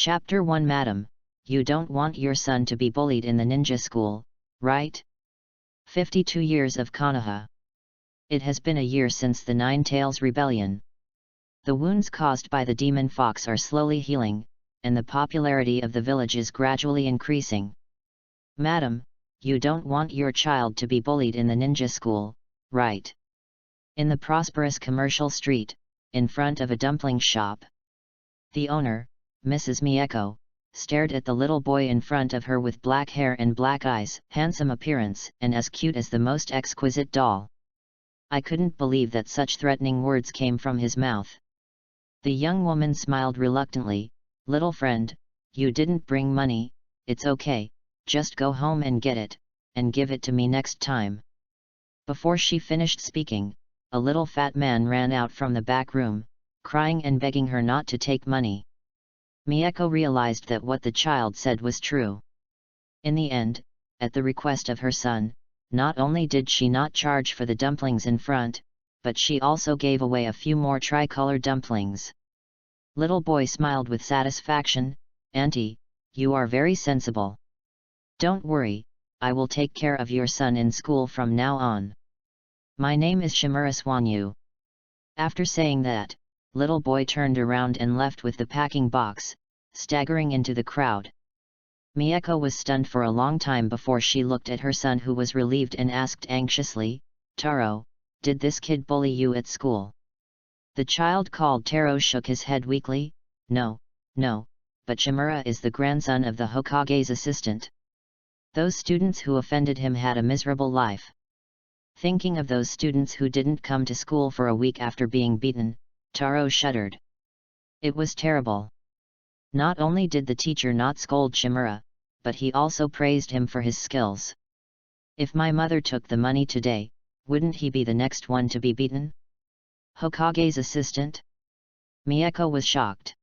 Chapter 1 Madam, you don't want your son to be bullied in the ninja school, right? 52 years of KONOHA. It has been a year since the Nine Tails Rebellion. The wounds caused by the demon fox are slowly healing, and the popularity of the village is gradually increasing. Madam, you don't want your child to be bullied in the ninja school, right? In the prosperous commercial street, in front of a dumpling shop. The owner, Mrs. Mieko, stared at the little boy in front of her with black hair and black eyes, handsome appearance, and as cute as the most exquisite doll. I couldn't believe that such threatening words came from his mouth. The young woman smiled reluctantly. Little friend, you didn't bring money, it's okay, just go home and get it, and give it to me next time. Before she finished speaking, a little fat man ran out from the back room, crying and begging her not to take money. Mieko realized that what the child said was true. In the end, at the request of her son, not only did she not charge for the dumplings in front, but she also gave away a few more tricolor dumplings. Little boy smiled with satisfaction. Auntie, you are very sensible. Don't worry, I will take care of your son in school from now on. My name is Shimura Swanyu. After saying that, little boy turned around and left with the packing box, staggering into the crowd. Mieko was stunned for a long time before she looked at her son, who was relieved, and asked anxiously, Taro, did this kid bully you at school? The child called Taro shook his head weakly. No, but Shimura is the grandson of the Hokage's assistant. Those students who offended him had a miserable life. Thinking of those students who didn't come to school for a week after being beaten, Taro shuddered. It was terrible. Not only did the teacher not scold Shimura, but he also praised him for his skills. If my mother took the money today, wouldn't he be the next one to be beaten? Hokage's assistant? Mieko was shocked.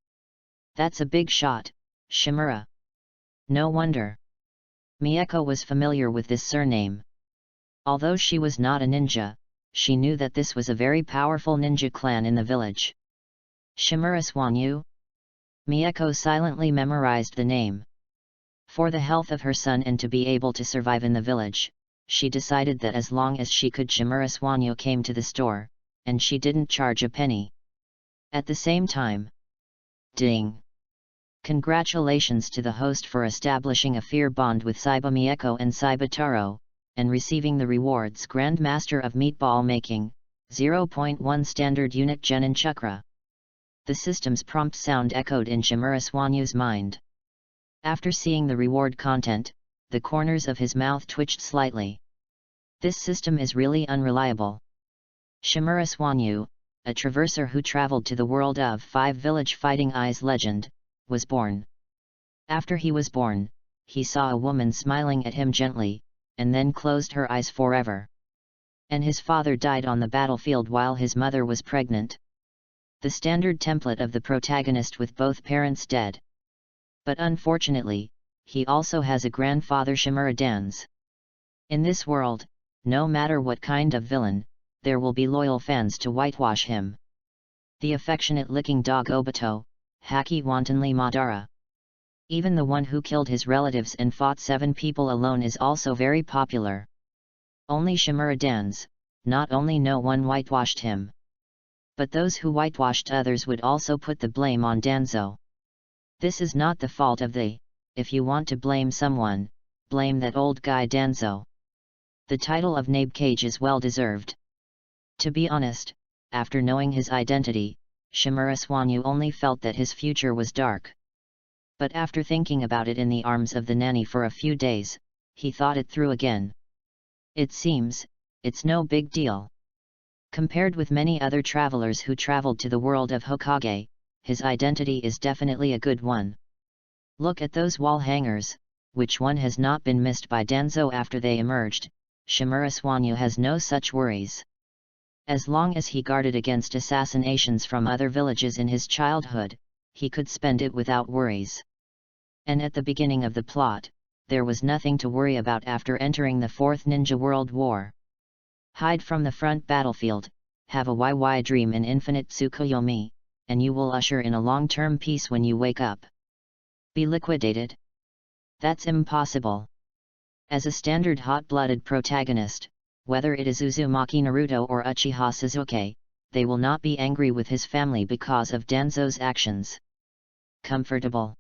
That's a big shot, Shimura. No wonder. Mieko was familiar with this surname. Although she was not a ninja, she knew that this was a very powerful ninja clan in the village. Shimura Swanyu? Mieko silently memorized the name. For the health of her son and to be able to survive in the village, she decided that as long as she could, Shimura Swanyu came to the store, and she didn't charge a penny. At the same time, ding! Congratulations to the host for establishing a fair bond with Saiba Mieko and Saiba Taro, and receiving the rewards Grandmaster of Meatball Making, 0.1 Standard Unit Genin Chakra. The system's prompt sound echoed in Shimura Swanyu's mind. After seeing the reward content, the corners of his mouth twitched slightly. This system is really unreliable. Shimura Swanyu, a traverser who traveled to the world of Five Village Fighting Eyes legend, was born. After he was born, he saw a woman smiling at him gently, and then closed her eyes forever. And his father died on the battlefield while his mother was pregnant. The standard template of the protagonist with both parents dead. But unfortunately, he also has a grandfather, Shimura Dans. In this world, no matter what kind of villain, there will be loyal fans to whitewash him. The affectionate licking dog Obito, Haki wantonly Madara. Even the one who killed his relatives and fought 7 people alone is also very popular. Only Shimura Dans, not only no one whitewashed him, but those who whitewashed others would also put the blame on Danzo. This is not the fault of the, if you want to blame someone, blame that old guy Danzo. The title of Nabe Cage is well deserved. To be honest, after knowing his identity, Shimura Swanyu only felt that his future was dark. But after thinking about it in the arms of the nanny for a few days, he thought it through again. It seems, it's no big deal. Compared with many other travelers who traveled to the world of Hokage, his identity is definitely a good one. Look at those wall hangers, which one has not been missed by Danzo after they emerged? Shimura Swanyu has no such worries. As long as he guarded against assassinations from other villages in his childhood, he could spend it without worries. And at the beginning of the plot, there was nothing to worry about after entering the Fourth Ninja World War. Hide from the front battlefield, have a YY dream in infinite Tsukuyomi, and you will usher in a long-term peace when you wake up. Be liquidated? That's impossible. As a standard hot-blooded protagonist, whether it is Uzumaki Naruto or Uchiha Sasuke, they will not be angry with his family because of Danzo's actions. Comfortable.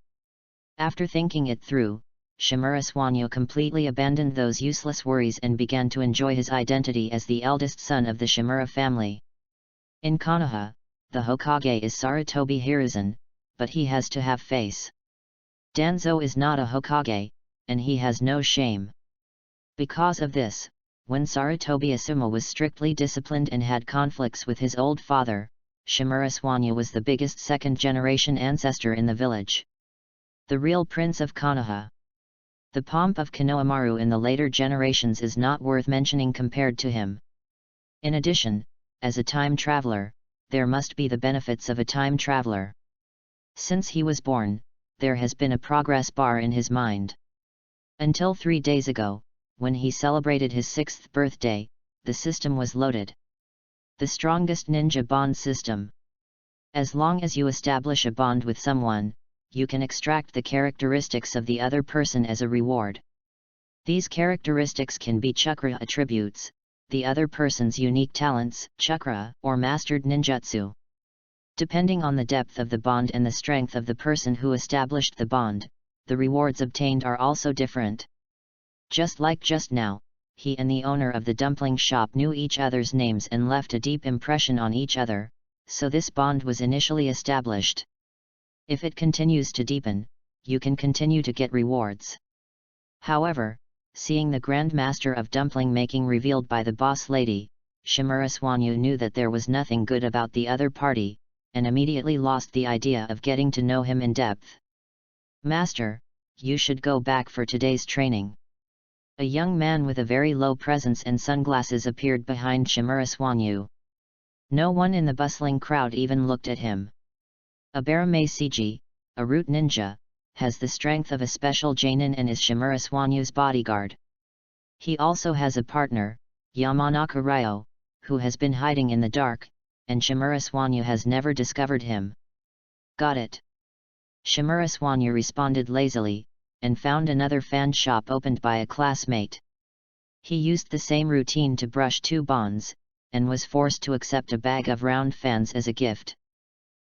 After thinking it through, Shimura Swanyo completely abandoned those useless worries and began to enjoy his identity as the eldest son of the Shimura family. In Konoha, the Hokage is Sarutobi Hiruzen, but he has to have face. Danzo is not a Hokage, and he has no shame. Because of this, when Sarutobi Asuma was strictly disciplined and had conflicts with his old father, Shimura Swanyo was the biggest second-generation ancestor in the village. The real prince of Konoha. The pomp of Konohamaru in the later generations is not worth mentioning compared to him. In addition, as a time traveler, there must be the benefits of a time traveler. Since he was born, there has been a progress bar in his mind. Until 3 days ago, when he celebrated his 6th birthday, the system was loaded. The strongest ninja bond system. As long as you establish a bond with someone, you can extract the characteristics of the other person as a reward. These characteristics can be chakra attributes, the other person's unique talents, chakra, or mastered ninjutsu. Depending on the depth of the bond and the strength of the person who established the bond, the rewards obtained are also different. Just like just now, he and the owner of the dumpling shop knew each other's names and left a deep impression on each other, so this bond was initially established. If it continues to deepen, you can continue to get rewards. However, seeing the Grand Master of dumpling making revealed by the boss lady, Shimura Swanyo knew that there was nothing good about the other party, and immediately lost the idea of getting to know him in depth. Master, you should go back for today's training. A young man with a very low presence and sunglasses appeared behind Shimura Swanyo. No one in the bustling crowd even looked at him. Abarame Seiji, a root ninja, has the strength of a special Jainin and is Shimura Swanyo's bodyguard. He also has a partner, Yamanaka Ryo, who has been hiding in the dark, and Shimura Swanyo has never discovered him. Got it. Shimura Swanyo responded lazily, and found another fan shop opened by a classmate. He used the same routine to brush 2 bonds, and was forced to accept a bag of round fans as a gift.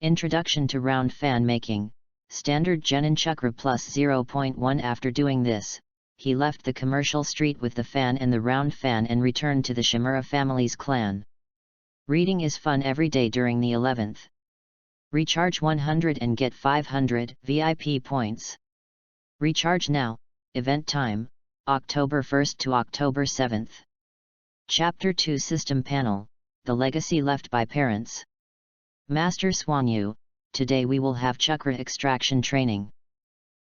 Introduction to round fan making, standard Genin Chakra plus 0.1. After doing this, he left the commercial street with the fan and the round fan and returned to the Shimura family's clan. Reading is fun every day during the 11th. Recharge 100 and get 500 VIP points. Recharge now, event time, October 1st to October 7th. Chapter 2 System Panel, The Legacy Left by Parents. Master Swanyo, today we will have chakra extraction training.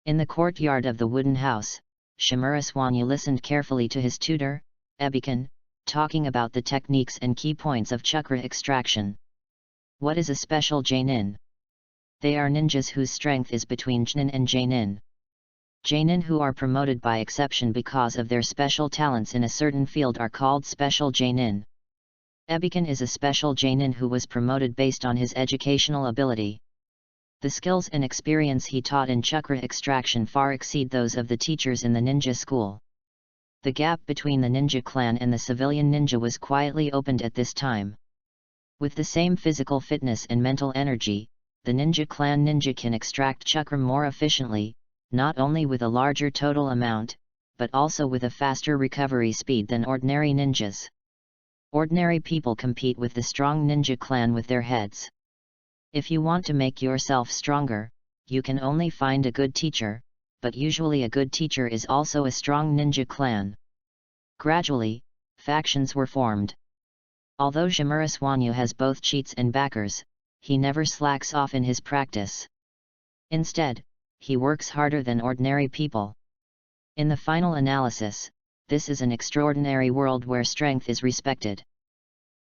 In the courtyard of the wooden house, Shimura Swanyo listened carefully to his tutor, Ebikan, talking about the techniques and key points of chakra extraction. What is a special Jainin? They are ninjas whose strength is between Jnin and Jainin. Jainin who are promoted by exception because of their special talents in a certain field are called special Jainin. Ebikan is a special Jainin who was promoted based on his educational ability. The skills and experience he taught in chakra extraction far exceed those of the teachers in the ninja school. The gap between the ninja clan and the civilian ninja was quietly opened at this time. With the same physical fitness and mental energy, the ninja clan ninja can extract chakra more efficiently, not only with a larger total amount, but also with a faster recovery speed than ordinary ninjas. Ordinary people compete with the strong ninja clan with their heads. If you want to make yourself stronger, you can only find a good teacher, but usually a good teacher is also a strong ninja clan. Gradually, factions were formed. Although Shimura Swanyo has both cheats and backers, he never slacks off in his practice. Instead, he works harder than ordinary people. In the final analysis, this is an extraordinary world where strength is respected.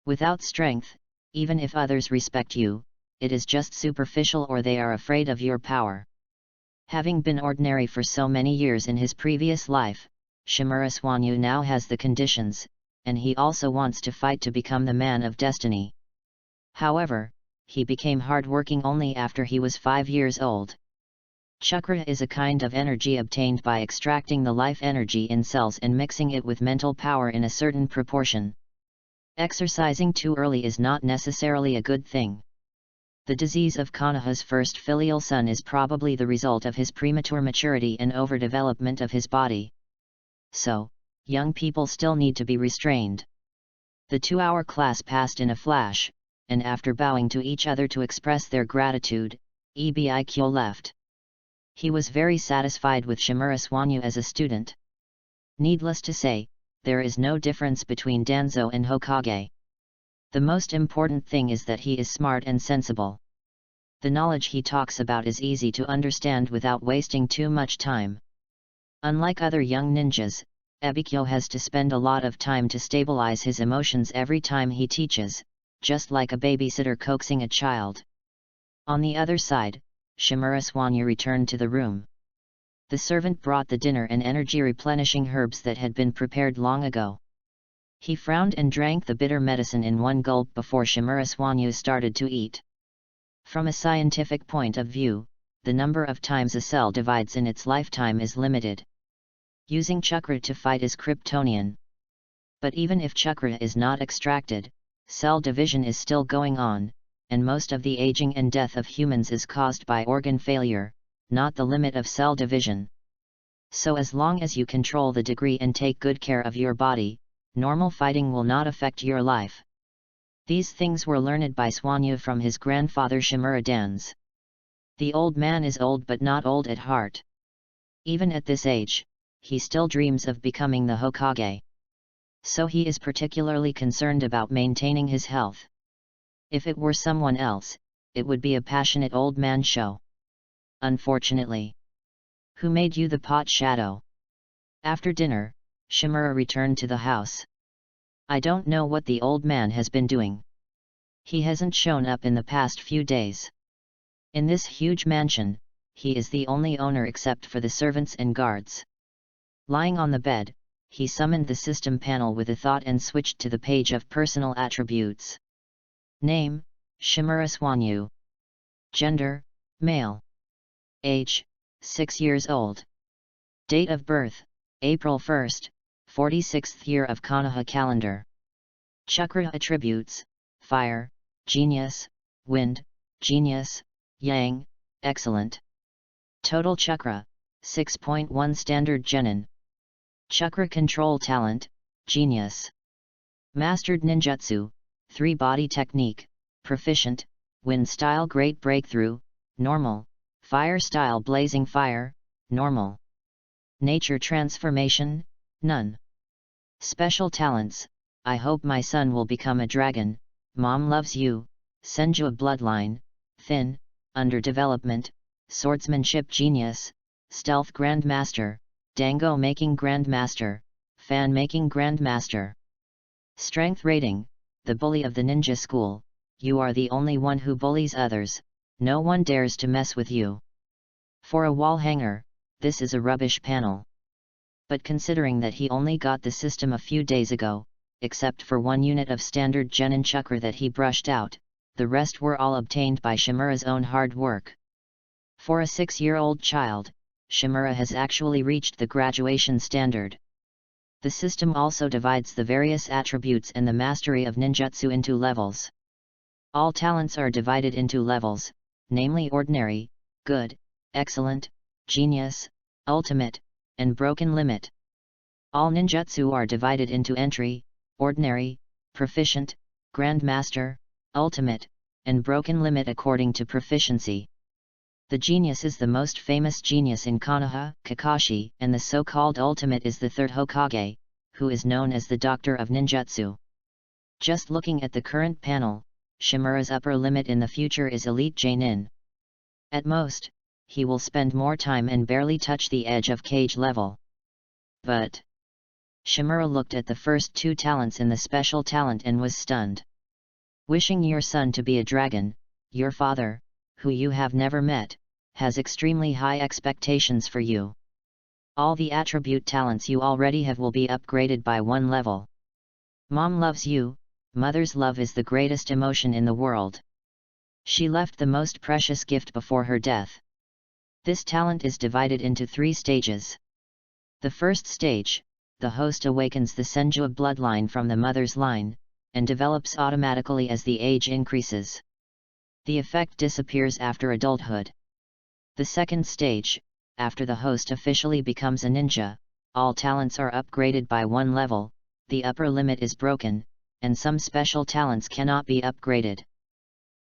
Without strength, even if others respect you, it is just superficial or they are afraid of your power. Having been ordinary for so many years in his previous life, Shimura Swanyo now has the conditions, and he also wants to fight to become the man of destiny. However, he became hardworking only after he was 5 years old. Chakra is a kind of energy obtained by extracting the life energy in cells and mixing it with mental power in a certain proportion. Exercising too early is not necessarily a good thing. The disease of Konoha's first filial son is probably the result of his premature maturity and overdevelopment of his body. So, young people still need to be restrained. The 2-hour class passed in a flash, and after bowing to each other to express their gratitude, Ebikyo left. He was very satisfied with Shimura Swanyu as a student. Needless to say, there is no difference between Danzo and Hokage. The most important thing is that he is smart and sensible. The knowledge he talks about is easy to understand without wasting too much time. Unlike other young ninjas, Ebikyo has to spend a lot of time to stabilize his emotions every time he teaches, just like a babysitter coaxing a child. On the other side, Shimura Swanyu returned to the room. The servant brought the dinner and energy-replenishing herbs that had been prepared long ago. He frowned and drank the bitter medicine in one gulp before Shimura Swanyu started to eat. From a scientific point of view, the number of times a cell divides in its lifetime is limited. Using chakra to fight is Kryptonian. But even if chakra is not extracted, cell division is still going on, and most of the aging and death of humans is caused by organ failure, not the limit of cell division. So as long as you control the degree and take good care of your body, normal fighting will not affect your life. These things were learned by Swanyu from his grandfather Shimura Danz. The old man is old but not old at heart. Even at this age, he still dreams of becoming the Hokage. So he is particularly concerned about maintaining his health. If it were someone else, it would be a passionate old man show. Unfortunately. Who made you the pot shadow? After dinner, Shimura returned to the house. I don't know what the old man has been doing. He hasn't shown up in the past few days. In this huge mansion, he is the only owner except for the servants and guards. Lying on the bed, he summoned the system panel with a thought and switched to the page of personal attributes. Name, Shimura Swanyu. Gender, male. Age, 6 years old. Date of birth, April 1st, 46th year of Konoha calendar. Chakra attributes, fire, genius, wind, genius, yang, excellent. Total chakra, 6.1 standard genin. Chakra control talent, genius. Mastered ninjutsu, 3 body technique, proficient, wind style great breakthrough, normal, fire style blazing fire, normal. Nature transformation, none. Special talents, I hope my son will become a dragon, mom loves you, Senju bloodline, thin, underdevelopment, swordsmanship genius, stealth grandmaster, dango making grandmaster, fan making grandmaster. Strength rating, the bully of the ninja school, you are the only one who bullies others, no one dares to mess with you. For a wall hanger, this is a rubbish panel. But considering that he only got the system a few days ago, except for 1 unit of standard genin chakra that he brushed out, the rest were all obtained by Shimura's own hard work. For a 6-year-old child, Shimura has actually reached the graduation standard. The system also divides the various attributes and the mastery of ninjutsu into levels. All talents are divided into levels, namely ordinary, good, excellent, genius, ultimate, and broken limit. All ninjutsu are divided into entry, ordinary, proficient, grandmaster, ultimate, and broken limit according to proficiency. The genius is the most famous genius in Konoha, Kakashi, and the so-called ultimate is the 3rd Hokage, who is known as the Doctor of Ninjutsu. Just looking at the current panel, Shimura's upper limit in the future is Elite Genin. At most, he will spend more time and barely touch the edge of cage level. But Shimura looked at the first 2 talents in the special talent and was stunned. Wishing your son to be a dragon, your father, who you have never met, has extremely high expectations for you. All the attribute talents you already have will be upgraded by 1 level. Mom loves you, mother's love is the greatest emotion in the world. She left the most precious gift before her death. This talent is divided into 3 stages. The first stage, the host awakens the Senju bloodline from the mother's line, and develops automatically as the age increases. The effect disappears after adulthood. The second stage, after the host officially becomes a ninja, all talents are upgraded by 1 level, the upper limit is broken, and some special talents cannot be upgraded.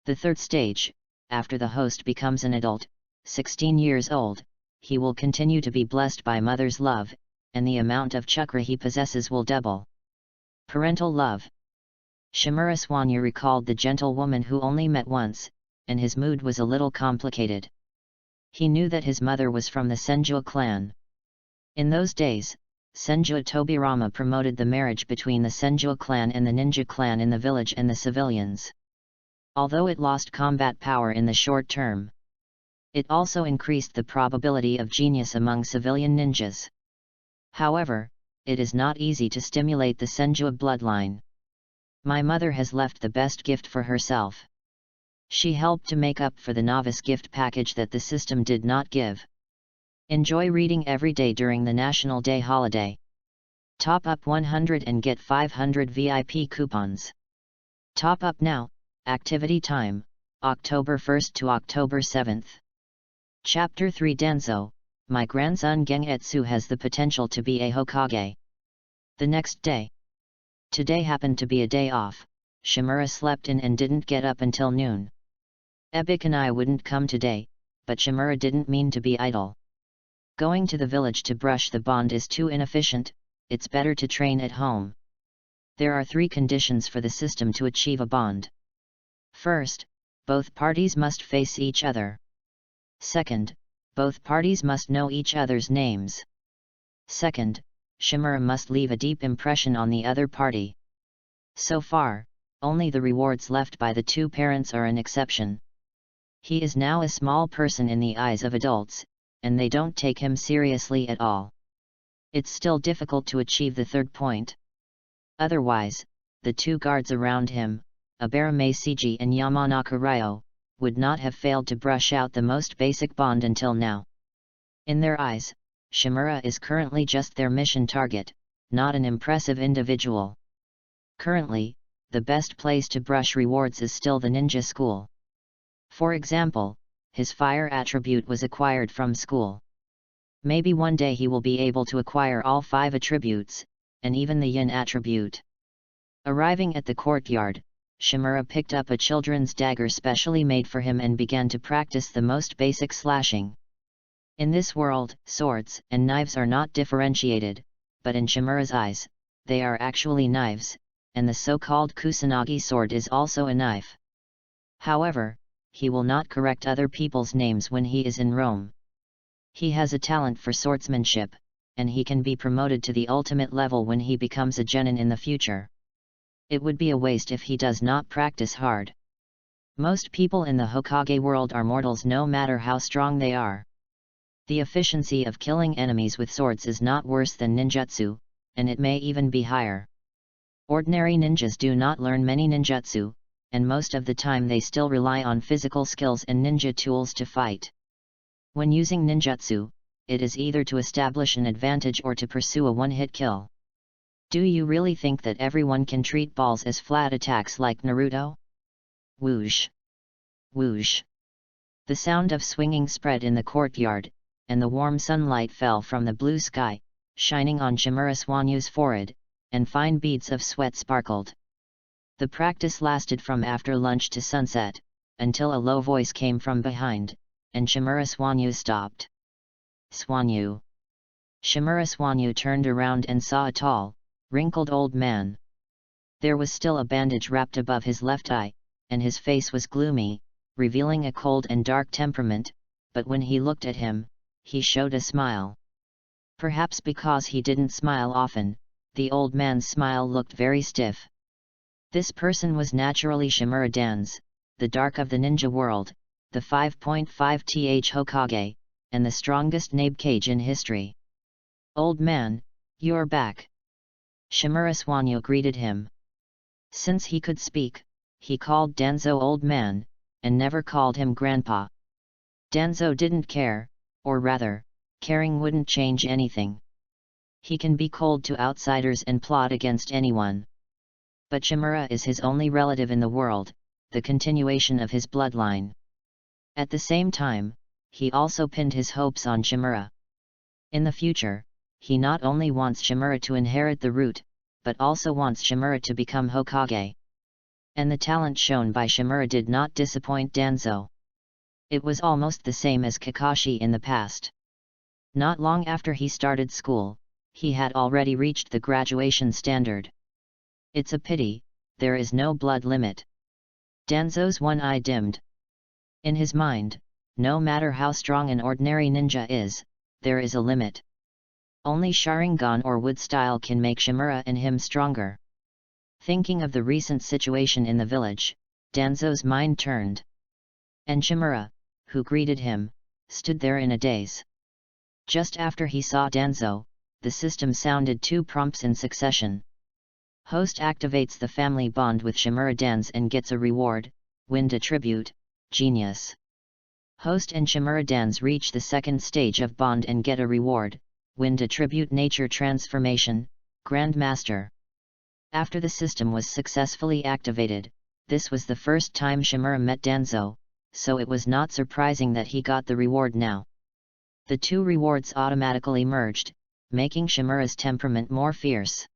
The third stage, after the host becomes an adult, 16 years old, he will continue to be blessed by mother's love, and the amount of chakra he possesses will double. Parental love. Shimura Swanyu recalled the gentle woman who only met once, and his mood was a little complicated. He knew that his mother was from the Senju clan. In those days, Senju Tobirama promoted the marriage between the Senju clan and the ninja clan in the village and the civilians. Although it lost combat power in the short term, it also increased the probability of genius among civilian ninjas. However, it is not easy to stimulate the Senju bloodline. My mother has left the best gift for herself. She helped to make up for the novice gift package that the system did not give. Enjoy reading every day during the National Day holiday. Top up 100 and get 500 VIP coupons. Top up now. Activity time, October 1st to October 7th. Chapter 3 Danzo, my grandson Gengetsu has the potential to be a Hokage. The next day. Today happened to be a day off. Shimura slept in and didn't get up until noon. Ebik and I wouldn't come today, but Shimura didn't mean to be idle. Going to the village to brush the bond is too inefficient, it's better to train at home. There are 3 conditions for the system to achieve a bond. First, both parties must face each other. Second, both parties must know each other's names. Second, Shimura must leave a deep impression on the other party. So far, only the rewards left by the 2 parents are an exception. He is now a small person in the eyes of adults, and they don't take him seriously at all. It's still difficult to achieve the 3rd point. Otherwise, the 2 guards around him, Abarame Seiji and Yamanaka Ryo, would not have failed to brush out the most basic bond until now. In their eyes, Shimura is currently just their mission target, not an impressive individual. Currently, the best place to brush rewards is still the ninja school. For example, his fire attribute was acquired from school. Maybe one day he will be able to acquire all 5 attributes, and even the yin attribute. Arriving at the courtyard, Shimura picked up a children's dagger specially made for him and began to practice the most basic slashing. In this world, swords and knives are not differentiated, but in Shimura's eyes, they are actually knives, and the so-called kusanagi sword is also a knife. However, he will not correct other people's names when he is in Rome. He has a talent for swordsmanship, and he can be promoted to the ultimate level when he becomes a genin in the future. It would be a waste if he does not practice hard. Most people in the Hokage world are mortals no matter how strong they are. The efficiency of killing enemies with swords is not worse than ninjutsu, and it may even be higher. Ordinary ninjas do not learn many ninjutsu, and most of the time they still rely on physical skills and ninja tools to fight. When using ninjutsu, it is either to establish an advantage or to pursue a one-hit kill. Do you really think that everyone can treat balls as flat attacks like Naruto? Whoosh! Whoosh! The sound of swinging spread in the courtyard, and the warm sunlight fell from the blue sky, shining on Shimura Swanyu's forehead, and fine beads of sweat sparkled. The practice lasted from after lunch to sunset, until a low voice came from behind, and Shimura Swanyu stopped. Swanyu! Shimura Swanyu turned around and saw a tall, wrinkled old man. There was still a bandage wrapped above his left eye, and his face was gloomy, revealing a cold and dark temperament, but when he looked at him, he showed a smile. Perhaps because he didn't smile often, the old man's smile looked very stiff. This person was naturally Shimura Dan's, the dark of the ninja world, the 5.5th Hokage, and the strongest Nabekage in history. Old man, you're back. Shimura Swanyu greeted him. Since he could speak, he called Danzo old man, and never called him grandpa. Danzo didn't care, Or rather, caring wouldn't change anything. He can be cold to outsiders and plot against anyone. But Shimura is his only relative in the world, the continuation of his bloodline. At the same time, he also pinned his hopes on Shimura. In the future, he not only wants Shimura to inherit the root, but also wants Shimura to become Hokage. And the talent shown by Shimura did not disappoint Danzo. It was almost the same as Kakashi in the past. Not long after he started school, he had already reached the graduation standard. It's a pity, there is no blood limit. Danzo's one eye dimmed. In his mind, no matter how strong an ordinary ninja is, there is a limit. Only Sharingan or wood style can make Shimura and him stronger. Thinking of the recent situation in the village, Danzo's mind turned. And Shimura, who greeted him, stood there in a daze. Just after he saw Danzo, the system sounded 2 prompts in succession. Host activates the family bond with Shimura Dans and gets a reward, Wind Attribute, Genius. Host and Shimura Dans reach the second stage of bond and get a reward, Wind Attribute Nature Transformation, Grandmaster. After the system was successfully activated, this was the first time Shimura met Danzo, so it was not surprising that he got the reward now. The 2 rewards automatically merged, making Shimura's temperament more fierce.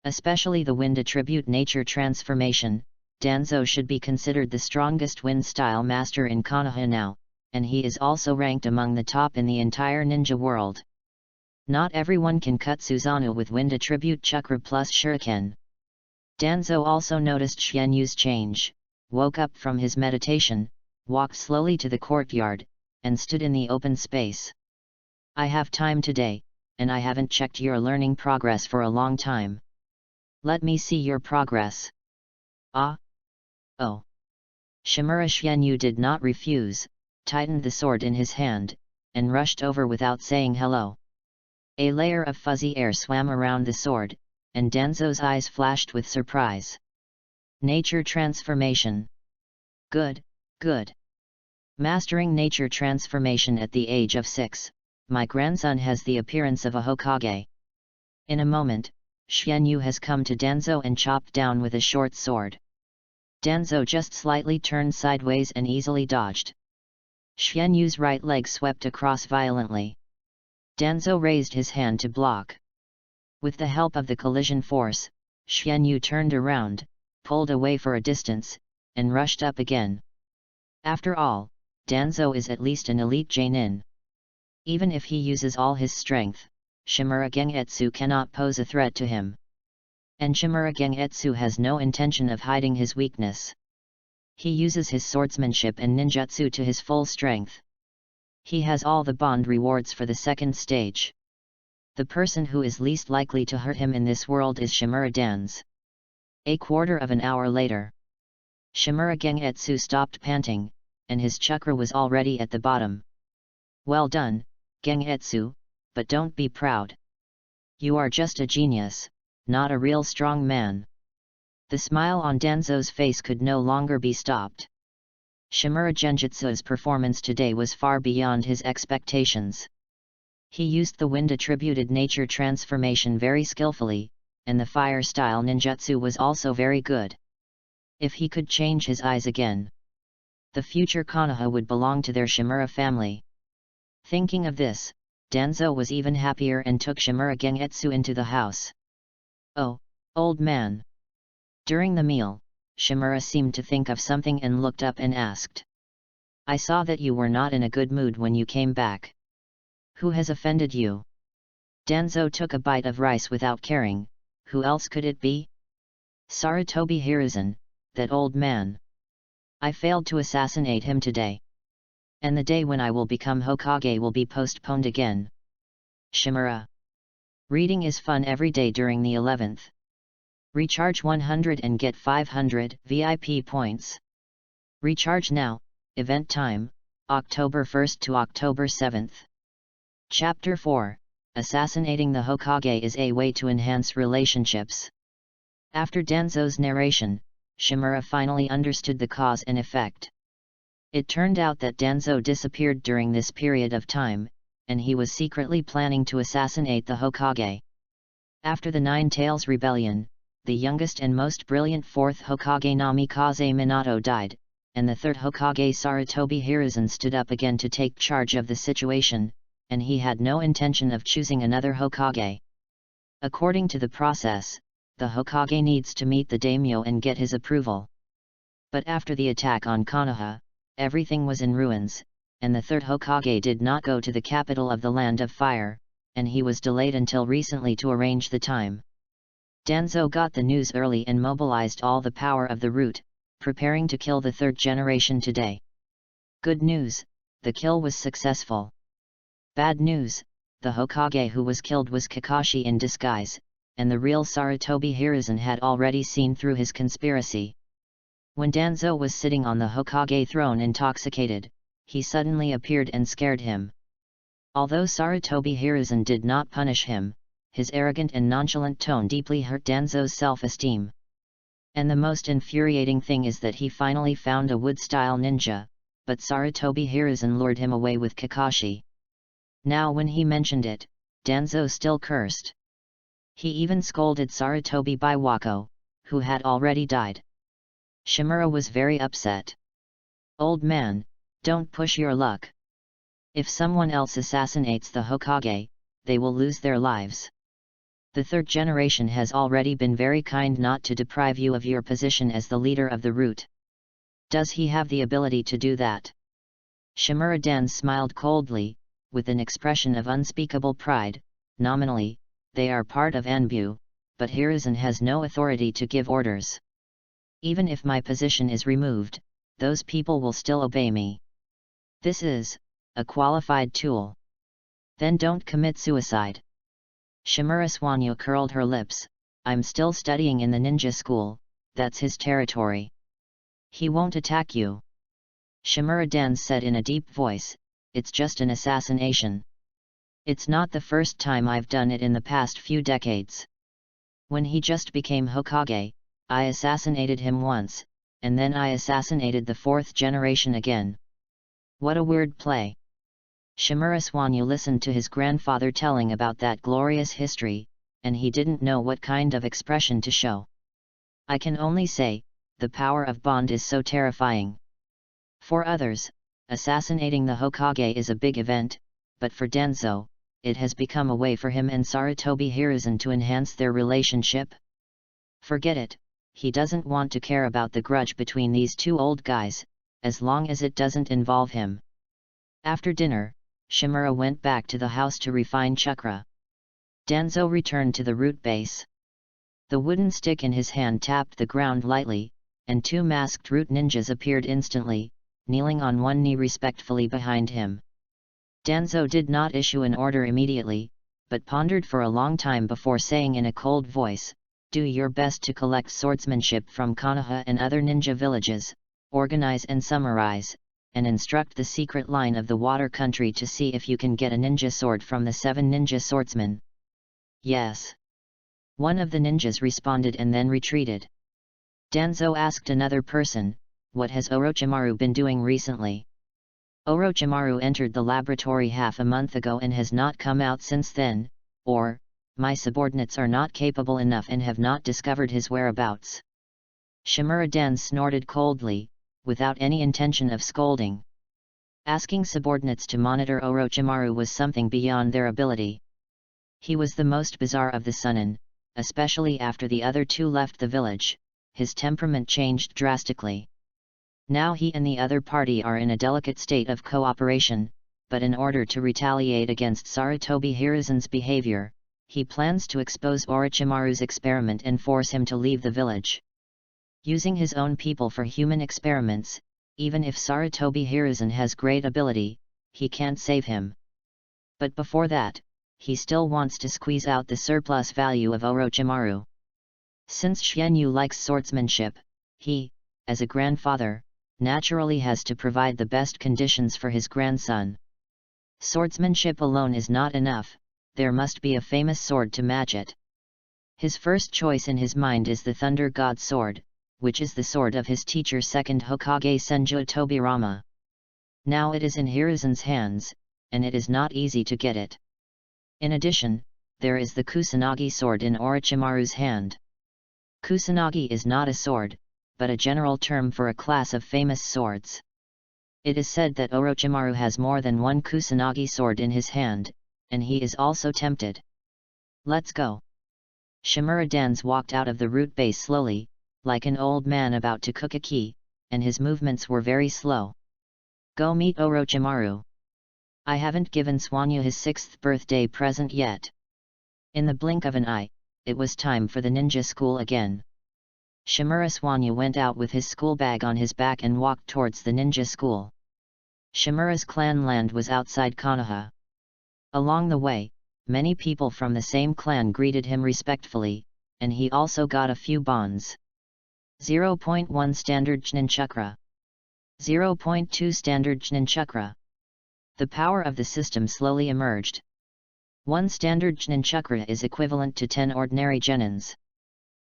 Especially the Wind Attribute Nature Transformation, Danzo should be considered the strongest wind style master in Konoha now, and he is also ranked among the top in the entire ninja world. Not everyone can cut Susanoo with Wind Attribute Chakra plus Shuriken. Danzo also noticed Xianyu's change, woke up from his meditation, walked slowly to the courtyard, and stood in the open space. I have time today, and I haven't checked your learning progress for a long time. Let me see your progress. Ah? Oh. Shimura Xianyu did not refuse, tightened the sword in his hand, and rushed over without saying hello. A layer of fuzzy air swam around the sword, and Danzo's eyes flashed with surprise. Nature Transformation. Good, good. Mastering Nature Transformation at the age of 6, my grandson has the appearance of a Hokage. In a moment, Xianyu has come to Danzo and chopped down with a short sword. Danzo just slightly turned sideways and easily dodged. Xianyu's right leg swept across violently. Danzo raised his hand to block. With the help of the collision force, Xianyu turned around, pulled away for a distance, and rushed up again. After all, Danzo is at least an elite Geinin. Even if he uses all his strength, Shimura Gengetsu cannot pose a threat to him. And Shimura Gengetsu has no intention of hiding his weakness. He uses his swordsmanship and ninjutsu to his full strength. He has all the bond rewards for the second stage. The person who is least likely to hurt him in this world is Shimura Dans. A quarter of an hour later, Shimura Gengetsu stopped panting, and his chakra was already at the bottom. Well done, Gengetsu, but don't be proud. You are just a genius, not a real strong man. The smile on Danzo's face could no longer be stopped. Shimura Genjutsu's performance today was far beyond his expectations. He used the wind-attributed nature transformation very skillfully, and the fire-style ninjutsu was also very good. If he could change his eyes again, the future Konoha would belong to their Shimura family. Thinking of this, Danzo was even happier and took Shimura Gengetsu into the house. Oh, old man. During the meal, Shimura seemed to think of something and looked up and asked. I saw that you were not in a good mood when you came back. Who has offended you? Danzo took a bite of rice without caring. Who else could it be? Sarutobi Hiruzen, that old man. I failed to assassinate him today. And the day when I will become Hokage will be postponed again. Shimura. Reading is fun every day during the 11th. Recharge 100 and get 500 VIP points. Recharge now, event time, October 1st to October 7th. Chapter 4, Assassinating the Hokage is a way to enhance relationships. After Danzo's narration, Shimura finally understood the cause and effect. It turned out that Danzo disappeared during this period of time, and he was secretly planning to assassinate the Hokage. After the Nine Tails Rebellion, the youngest and most brilliant fourth Hokage Namikaze Minato died, and the third Hokage Sarutobi Hiruzen stood up again to take charge of the situation, and he had no intention of choosing another Hokage. According to the process, the Hokage needs to meet the daimyo and get his approval. But after the attack on Konoha, everything was in ruins, and the third Hokage did not go to the capital of the Land of Fire, and he was delayed until recently to arrange the time. Danzo got the news early and mobilized all the power of the root, preparing to kill the third generation today. Good news, the kill was successful. Bad news, the Hokage who was killed was Kakashi in disguise, and the real Sarutobi Hiruzen had already seen through his conspiracy. When Danzo was sitting on the Hokage throne intoxicated, he suddenly appeared and scared him. Although Sarutobi Hiruzen did not punish him, his arrogant and nonchalant tone deeply hurt Danzo's self-esteem. And the most infuriating thing is that he finally found a wood-style ninja, but Sarutobi Hiruzen lured him away with Kakashi. Now when he mentioned it, Danzo still cursed. He even scolded Sarutobi Biwako, who had already died. Shimura was very upset. "Old man, don't push your luck. If someone else assassinates the Hokage, they will lose their lives. The third generation has already been very kind not to deprive you of your position as the leader of the root. Does he have the ability to do that?" Shimura-dan smiled coldly, with an expression of unspeakable pride. "Nominally, they are part of Anbu, but Hiruzen has no authority to give orders. Even if my position is removed, those people will still obey me. This is a qualified tool." "Then don't commit suicide." Shimura Swanyo curled her lips. "I'm still studying in the ninja school, that's his territory. He won't attack you." Shimura-dan said in a deep voice, "It's just an assassination. It's not the first time I've done it in the past few decades. When he just became Hokage, I assassinated him once, and then I assassinated the fourth generation again." What a weird play. Shimura Swanyo listened to his grandfather telling about that glorious history, and he didn't know what kind of expression to show. "I can only say, the power of bond is so terrifying. For others, assassinating the Hokage is a big event, but for Danzo, it has become a way for him and Sarutobi Hiruzen to enhance their relationship. Forget it, he doesn't want to care about the grudge between these two old guys, as long as it doesn't involve him." After dinner, Shimura went back to the house to refine chakra. Danzo returned to the root base. The wooden stick in his hand tapped the ground lightly, and two masked root ninjas appeared instantly, kneeling on one knee respectfully behind him. Danzo did not issue an order immediately, but pondered for a long time before saying in a cold voice, "Do your best to collect swordsmanship from Konoha and other ninja villages, organize and summarize, and instruct the secret line of the water country to see if you can get a ninja sword from the 7 ninja swordsmen." "Yes." One of the ninjas responded and then retreated. Danzo asked another person, "What has Orochimaru been doing recently?" "Orochimaru entered the laboratory half a month ago and has not come out since then, or, my subordinates are not capable enough and have not discovered his whereabouts." Shimura-dan snorted coldly, without any intention of scolding. Asking subordinates to monitor Orochimaru was something beyond their ability. He was the most bizarre of the Sunin, especially after the other two left the village. His temperament changed drastically. Now he and the other party are in a delicate state of cooperation, but in order to retaliate against Sarutobi Hiruzen's behavior, he plans to expose Orochimaru's experiment and force him to leave the village. Using his own people for human experiments, even if Sarutobi Hiruzen has great ability, he can't save him. But before that, he still wants to squeeze out the surplus value of Orochimaru. Since Xianyu likes swordsmanship, he, as a grandfather, naturally has to provide the best conditions for his grandson. Swordsmanship alone is not enough, there must be a famous sword to match it. His first choice in his mind is the Thunder God Sword, which is the sword of his teacher second Hokage Senju Tobirama. Now it is in Hiruzen's hands, and it is not easy to get it. In addition, there is the Kusanagi sword in Orochimaru's hand. Kusanagi is not a sword, but a general term for a class of famous swords. It is said that Orochimaru has more than one Kusanagi sword in his hand, and he is also tempted. Let's go. Shimura Dans walked out of the root base slowly, like an old man about to cook a key, and his movements were very slow. Go meet Orochimaru. I haven't given Suanyu his 6th birthday present yet. In the blink of an eye, it was time for the ninja school again. Shimura Suanyu went out with his school bag on his back and walked towards the ninja school. Shimura's clan land was outside Konoha. Along the way, many people from the same clan greeted him respectfully, and he also got a few bonds. 0.1 Standard Chunin Chakra. 0.2 Standard Chunin Chakra. The power of the system slowly emerged. 1 Standard Chunin Chakra is equivalent to 10 ordinary genins.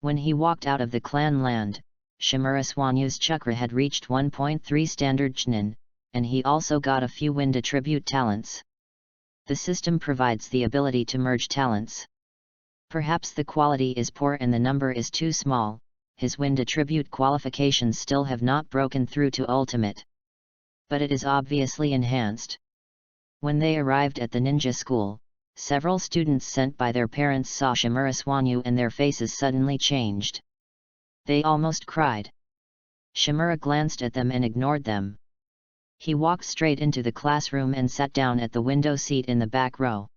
When he walked out of the clan land, Shimura Suanyu's chakra had reached 1.3 Standard Chunin, and he also got a few wind attribute talents. The system provides the ability to merge talents. Perhaps the quality is poor and the number is too small, his wind attribute qualifications still have not broken through to ultimate. But it is obviously enhanced. When they arrived at the ninja school, several students sent by their parents saw Shimura Suanyu and their faces suddenly changed. They almost cried. Shimura glanced at them and ignored them. He walked straight into the classroom and sat down at the window seat in the back row.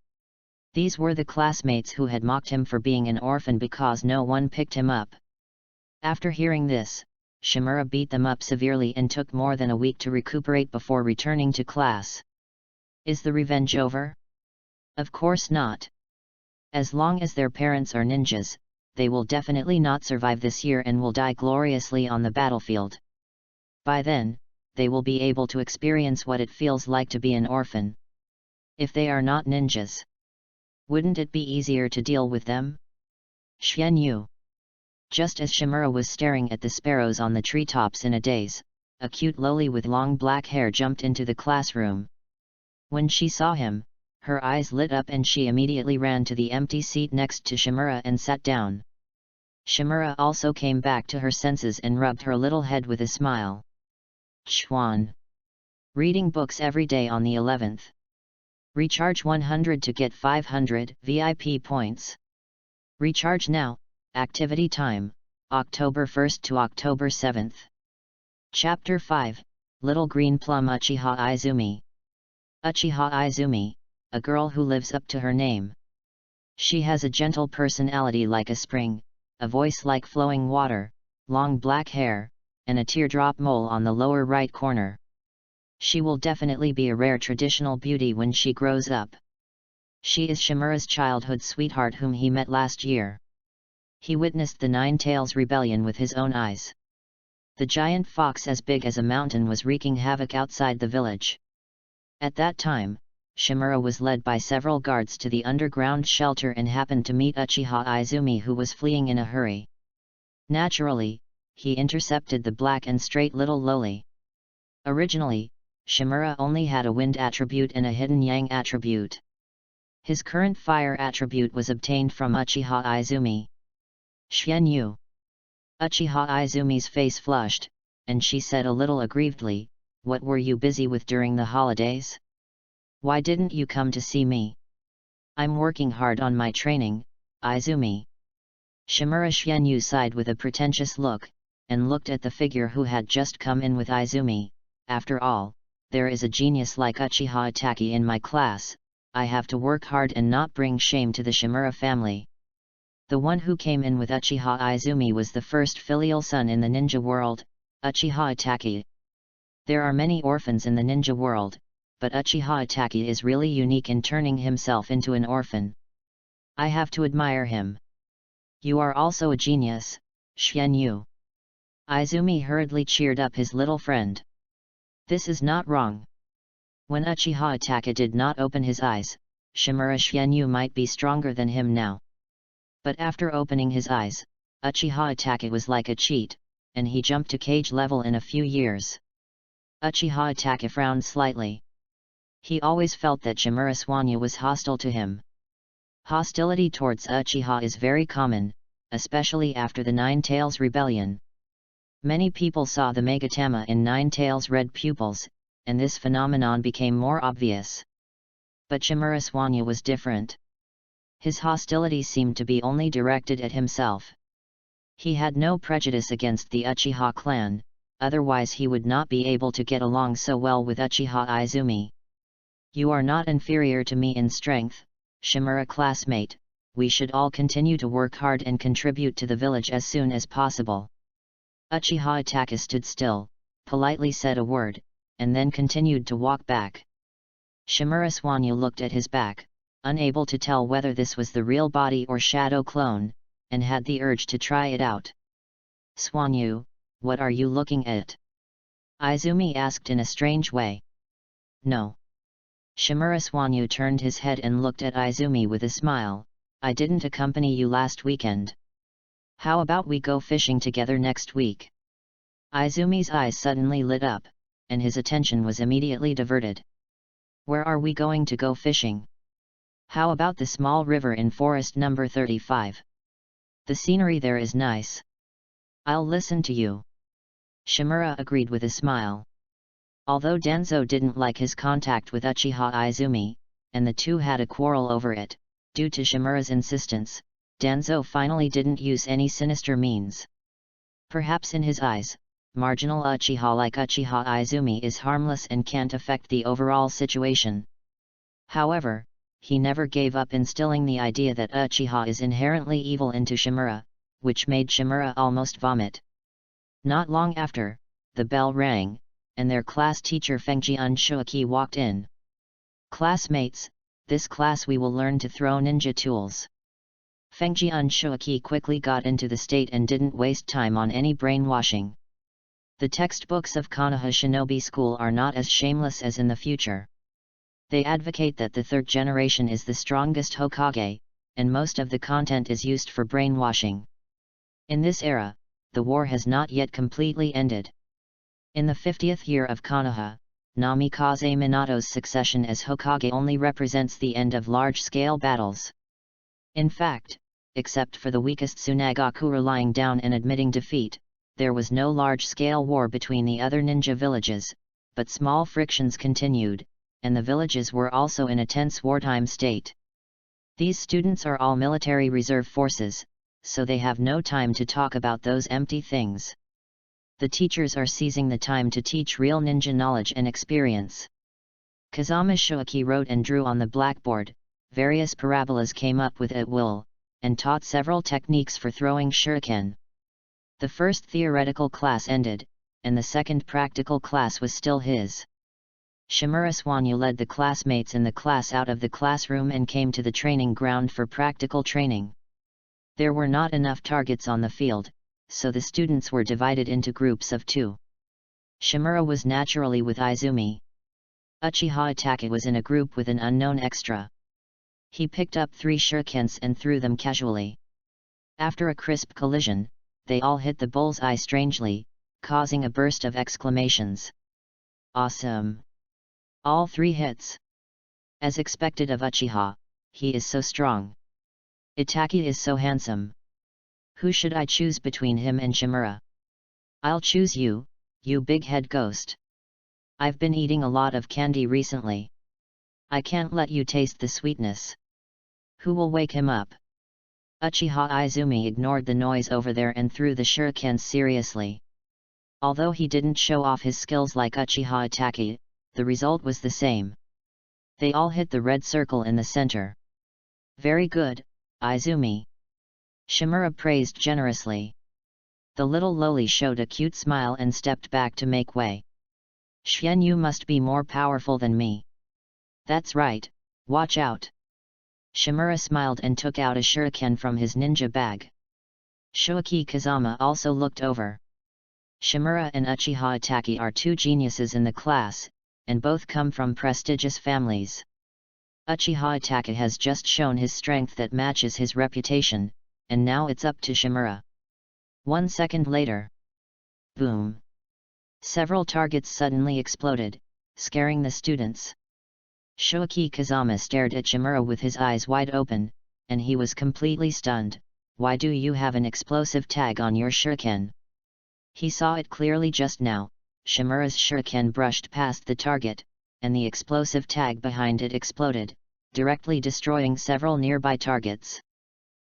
These were the classmates who had mocked him for being an orphan because no one picked him up. After hearing this, Shimura beat them up severely and took more than a week to recuperate before returning to class. Is the revenge over? Of course not. As long as their parents are ninjas, they will definitely not survive this year and will die gloriously on the battlefield. By then, they will be able to experience what it feels like to be an orphan. If they are not ninjas, wouldn't it be easier to deal with them? Xian Yu. Just as Shimura was staring at the sparrows on the treetops in a daze, a cute loli with long black hair jumped into the classroom. When she saw him, her eyes lit up and she immediately ran to the empty seat next to Shimura and sat down. Shimura also came back to her senses and rubbed her little head with a smile. Chuan. Reading books every day on the 11th. Recharge 100 to get 500 VIP points. Recharge now. Activity time, October 1st to October 7th. Chapter 5, Little Green Plum Uchiha Izumi. Uchiha Izumi, a girl who lives up to her name. She has a gentle personality like a spring, a voice like flowing water, long black hair, and a teardrop mole on the lower right corner. She will definitely be a rare traditional beauty when she grows up. She is Shimura's childhood sweetheart whom he met last year. He witnessed the Nine Tails Rebellion with his own eyes. The giant fox as big as a mountain was wreaking havoc outside the village. At that time, Shimura was led by several guards to the underground shelter and happened to meet Uchiha Izumi, who was fleeing in a hurry. Naturally, he intercepted the black and straight little loli. Originally, Shimura only had a wind attribute and a hidden yang attribute. His current fire attribute was obtained from Uchiha Izumi. Xian Yu. Uchiha Izumi's face flushed, and she said a little aggrievedly, "What were you busy with during the holidays? Why didn't you come to see me?" "I'm working hard on my training, Izumi." Shimura Xian Yu sighed with a pretentious look, and looked at the figure who had just come in with Izumi. "After all, there is a genius like Uchiha Itachi in my class, I have to work hard and not bring shame to the Shimura family." The one who came in with Uchiha Izumi was the first filial son in the ninja world, Uchiha Itachi. There are many orphans in the ninja world, but Uchiha Itachi is really unique in turning himself into an orphan. I have to admire him. You are also a genius, Xian Yu. Izumi hurriedly cheered up his little friend. This is not wrong. When Uchiha Itachi did not open his eyes, Shimura Xian Yu might be stronger than him now. But after opening his eyes, Uchiha Itachi was like a cheat, and he jumped to cage level in a few years. Uchiha Itachi frowned slightly. He always felt that Shimura Suwanya was hostile to him. Hostility towards Uchiha is very common, especially after the Nine Tails Rebellion. Many people saw the Megatama in Nine Tails' red pupils, and this phenomenon became more obvious. But Shimura Suwanya was different. His hostility seemed to be only directed at himself. He had no prejudice against the Uchiha clan, otherwise he would not be able to get along so well with Uchiha Izumi. You are not inferior to me in strength, Shimura classmate, we should all continue to work hard and contribute to the village as soon as possible. Uchiha Itachi stood still, politely said a word, and then continued to walk back. Shimura Suwanya looked at his back, unable to tell whether this was the real body or shadow clone, and had the urge to try it out. Suwanya, what are you looking at? Izumi asked in a strange way. No. Shimura Suwanya turned his head and looked at Izumi with a smile. I didn't accompany you last weekend. How about we go fishing together next week? Izumi's eyes suddenly lit up, and his attention was immediately diverted. Where are we going to go fishing? How about the small river in forest number 35? The scenery there is nice. I'll listen to you. Shimura agreed with a smile. Although Danzo didn't like his contact with Uchiha Izumi, and the two had a quarrel over it, due to Shimura's insistence, Danzo finally didn't use any sinister means. Perhaps in his eyes, marginal Uchiha like Uchiha Izumi is harmless and can't affect the overall situation. However, he never gave up instilling the idea that Uchiha is inherently evil into Shimura, which made Shimura almost vomit. Not long after, the bell rang, and their class teacher Fengjian Shuaki walked in. Classmates, this class we will learn to throw ninja tools. Fengjian Shuaki quickly got into the state and didn't waste time on any brainwashing. The textbooks of Konoha Shinobi School are not as shameless as in the future. They advocate that the third generation is the strongest Hokage, and most of the content is used for brainwashing. In this era, the war has not yet completely ended. In the 50th year of Konoha, Namikaze Minato's succession as Hokage only represents the end of large-scale battles. In fact, except for the weakest Tsunagaku lying down and admitting defeat, there was no large-scale war between the other ninja villages, but small frictions continued, and the villages were also in a tense wartime state. These students are all military reserve forces, so they have no time to talk about those empty things. The teachers are seizing the time to teach real ninja knowledge and experience. Kazama Shuaki wrote and drew on the blackboard, various parabolas came up with at will, and taught several techniques for throwing shuriken. The first theoretical class ended, and the second practical class was still his. Shimura Suwanya led the classmates in the class out of the classroom and came to the training ground for practical training. There were not enough targets on the field, so the students were divided into groups of 2. Shimura was naturally with Izumi. Uchiha Itachi was in a group with an unknown extra. He picked up 3 shurikens and threw them casually. After a crisp collision, they all hit the bull's-eye strangely, causing a burst of exclamations. Awesome! All 3 hits. As expected of Uchiha, he is so strong. Itachi is so handsome. Who should I choose between him and Shimura? I'll choose you, you big head ghost. I've been eating a lot of candy recently. I can't let you taste the sweetness. Who will wake him up? Uchiha Izumi ignored the noise over there and threw the shurikens seriously. Although he didn't show off his skills like Uchiha Itachi, the result was the same. They all hit the red circle in the center. Very good, Izumi. Shimura praised generously. The little loli showed a cute smile and stepped back to make way. Xian, you must be more powerful than me. That's right, watch out. Shimura smiled and took out a shuriken from his ninja bag. Shuaki Kazama also looked over. Shimura and Uchiha Itachi are 2 geniuses in the class, and both come from prestigious families. Uchiha Itachi has just shown his strength that matches his reputation, and now it's up to Shimura. 1 second later. Boom! Several targets suddenly exploded, scaring the students. Shoki Kazama stared at Shimura with his eyes wide open, and he was completely stunned. Why do you have an explosive tag on your shuriken? He saw it clearly just now. Shimura's shuriken brushed past the target, and the explosive tag behind it exploded, directly destroying several nearby targets.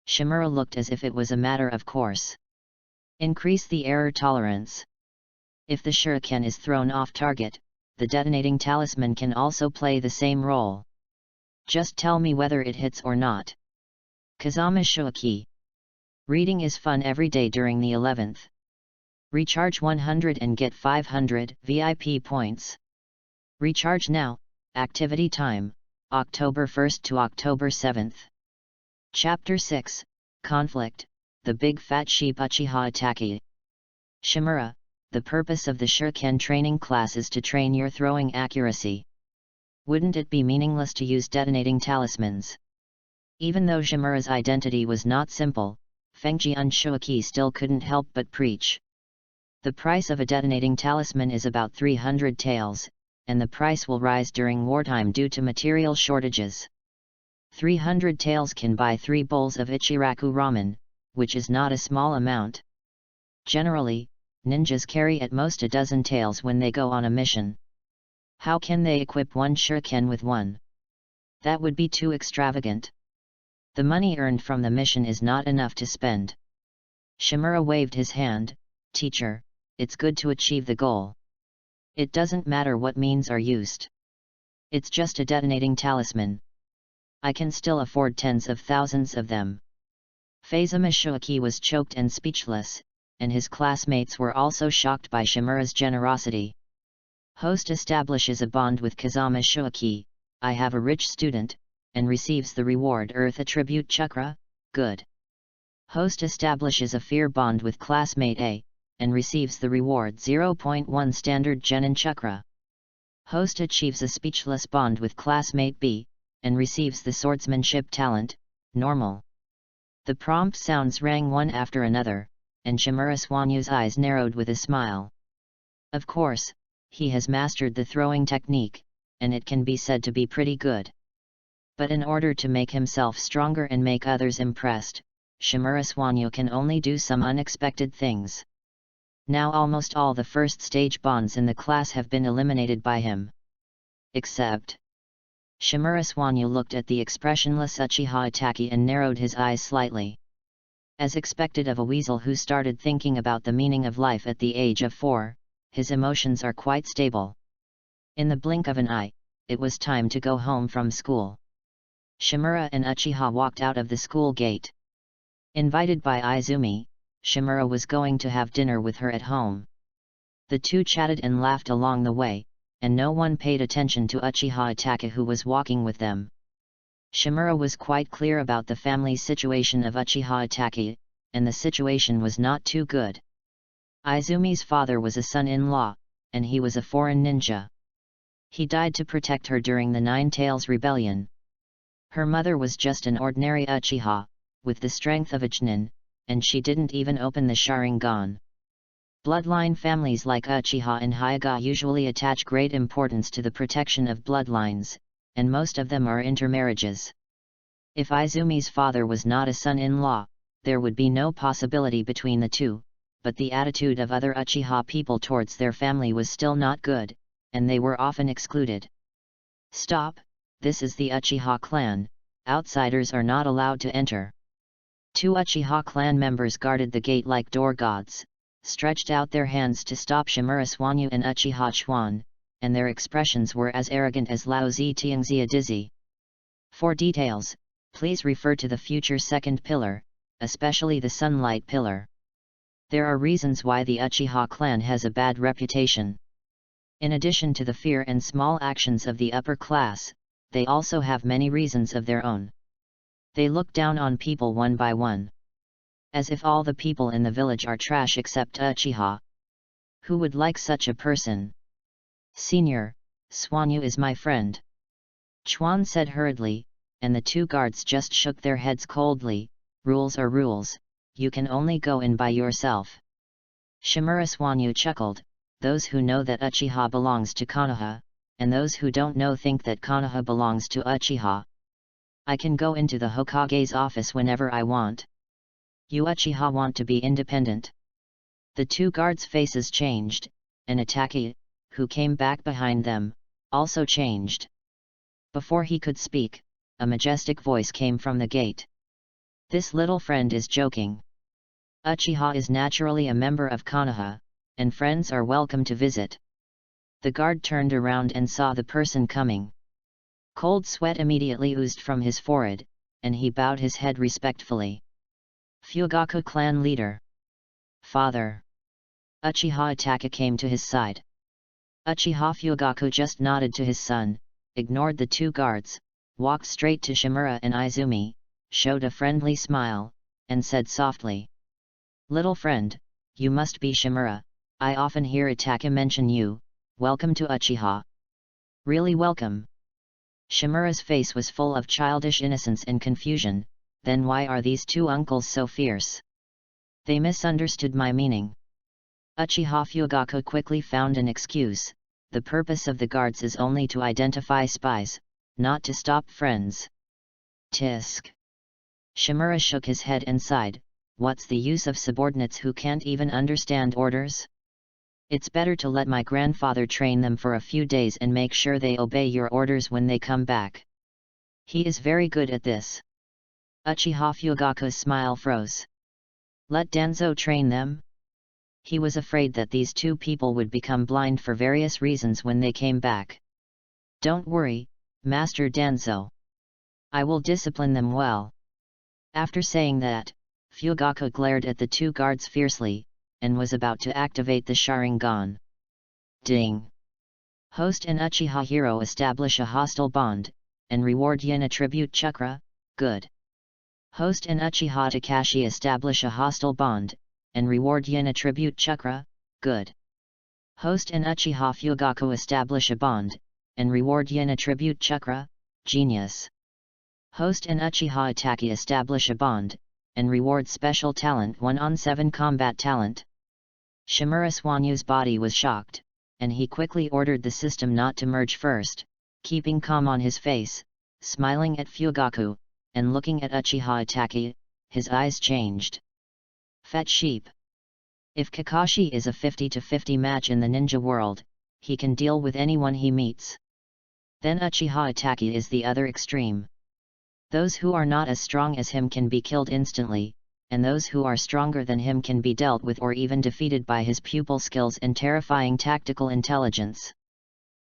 Shimura looked as if it was a matter of course. Increase the error tolerance. If the shuriken is thrown off target, the detonating talisman can also play the same role. Just tell me whether it hits or not. Kazama Shoki. Reading is fun every day during the 11th. Recharge 100 and get 500 VIP points. Recharge now. Activity time, October 1st to October 7th. Chapter 6, Conflict, the Big Fat Sheep Uchiha Attack. Shimura, the purpose of the shuriken training class is to train your throwing accuracy. Wouldn't it be meaningless to use detonating talismans? Even though Shimura's identity was not simple, Fengjian Shoki still couldn't help but preach. The price of a detonating talisman is about 300 taels, and the price will rise during wartime due to material shortages. 300 taels can buy 3 bowls of Ichiraku ramen, which is not a small amount. Generally, ninjas carry at most a dozen taels when they go on a mission. How can they equip one shuriken with one? That would be too extravagant. The money earned from the mission is not enough to spend. Shimura waved his hand. Teacher, it's good to achieve the goal. It doesn't matter what means are used. It's just a detonating talisman. I can still afford tens of thousands of them. Fazama Shoki was choked and speechless, and his classmates were also shocked by Shimura's generosity. Host establishes a bond with Kazama Shoki. I have a rich student, and receives the reward Earth Attribute Chakra, good. Host establishes a fear bond with classmate A, and receives the reward 0.1 Standard Genin Chakra. Host achieves a speechless bond with classmate B, and receives the swordsmanship talent, normal. The prompt sounds rang one after another, and Shimura Swanyu's eyes narrowed with a smile. Of course, he has mastered the throwing technique, and it can be said to be pretty good. But in order to make himself stronger and make others impressed, Shimura Swanyu can only do some unexpected things. Now almost all the first stage bonds in the class have been eliminated by him. Except... Shimura Swanyu looked at the expressionless Uchiha Itachi and narrowed his eyes slightly. As expected of a weasel who started thinking about the meaning of life at the age of 4, his emotions are quite stable. In the blink of an eye, it was time to go home from school. Shimura and Uchiha walked out of the school gate. Invited by Izumi, Shimura was going to have dinner with her at home. The two chatted and laughed along the way, and no one paid attention to Uchiha Itachi who was walking with them. Shimura was quite clear about the family situation of Uchiha Itachi, and the situation was not too good. Izumi's father was a son-in-law, and he was a foreign ninja. He died to protect her during the Nine Tails Rebellion. Her mother was just an ordinary Uchiha, with the strength of a Chunin, and she didn't even open the Sharingan. Bloodline families like Uchiha and Hyuga usually attach great importance to the protection of bloodlines, and most of them are intermarriages. If Izumi's father was not a son-in-law, there would be no possibility between the two, but the attitude of other Uchiha people towards their family was still not good, and they were often excluded. Stop, this is the Uchiha clan, outsiders are not allowed to enter. 2 Uchiha clan members guarded the gate like door gods, stretched out their hands to stop Shimura Swanyu and Uchiha Chuan, and their expressions were as arrogant as Lao Zi Tiangzia Dizzy. For details, please refer to the future second pillar, especially the sunlight pillar. There are reasons why the Uchiha clan has a bad reputation. In addition to the fear and small actions of the upper class, they also have many reasons of their own. They look down on people one by one. As if all the people in the village are trash except Uchiha. Who would like such a person? Senior, Swanyu is my friend. Chuan said hurriedly, and the 2 guards just shook their heads coldly. Rules are rules, you can only go in by yourself. Shimura Swanyu chuckled, those who know that Uchiha belongs to Konoha, and those who don't know think that Konoha belongs to Uchiha. I can go into the Hokage's office whenever I want. You Uchiha want to be independent. The two guards' faces changed, and Itaki, who came back behind them, also changed. Before he could speak, a majestic voice came from the gate. This little friend is joking. Uchiha is naturally a member of Konoha, and friends are welcome to visit. The guard turned around and saw the person coming. Cold sweat immediately oozed from his forehead, and he bowed his head respectfully. Fugaku clan leader. Father. Uchiha Itaka came to his side. Uchiha Fugaku just nodded to his son, ignored the two guards, walked straight to Shimura and Izumi, showed a friendly smile, and said softly, "Little friend, you must be Shimura, I often hear Itaka mention you, welcome to Uchiha." "Really welcome." Shimura's face was full of childish innocence and confusion. Then why are these two uncles so fierce? They misunderstood my meaning. Uchiha Fugaku quickly found an excuse. The purpose of the guards is only to identify spies, not to stop friends. Tisk. Shimura shook his head and sighed. What's the use of subordinates who can't even understand orders? It's better to let my grandfather train them for a few days and make sure they obey your orders when they come back. He is very good at this. Uchiha Fugaku's smile froze. Let Danzo train them? He was afraid that these two people would become blind for various reasons when they came back. Don't worry, Master Danzo. I will discipline them well. After saying that, Fugaku glared at the two guards fiercely, and was about to activate the Sharingan. Ding! Host and Uchiha hero establish a hostile bond, and reward yin attribute chakra, good. Host and Uchiha Takashi establish a hostile bond, and reward yin attribute chakra, good. Host and Uchiha Fugaku establish a bond, and reward yin attribute chakra, genius. Host and Uchiha Itaki establish a bond, and reward special talent 1-on-7 combat talent. Shimura Swanyu's body was shocked, and he quickly ordered the system not to merge first, keeping calm on his face, smiling at Fugaku, and looking at Uchiha Itaki, his eyes changed. Fat sheep. If Kakashi is a 50-50 match in the ninja world, he can deal with anyone he meets. Then Uchiha Itaki is the other extreme. Those who are not as strong as him can be killed instantly, and those who are stronger than him can be dealt with or even defeated by his pupil skills and terrifying tactical intelligence.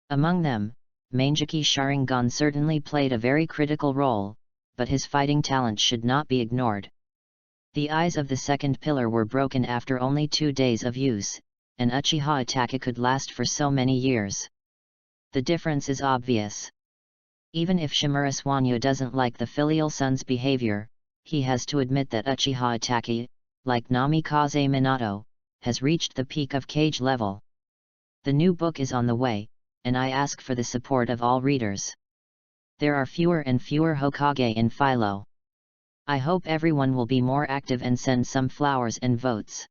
Among them, Mangeki Sharingan certainly played a very critical role, but his fighting talent should not be ignored. The eyes of the second pillar were broken after only 2 days of use, and Uchiha Itaka could last for so many years. The difference is obvious. Even if Shimura Swanyu doesn't like the filial son's behavior, he has to admit that Uchiha Itaki, like Namikaze Minato, has reached the peak of Kage level. The new book is on the way, and I ask for the support of all readers. There are fewer and fewer Hokage in Philo. I hope everyone will be more active and send some flowers and votes.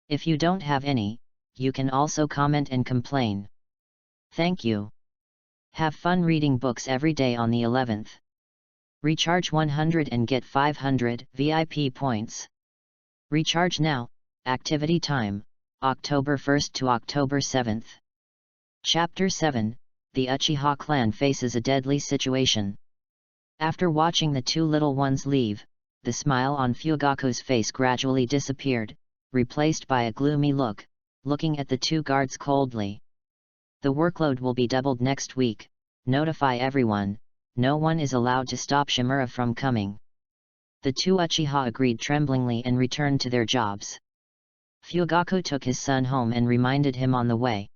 If you don't have any, you can also comment and complain. Thank you. Have fun reading books every day on the 11th. Recharge 100 and get 500 VIP points. Recharge now. Activity time, October 1st to October 7th. Chapter 7, The Uchiha clan faces a deadly situation. After watching the two little ones leave, the smile on Fugaku's face gradually disappeared, replaced by a gloomy look, looking at the two guards coldly. The workload will be doubled next week. Notify everyone, no one is allowed to stop Shimura from coming. The two Uchiha agreed tremblingly and returned to their jobs. Fugaku took his son home and reminded him on the way.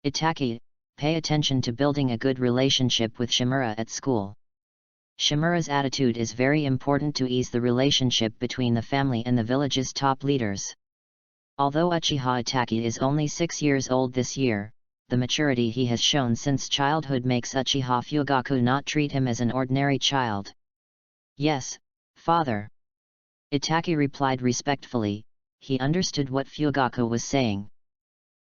Itaki, pay attention to building a good relationship with Shimura at school. Shimura's attitude is very important to ease the relationship between the family and the village's top leaders. Although Uchiha Itaki is only 6 years old this year, the maturity he has shown since childhood makes Uchiha Fugaku not treat him as an ordinary child. Yes, father. Itaki replied respectfully. He understood what Fugaku was saying.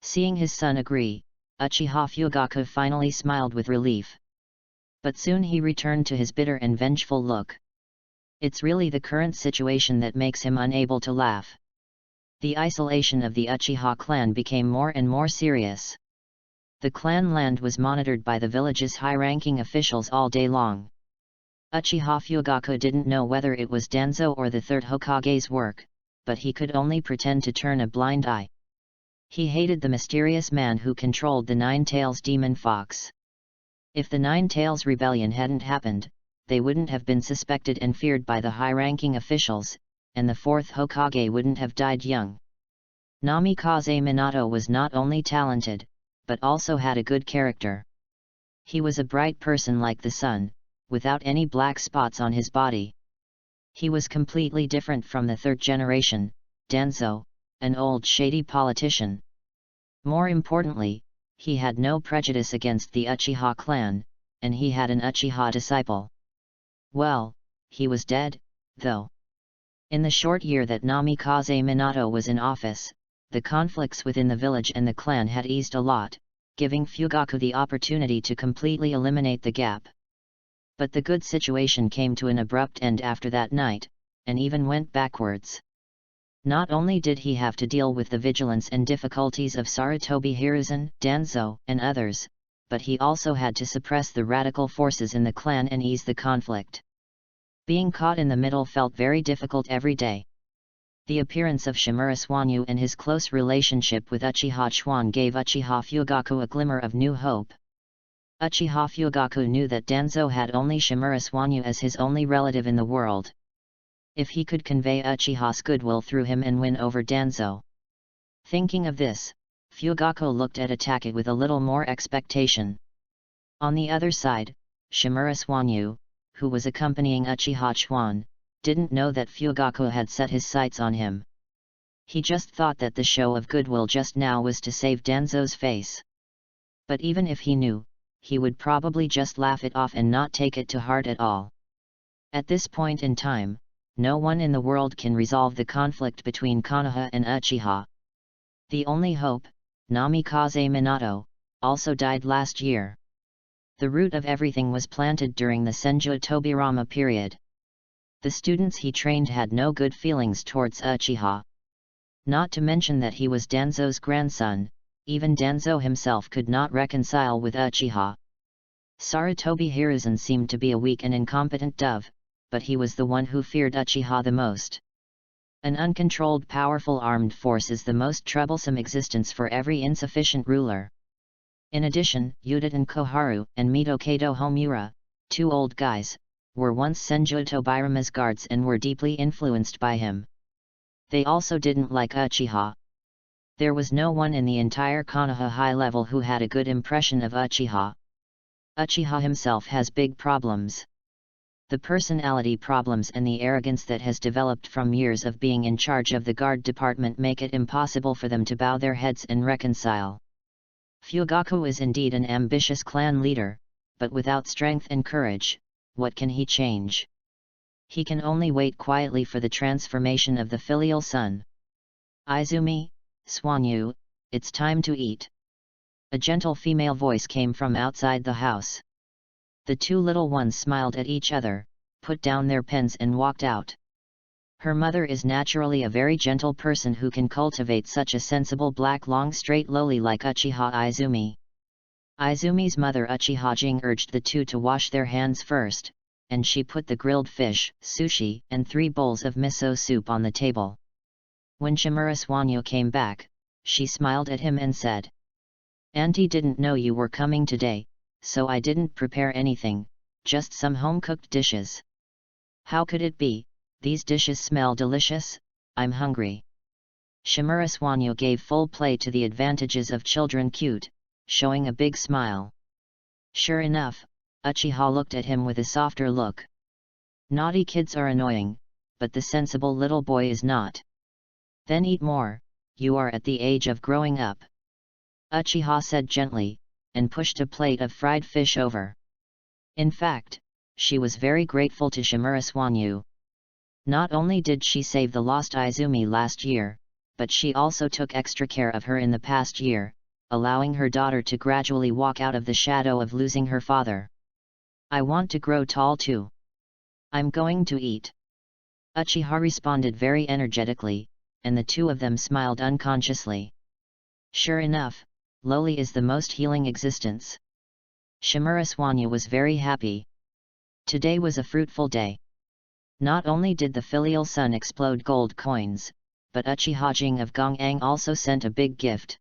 Seeing his son agree, Uchiha Fugaku finally smiled with relief. But soon he returned to his bitter and vengeful look. It's really the current situation that makes him unable to laugh. The isolation of the Uchiha clan became more and more serious. The clan land was monitored by the village's high-ranking officials all day long. Uchiha Fugaku didn't know whether it was Danzo or the third Hokage's work, but he could only pretend to turn a blind eye. He hated the mysterious man who controlled the Nine-Tails demon fox. If the Nine-Tails rebellion hadn't happened, they wouldn't have been suspected and feared by the high-ranking officials, and the fourth Hokage wouldn't have died young. Namikaze Minato was not only talented, but also had a good character. He was a bright person like the sun, without any black spots on his body. He was completely different from the third generation, Danzo, an old shady politician. More importantly, he had no prejudice against the Uchiha clan, and he had an Uchiha disciple. Well, he was dead, though. In the short year that Namikaze Minato was in office, the conflicts within the village and the clan had eased a lot, giving Fugaku the opportunity to completely eliminate the gap. But the good situation came to an abrupt end after that night, and even went backwards. Not only did he have to deal with the vigilance and difficulties of Sarutobi Hiruzen, Danzo, and others, but he also had to suppress the radical forces in the clan and ease the conflict. Being caught in the middle felt very difficult every day. The appearance of Shimura Swanyu and his close relationship with Uchiha Chuan gave Uchiha Fugaku a glimmer of new hope. Uchiha Fugaku knew that Danzo had only Shimura Swanyu as his only relative in the world. If he could convey Uchiha's goodwill through him and win over Danzo. Thinking of this, Fugaku looked at Atake with a little more expectation. On the other side, Shimura Swanyu, who was accompanying Uchiha Chuan, didn't know that Fugaku had set his sights on him. He just thought that the show of goodwill just now was to save Danzo's face. But even if he knew, he would probably just laugh it off and not take it to heart at all. At this point in time, no one in the world can resolve the conflict between Konoha and Uchiha. The only hope, Namikaze Minato, also died last year. The root of everything was planted during the Senju Tobirama period. The students he trained had no good feelings towards Uchiha. Not to mention that he was Danzo's grandson, even Danzo himself could not reconcile with Uchiha. Sarutobi Hiruzen seemed to be a weak and incompetent dove, but he was the one who feared Uchiha the most. An uncontrolled powerful armed force is the most troublesome existence for every insufficient ruler. In addition, Yuditen Koharu and Mitokedo Homura, two old guys, were once Senju Tobirama's guards and were deeply influenced by him. They also didn't like Uchiha. There was no one in the entire Konoha high level who had a good impression of Uchiha. Uchiha himself has big problems. The personality problems and the arrogance that has developed from years of being in charge of the guard department make it impossible for them to bow their heads and reconcile. Fugaku is indeed an ambitious clan leader, but without strength and courage, what can he change? He can only wait quietly for the transformation of the filial son. Izumi, Swanyu, it's time to eat. A gentle female voice came from outside the house. The two little ones smiled at each other, put down their pens and walked out. Her mother is naturally a very gentle person who can cultivate such a sensible black long straight loli like Uchiha Izumi. Izumi's mother Uchiha Jing urged the two to wash their hands first, and she put the grilled fish, sushi, and 3 bowls of miso soup on the table. When Shimura Swanyu came back, she smiled at him and said, "Auntie didn't know you were coming today, so I didn't prepare anything, just some home-cooked dishes." "How could it be? These dishes smell delicious, I'm hungry." Shimura Swanyu gave full play to the advantages of children cute, showing a big smile. Sure enough, Uchiha looked at him with a softer look. Naughty kids are annoying, but the sensible little boy is not. "Then eat more, you are at the age of growing up," Uchiha said gently, and pushed a plate of fried fish over. In fact, she was very grateful to Shimura Swanyu. Not only did she save the lost Izumi last year, but she also took extra care of her in the past year, allowing her daughter to gradually walk out of the shadow of losing her father. I want to grow tall too. I'm going to eat. Uchiha responded very energetically, and the two of them smiled unconsciously. Sure enough, lowly is the most healing existence. Shimura Swanyu was very happy. Today was a fruitful day. Not only did the filial son explode gold coins, but Uchiha Jing of Gongang also sent a big gift.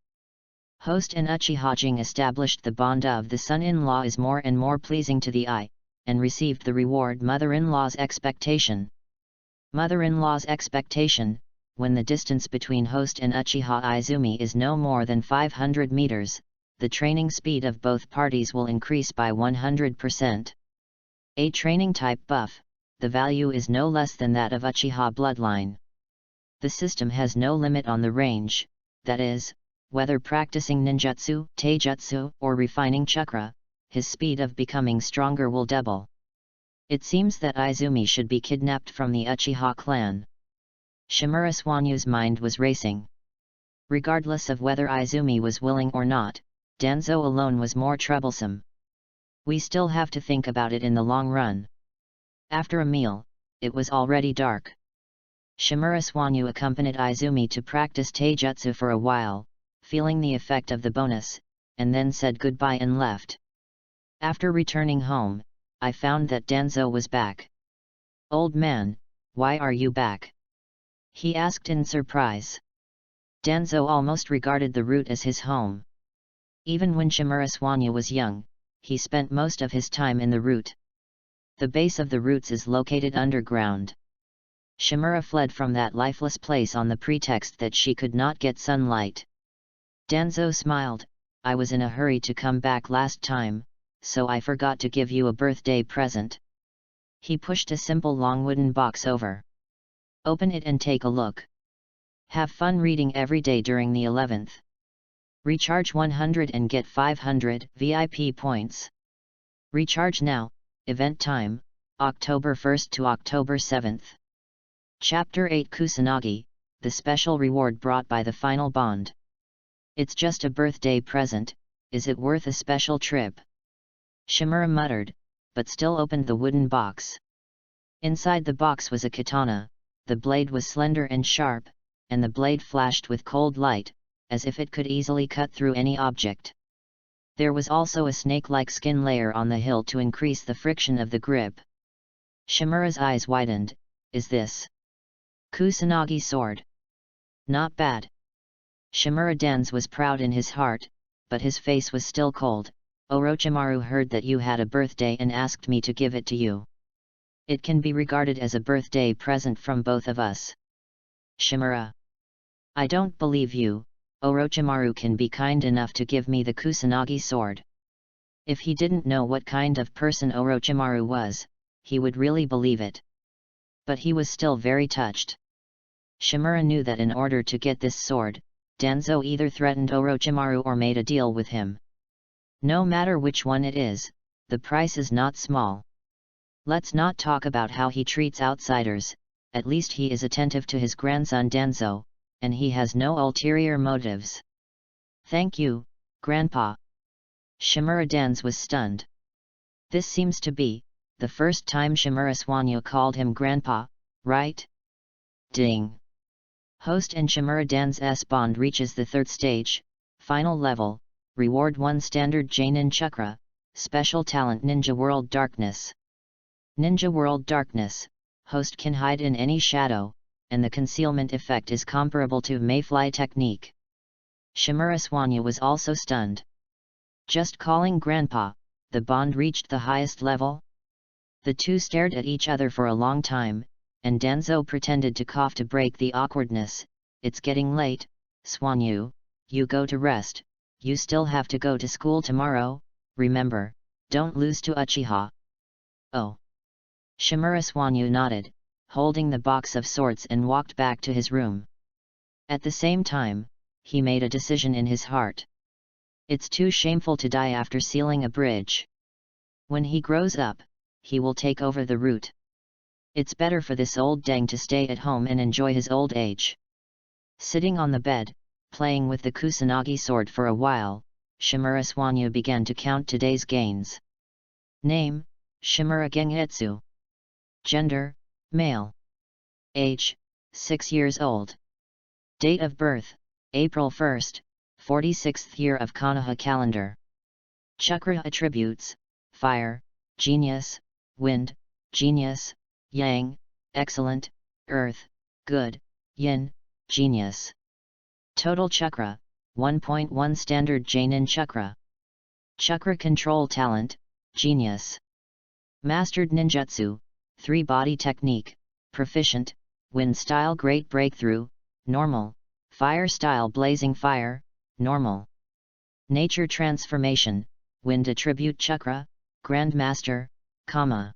Host and Uchiha Jing established the bond of the son-in-law is more and more pleasing to the eye, and received the reward mother-in-law's expectation. Mother-in-law's expectation, when the distance between host and Uchiha Izumi is no more than 500 meters, the training speed of both parties will increase by 100%. A training type buff, the value is no less than that of Uchiha bloodline. The system has no limit on the range, that is, whether practicing ninjutsu, taijutsu, or refining chakra, his speed of becoming stronger will double. It seems that Izumi should be kidnapped from the Uchiha clan. Shimura Swanyu's mind was racing. Regardless of whether Izumi was willing or not, Danzo alone was more troublesome. We still have to think about it in the long run. After a meal, it was already dark. Shimura Swanyu accompanied Izumi to practice taijutsu for a while, feeling the effect of the bonus, and then said goodbye and left. After returning home, I found that Danzo was back. "Old man, why are you back?" he asked in surprise. Danzo almost regarded the route as his home. Even when Shimura Swanyu was young, he spent most of his time in the route. The base of the roots is located underground. Shimura fled from that lifeless place on the pretext that she could not get sunlight. Danzo smiled, "I was in a hurry to come back last time, so I forgot to give you a birthday present." He pushed a simple long wooden box over. "Open it and take a look. Have fun reading every day during the 11th. Recharge 100 and get 500 VIP points. Recharge now, event time, October 1st to October 7th. Chapter 8 Kusanagi, the special reward brought by the final bond. It's just a birthday present, is it worth a special trip?" Shimura muttered, but still opened the wooden box. Inside the box was a katana, the blade was slender and sharp, and the blade flashed with cold light, as if it could easily cut through any object. There was also a snake-like skin layer on the hilt to increase the friction of the grip. Shimura's eyes widened, "Is this Kusanagi sword? Not bad." Shimura Denz was proud in his heart, but his face was still cold. "Orochimaru heard that you had a birthday and asked me to give it to you. It can be regarded as a birthday present from both of us." Shimura: "I don't believe you. Orochimaru can be kind enough to give me the Kusanagi sword. If he didn't know what kind of person Orochimaru was, he would really believe it." But he was still very touched. Shimura knew that in order to get this sword, Danzo either threatened Orochimaru or made a deal with him. No matter which one it is, the price is not small. Let's not talk about how he treats outsiders, at least he is attentive to his grandson Danzo, and he has no ulterior motives. "Thank you, Grandpa." Shimura Denz was stunned. This seems to be the first time Shimura Swanyu called him Grandpa, right? Ding! Host and Shimura Denz's bond reaches the third stage, final level, Reward 1 Standard Jainin Chakra, Special Talent Ninja World Darkness. Ninja World Darkness, host can hide in any shadow, and the concealment effect is comparable to Mayfly technique. Shimura Swanyu was also stunned. Just calling Grandpa, the bond reached the highest level? The two stared at each other for a long time, and Danzo pretended to cough to break the awkwardness. "It's getting late, Swanyu, you go to rest, you still have to go to school tomorrow, remember, don't lose to Uchiha." "Oh." Shimura Swanyu nodded, holding the box of swords and walked back to his room. At the same time, he made a decision in his heart. It's too shameful to die after sealing a bridge. When he grows up, he will take over the route. It's better for this old dang to stay at home and enjoy his old age. Sitting on the bed, playing with the Kusanagi sword for a while, Shimura Swanyu began to count today's gains. Name, Shimura Gengetsu. Gender, male. Age, 6 years old. Date of birth, April 1st, 46th year of KONOHA calendar. Chakra attributes, fire, genius, wind, genius, yang, excellent, earth, good, yin, genius. Total chakra, 1.1 standard Jainin chakra. Chakra control talent, genius. Mastered ninjutsu, 3 body technique, proficient, wind style great breakthrough, normal, fire style blazing fire, normal. Nature transformation, wind attribute chakra, grandmaster, comma.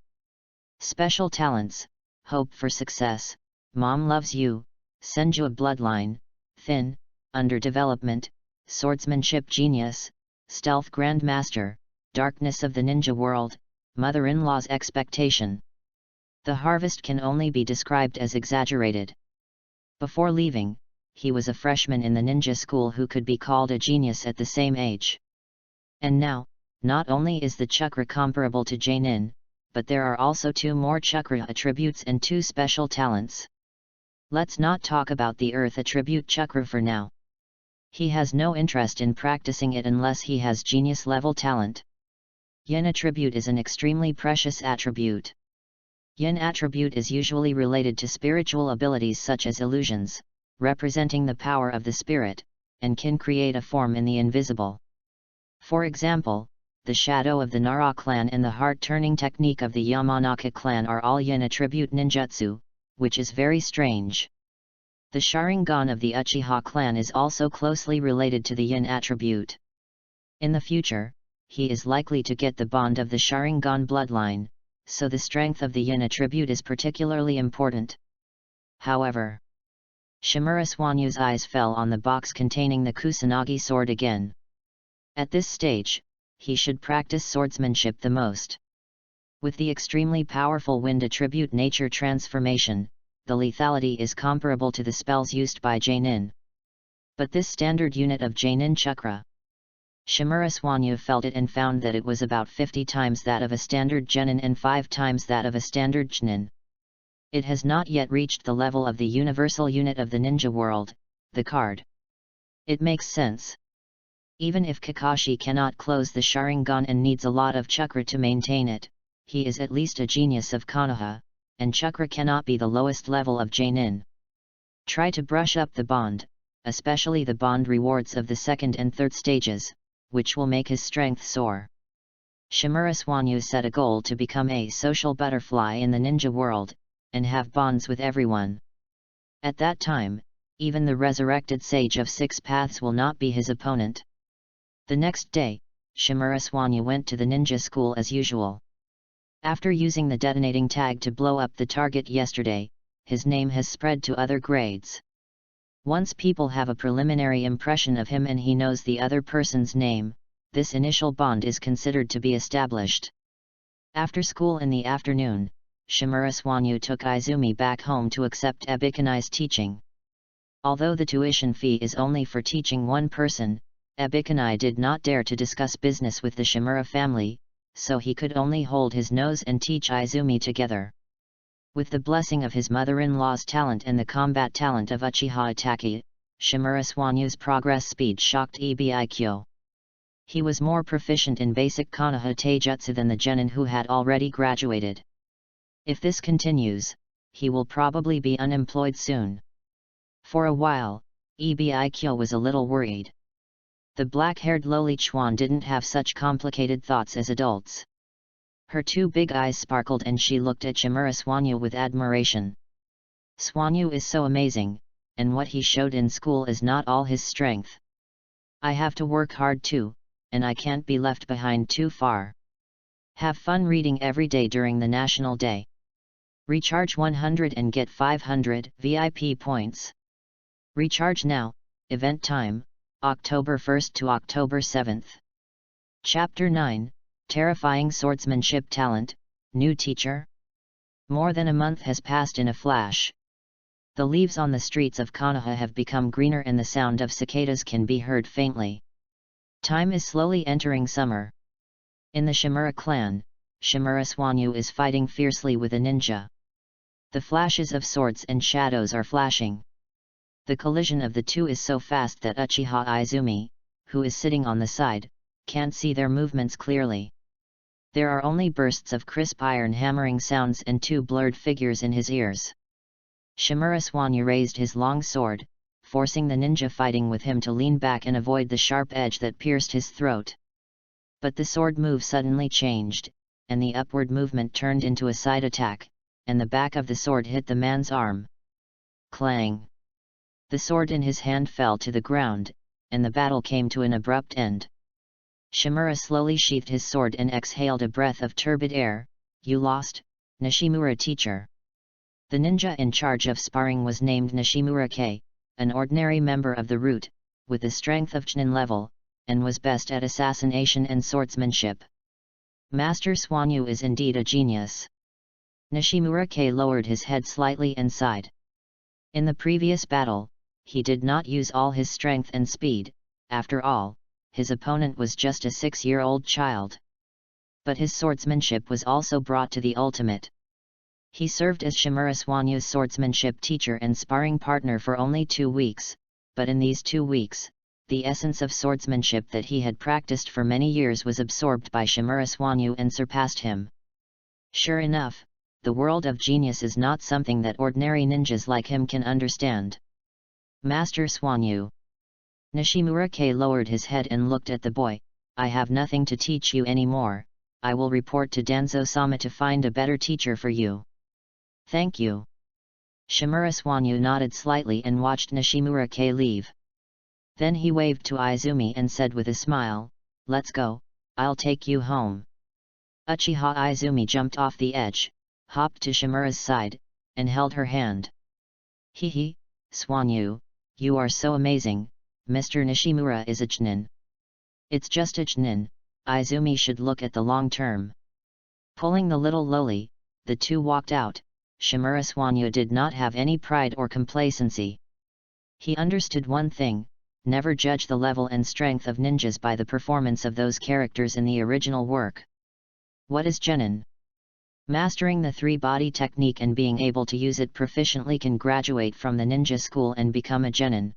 Special talents, hope for success, mom loves you, Senju bloodline, thin, underdevelopment, swordsmanship genius, stealth grandmaster, darkness of the ninja world, mother-in-law's expectation. The harvest can only be described as exaggerated. Before leaving, he was a freshman in the ninja school who could be called a genius at the same age. And now, not only is the chakra comparable to Jainin, but there are also 2 more chakra attributes and 2 special talents. Let's not talk about the earth attribute chakra for now. He has no interest in practicing it unless he has genius level talent. Yin attribute is an extremely precious attribute. Yin attribute is usually related to spiritual abilities such as illusions, representing the power of the spirit, and can create a form in the invisible. For example, the shadow of the Nara clan and the heart-turning technique of the Yamanaka clan are all Yin attribute ninjutsu, which is very strange. The Sharingan of the Uchiha clan is also closely related to the Yin attribute. In the future, he is likely to get the bond of the Sharingan bloodline, so the strength of the Yin attribute is particularly important. However, Shimura Swanyu's eyes fell on the box containing the Kusanagi sword again. At this stage, he should practice swordsmanship the most. With the extremely powerful wind attribute nature transformation, the lethality is comparable to the spells used by Jainin. But this standard unit of Jainin chakra. Shimura Swanyu felt it and found that it was about 50 times that of a standard Genin and 5 times that of a standard Jnin. It has not yet reached the level of the universal unit of the ninja world, the card. It makes sense. Even if Kakashi cannot close the Sharingan and needs a lot of chakra to maintain it, he is at least a genius of Konoha, and chakra cannot be the lowest level of Jainin. Try to brush up the bond, especially the bond rewards of the 2nd and 3rd stages, which will make his strength soar. Shimura Swanyu set a goal to become a social butterfly in the ninja world, and have bonds with everyone. At that time, even the resurrected sage of 6 paths will not be his opponent. The next day, Shimura Swanyu went to the ninja school as usual. After using the detonating tag to blow up the target yesterday, his name has spread to other grades. Once people have a preliminary impression of him and he knows the other person's name, this initial bond is considered to be established. After school in the afternoon, Shimura Swanyu took Izumi back home to accept Ebikanai's teaching. Although the tuition fee is only for teaching one person, Ebikanai did not dare to discuss business with the Shimura family, so he could only hold his nose and teach Izumi together. With the blessing of his mother-in-law's talent and the combat talent of Uchiha Itachi, Shimura Swanyu's progress speed shocked Ebikyo. He was more proficient in basic Konoha taijutsu than the genin who had already graduated. If this continues, he will probably be unemployed soon. For a while, Ebikyo was a little worried. The black-haired lowly Chuan didn't have such complicated thoughts as adults. Her 2 big eyes sparkled and she looked at Shimura Swanyu with admiration. Swanyu is so amazing, and what he showed in school is not all his strength. I have to work hard too, and I can't be left behind too far. Have fun reading every day during the National Day. Recharge 100 and get 500 VIP points. Recharge now, event time, October 1st to October 7th. Chapter 9, Terrifying Swordsmanship Talent, New Teacher. More than a month has passed in a flash. The leaves on the streets of Konoha have become greener and the sound of cicadas can be heard faintly. Time is slowly entering summer. In the Shimura clan, Shimura Swanyu is fighting fiercely with a ninja. The flashes of swords and shadows are flashing. The collision of the two is so fast that Uchiha Izumi, who is sitting on the side, can't see their movements clearly. There are only bursts of crisp iron hammering sounds and two blurred figures in his ears. Shimura Swanyu raised his long sword, forcing the ninja fighting with him to lean back and avoid the sharp edge that pierced his throat. But the sword move suddenly changed, and the upward movement turned into a side attack, and the back of the sword hit the man's arm. Clang! The sword in his hand fell to the ground, and the battle came to an abrupt end. Shimura slowly sheathed his sword and exhaled a breath of turbid air. "You lost, Nishimura teacher." The ninja in charge of sparring was named Nishimura K, an ordinary member of the root, with the strength of Chunin level, and was best at assassination and swordsmanship. Master Swanyu is indeed a genius. Nishimura K lowered his head slightly and sighed. In the previous battle, he did not use all his strength and speed. After all, his opponent was just a 6-year-old child. But his swordsmanship was also brought to the ultimate. He served as Shimura Swanyu's swordsmanship teacher and sparring partner for only 2 weeks, but in these 2 weeks, the essence of swordsmanship that he had practiced for many years was absorbed by Shimura Swanyu and surpassed him. Sure enough, the world of genius is not something that ordinary ninjas like him can understand. Master Swanyu. Nishimura K lowered his head and looked at the boy. "I have nothing to teach you anymore. I will report to Danzo-sama to find a better teacher for you." "Thank you." Shimura Swanyu nodded slightly and watched Nishimura K leave. Then he waved to Izumi and said with a smile, "Let's go, I'll take you home." Uchiha Izumi jumped off the edge, hopped to Shimura's side, and held her hand. "Hehe, Swanyu, you are so amazing. Mr. Nishimura is a Chunin." "It's just a Chunin, Izumi should look at the long term." Pulling the little loli, the two walked out. Shimura Swanyu did not have any pride or complacency. He understood one thing: never judge the level and strength of ninjas by the performance of those characters in the original work. What is genin? Mastering the 3-body technique and being able to use it proficiently can graduate from the ninja school and become a genin.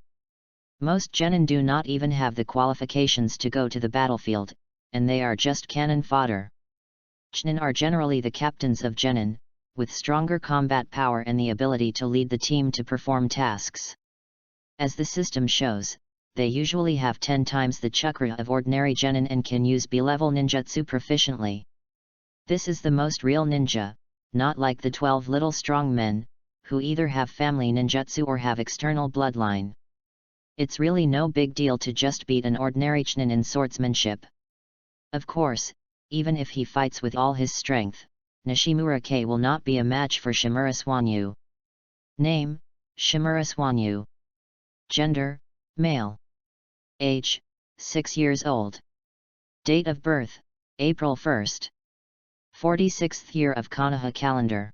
Most genin do not even have the qualifications to go to the battlefield, and they are just cannon fodder. Chunin are generally the captains of genin, with stronger combat power and the ability to lead the team to perform tasks. As the system shows, they usually have 10 times the chakra of ordinary genin and can use B-level ninjutsu proficiently. This is the most real ninja, not like the 12 little strong men, who either have family ninjutsu or have external bloodline. It's really no big deal to just beat an ordinary chunin in swordsmanship. Of course, even if he fights with all his strength, Nishimura K will not be a match for Shimura Swanyu. Name: Shimura Swanyu. Gender: male. Age: 6 years old. Date of birth: April 1st. 46th year of Konoha calendar.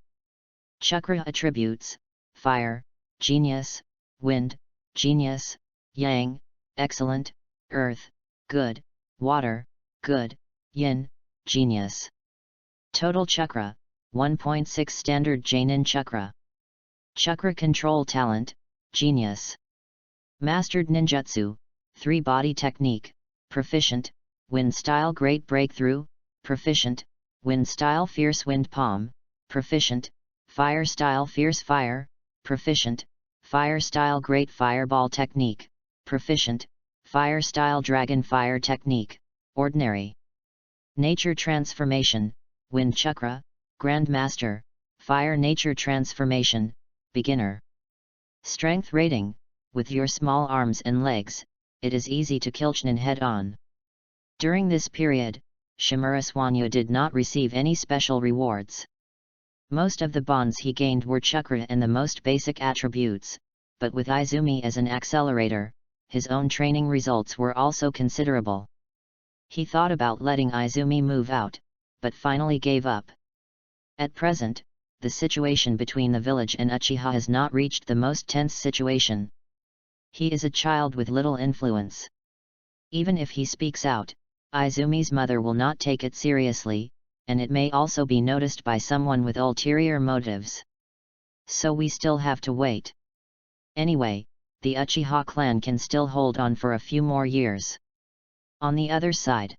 Chakra attributes: fire, genius; wind, genius; yang, excellent; earth, good; water, good; yin, genius. Total chakra: 1.6 standard Jainin chakra. Chakra control talent: genius. Mastered ninjutsu, 3-body technique, proficient; wind style great breakthrough, proficient; wind style fierce wind palm, proficient; fire style fierce fire, proficient; fire style great fireball technique, proficient; fire style dragon fire technique, ordinary. Nature transformation: wind chakra, grandmaster; fire nature transformation, beginner. Strength rating: with your small arms and legs, it is easy to kill chunin head-on. During this period, Shimura Swanyu did not receive any special rewards. Most of the bonds he gained were chakra and the most basic attributes, but with Izumi as an accelerator, his own training results were also considerable. He thought about letting Izumi move out, but finally gave up. At present, the situation between the village and Uchiha has not reached the most tense situation. He is a child with little influence. Even if he speaks out, Izumi's mother will not take it seriously, and it may also be noticed by someone with ulterior motives. So we still have to wait. Anyway, the Uchiha clan can still hold on for a few more years. On the other side,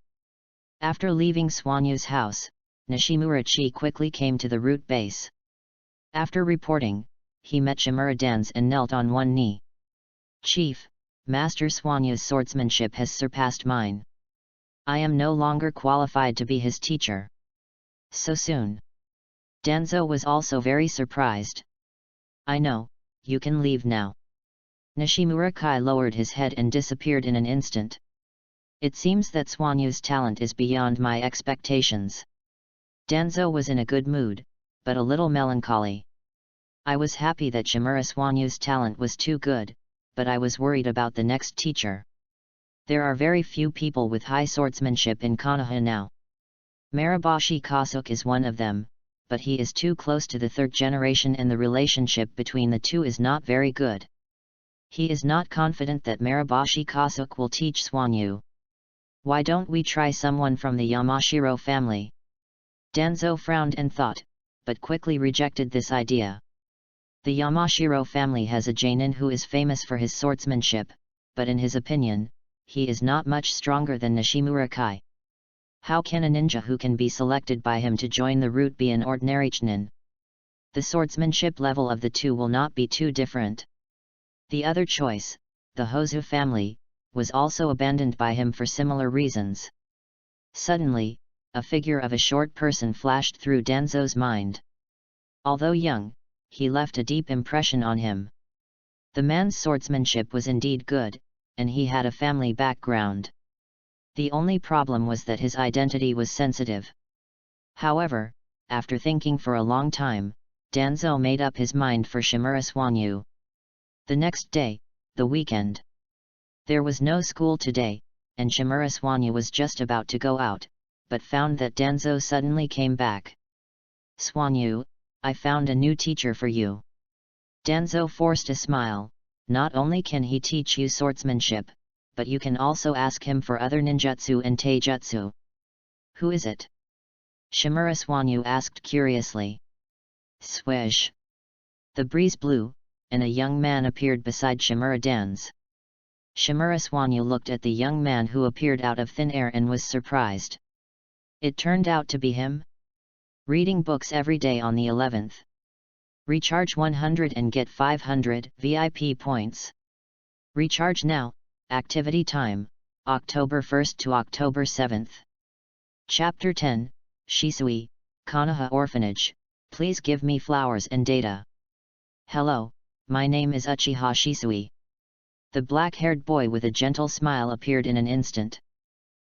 after leaving Suanyu's house, Nishimura-chi quickly came to the route base. After reporting, he met Shimura-dans and knelt on one knee. "Chief, Master Suanyu's swordsmanship has surpassed mine. I am no longer qualified to be his teacher." "So soon?" Danzo was also very surprised. "I know, you can leave now." Nishimura-kai lowered his head and disappeared in an instant. "It seems that Suanyu's talent is beyond my expectations." Danzo was in a good mood, but a little melancholy. "I was happy that Shimura Suanyu's talent was too good, but I was worried about the next teacher. There are very few people with high swordsmanship in Konoha now. Maraboshi Kasuke is one of them, but he is too close to the third generation and the relationship between the two is not very good. He is not confident that Maraboshi Kasuke will teach Suanyu. Why don't we try someone from the Yamashiro family?" Danzo frowned and thought, but quickly rejected this idea. The Yamashiro family has a genin who is famous for his swordsmanship, but in his opinion, he is not much stronger than Nishimura-kai. How can a ninja who can be selected by him to join the route be an ordinary chunin? The swordsmanship level of the two will not be too different. The other choice, the Hozu family, was also abandoned by him for similar reasons. Suddenly, a figure of a short person flashed through Danzo's mind. Although young, he left a deep impression on him. The man's swordsmanship was indeed good, and he had a family background. The only problem was that his identity was sensitive. However, after thinking for a long time, Danzo made up his mind for Shimura Suanyu. The next day, the weekend. There was no school today, and Shimura Suanyu was just about to go out, but found that Danzo suddenly came back. "Suanyu, I found a new teacher for you." Danzo forced a smile. "Not only can he teach you swordsmanship, but you can also ask him for other ninjutsu and taijutsu." "Who is it?" Shimura Suanyu asked curiously. Swish! The breeze blew, and a young man appeared beside Shimura-dans. Shimura Suanyu looked at the young man who appeared out of thin air and was surprised. It turned out to be him. Reading books every day on the 11th. Recharge 100 and get 500 VIP points. Recharge now. Activity time, October 1st to October 7th. Chapter 10, Shisui, Konoha Orphanage, please give me flowers and data. Hello, my name is Uchiha Shisui. The black-haired boy with a gentle smile appeared in an instant.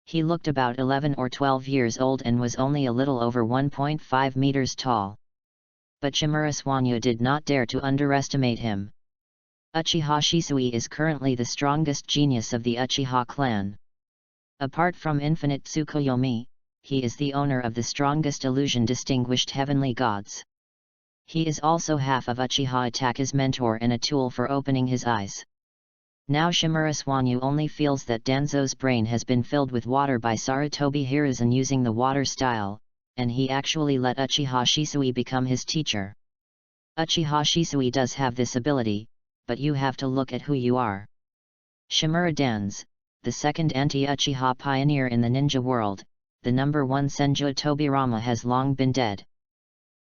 He looked about 11 or 12 years old and was only a little over 1.5 meters tall. But Shimura Suanyu did not dare to underestimate him. Uchiha Shisui is currently the strongest genius of the Uchiha clan. Apart from infinite Tsukuyomi, he is the owner of the strongest illusion distinguished heavenly gods. He is also half of Uchiha Itaka's mentor and a tool for opening his eyes. Now Shimura Suanyu only feels that Danzo's brain has been filled with water by Sarutobi Hiruzen using the water style, and he actually let Uchiha Shisui become his teacher. Uchiha Shisui does have this ability, but you have to look at who you are. Shimura-dans, the second anti-Uchiha pioneer in the ninja world, the number one Senju Tobirama has long been dead.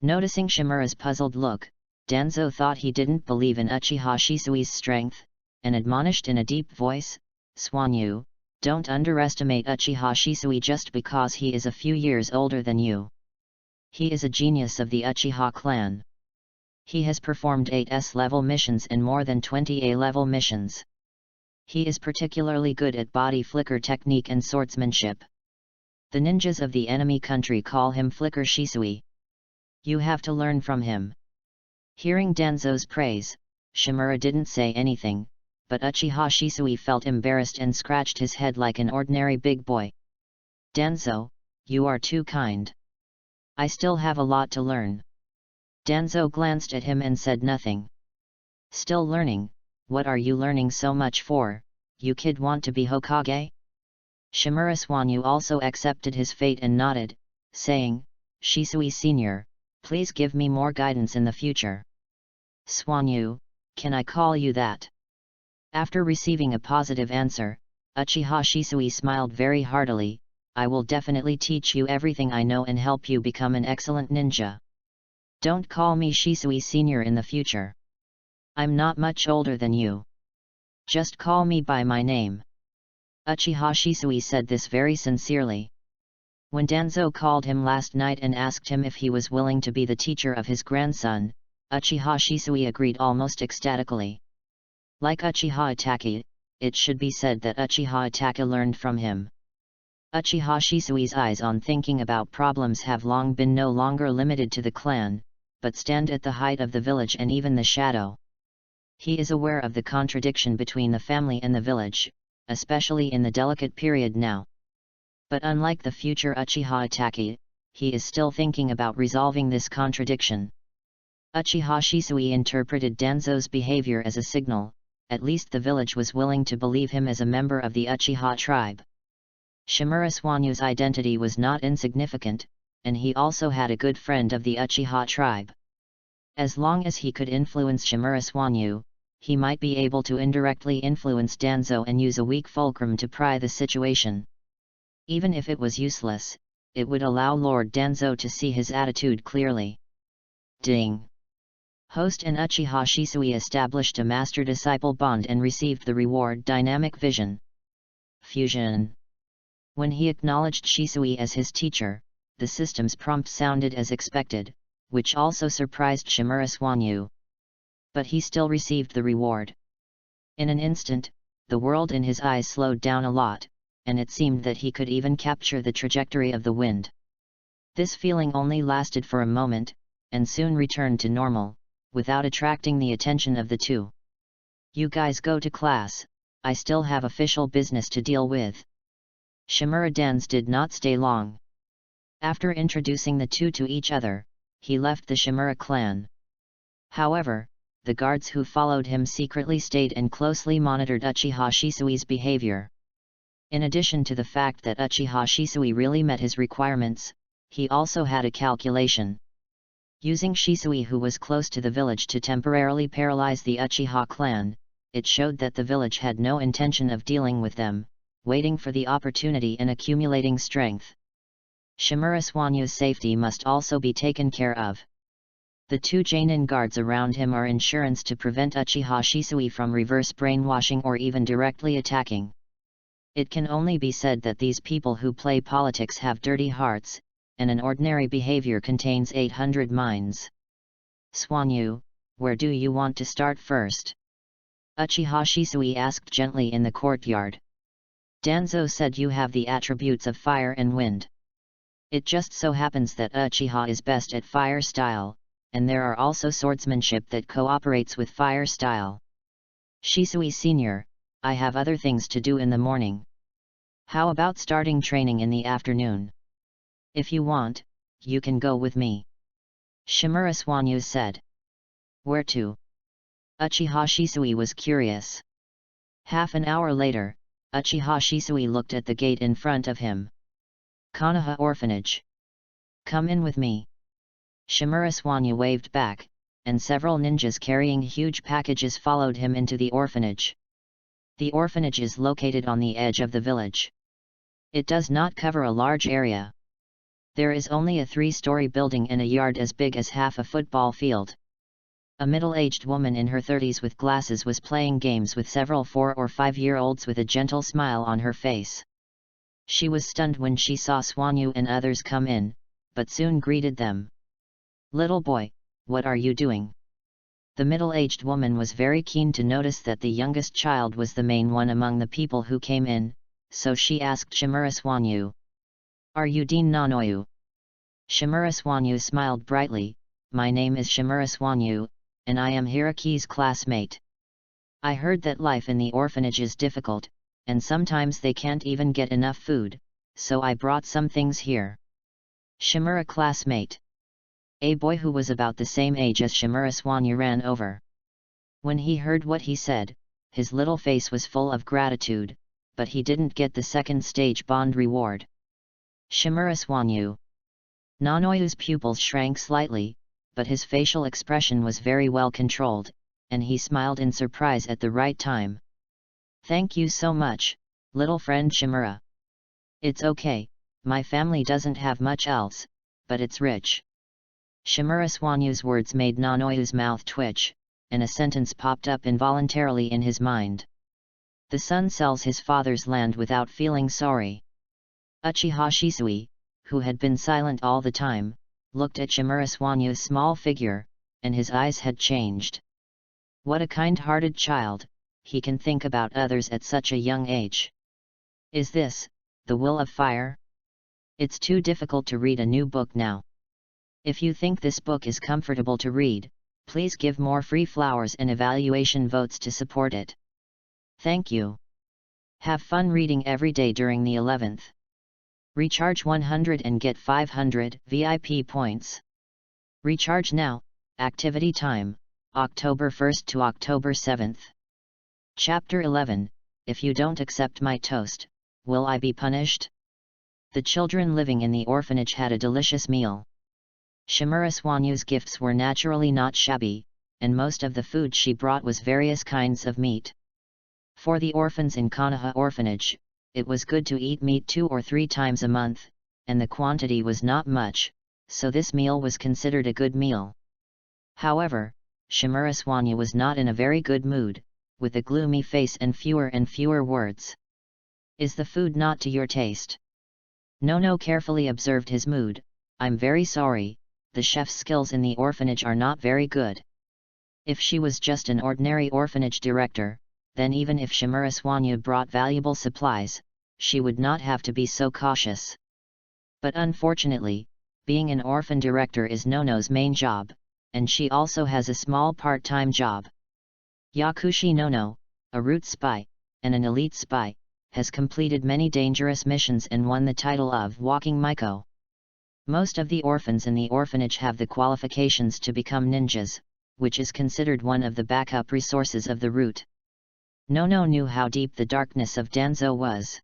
Noticing Shimura's puzzled look, Danzo thought he didn't believe in Uchiha Shisui's strength, and admonished in a deep voice, "Suanyu, don't underestimate Uchiha Shisui just because he is a few years older than you. He is a genius of the Uchiha clan. He has performed 8 S-level missions and more than 20 A-level missions. He is particularly good at body flicker technique and swordsmanship. The ninjas of the enemy country call him Flicker Shisui. You have to learn from him." Hearing Danzo's praise, Shimura didn't say anything, but Uchiha Shisui felt embarrassed and scratched his head like an ordinary big boy. "Danzo, you are too kind. I still have a lot to learn." Danzo glanced at him and said nothing. Still learning? What are you learning so much for? You kid want to be Hokage? Shimura Swanyu also accepted his fate and nodded, saying, Shisui Senior, please give me more guidance in the future. Swanyu, can I call you that? After receiving a positive answer, Uchiha Shisui smiled very heartily. I will definitely teach you everything I know and help you become an excellent ninja. Don't call me Shisui Senior in the future. I'm not much older than you. Just call me by my name. Uchiha Shisui said this very sincerely. When Danzo called him last night and asked him if he was willing to be the teacher of his grandson, Uchiha Shisui agreed almost ecstatically. Like Uchiha Itachi, it should be said that Uchiha Itachi learned from him. Uchiha Shisui's eyes on thinking about problems have long been no longer limited to the clan, but stand at the height of the village and even the shadow. He is aware of the contradiction between the family and the village, especially in the delicate period now. But unlike the future Uchiha Itachi, he is still thinking about resolving this contradiction. Uchiha Shisui interpreted Danzo's behavior as a signal. At least the village was willing to believe him as a member of the Uchiha tribe. Shimura Swanyu's identity was not insignificant, and he also had a good friend of the Uchiha tribe. As long as he could influence Shimura Swanyu, he might be able to indirectly influence Danzo and use a weak fulcrum to pry the situation. Even if it was useless, it would allow Lord Danzo to see his attitude clearly. Ding! Host and Uchiha Shisui established a master-disciple bond and received the reward Dynamic Vision. Fusion. When he acknowledged Shisui as his teacher, the system's prompt sounded as expected, which also surprised Shimura Swanyu. But he still received the reward. In an instant, the world in his eyes slowed down a lot, and it seemed that he could even capture the trajectory of the wind. This feeling only lasted for a moment, and soon returned to normal, without attracting the attention of the two. You guys go to class, I still have official business to deal with. Shimura Danzo did not stay long. After introducing the two to each other, he left the Shimura clan. However, the guards who followed him secretly stayed and closely monitored Uchiha Shisui's behavior. In addition to the fact that Uchiha Shisui really met his requirements, he also had a calculation. Using Shisui, who was close to the village, to temporarily paralyze the Uchiha clan, it showed that the village had no intention of dealing with them, waiting for the opportunity and accumulating strength. Shimura Swanyu's safety must also be taken care of. The two Jainin guards around him are insurance to prevent Uchiha Shisui from reverse brainwashing or even directly attacking. It can only be said that these people who play politics have dirty hearts, and an ordinary behavior contains 800 minds. Swanyu, where do you want to start first? Uchiha Shisui asked gently in the courtyard. Danzo said you have the attributes of fire and wind. It just so happens that Uchiha is best at fire style, and there are also swordsmanship that cooperates with fire style. Shisui Senior, I have other things to do in the morning. How about starting training in the afternoon? If you want, you can go with me. Shimura Swanyu said. Where to? Uchiha Shisui was curious. Half an hour later, Uchiha Shisui looked at the gate in front of him. Konoha Orphanage. Come in with me. Shimura Swanyu waved back, and several ninjas carrying huge packages followed him into the orphanage. The orphanage is located on the edge of the village. It does not cover a large area. There is only a 3-story building and a yard as big as half a football field. A middle-aged woman in her 30s with glasses was playing games with several 4- or 5-year-olds with a gentle smile on her face. She was stunned when she saw Swanyu and others come in, but soon greeted them. Little boy, what are you doing? The middle-aged woman was very keen to notice that the youngest child was the main one among the people who came in, so she asked Shimura Swanyu. Are you Dean Nanoyu? Shimura Swanyu smiled brightly. My name is Shimura Swanyu, and I am Hiraki's classmate. I heard that life in the orphanage is difficult, and sometimes they can't even get enough food, so I brought some things here. Shimura classmate. A boy who was about the same age as Shimura Swanyu ran over. When he heard what he said, his little face was full of gratitude, but he didn't get the second stage bond reward. Shimura Swanyu. Nanoyu's pupils shrank slightly, but his facial expression was very well controlled, and he smiled in surprise at the right time. Thank you so much, little friend Shimura. It's okay, my family doesn't have much else, but it's rich. Shimura Swanyu's words made Nanoyu's mouth twitch, and a sentence popped up involuntarily in his mind. The son sells his father's land without feeling sorry. Uchiha Shisui, who had been silent all the time, looked at Shimura Swanyu's small figure, and his eyes had changed. What a kind-hearted child, he can think about others at such a young age. Is this, the will of fire? It's too difficult to read a new book now. If you think this book is comfortable to read, please give more free flowers and evaluation votes to support it. Thank you. Have fun reading every day during the 11th. Recharge 100 and get 500 VIP points. Recharge now, activity time, October 1st to October 7th. Chapter 11, If you don't accept my toast, will I be punished? The children living in the orphanage had a delicious meal. Shimura Swanyu's gifts were naturally not shabby, and most of the food she brought was various kinds of meat. For the orphans in KONOHA orphanage, it was good to eat meat 2 or 3 times a month, and the quantity was not much, so this meal was considered a good meal. However, Shimura Swanyu was not in a very good mood, with a gloomy face and fewer words. Is the food not to your taste? Nono carefully observed his mood. I'm very sorry, the chef's skills in the orphanage are not very good. If she was just an ordinary orphanage director, then even if Shimura Swanyu brought valuable supplies, she would not have to be so cautious. But unfortunately, being an orphan director is Nono's main job, and she also has a small part-time job. Yakushi Nono, a root spy, and an elite spy, has completed many dangerous missions and won the title of Walking Maiko. Most of the orphans in the orphanage have the qualifications to become ninjas, which is considered one of the backup resources of the root. Nono knew how deep the darkness of Danzo was.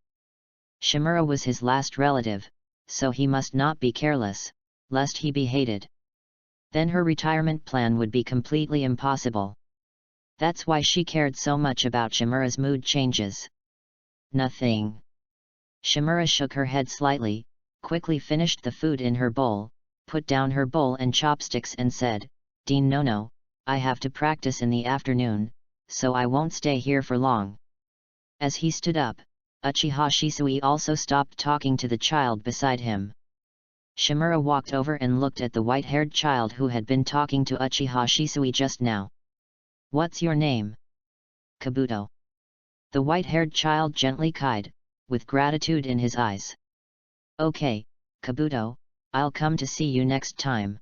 Shimura was his last relative, so he must not be careless, lest he be hated. Then her retirement plan would be completely impossible. That's why she cared so much about Shimura's mood changes. Nothing. Shimura shook her head slightly, quickly finished the food in her bowl, put down her bowl and chopsticks and said, Dean Nono, I have to practice in the afternoon, so I won't stay here for long. As he stood up, Uchiha Shisui also stopped talking to the child beside him. Shimura walked over and looked at the white-haired child who had been talking to Uchiha Shisui just now. What's your name? Kabuto. The white-haired child gently sighed, with gratitude in his eyes. Okay, Kabuto, I'll come to see you next time.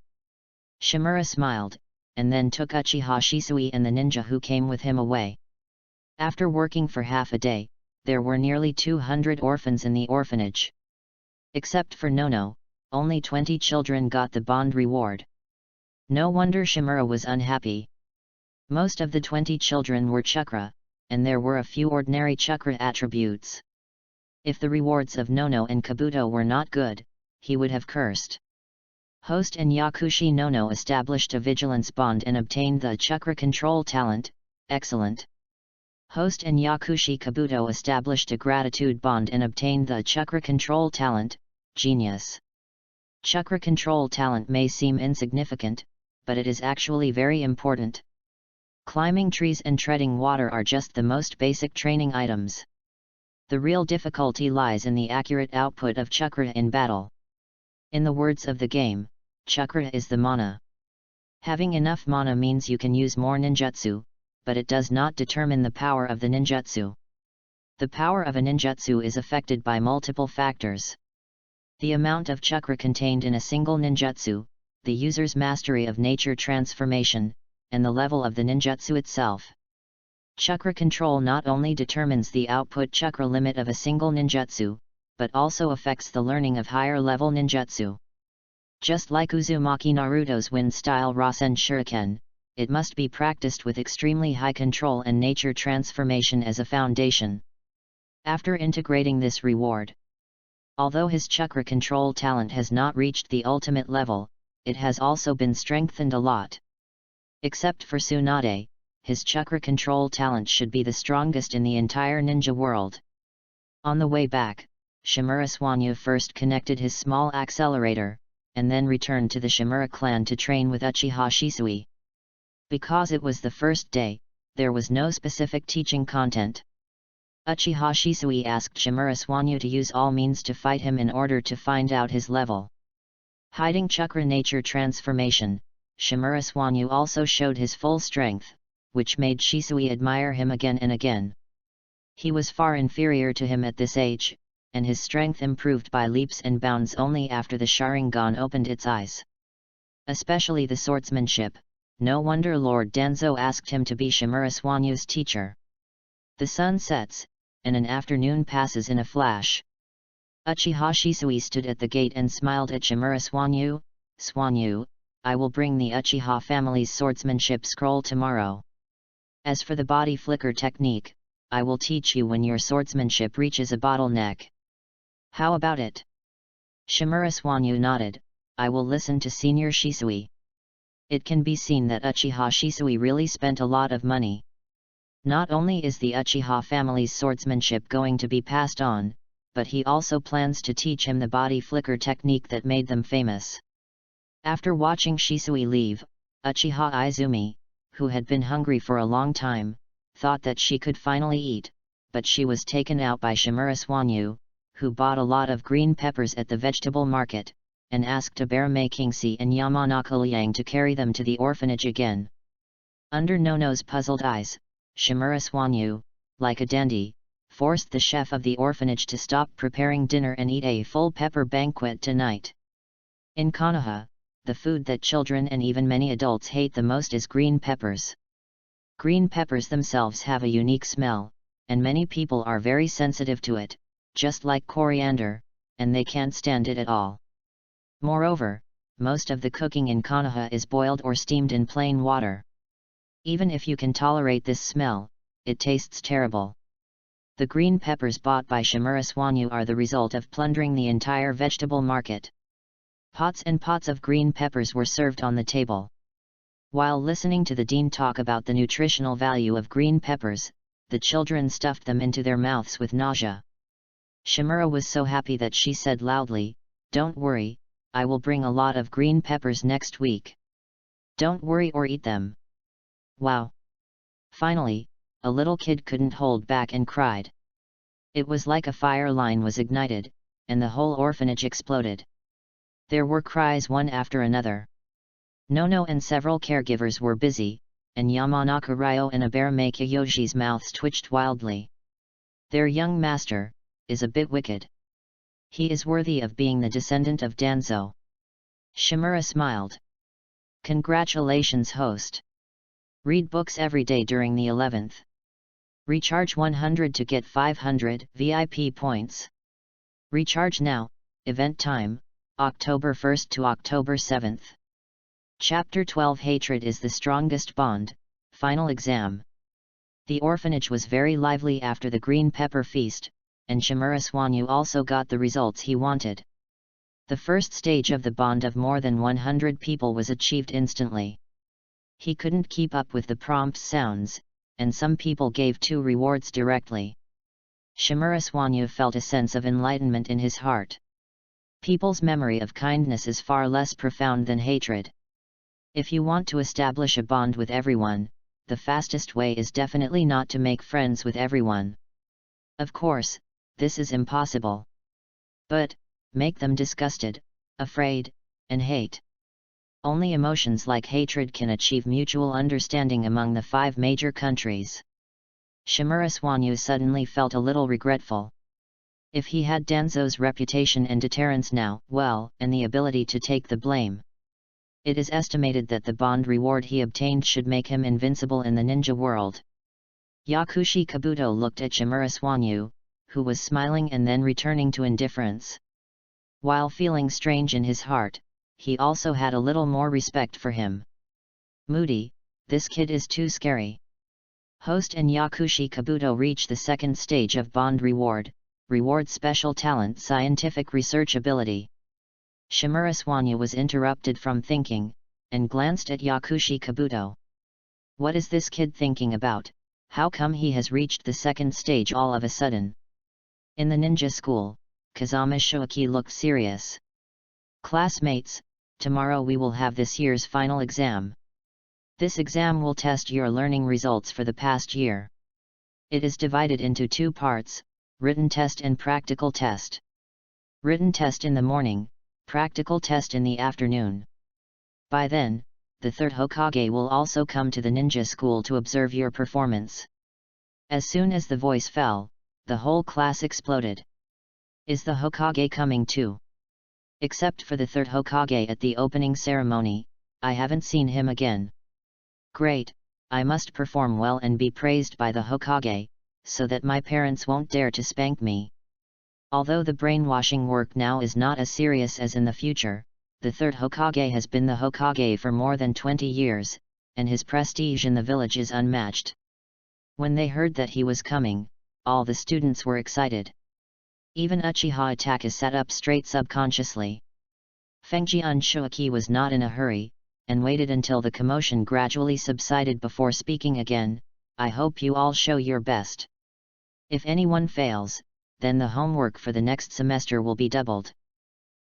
Shimura smiled, and then took Uchiha Shisui and the ninja who came with him away. After working for half a day, there were nearly 200 orphans in the orphanage. Except for Nono, only 20 children got the bond reward. No wonder Shimura was unhappy. Most of the 20 children were chakra, and there were a few ordinary chakra attributes. If the rewards of Nono and Kabuto were not good, he would have cursed. Host and Yakushi Nono established a vigilance bond and obtained the chakra control talent, excellent. Host and Yakushi Kabuto established a gratitude bond and obtained the chakra control talent, genius. Chakra control talent may seem insignificant, but it is actually very important. Climbing trees and treading water are just the most basic training items. The real difficulty lies in the accurate output of chakra in battle. In the words of the game, chakra is the mana. Having enough mana means you can use more ninjutsu, but it does not determine the power of the ninjutsu. The power of a ninjutsu is affected by multiple factors. The amount of chakra contained in a single ninjutsu, the user's mastery of nature transformation, and the level of the ninjutsu itself. Chakra control not only determines the output chakra limit of a single ninjutsu, but also affects the learning of higher level ninjutsu. Just like Uzumaki Naruto's wind-style Rasen Shuriken, it must be practiced with extremely high control and nature transformation as a foundation. After integrating this reward, although his chakra control talent has not reached the ultimate level, it has also been strengthened a lot. Except for Tsunade, his chakra control talent should be the strongest in the entire ninja world. On the way back, Shimura Swanyu first connected his small accelerator, and then returned to the Shimura clan to train with Uchiha Shisui. Because it was the first day, there was no specific teaching content. Uchiha Shisui asked Shimura Swanyu to use all means to fight him in order to find out his level. Hiding chakra nature transformation, Shimura Swanyu also showed his full strength, which made Shisui admire him again and again. He was far inferior to him at this age, and his strength improved by leaps and bounds only after the Sharingan opened its eyes. Especially the swordsmanship, no wonder Lord Danzo asked him to be Shimura Swanyu's teacher. The sun sets, and an afternoon passes in a flash. Uchiha Shisui stood at the gate and smiled at Shimura Swanyu. "Swanyu, I will bring the Uchiha family's swordsmanship scroll tomorrow. As for the body flicker technique, I will teach you when your swordsmanship reaches a bottleneck. How about it?" Shimura Swanyu nodded. "I will listen to Senior Shisui." It can be seen that Uchiha Shisui really spent a lot of money. Not only is the Uchiha family's swordsmanship going to be passed on, but he also plans to teach him the body flicker technique that made them famous. After watching Shisui leave, Uchiha Izumi, who had been hungry for a long time, thought that she could finally eat, but she was taken out by Shimura Swanyu, who bought a lot of green peppers at the vegetable market, and asked Aberame Kingsi and Yamanaka Liang to carry them to the orphanage again. Under Nono's puzzled eyes, Shimura Swanyu, like a dandy, forced the chef of the orphanage to stop preparing dinner and eat a full pepper banquet tonight. In Konoha, the food that children and even many adults hate the most is green peppers. Green peppers themselves have a unique smell, and many people are very sensitive to it, just like coriander, and they can't stand it at all. Moreover, most of the cooking in Konoha is boiled or steamed in plain water. Even if you can tolerate this smell, it tastes terrible. The green peppers bought by Shimura Swanyu are the result of plundering the entire vegetable market. Pots and pots of green peppers were served on the table. While listening to the dean talk about the nutritional value of green peppers, the children stuffed them into their mouths with nausea. Shimura was so happy that she said loudly, "Don't worry, I will bring a lot of green peppers next week. Don't worry or eat them." Wow! Finally, a little kid couldn't hold back and cried. It was like a fire line was ignited, and the whole orphanage exploded. There were cries one after another. Nono and several caregivers were busy, and Yamanaka Ryo and Aberame Kiyoshi's mouths twitched wildly. Their young master is a bit wicked. He is worthy of being the descendant of Danzo. Shimura smiled. Congratulations, host. Read books every day during the 11th. Recharge 100 to get 500 VIP points. Recharge now. Event time, October 1st to October 7th. Chapter 12 Hatred is the Strongest Bond, Final Exam. The orphanage was very lively after the green pepper feast, and Shimura Swanyu also got the results he wanted. The first stage of the bond of more than 100 people was achieved instantly. He couldn't keep up with the prompt sounds, and some people gave 2 rewards directly. Shimura Swanyu felt a sense of enlightenment in his heart. People's memory of kindness is far less profound than hatred. If you want to establish a bond with everyone, the fastest way is definitely not to make friends with everyone. Of course, this is impossible. But, make them disgusted, afraid, and hate. Only emotions like hatred can achieve mutual understanding among the 5 major countries. Shimura Swanyu suddenly felt a little regretful. If he had Danzo's reputation and deterrence now, well, and the ability to take the blame. It is estimated that the bond reward he obtained should make him invincible in the ninja world. Yakushi Kabuto looked at Shimura Swanyu, who was smiling and then returning to indifference. While feeling strange in his heart, he also had a little more respect for him. Moody, this kid is too scary. Host and Yakushi Kabuto reach the second stage of Bond Reward, Reward Special Talent Scientific Research Ability. Shimura Swanya was interrupted from thinking, and glanced at Yakushi Kabuto. What is this kid thinking about? How come he has reached the second stage all of a sudden? In the ninja school, Kazama Shoaki looked serious. Classmates, tomorrow we will have this year's final exam. This exam will test your learning results for the past year. It is divided into two parts, written test and practical test. Written test in the morning, practical test in the afternoon. By then, the third Hokage will also come to the ninja school to observe your performance. As soon as the voice fell, the whole class exploded. Is the Hokage coming too? Except for the third Hokage at the opening ceremony, I haven't seen him again. Great, I must perform well and be praised by the Hokage, so that my parents won't dare to spank me. Although the brainwashing work now is not as serious as in the future, the third Hokage has been the Hokage for more than 20 years, and his prestige in the village is unmatched. When they heard that he was coming, all the students were excited. Even Uchiha Itachi sat up straight subconsciously. Fengjian Shoaki was not in a hurry, and waited until the commotion gradually subsided before speaking again. I hope you all show your best. If anyone fails, then the homework for the next semester will be doubled.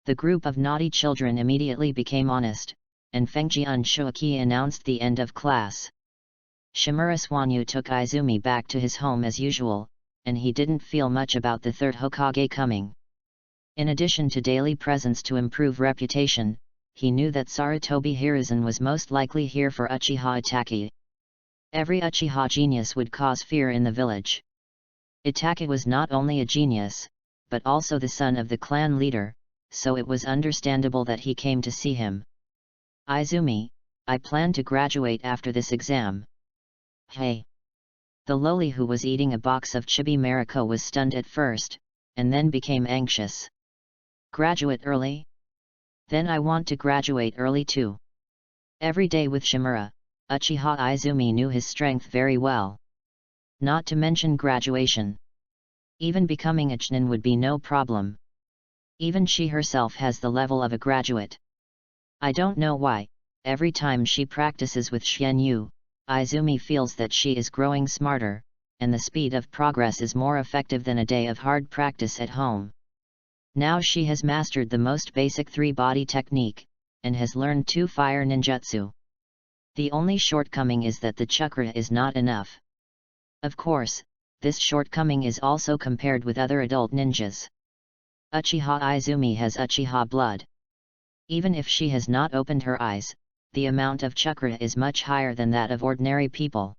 The group of naughty children immediately became honest, and Fengjian Shoaki announced the end of class. Shimura Swanyu took Izumi back to his home as usual, and he didn't feel much about the third Hokage coming. In addition to daily presence to improve reputation, he knew that Sarutobi Hiruzen was most likely here for Uchiha Itachi. Every Uchiha genius would cause fear in the village. Itachi was not only a genius, but also the son of the clan leader, so it was understandable that he came to see him. Izumi, I plan to graduate after this exam. Hey! The loli who was eating a box of chibi Mariko was stunned at first, and then became anxious. Graduate early? Then I want to graduate early too. Every day with Shimura, Uchiha Izumi knew his strength very well. Not to mention graduation. Even becoming a chunin would be no problem. Even she herself has the level of a graduate. I don't know why, every time she practices with Xianyu, Izumi feels that she is growing smarter, and the speed of progress is more effective than a day of hard practice at home. Now she has mastered the most basic 3-body technique, and has learned 2 fire ninjutsu. The only shortcoming is that the chakra is not enough. Of course, this shortcoming is also compared with other adult ninjas. Uchiha Izumi has Uchiha blood. Even if she has not opened her eyes, the amount of chakra is much higher than that of ordinary people.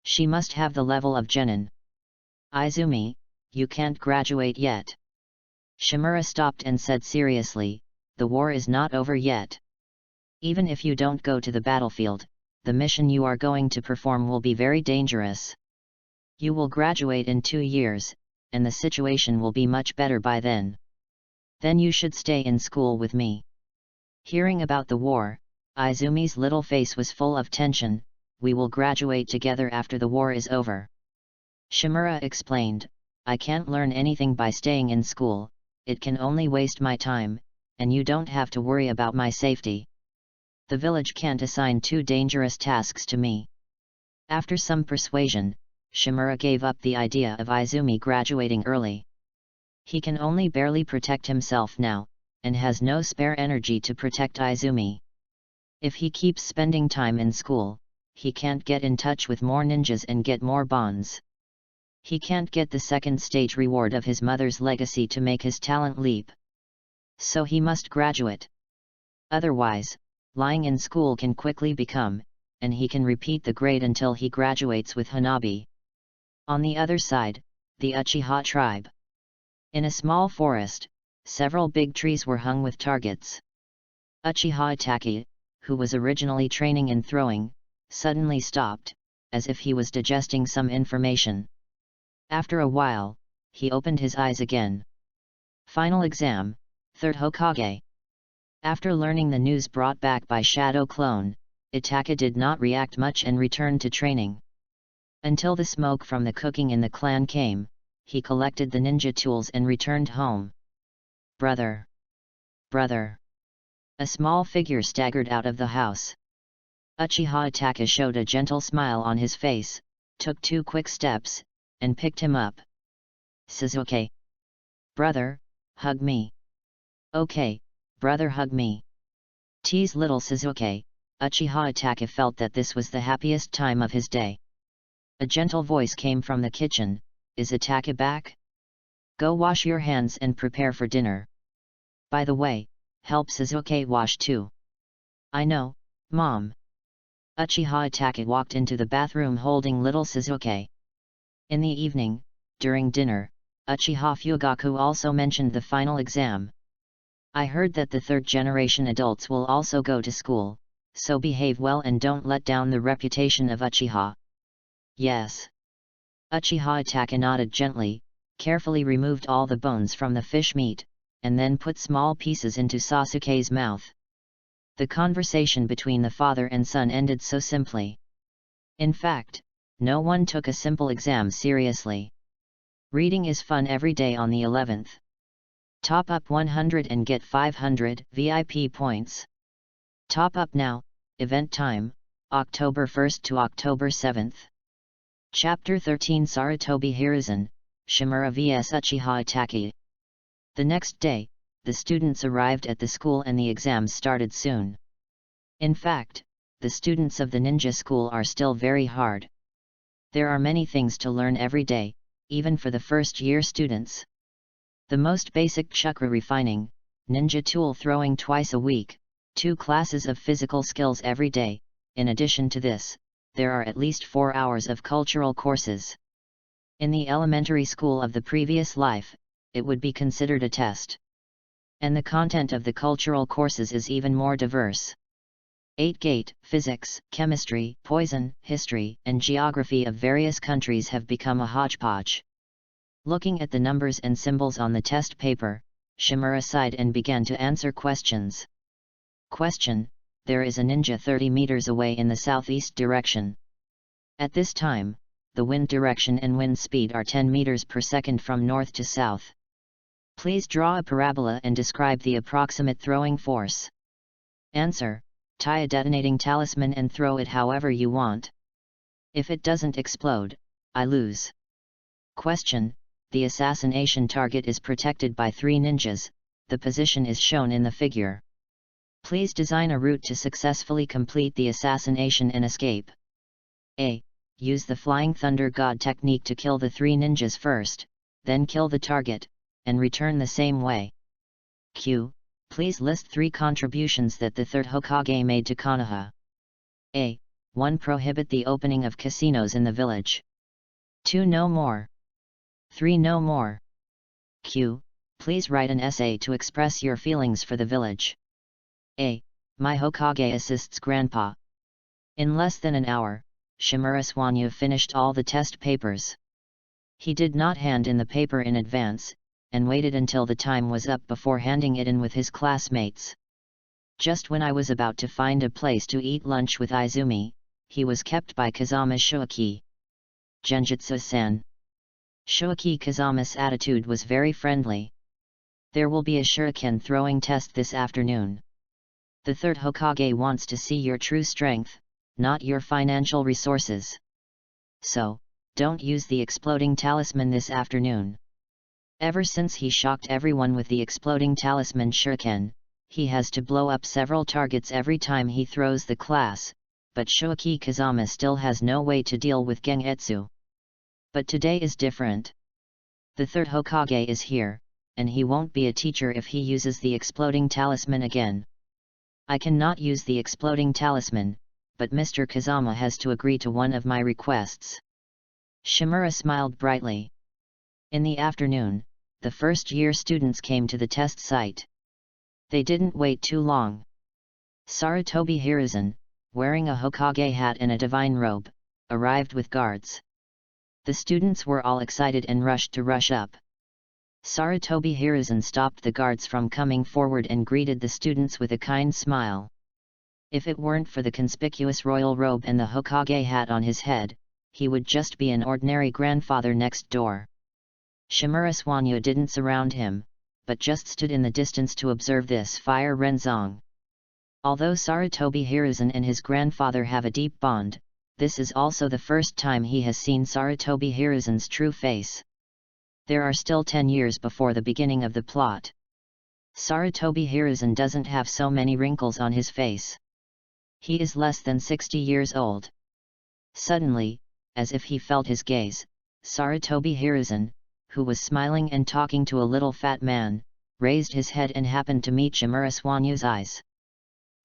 She must have the level of genin. Izumi, you can't graduate yet. Shimura stopped and said seriously, the war is not over yet. Even if you don't go to the battlefield, the mission you are going to perform will be very dangerous. You will graduate in 2 years, and the situation will be much better by then. Then you should stay in school with me. Hearing about the war, Izumi's little face was full of tension. We will graduate together after the war is over. Shimura explained, I can't learn anything by staying in school, it can only waste my time, and you don't have to worry about my safety. The village can't assign 2 dangerous tasks to me. After some persuasion, Shimura gave up the idea of Izumi graduating early. He can only barely protect himself now, and has no spare energy to protect Izumi. If he keeps spending time in school, he can't get in touch with more ninjas and get more bonds. He can't get the second stage reward of his mother's legacy to make his talent leap. So he must graduate. Otherwise, lying in school can quickly become, and he can repeat the grade until he graduates with Hanabi. On the other side, the Uchiha tribe. In a small forest, several big trees were hung with targets. Uchiha Itachi, who was originally training in throwing, suddenly stopped, as if he was digesting some information. After a while, he opened his eyes again. Final exam, 3rd Hokage. After learning the news brought back by Shadow Clone, Itaka did not react much and returned to training. Until the smoke from the cooking in the clan came, he collected the ninja tools and returned home. Brother! Brother! A small figure staggered out of the house. Uchiha Itaka showed a gentle smile on his face, took 2 quick steps, and picked him up. Sasuke! Brother, hug me. Okay, brother, hug me. Tease little Sasuke. Uchiha Itaka felt that this was the happiest time of his day. A gentle voice came from the kitchen. Is Itaka back? Go wash your hands and prepare for dinner. By the way, help Sasuke wash too. I know, Mom. Uchiha Itaka walked into the bathroom holding little Sasuke. In the evening, during dinner, Uchiha Fugaku also mentioned the final exam. I heard that the 3rd generation adults will also go to school, so behave well and don't let down the reputation of Uchiha. Yes. Uchiha Itaka nodded gently, carefully removed all the bones from the fish meat, and then put small pieces into Sasuke's mouth. The conversation between the father and son ended so simply. In fact, no one took a simple exam seriously. Reading is fun every day on the 11th. Top up 100 and get 500 VIP points. Top up now. Event time, October 1st to October 7th. Chapter 13 Sarutobi Hiruzen, Shimura vs Uchiha Itaka. The next day, the students arrived at the school and the exams started soon. In fact, the students of the ninja school are still very hard. There are many things to learn every day, even for the first-year students. The most basic chakra refining, ninja tool throwing twice a week, 2 classes of physical skills every day. In addition to this, there are at least 4 hours of cultural courses. In the elementary school of the previous life, it would be considered a test. And the content of the cultural courses is even more diverse. 8-gate, physics, chemistry, poison, history, and geography of various countries have become a hodgepodge. Looking at the numbers and symbols on the test paper, Shimura sighed and began to answer questions. Question: there is a ninja 30 meters away in the southeast direction. At this time, the wind direction and wind speed are 10 meters per second from north to south. Please draw a parabola and describe the approximate throwing force. Answer: tie a detonating talisman and throw it however you want. If it doesn't explode, I lose. Question: the assassination target is protected by 3 ninjas, the position is shown in the figure. Please design a route to successfully complete the assassination and escape. A. Use the Flying Thunder God technique to kill the 3 ninjas first, then kill the target, and return the same way. Q. Please list 3 contributions that the 3rd Hokage made to Konoha. A. 1. Prohibit the opening of casinos in the village. 2. No more. 3. No more. Q. Please write an essay to express your feelings for the village. A. My Hokage assists Grandpa. In less than an hour, Shimura Swanyu finished all the test papers. He did not hand in the paper in advance, and waited until the time was up before handing it in with his classmates. Just when I was about to find a place to eat lunch with Izumi, he was kept by Kazama Shuaki. Genjutsu-san. Shuaki Kazama's attitude was very friendly. There will be a shuriken throwing test this afternoon. The 3rd Hokage wants to see your true strength, not your financial resources. So, don't use the exploding talisman this afternoon. Ever since he shocked everyone with the exploding talisman shuriken, he has to blow up several targets every time he throws the class, but Shuaki Kazama still has no way to deal with Gengetsu. But today is different. The 3rd Hokage is here, and he won't be a teacher if he uses the exploding talisman again. I cannot use the exploding talisman, but Mr. Kazama has to agree to one of my requests. Shimura smiled brightly. In the afternoon, the first-year students came to the test site. They didn't wait too long. Sarutobi Hiruzen, wearing a Hokage hat and a divine robe, arrived with guards. The students were all excited and rushed up. Sarutobi Hiruzen stopped the guards from coming forward and greeted the students with a kind smile. If it weren't for the conspicuous royal robe and the Hokage hat on his head, he would just be an ordinary grandfather next door. Shimura Swanyu didn't surround him, but just stood in the distance to observe this fire Renzong. Although Sarutobi Hiruzen and his grandfather have a deep bond, this is also the first time he has seen Sarutobi Hiruzen's true face. There are still 10 years before the beginning of the plot. Sarutobi Hiruzen doesn't have so many wrinkles on his face. He is less than 60 years old. Suddenly, as if he felt his gaze, Sarutobi Hiruzen, who was smiling and talking to a little fat man, raised his head and happened to meet Shimura Swanyu's eyes.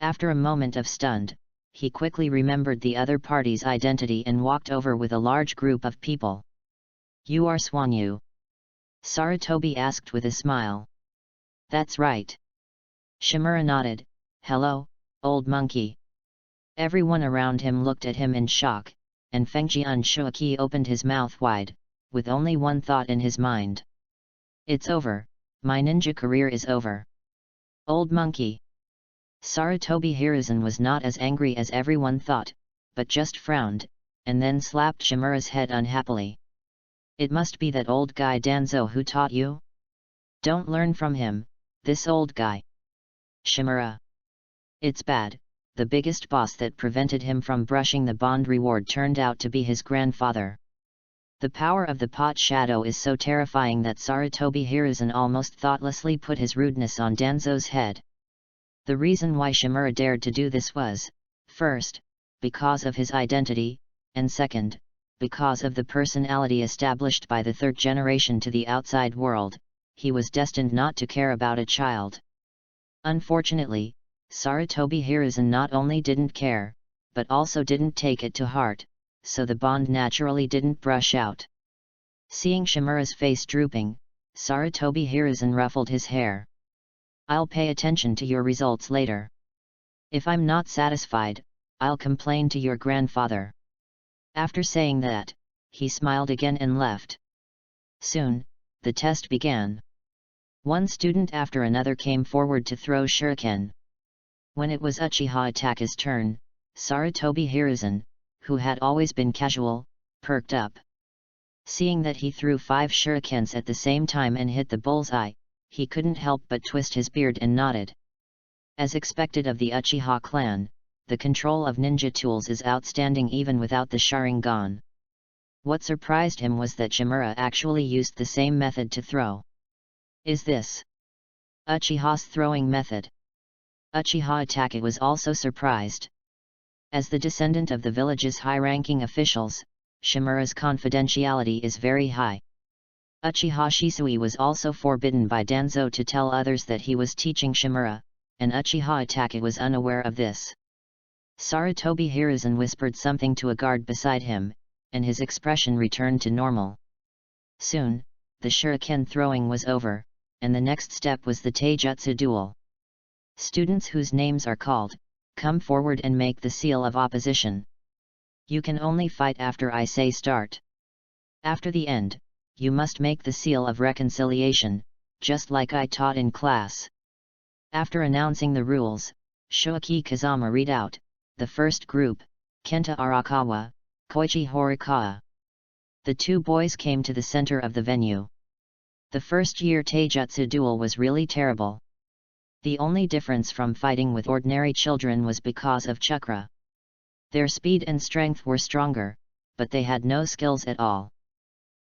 After a moment of stunned, he quickly remembered the other party's identity and walked over with a large group of people. "You are Swanyu?" Sarutobi asked with a smile. "That's right." Shimura nodded. "Hello, old monkey." Everyone around him looked at him in shock, and Fengjian Shuaki opened his mouth wide, with only one thought in his mind. "It's over, my ninja career is over." "Old monkey." Sarutobi Hiruzen was not as angry as everyone thought, but just frowned, and then slapped Shimura's head unhappily. "It must be that old guy Danzo who taught you? Don't learn from him, this old guy." Shimura. "It's bad, the biggest boss that prevented him from brushing the bond reward turned out to be his grandfather." The power of the pot shadow is so terrifying that Sarutobi Hiruzen almost thoughtlessly put his rudeness on Danzo's head. The reason why Shimura dared to do this was, first, because of his identity, and second, because of the personality established by the third generation to the outside world. He was destined not to care about a child. Unfortunately, Sarutobi Hiruzen not only didn't care, but also didn't take it to heart, so the bond naturally didn't brush out. Seeing Shimura's face drooping, Sarutobi Hiruzen ruffled his hair. "I'll pay attention to your results later. If I'm not satisfied, I'll complain to your grandfather." After saying that, he smiled again and left. Soon, the test began. One student after another came forward to throw shuriken. When it was Uchiha Itaka's turn, Sarutobi Hiruzen, who had always been casual, perked up. Seeing that he threw 5 shurikens at the same time and hit the bullseye, he couldn't help but twist his beard and nodded. As expected of the Uchiha clan, the control of ninja tools is outstanding even without the Sharingan. What surprised him was that Shimura actually used the same method to throw. Is this Uchiha's throwing method? Uchiha Itaka was also surprised. As the descendant of the village's high-ranking officials, Shimura's confidentiality is very high. Uchiha Shisui was also forbidden by Danzo to tell others that he was teaching Shimura, and Uchiha Itaka was unaware of this. Sarutobi Hiruzen whispered something to a guard beside him, and his expression returned to normal. Soon, the shuriken throwing was over, and the next step was the taijutsu duel. Students whose names are called, come forward and make the seal of opposition. You can only fight after I say start. After the end, you must make the seal of reconciliation, just like I taught in class. After announcing the rules, Shoaki Kazama read out, the first group, Kenta Arakawa, Koichi Horikawa. The two boys came to the center of the venue. The first year taijutsu duel was really terrible. The only difference from fighting with ordinary children was because of chakra. Their speed and strength were stronger, but they had no skills at all.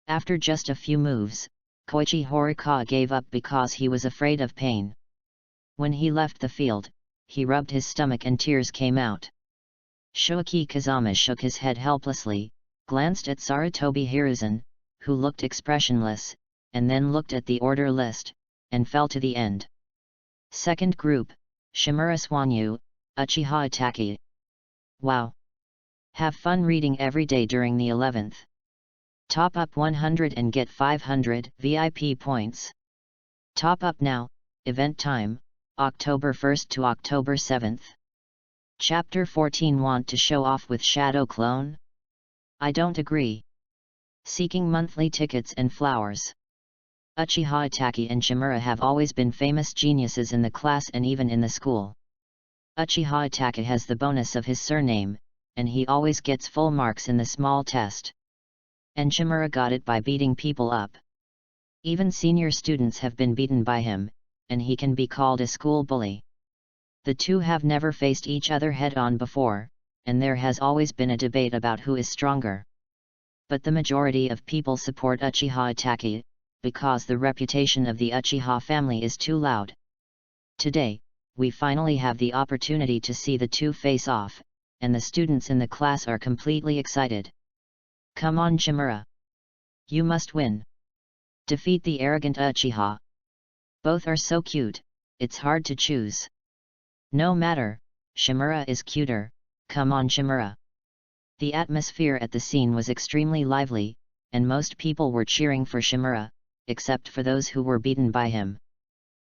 After just a few moves, Koichi Horikawa gave up because he was afraid of pain. When he left the field, he rubbed his stomach and tears came out. Shoaki Kazama shook his head helplessly, glanced at Sarutobi Hiruzen, who looked expressionless, and then looked at the order list, and fell to the end. Second group, Shimura Swanyu, Uchiha Itaka. Wow! Have fun reading every day during the 11th. Top up 100 and get 500 VIP points. Top up now, event time, October 1st to October 7th. Chapter 14. Want to show off with Shadow Clone? I don't agree. Seeking monthly tickets and flowers. Uchiha Itachi and Shimura have always been famous geniuses in the class and even in the school. Uchiha Itachi has the bonus of his surname, and he always gets full marks in the small test. And Shimura got it by beating people up. Even senior students have been beaten by him, and he can be called a school bully. The two have never faced each other head-on before, and there has always been a debate about who is stronger. But the majority of people support Uchiha Itachi, because the reputation of the Uchiha family is too loud. Today, we finally have the opportunity to see the two face off, and the students in the class are completely excited. Come on Shimura! You must win! Defeat the arrogant Uchiha! Both are so cute, it's hard to choose. No matter, Shimura is cuter, come on Shimura! The atmosphere at the scene was extremely lively, and most people were cheering for Shimura, except for those who were beaten by him.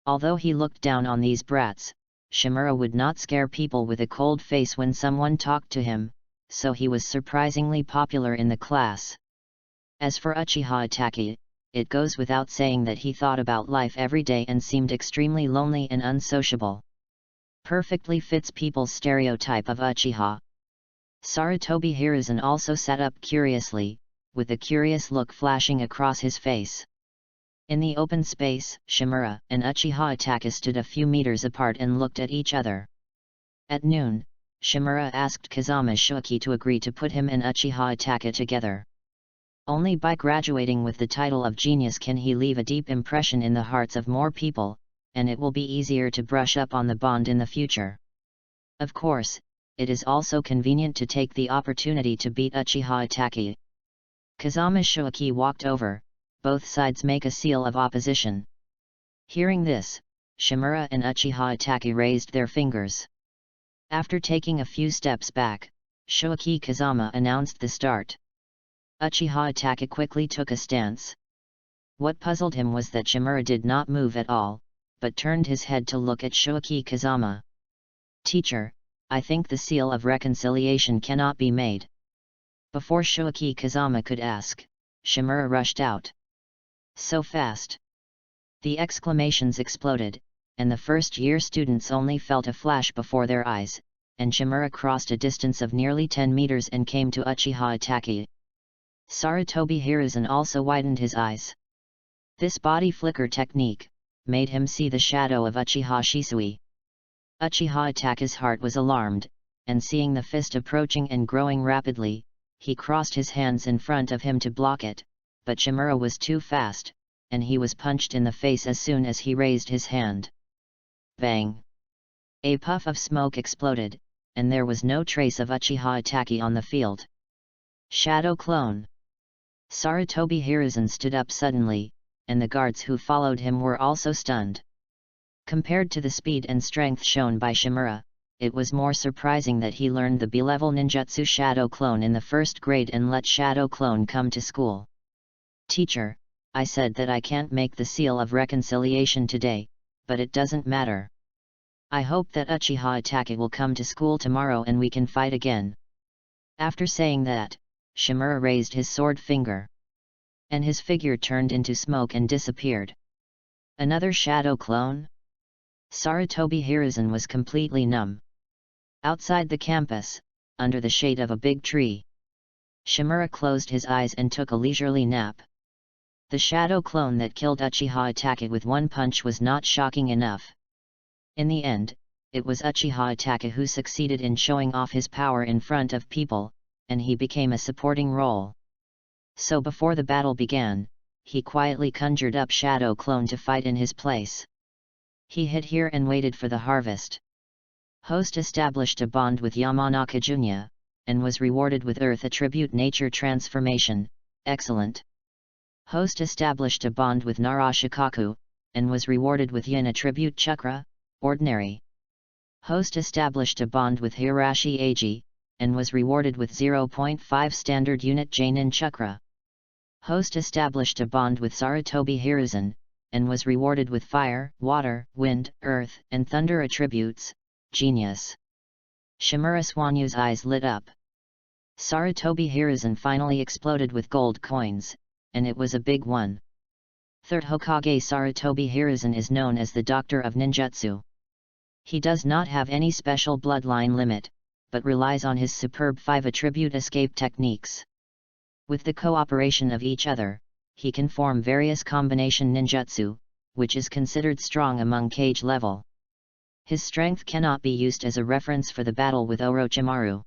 Although he looked down on these brats, Shimura would not scare people with a cold face when someone talked to him, so he was surprisingly popular in the class. As for Uchiha Itachi, it goes without saying that he thought about life every day and seemed extremely lonely and unsociable. Perfectly fits people's stereotype of Uchiha. Sarutobi Hiruzen also sat up curiously, with a curious look flashing across his face. In the open space, Shimura and Uchiha Itachi stood a few meters apart and looked at each other. At noon, Shimura asked Kazama Shuki to agree to put him and Uchiha Itachi together. Only by graduating with the title of genius can he leave a deep impression in the hearts of more people, and it will be easier to brush up on the bond in the future. Of course, it is also convenient to take the opportunity to beat Uchiha Itachi. Kazama Shuki walked over, both sides make a seal of opposition. Hearing this, Shimura and Uchiha Itachi raised their fingers. After taking a few steps back, Shuki Kazama announced the start. Uchiha Itachi quickly took a stance. What puzzled him was that Shimura did not move at all, but turned his head to look at Shuki Kazama. Teacher, I think the seal of reconciliation cannot be made. Before Shuki Kazama could ask, Shimura rushed out. So fast! The exclamations exploded, and the first-year students only felt a flash before their eyes, and Shimura crossed a distance of nearly 10 meters and came to Uchiha Itachi. Sarutobi Hiruzen also widened his eyes. This body flicker technique made him see the shadow of Uchiha Shisui. Uchiha Itachi's heart was alarmed, and seeing the fist approaching and growing rapidly, he crossed his hands in front of him to block it, but Shimura was too fast, and he was punched in the face as soon as he raised his hand. Bang! A puff of smoke exploded, and there was no trace of Uchiha Itachi on the field. Shadow clone! Sarutobi Hiruzen stood up suddenly, and the guards who followed him were also stunned. Compared to the speed and strength shown by Shimura, it was more surprising that he learned the B-level ninjutsu Shadow Clone in the first grade and let Shadow Clone come to school. Teacher, I said that I can't make the seal of reconciliation today, but it doesn't matter. I hope that Uchiha Itachi will come to school tomorrow and we can fight again. After saying that, Shimura raised his sword finger. And his figure turned into smoke and disappeared. Another shadow clone? Sarutobi Hiruzen was completely numb. Outside the campus, under the shade of a big tree, Shimura closed his eyes and took a leisurely nap. The shadow clone that killed Uchiha Itachi with one punch was not shocking enough. In the end, it was Uchiha Itachi who succeeded in showing off his power in front of people, and he became a supporting role. So before the battle began, he quietly conjured up Shadow Clone to fight in his place. He hid here and waited for the harvest. Host established a bond with Yamanaka Junya, and was rewarded with Earth Attribute Nature Transformation, excellent. Host established a bond with Narashikaku, and was rewarded with Yin Attribute Chakra, ordinary. Host established a bond with Hirashi Eiji, and was rewarded with 0.5 standard unit Jainin Chakra. Host established a bond with Sarutobi Hiruzen, and was rewarded with Fire, Water, Wind, Earth, and Thunder attributes, genius. Shimura Swanyu's eyes lit up. Sarutobi Hiruzen finally exploded with gold coins, and it was a big one. 3rd Hokage Sarutobi Hiruzen is known as the Doctor of Ninjutsu. He does not have any special bloodline limit, but relies on his superb 5 attribute escape techniques. With the cooperation of each other, he can form various combination ninjutsu, which is considered strong among Kage level. His strength cannot be used as a reference for the battle with Orochimaru.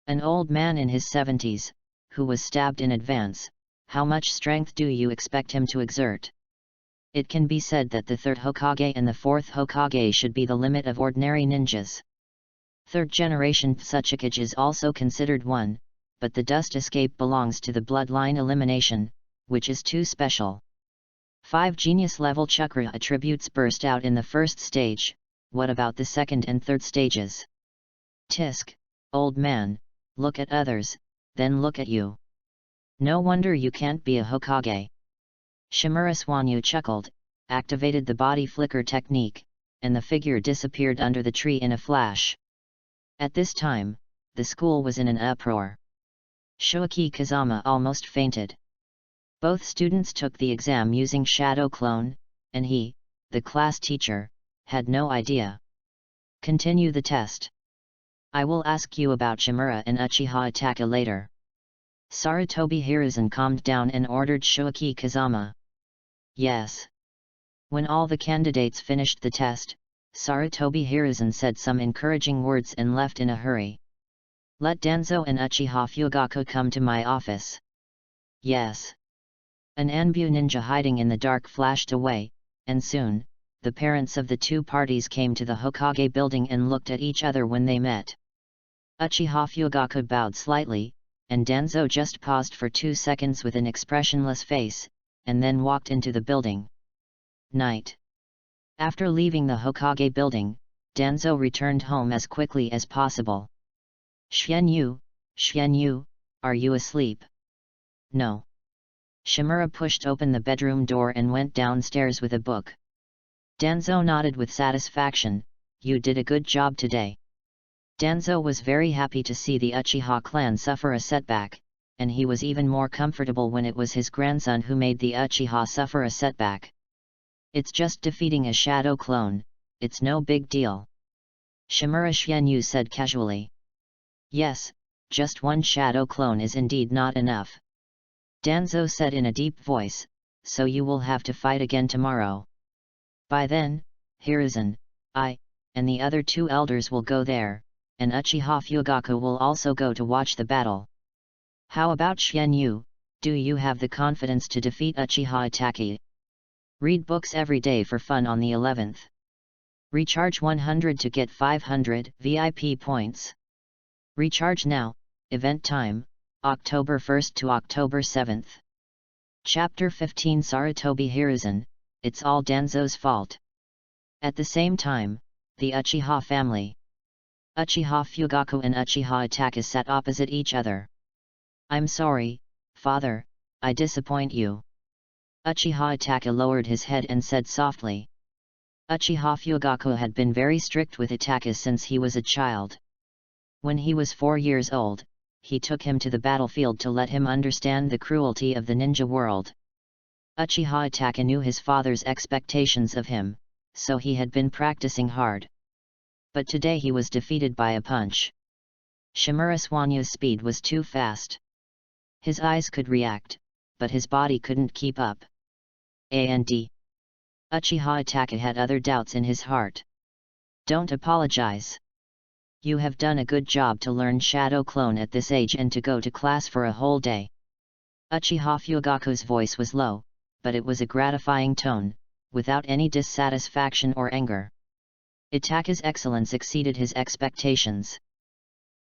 An old man in his 70s, who was stabbed in advance, how much strength do you expect him to exert? It can be said that the 3rd Hokage and the 4th Hokage should be the limit of ordinary ninjas. 3rd generation Tsuchikage is also considered one, but the dust escape belongs to the bloodline elimination, which is too special. 5 genius level chakra attributes burst out in the first stage. What about the second and third stages? Tisk, old man, look at others, then look at you. No wonder you can't be a Hokage. Shimura Swanyu chuckled, activated the body flicker technique, and the figure disappeared under the tree in a flash. At this time, the school was in an uproar. Shoaki Kazama almost fainted. Both students took the exam using Shadow Clone, and he, the class teacher, had no idea. Continue the test. I will ask you about Shimura and Uchiha Itachi later. Sarutobi Hiruzen calmed down and ordered Shoaki Kazama. Yes. When all the candidates finished the test, Sarutobi Hiruzen said some encouraging words and left in a hurry. Let Danzo and Uchiha Fugaku come to my office. Yes. An Anbu ninja hiding in the dark flashed away, and soon, the parents of the two parties came to the Hokage building and looked at each other when they met. Uchiha Fugaku bowed slightly, and Danzo just paused for 2 seconds with an expressionless face, and then walked into the building. Night. After leaving the Hokage building, Danzo returned home as quickly as possible. Xianyu, are you asleep? No. Shimura pushed open the bedroom door and went downstairs with a book. Danzo nodded with satisfaction. You did a good job today. Danzo was very happy to see the Uchiha clan suffer a setback, and he was even more comfortable when it was his grandson who made the Uchiha suffer a setback. It's just defeating a shadow clone, it's no big deal. Shimura Xianyu said casually. Yes, just one shadow clone is indeed not enough. Danzo said in a deep voice, so you will have to fight again tomorrow. By then, Hiruzen, I, and the other 2 elders will go there, and Uchiha Fugaku will also go to watch the battle. How about Xianyu, do you have the confidence to defeat Uchiha Itachi? Read books every day for fun on the 11th. Recharge 100 to get 500 VIP points. Recharge now, event time, October 1st to October 7th. Chapter 15 Sarutobi Hiruzen, it's all Danzo's fault. At the same time, the Uchiha family. Uchiha Fugaku and Uchiha Itachi sat opposite each other. I'm sorry, father, I disappoint you. Uchiha Itachi lowered his head and said softly. Uchiha Fugaku had been very strict with Itachi since he was a child. When he was 4 years old, he took him to the battlefield to let him understand the cruelty of the ninja world. Uchiha Itachi knew his father's expectations of him, so he had been practicing hard. But today he was defeated by a punch. Shimura Swanyu's speed was too fast. His eyes could react, but his body couldn't keep up. Uchiha Itachi had other doubts in his heart. Don't apologize. You have done a good job to learn Shadow Clone at this age and to go to class for a whole day. Uchiha Fugaku's voice was low, but it was a gratifying tone, without any dissatisfaction or anger. Itachi's excellence exceeded his expectations.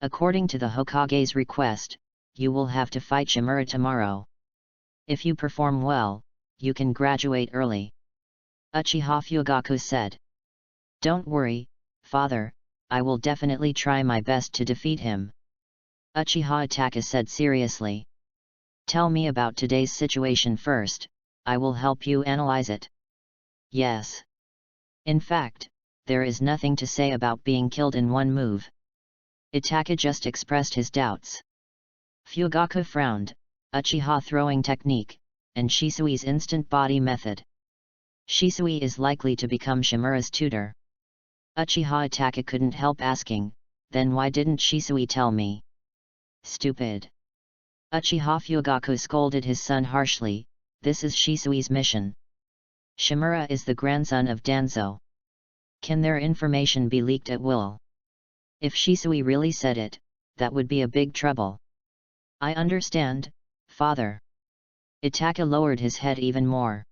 According to the Hokage's request, you will have to fight Shimura tomorrow. If you perform well, you can graduate early. Uchiha Fugaku said. Don't worry, father, I will definitely try my best to defeat him. Uchiha Itachi said seriously. Tell me about today's situation first, I will help you analyze it. Yes. In fact, there is nothing to say about being killed in one move. Itachi just expressed his doubts. Fugaku frowned. Uchiha throwing technique, and Shisui's instant body method. Shisui is likely to become Shimura's tutor. Uchiha Itachi couldn't help asking, then why didn't Shisui tell me? Stupid. Uchiha Fugaku scolded his son harshly, this is Shisui's mission. Shimura is the grandson of Danzo. Can their information be leaked at will? If Shisui really said it, that would be a big trouble. I understand, father. Itachi lowered his head even more.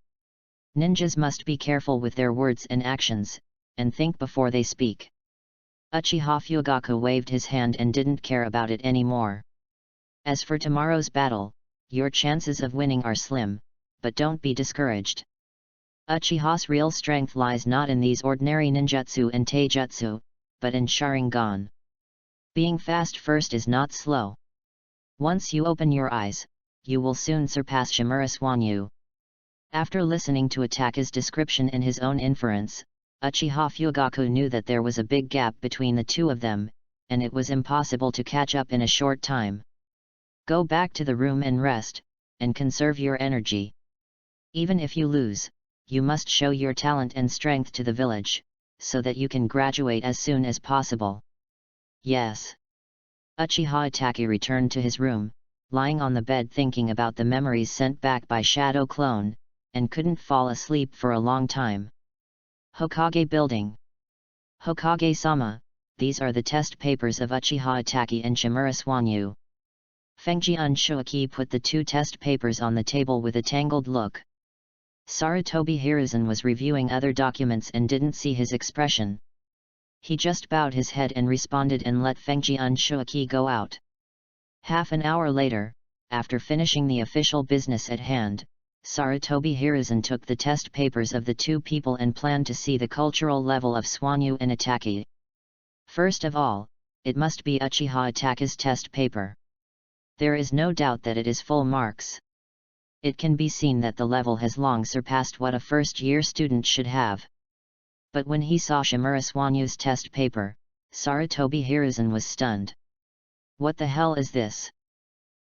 Ninjas must be careful with their words and actions, and think before they speak. Uchiha Fugaku waved his hand and didn't care about it anymore. As for tomorrow's battle, your chances of winning are slim, but don't be discouraged. Uchiha's real strength lies not in these ordinary ninjutsu and taijutsu, but in Sharingan. Being fast first is not slow. Once you open your eyes, you will soon surpass Shimura Swanyu. After listening to Itachi's description and his own inference, Uchiha Fugaku knew that there was a big gap between the two of them, and it was impossible to catch up in a short time. Go back to the room and rest, and conserve your energy. Even if you lose, you must show your talent and strength to the village, so that you can graduate as soon as possible. Yes. Uchiha Itachi returned to his room, lying on the bed thinking about the memories sent back by Shadow Clone, and couldn't fall asleep for a long time. Hokage Building. Hokage-sama, these are the test papers of Uchiha Itachi and Shimura Swanyu. Fengjian Shuaki put the two test papers on the table with a tangled look. Sarutobi Hiruzen was reviewing other documents and didn't see his expression. He just bowed his head and responded and let Fengjian Shuaki go out. Half an hour later, after finishing the official business at hand, Sarutobi Hiruzen took the test papers of the two people and planned to see the cultural level of Swanyu and Itachi. First of all, it must be Uchiha Itachi's test paper. There is no doubt that it is full marks. It can be seen that the level has long surpassed what a first-year student should have. But when he saw Shimura Swanyu's test paper, Sarutobi Hiruzen was stunned. What the hell is this?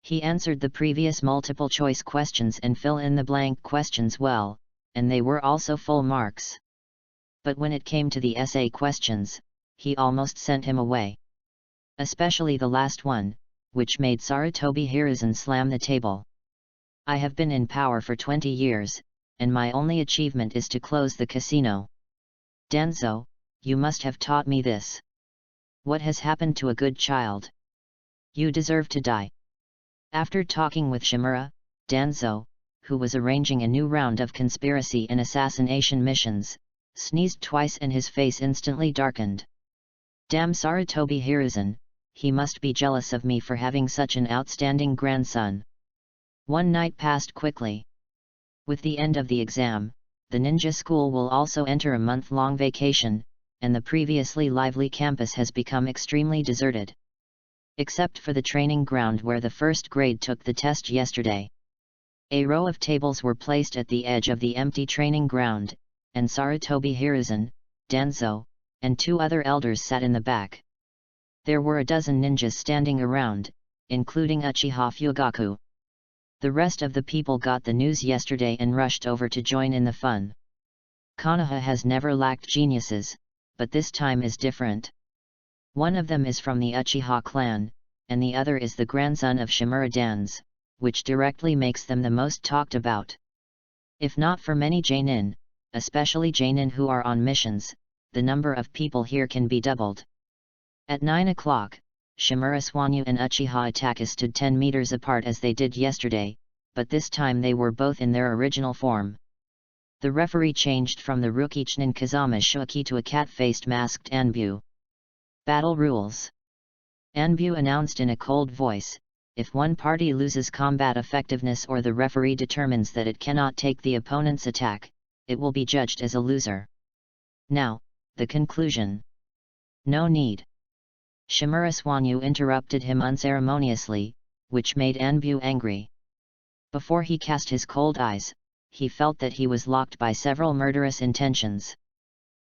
He answered the previous multiple-choice questions and fill-in-the-blank questions well, and they were also full marks. But when it came to the essay questions, he almost sent him away. Especially the last one, which made Sarutobi Hiruzen slam the table. I have been in power for 20 years, and my only achievement is to close the casino. Danzo, you must have taught me this. What has happened to a good child? You deserve to die. After talking with Shimura, Danzo, who was arranging a new round of conspiracy and assassination missions, sneezed twice and his face instantly darkened. Damn Sarutobi Hiruzen, he must be jealous of me for having such an outstanding grandson. One night passed quickly. With the end of the exam, the ninja school will also enter a month-long vacation, and the previously lively campus has become extremely deserted. Except for the training ground where the first grade took the test yesterday. A row of tables were placed at the edge of the empty training ground, and Sarutobi Hiruzen, Danzo, and two other elders sat in the back. There were a dozen ninjas standing around, including Uchiha Fugaku. The rest of the people got the news yesterday and rushed over to join in the fun. Konoha has never lacked geniuses, but this time is different. One of them is from the Uchiha clan, and the other is the grandson of Shimura Danz, which directly makes them the most talked about. If not for many Jonin, especially Jonin who are on missions, the number of people here can be doubled. At 9 o'clock, Shimura Swanyu and Uchiha Itachi stood 10 meters apart as they did yesterday, but this time they were both in their original form. The referee changed from the Rukichinin Kazama Shuaki to a cat-faced masked Anbu. Battle rules. Anbu announced in a cold voice, if one party loses combat effectiveness or the referee determines that it cannot take the opponent's attack, it will be judged as a loser. Now, the conclusion. No need. Shimura Swanyu interrupted him unceremoniously, which made Anbu angry. Before he cast his cold eyes, he felt that he was locked by several murderous intentions.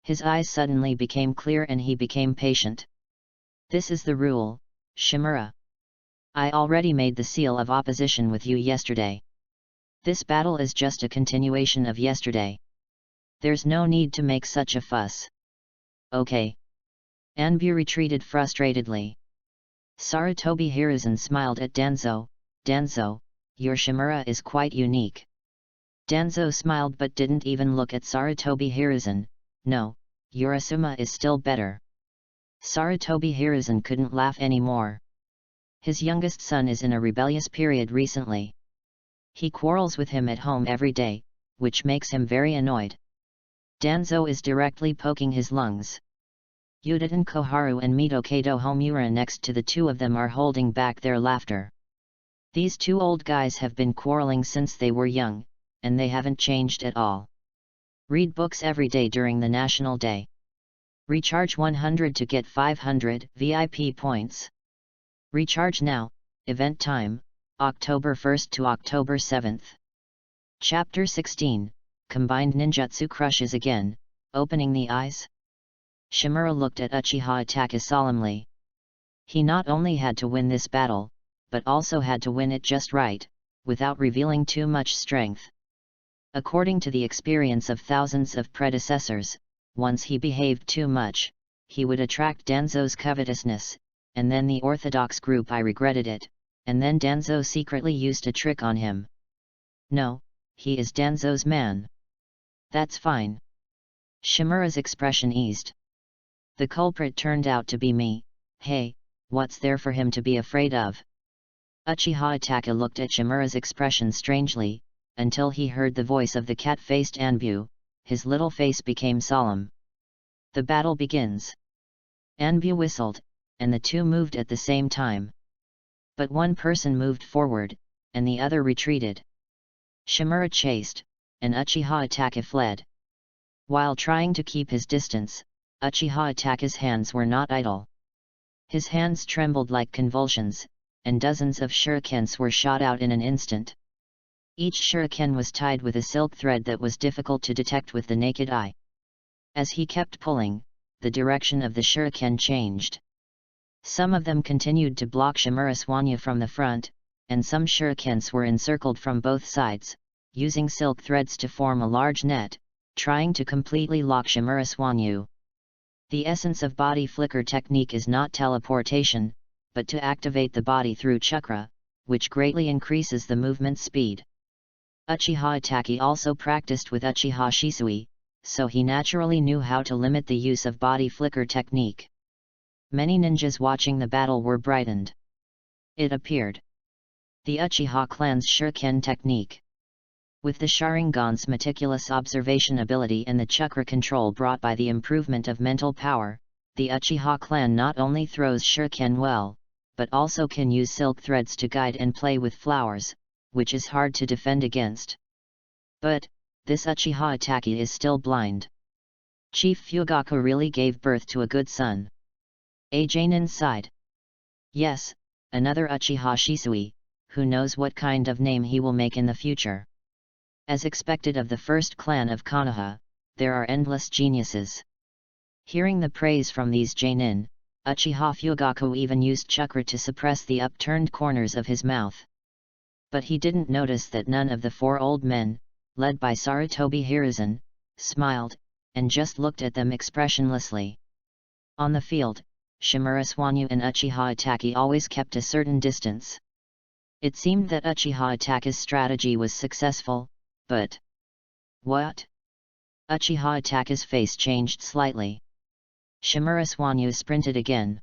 His eyes suddenly became clear and he became patient. This is the rule, Shimura. I already made the seal of opposition with you yesterday. This battle is just a continuation of yesterday. There's no need to make such a fuss. Okay. Anbu retreated frustratedly. Sarutobi Hiruzen smiled at Danzo. Danzo, your Shimura is quite unique. Danzo smiled but didn't even look at Sarutobi Hiruzen. No, your Asuma is still better. Sarutobi Hiruzen couldn't laugh anymore. His youngest son is in a rebellious period recently. He quarrels with him at home every day, which makes him very annoyed. Danzo is directly poking his lungs. Yuditen Koharu and Mitokado Homura next to the two of them are holding back their laughter. These two old guys have been quarreling since they were young, and they haven't changed at all. Read books every day during the National Day. Recharge 100 to get 500 VIP points. Recharge now, event time, October 1st to October 7th. Chapter 16, Combined Ninjutsu Crushes Again, Opening the Eyes. Shimura looked at Uchiha Itachi solemnly. He not only had to win this battle, but also had to win it just right, without revealing too much strength. According to the experience of thousands of predecessors, once he behaved too much, he would attract Danzo's covetousness, and then the orthodox group I regretted it, and then Danzo secretly used a trick on him. No, he is Danzo's man. That's fine. Shimura's expression eased. The culprit turned out to be me. Hey, what's there for him to be afraid of? Uchiha Itachi looked at Shimura's expression strangely, until he heard the voice of the cat-faced Anbu. His little face became solemn. The battle begins. Anbu whistled, and the two moved at the same time. But one person moved forward, and the other retreated. Shimura chased, and Uchiha Itachi fled. While trying to keep his distance, Uchiha Itachi's hands were not idle. His hands trembled like convulsions, and dozens of shurikens were shot out in an instant. Each shuriken was tied with a silk thread that was difficult to detect with the naked eye. As he kept pulling, the direction of the shuriken changed. Some of them continued to block Shimura Swanyu from the front, and some shurikens were encircled from both sides, using silk threads to form a large net, trying to completely lock Shimura Swanyu. The essence of body flicker technique is not teleportation, but to activate the body through chakra, which greatly increases the movement speed. Uchiha Itachi also practiced with Uchiha Shisui, so he naturally knew how to limit the use of body flicker technique. Many ninjas watching the battle were brightened. It appeared. The Uchiha clan's shuriken technique. With the Sharingan's meticulous observation ability and the chakra control brought by the improvement of mental power, the Uchiha clan not only throws shuriken well, but also can use silk threads to guide and play with flowers, which is hard to defend against. But, this Uchiha Itachi is still blind. Chief Fugaku really gave birth to a good son. Ajanin sighed. Yes, another Uchiha Shisui, who knows what kind of name he will make in the future. As expected of the first clan of Konoha, there are endless geniuses. Hearing the praise from these Jainin, Uchiha Fugaku even used chakra to suppress the upturned corners of his mouth. But he didn't notice that none of the four old men, led by Sarutobi Hiruzen, smiled, and just looked at them expressionlessly. On the field, Shimura Swanyu and Uchiha Itachi always kept a certain distance. It seemed that Uchiha Itachi's strategy was successful, but... What? Uchiha Itachi's face changed slightly. Shimura Swanyu sprinted again.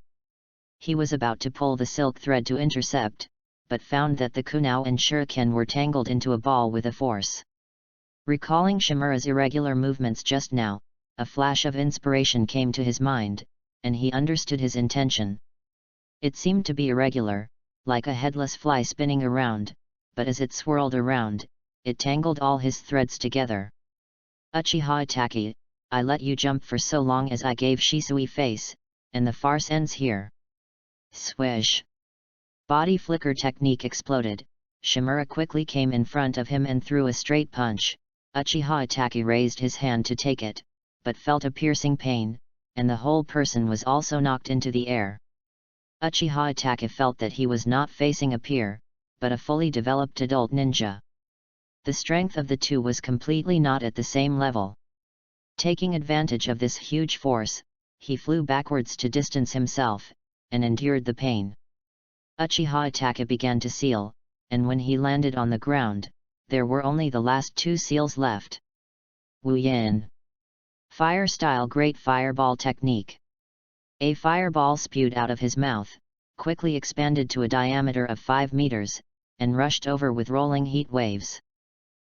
He was about to pull the silk thread to intercept, but found that the kunao and shuriken were tangled into a ball with a force. Recalling Shimura's irregular movements just now, a flash of inspiration came to his mind, and he understood his intention. It seemed to be irregular, like a headless fly spinning around, but as it swirled around, it tangled all his threads together. Uchiha Itachi, I let you jump for so long as I gave Shisui face, and the farce ends here. Swish! Body flicker technique exploded. Shimura quickly came in front of him and threw a straight punch. Uchiha Itachi raised his hand to take it, but felt a piercing pain, and the whole person was also knocked into the air. Uchiha Itachi felt that he was not facing a peer, but a fully developed adult ninja. The strength of the two was completely not at the same level. Taking advantage of this huge force, he flew backwards to distance himself, and endured the pain. Uchiha Itachi began to seal, and when he landed on the ground, there were only the last two seals left. Wu Yin. Fire style Great Fireball Technique. A fireball spewed out of his mouth, quickly expanded to a diameter of 5 meters, and rushed over with rolling heat waves.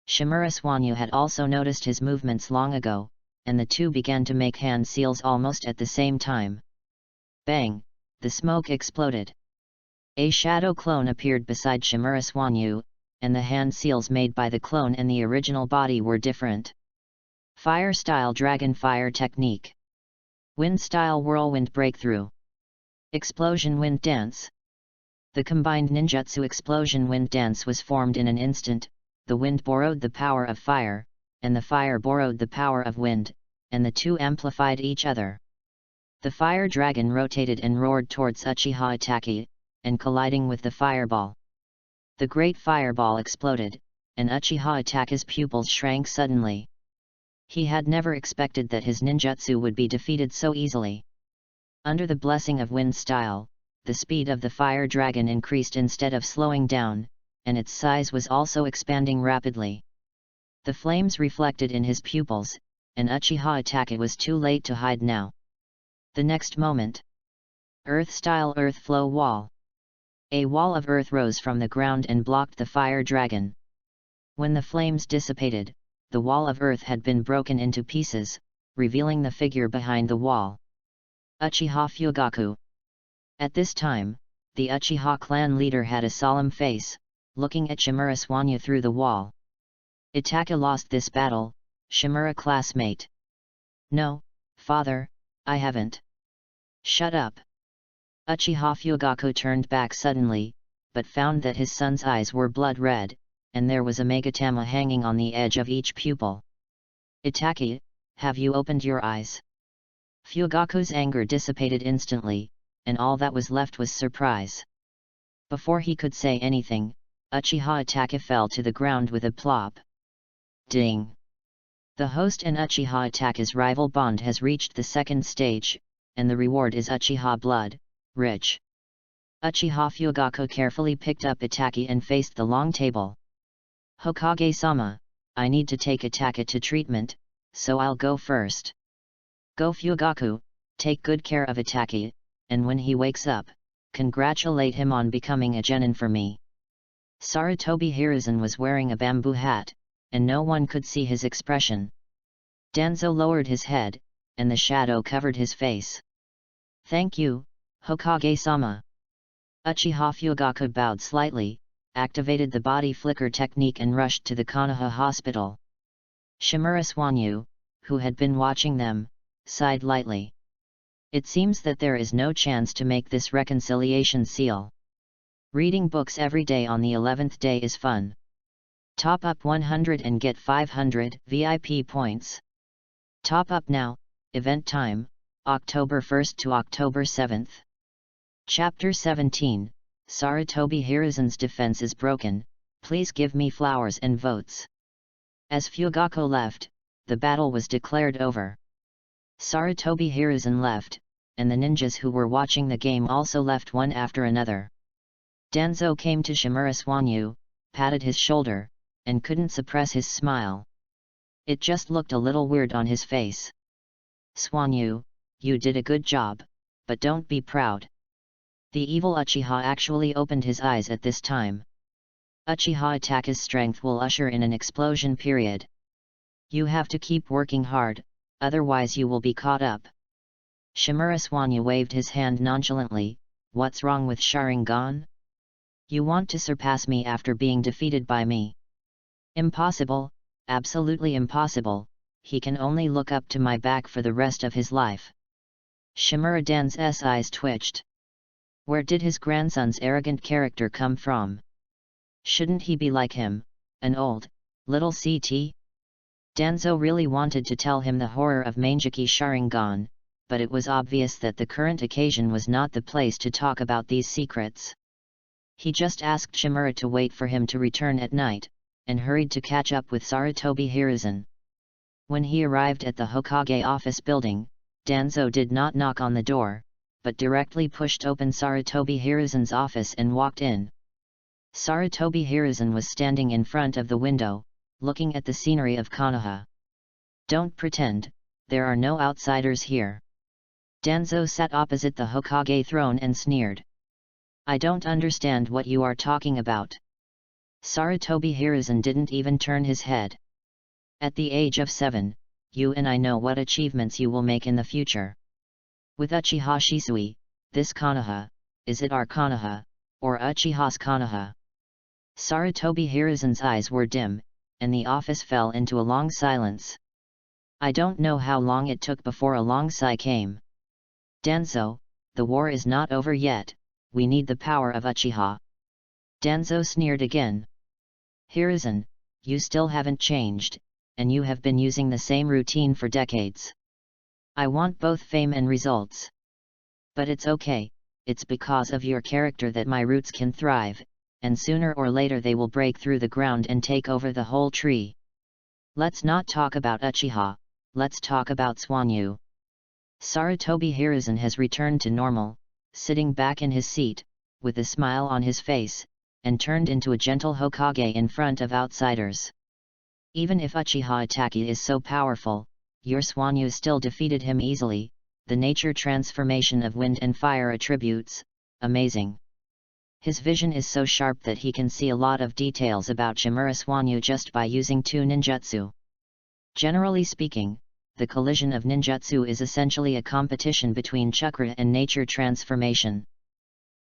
Shimura Swanyu had also noticed his movements long ago, and the two began to make hand seals almost at the same time. Bang! The smoke exploded. A shadow clone appeared beside Shimura Swanyu, and the hand seals made by the clone and the original body were different. Fire style Dragon Fire Technique. Wind style Whirlwind Breakthrough. Explosion Wind Dance. The combined ninjutsu Explosion Wind Dance was formed in an instant. The wind borrowed the power of fire, and the fire borrowed the power of wind, and the two amplified each other. The fire dragon rotated and roared towards Uchiha Itachi, and colliding with the fireball. The great fireball exploded, and Uchiha Itachi's pupils shrank suddenly. He had never expected that his ninjutsu would be defeated so easily. Under the blessing of wind style, the speed of the fire dragon increased instead of slowing down, and its size was also expanding rapidly. The flames reflected in his pupils, and Uchiha Itachi was too late to hide now. The next moment, Earth-style Earth Flow Wall. A wall of earth rose from the ground and blocked the fire dragon. When the flames dissipated, the wall of earth had been broken into pieces, revealing the figure behind the wall. Uchiha Fugaku. At this time, the Uchiha clan leader had a solemn face, looking at Shimura Swanyu through the wall. Itachi lost this battle, Shimura classmate. No, father, I haven't. Shut up. Uchiha Fugaku turned back suddenly, but found that his son's eyes were blood red, and there was a megatama hanging on the edge of each pupil. Itachi, have you opened your eyes? Fugaku's anger dissipated instantly, and all that was left was surprise. Before he could say anything, Uchiha Itachi fell to the ground with a plop. Ding! The host and Uchiha Itachi's rival bond has reached the second stage, and the reward is Uchiha blood, rich. Uchiha Fugaku carefully picked up Itachi and faced the long table. Hokage-sama, I need to take Itachi to treatment, so I'll go first. Go Fugaku, take good care of Itachi, and when he wakes up, congratulate him on becoming a genin for me. Sarutobi Hiruzen was wearing a bamboo hat, and no one could see his expression. Danzo lowered his head, and the shadow covered his face. Thank you, Hokage-sama. Uchiha Fugaku bowed slightly, activated the body flicker technique and rushed to the Konoha hospital. Shimura Swanyu, who had been watching them, sighed lightly. It seems that there is no chance to make this reconciliation seal. Reading books every day on the 11th day is fun. Top up 100 and get 500 VIP points. Top up now, event time, October 1st to October 7th. Chapter 17, Sarutobi Hiruzen's defense is broken, please give me flowers and votes. As Fugaku left, the battle was declared over. Sarutobi Hiruzen left, and the ninjas who were watching the game also left one after another. Danzo came to Shimura Swanyu, patted his shoulder, and couldn't suppress his smile. It just looked a little weird on his face. Swanyu, you did a good job, but don't be proud. The evil Uchiha actually opened his eyes at this time. Uchiha Itachi's strength will usher in an explosion period. You have to keep working hard, otherwise you will be caught up. Shimura Swanyu waved his hand nonchalantly, what's wrong with Sharingan? You want to surpass me after being defeated by me? Impossible, absolutely impossible, he can only look up to my back for the rest of his life. Shimura Dan's eyes twitched. Where did his grandson's arrogant character come from? Shouldn't he be like him, an old, little CT? Danzo really wanted to tell him the horror of Mangeki Sharingan, but it was obvious that the current occasion was not the place to talk about these secrets. He just asked Shimura to wait for him to return at night, and hurried to catch up with Sarutobi Hiruzen. When he arrived at the Hokage office building, Danzo did not knock on the door, but directly pushed open Sarutobi Hiruzen's office and walked in. Sarutobi Hiruzen was standing in front of the window, looking at the scenery of Konoha. "Don't pretend, there are no outsiders here." Danzo sat opposite the Hokage throne and sneered. "I don't understand what you are talking about." Sarutobi Hiruzen didn't even turn his head. "At the age of 7, you and I know what achievements you will make in the future. With Uchiha Shisui, this Konoha, is it our Konoha, or Uchiha's Konoha?" Sarutobi Hiruzen's eyes were dim, and the office fell into a long silence. I don't know how long it took before a long sigh came. "Danzo, the war is not over yet, we need the power of Uchiha." Danzo sneered again. "Hiruzen, you still haven't changed, and you have been using the same routine for decades. I want both fame and results. But it's okay, it's because of your character that my roots can thrive, and sooner or later they will break through the ground and take over the whole tree. Let's not talk about Uchiha, let's talk about Suanyu." Sarutobi Hiruzen has returned to normal, sitting back in his seat, with a smile on his face, and turned into a gentle Hokage in front of outsiders. "Even if Uchiha Itachi is so powerful, your Suanyu still defeated him easily. The nature transformation of wind and fire attributes, amazing. His vision is so sharp that he can see a lot of details about Shimura Suanyu just by using 2 ninjutsu. Generally speaking, the collision of ninjutsu is essentially a competition between chakra and nature transformation.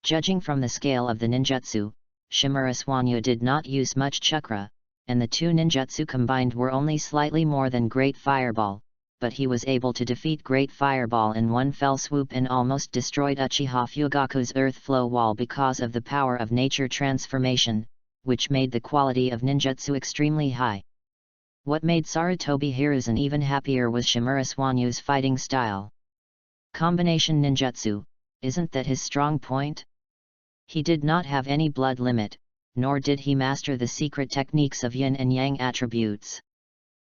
Judging from the scale of the ninjutsu, Shimura Suanyu did not use much chakra, and the 2 ninjutsu combined were only slightly more than Great Fireball, but he was able to defeat Great Fireball in one fell swoop and almost destroyed Uchiha Fugaku's Earth Flow Wall because of the power of nature transformation, which made the quality of ninjutsu extremely high. What made Sarutobi Hiruzen even happier was Shimura Suanyu's fighting style. Combination ninjutsu, isn't that his strong point? He did not have any blood limit, nor did he master the secret techniques of yin and yang attributes.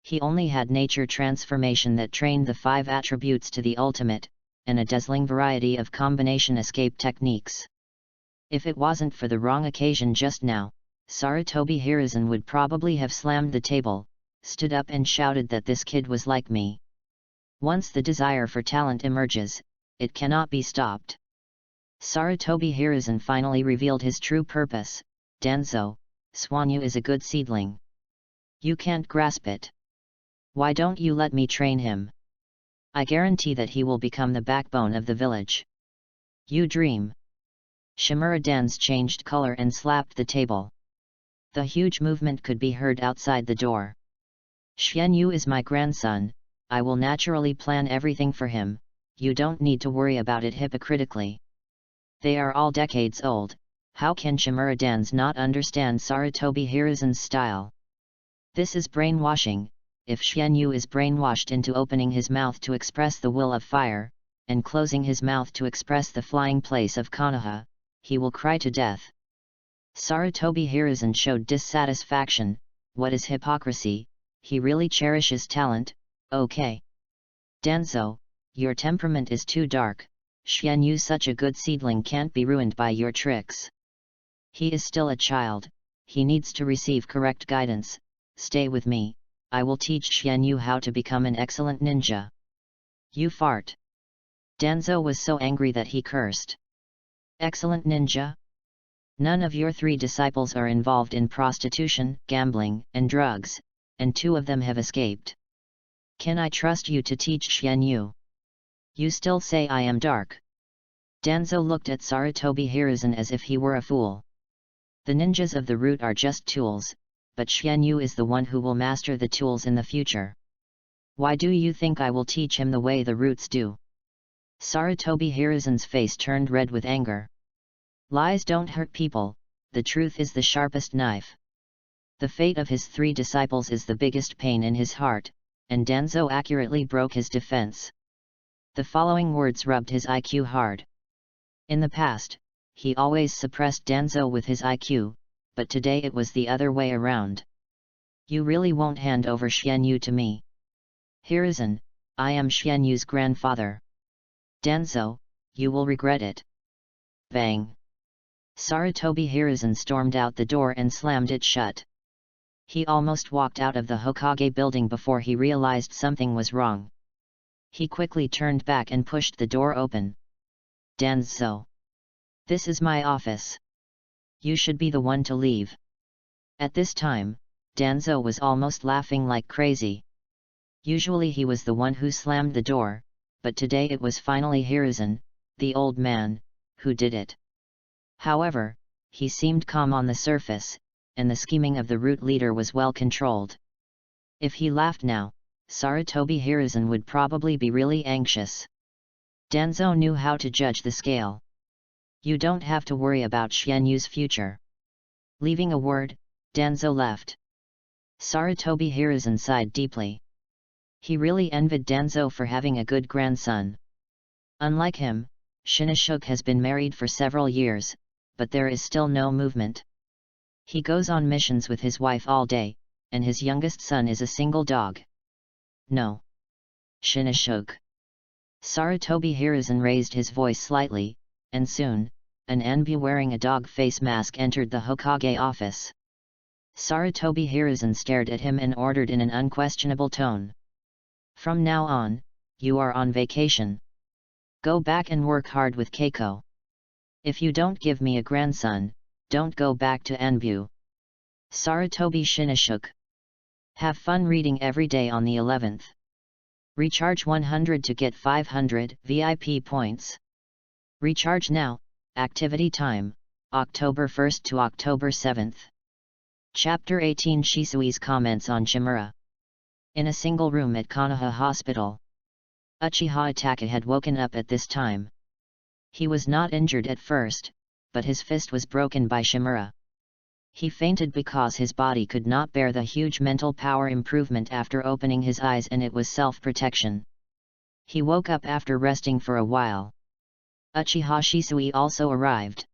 He only had nature transformation that trained the 5 attributes to the ultimate, and a dazzling variety of combination escape techniques. If it wasn't for the wrong occasion just now, Sarutobi Hiruzen would probably have slammed the table, stood up and shouted that this kid was like me. Once the desire for talent emerges, it cannot be stopped. Sarutobi Hiruzen finally revealed his true purpose. "Danzo, Suanyu is a good seedling. You can't grasp it. Why don't you let me train him? I guarantee that he will become the backbone of the village." "You dream." Shimura Dan's changed color and slapped the table. The huge movement could be heard outside the door. "Xianyu is my grandson, I will naturally plan everything for him, you don't need to worry about it hypocritically." They are all decades old, how can Shimura Dans not understand Sarutobi Hiruzen's style? This is brainwashing. If Xianyu is brainwashed into opening his mouth to express the will of fire, and closing his mouth to express the flying place of Konoha, he will cry to death. Sarutobi Hiruzen showed dissatisfaction. What is hypocrisy? He really cherishes talent, okay. "Danzo, your temperament is too dark. Xianyu, such a good seedling, can't be ruined by your tricks. He is still a child, he needs to receive correct guidance. Stay with me, I will teach Xianyu how to become an excellent ninja." "You fart." Danzo was so angry that he cursed. "Excellent ninja? None of your 3 disciples are involved in prostitution, gambling, and drugs, and 2 of them have escaped. Can I trust you to teach Xianyu? You still say I am dark." Danzo looked at Sarutobi Hiruzen as if he were a fool. The ninjas of the root are just tools, but Xianyu is the one who will master the tools in the future. Why do you think I will teach him the way the roots do? Sarutobi Hiruzen's face turned red with anger. Lies don't hurt people, the truth is the sharpest knife. The fate of his 3 disciples is the biggest pain in his heart, and Danzo accurately broke his defense. The following words rubbed his IQ hard. In the past, he always suppressed Danzo with his IQ, but today it was the other way around. You really won't hand over Xianyu to me? Hiruzen, I am Xianyu's grandfather. Danzo, you will regret it. Bang! Sarutobi Hiruzen stormed out the door and slammed it shut. He almost walked out of the Hokage building before he realized something was wrong. He quickly turned back and pushed the door open. Danzo. This is my office. You should be the one to leave. At this time, Danzo was almost laughing like crazy. Usually he was the one who slammed the door, but today it was finally Hiruzen, the old man, who did it. However, he seemed calm on the surface, and the scheming of the root leader was well controlled. If he laughed now, Sarutobi Hiruzen would probably be really anxious. Danzo knew how to judge the scale. You don't have to worry about Xianyu's future. Leaving a word, Danzo left. Sarutobi Hiruzen sighed deeply. He really envied Danzo for having a good grandson. Unlike him, Shinichuk has been married for several years, but there is still no movement. He goes on missions with his wife all day, and his youngest son is a single dog. No. Shinichuk. Sarutobi Hiruzen raised his voice slightly, and soon, an Anbu wearing a dog face mask entered the Hokage office. Sarutobi Hiruzen stared at him and ordered in an unquestionable tone. From now on, you are on vacation. Go back and work hard with Keiko. If you don't give me a grandson, don't go back to Anbu. Sarutobi Shinichuk. Have fun reading every day on the 11th. Recharge 100 to get 500 VIP points. Recharge now. Activity time, October 1st to October 7th. Chapter 18 Shisui's comments on Chimera. In a single room at Konoha Hospital. Uchiha Itachi had woken up at this time. He was not injured at first, but his fist was broken by Shimura. He fainted because his body could not bear the huge mental power improvement after opening his eyes, and it was self-protection. He woke up after resting for a while. Uchiha Shisui also arrived.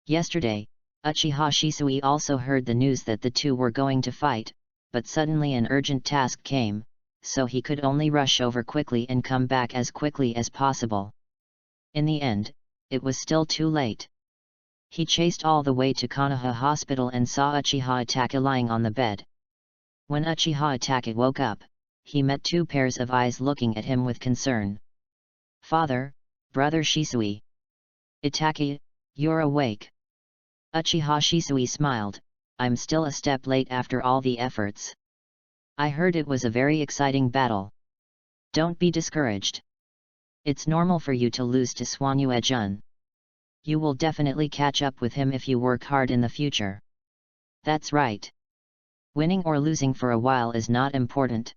Yesterday, Uchiha Shisui also heard the news that the two were going to fight, but suddenly an urgent task came, so he could only rush over quickly and come back as quickly as possible. In the end, it was still too late. He chased all the way to Konoha Hospital and saw Uchiha Itachi lying on the bed. When Uchiha Itachi woke up, he met two pairs of eyes looking at him with concern. Father, Brother Shisui. Itachi, you're awake. Uchiha Shisui smiled. I'm still a step late after all the efforts. I heard it was a very exciting battle. Don't be discouraged. It's normal for you to lose to Swanyu-e-jun. You will definitely catch up with him if you work hard in the future. That's right. Winning or losing for a while is not important.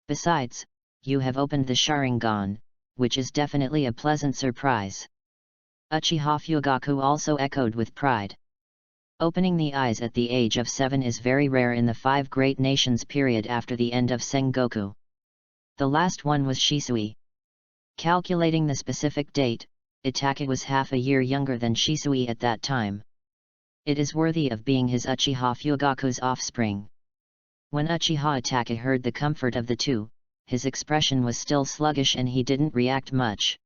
Besides, you have opened the Sharingan, which is definitely a pleasant surprise. Uchiha Fugaku also echoed with pride. Opening the eyes at the age of 7 is very rare in the 5 Great Nations period after the end of Sengoku. The last one was Shisui. Calculating the specific date, Itachi was half a year younger than Shisui at that time. It is worthy of being his Uchiha Fugaku's offspring. When Uchiha Itachi heard the comfort of the two, his expression was still sluggish and he didn't react much.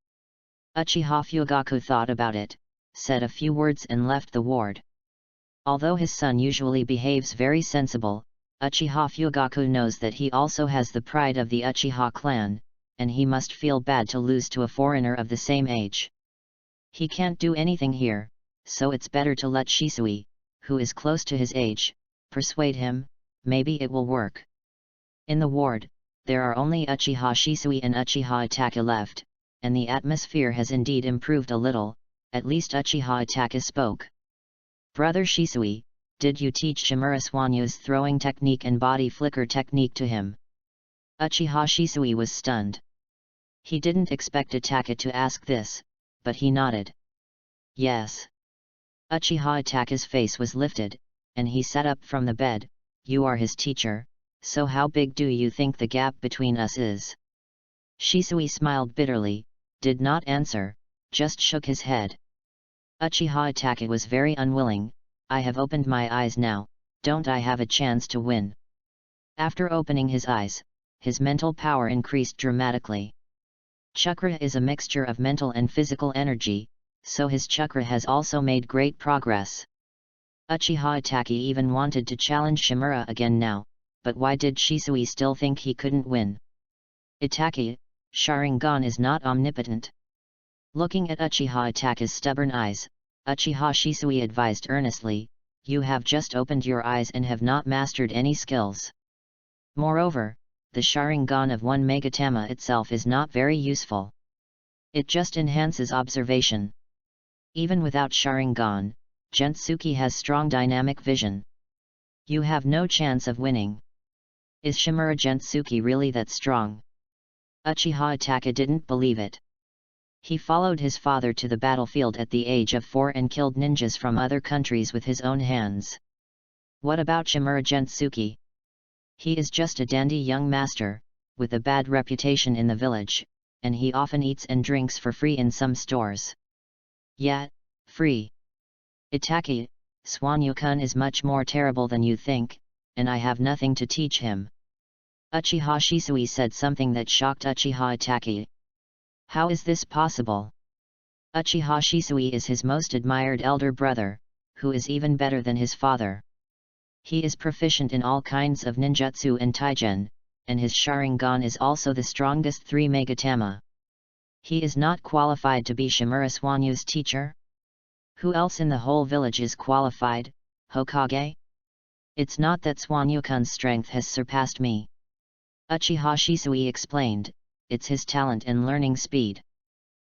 Uchiha Fugaku thought about it, said a few words and left the ward. Although his son usually behaves very sensible, Uchiha Fugaku knows that he also has the pride of the Uchiha clan, and he must feel bad to lose to a foreigner of the same age. He can't do anything here, so it's better to let Shisui, who is close to his age, persuade him. Maybe it will work. In the ward, there are only Uchiha Shisui and Uchiha Itachi left, and the atmosphere has indeed improved a little. At least Uchiha Itachi spoke. Brother Shisui, did you teach Shimura Swanyu's throwing technique and body flicker technique to him? Uchiha Shisui was stunned. He didn't expect Itachi to ask this, but he nodded. Yes. Uchiha Itachi's face was lifted, and he sat up from the bed. You are his teacher, so how big do you think the gap between us is? Shisui smiled bitterly, did not answer, just shook his head. Uchiha Itachi was very unwilling. I have opened my eyes now, don't I have a chance to win? After opening his eyes, his mental power increased dramatically. Chakra is a mixture of mental and physical energy, so his chakra has also made great progress. Uchiha Itachi even wanted to challenge Shimura again now, but why did Shisui still think he couldn't win? Itachi, Sharingan is not omnipotent. Looking at Uchiha Itachi's stubborn eyes, Uchiha Shisui advised earnestly, "You have just opened your eyes and have not mastered any skills. Moreover, the Sharingan of one Megatama itself is not very useful. It just enhances observation. Even without Sharingan, Gentsuki has strong dynamic vision. You have no chance of winning. Is Shimura Gentsuki really that strong?" Uchiha Itachi didn't believe it. He followed his father to the battlefield at the age of 4 and killed ninjas from other countries with his own hands. What about Shimura Gentsuki? He is just a dandy young master, with a bad reputation in the village, and he often eats and drinks for free in some stores. Yet, free. Itachi, Swanyu-kun is much more terrible than you think, and I have nothing to teach him. Uchiha Shisui said something that shocked Uchiha Itachi. How is this possible? Uchiha Shisui is his most admired elder brother, who is even better than his father. He is proficient in all kinds of ninjutsu and taigen, and his Sharingan is also the strongest 3 Megatama. He is not qualified to be Shimura Swanyu's teacher? Who else in the whole village is qualified, Hokage? It's not that Swanyu-kun's strength has surpassed me. Uchiha Shisui explained, it's his talent and learning speed.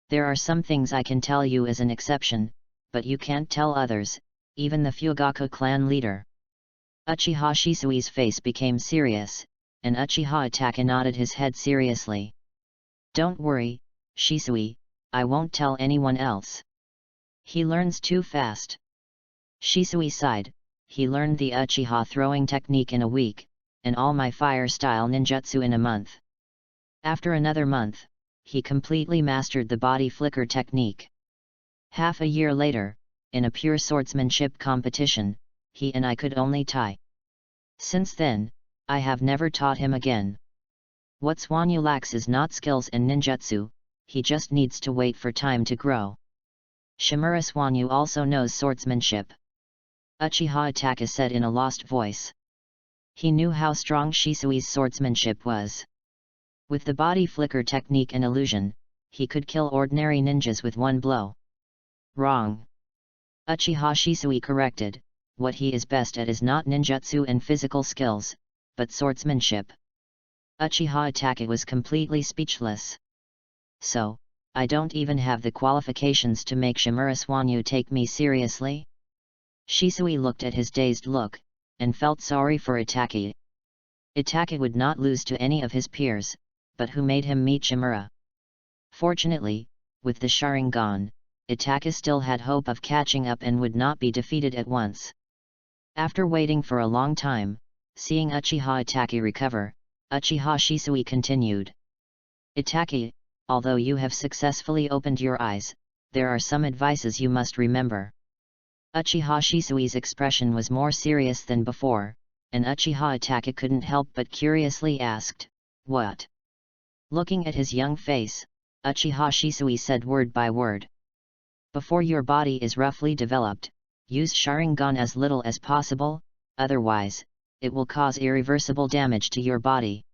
There are some things I can tell you as an exception, but you can't tell others, even the Fugaku clan leader. Uchiha Shisui's face became serious, and Uchiha Itachi nodded his head seriously. Don't worry, Shisui, I won't tell anyone else. He learns too fast. Shisui sighed, he learned the Uchiha throwing technique in a week, and all my fire-style ninjutsu in a month. After another month, he completely mastered the body flicker technique. Half a year later, in a pure swordsmanship competition, he and I could only tie. Since then, I have never taught him again. What Swanyu lacks is not skills and ninjutsu, he just needs to wait for time to grow. Shimura Swanyu also knows swordsmanship. Uchiha Itachi said in a lost voice. He knew how strong Shisui's swordsmanship was. With the body flicker technique and illusion, he could kill ordinary ninjas with one blow. Wrong. Uchiha Shisui corrected, what he is best at is not ninjutsu and physical skills, but swordsmanship. Uchiha Itachi was completely speechless. So, I don't even have the qualifications to make Shimura Swanyu take me seriously? Shisui looked at his dazed look, and felt sorry for Itachi. Itachi would not lose to any of his peers, but who made him meet Shimura? Fortunately, with the Sharingan, Itachi still had hope of catching up and would not be defeated at once. After waiting for a long time, seeing Uchiha Itachi recover, Uchiha Shisui continued. Itachi, although you have successfully opened your eyes, there are some advices you must remember. Uchiha Shisui's expression was more serious than before, and Uchiha Itachi couldn't help but curiously asked, what? Looking at his young face, Uchiha Shisui said word by word. Before your body is roughly developed, use Sharingan as little as possible, otherwise, it will cause irreversible damage to your body.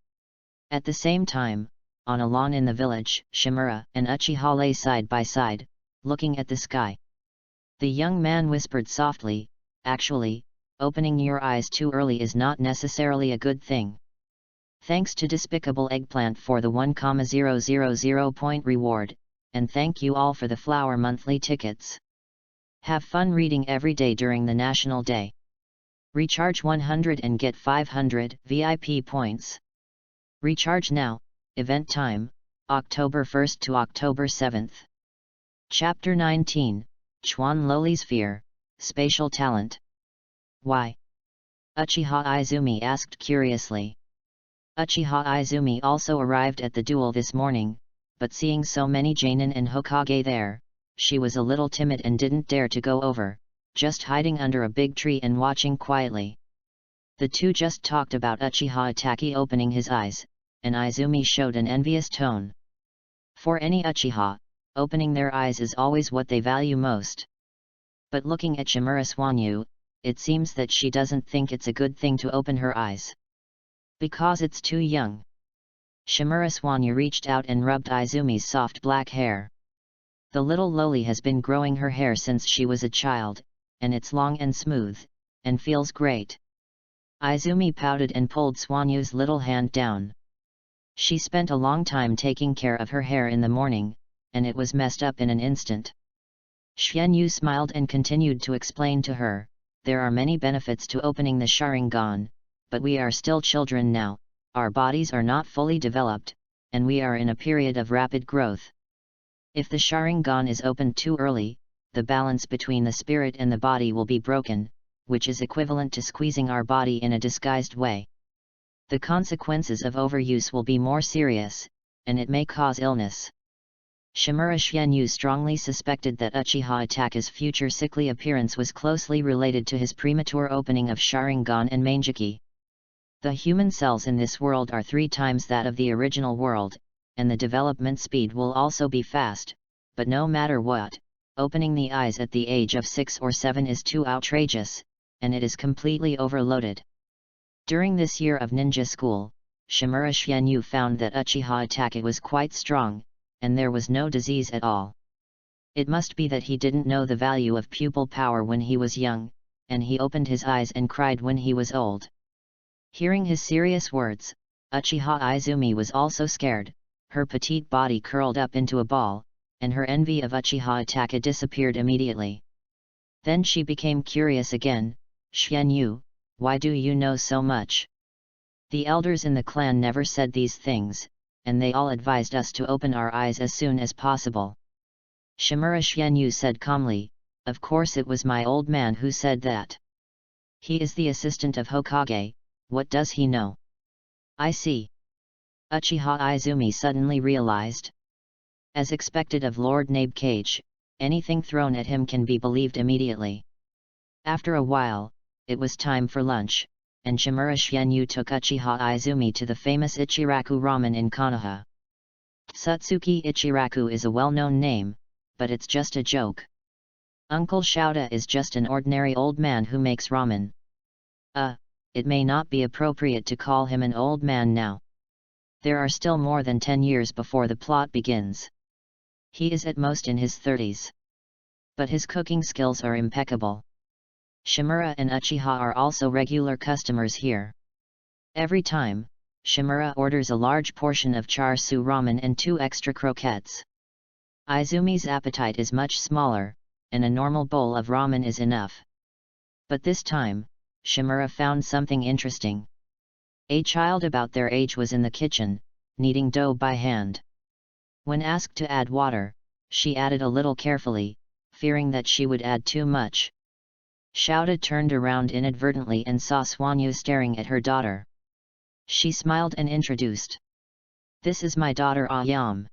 At the same time, on a lawn in the village, Shimura and Uchiha lay side by side, looking at the sky. The young man whispered softly, actually, opening your eyes too early is not necessarily a good thing. Thanks to Despicable Eggplant for the 1,000 point reward, and thank you all for the Flower monthly tickets. Have fun reading every day during the National Day. Recharge 100 and get 500 VIP points. Recharge now, event time, October 1st to October 7th. Chapter 19, Chuan Loli's Fear, Spatial Talent. Why? Uchiha Izumi asked curiously. Uchiha Izumi also arrived at the duel this morning, but seeing so many Jonin and Hokage there, she was a little timid and didn't dare to go over, just hiding under a big tree and watching quietly. The two just talked about Uchiha Itachi opening his eyes, and Izumi showed an envious tone. For any Uchiha, opening their eyes is always what they value most. But looking at Shimura Swanyu, it seems that she doesn't think it's a good thing to open her eyes. Because it's too young. Shimura Swanyu reached out and rubbed Izumi's soft black hair. The little loli has been growing her hair since she was a child, and it's long and smooth, and feels great. Izumi pouted and pulled Swanyu's little hand down. She spent a long time taking care of her hair in the morning, and it was messed up in an instant. Xuanyu smiled and continued to explain to her, there are many benefits to opening the Sharingan, but we are still children now, our bodies are not fully developed, and we are in a period of rapid growth. If the Sharingan is opened too early, the balance between the spirit and the body will be broken, which is equivalent to squeezing our body in a disguised way. The consequences of overuse will be more serious, and it may cause illness. Shimura Xuanyu strongly suspected that Uchiha Itachi's future sickly appearance was closely related to his premature opening of Sharingan and Manjiki. The human cells in this world are 3 times that of the original world, and the development speed will also be fast, but no matter what, opening the eyes at the age of 6 or 7 is too outrageous, and it is completely overloaded. During this year of ninja school, Shimura Xuanyu found that Uchiha Itachi was quite strong, and there was no disease at all. It must be that he didn't know the value of pupil power when he was young, and he opened his eyes and cried when he was old. Hearing his serious words, Uchiha Izumi was also scared, her petite body curled up into a ball, and her envy of Uchiha Itachi disappeared immediately. Then she became curious again, Xuanyu, why do you know so much? The elders in the clan never said these things, and they all advised us to open our eyes as soon as possible. Shimura Xuanyu said calmly, of course it was my old man who said that. He is the assistant of Hokage, what does he know? I see. Uchiha Izumi suddenly realized. As expected of Lord Nabekage, anything thrown at him can be believed immediately. After a while, it was time for lunch, and Shimura Xuanyu took Uchiha Izumi to the famous Ichiraku ramen in Konoha. Satsuki Ichiraku is a well-known name, but it's just a joke. Uncle Shouta is just an ordinary old man who makes ramen. It may not be appropriate to call him an old man now. There are still more than 10 years before the plot begins. He is at most in his 30s. But his cooking skills are impeccable. Shimura and Uchiha are also regular customers here. Every time, Shimura orders a large portion of char siu ramen and 2 extra croquettes. Izumi's appetite is much smaller, and a normal bowl of ramen is enough. But this time, Shimura found something interesting. A child about their age was in the kitchen, kneading dough by hand. When asked to add water, she added a little carefully, fearing that she would add too much. Shouta turned around inadvertently and saw Swanyu staring at her daughter. She smiled and introduced. This is my daughter Ayam.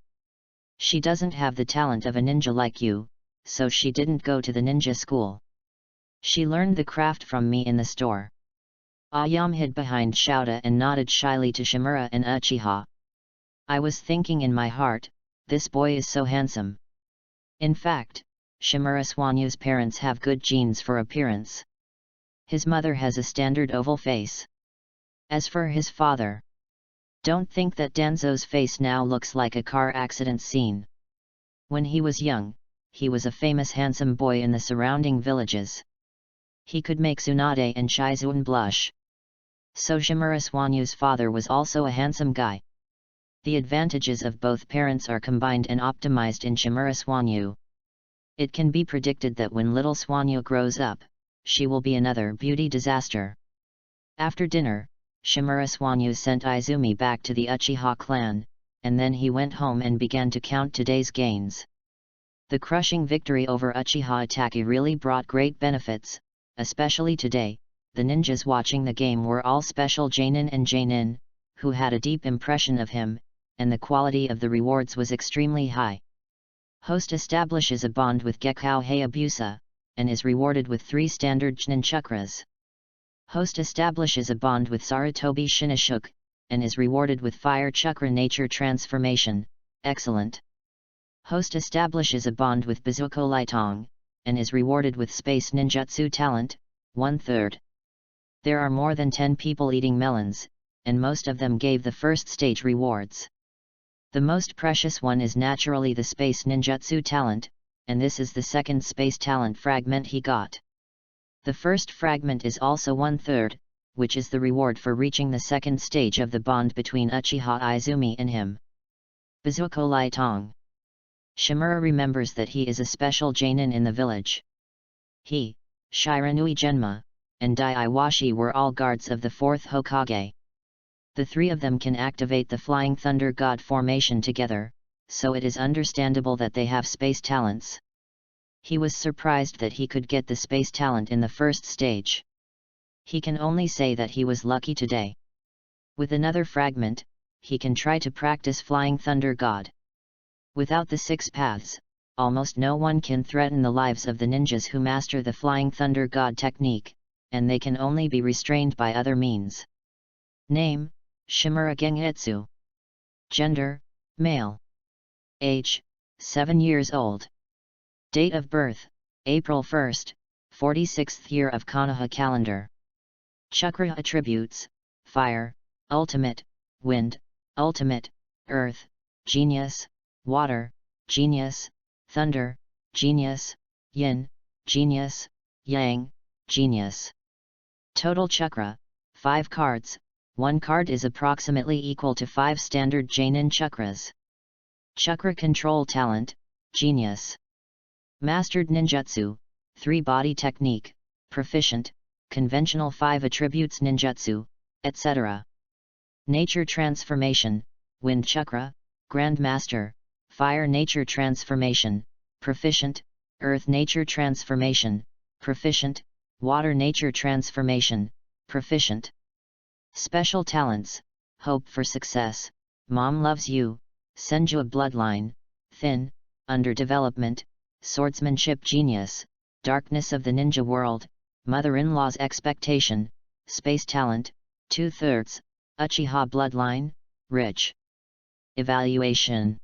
She doesn't have the talent of a ninja like you, so she didn't go to the ninja school. She learned the craft from me in the store. Ayam hid behind Shouta and nodded shyly to Shimura and Uchiha. I was thinking in my heart, this boy is so handsome. In fact, Shimura Swanyu's parents have good genes for appearance. His mother has a standard oval face. As for his father, don't think that Danzo's face now looks like a car accident scene. When he was young, he was a famous handsome boy in the surrounding villages. He could make Tsunade and Shizuan blush. So Shimura Swanyu's father was also a handsome guy. The advantages of both parents are combined and optimized in Shimura Swanyu. It can be predicted that when little Swanyu grows up, she will be another beauty disaster. After dinner, Shimura Swanyu sent Izumi back to the Uchiha clan, and then he went home and began to count today's gains. The crushing victory over Uchiha Itachi really brought great benefits, especially today. The ninjas watching the game were all special Jainin and Jainin, who had a deep impression of him, and the quality of the rewards was extremely high. Host establishes a bond with Gekkou Hayabusa, and is rewarded with 3 standard Chunin chakras. Host establishes a bond with Sarutobi Shinashuk, and is rewarded with Fire Chakra Nature Transformation, excellent. Host establishes a bond with Bazuko Lietong, and is rewarded with Space Ninjutsu Talent, 1/3. There are more than 10 people eating melons, and most of them gave the first stage rewards. The most precious one is naturally the Space Ninjutsu Talent, and this is the second Space Talent fragment he got. The first fragment is also 1/3, which is the reward for reaching the second stage of the bond between Uchiha Izumi and him. Bazuko Lietong. Shimura remembers that he is a special Jainin in the village. He, Shiranui Genma, and Dai Iwashi were all guards of the 4th Hokage. The three of them can activate the Flying Thunder God formation together, so it is understandable that they have space talents. He was surprised that he could get the space talent in the first stage. He can only say that he was lucky today. With another fragment, he can try to practice Flying Thunder God. Without the 6 paths, almost no one can threaten the lives of the ninjas who master the Flying Thunder God technique, and they can only be restrained by other means. Name, Shimura Gengetsu. Gender, male. Age, 7 years old. Date of birth, April 1st, 46th year of Konoha calendar. Chakra attributes, fire, ultimate, wind, ultimate, earth, genius, water, genius, thunder, genius, yin, genius, yang, genius. Total chakra, 5 cards, 1 card is approximately equal to 5 standard Jainin chakras. Chakra control talent, genius. Mastered ninjutsu, 3 body technique, proficient, conventional 5 attributes ninjutsu, etc. Nature transformation, wind chakra, grand master, fire nature transformation, proficient, earth nature transformation, proficient, water nature transformation, proficient. Special talents, hope for success, mom loves you, Senju bloodline, thin, under development, swordsmanship genius, darkness of the ninja world, mother-in-law's expectation, space talent, 2/3, Uchiha bloodline, rich. Evaluation.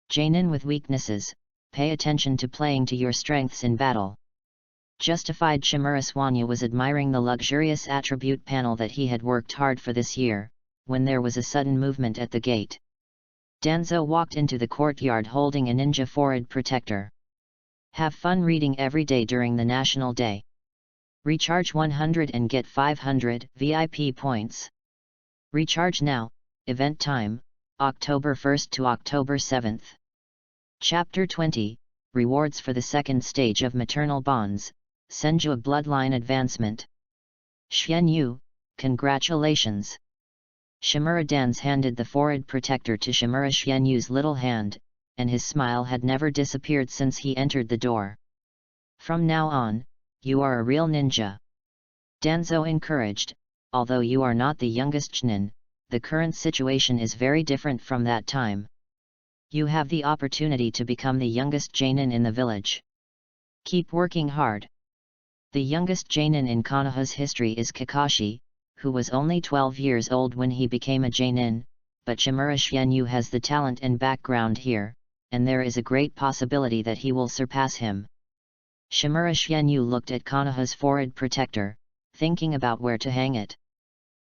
Jainin with weaknesses, pay attention to playing to your strengths in battle. Justified. Shimura Swanya was admiring the luxurious attribute panel that he had worked hard for this year, when there was a sudden movement at the gate. Danzo walked into the courtyard holding a ninja forward protector. Have fun reading every day during the National Day. Recharge 100 and get 500 VIP points. Recharge now, event time, October 1st to October 7th. Chapter 20, Rewards for the second stage of maternal bonds, Senju bloodline advancement. Xianyu, congratulations. Shimura Dans handed the forward protector to Shimura Xianyu's little hand, and his smile had never disappeared since he entered the door. From now on, you are a real ninja. Danzo encouraged, although you are not the youngest Chunin, the current situation is very different from that time. You have the opportunity to become the youngest Jainin in the village. Keep working hard. The youngest Jainin in Konoha's history is Kakashi, who was only 12 years old when he became a Jainin, but Shimura Xianyu has the talent and background here, and there is a great possibility that he will surpass him. Shimura Xianyu looked at Konoha's forward protector, thinking about where to hang it.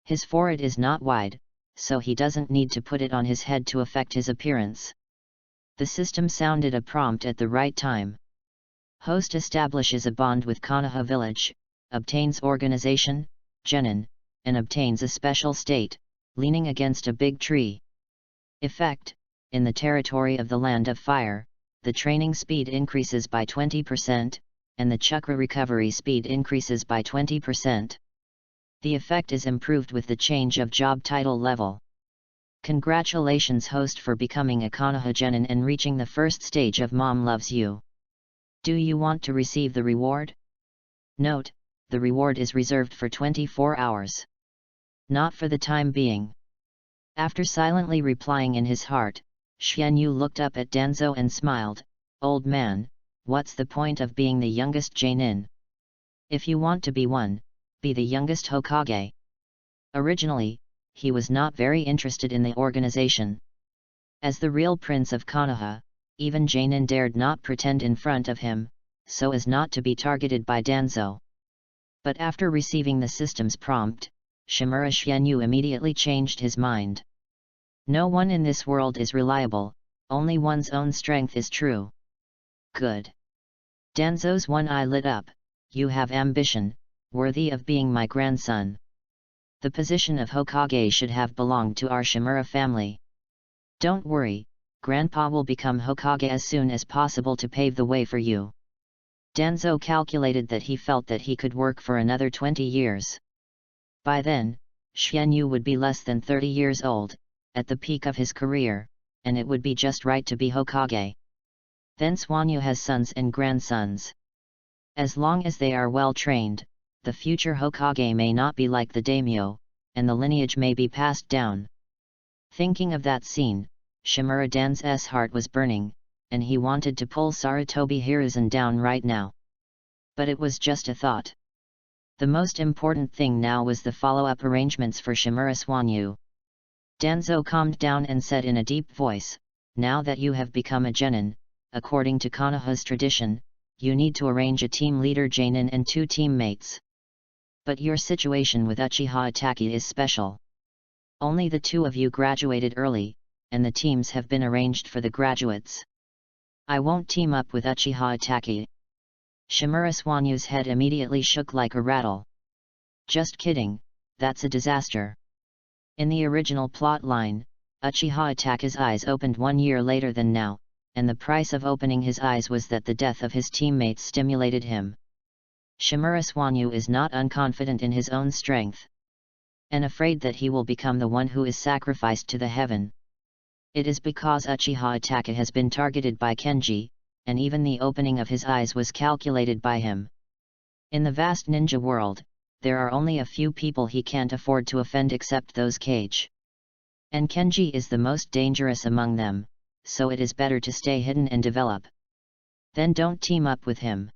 His forehead is not wide, so he doesn't need to put it on his head to affect his appearance. The system sounded a prompt at the right time. Host establishes a bond with Konoha village, obtains organization, genin, and obtains a special state, leaning against a big tree. Effect: in the territory of the Land of Fire, the training speed increases by 20%, and the chakra recovery speed increases by 20%. The effect is improved with the change of job title level. Congratulations host for becoming a Konoha genin and reaching the first stage of Mom Loves You. Do you want to receive the reward? Note: the reward is reserved for 24 hours. Not for the time being. After silently replying in his heart, Xianyu looked up at Danzo and smiled. Old man, what's the point of being the youngest Jainin? If you want to be one, be the youngest Hokage. Originally, he was not very interested in the organization. As the real prince of Konoha, even Jainin dared not pretend in front of him, so as not to be targeted by Danzo. But after receiving the system's prompt, Shimura Xianyu immediately changed his mind. No one in this world is reliable, only one's own strength is true. Good. Danzo's one eye lit up. You have ambition, worthy of being my grandson. The position of Hokage should have belonged to our Shimura family. Don't worry, Grandpa will become Hokage as soon as possible to pave the way for you. Danzo calculated that he felt that he could work for another 20 years. By then, Xianyu would be less than 30 years old, at the peak of his career, and it would be just right to be Hokage. Then Xuanyu has sons and grandsons. As long as they are well trained, the future Hokage may not be like the daimyo, and the lineage may be passed down. Thinking of that scene, Shimura Dan's heart was burning, and he wanted to pull Sarutobi Hiruzen down right now. But it was just a thought. The most important thing now was the follow-up arrangements for Shimura Xuanyu. Danzo calmed down and said in a deep voice, "Now that you have become a genin, according to Konoha's tradition, you need to arrange a team leader Jainin and 2 teammates. But your situation with Uchiha Itachi is special. Only the 2 of you graduated early, and the teams have been arranged for the graduates. I won't team up with Uchiha Itachi." Shimura Xuanyu's head immediately shook like a rattle. Just kidding, that's a disaster. In the original plot line, Uchiha Itachi's eyes opened 1 year later than now, and the price of opening his eyes was that the death of his teammates stimulated him. Shimura Xuanyu is not unconfident in his own strength, and afraid that he will become the one who is sacrificed to the heaven. It is because Uchiha Itachi has been targeted by Kenji, and even the opening of his eyes was calculated by him. In the vast ninja world, there are only a few people he can't afford to offend except those Kage. And Kenji is the most dangerous among them, so it is better to stay hidden and develop. Then don't team up with him.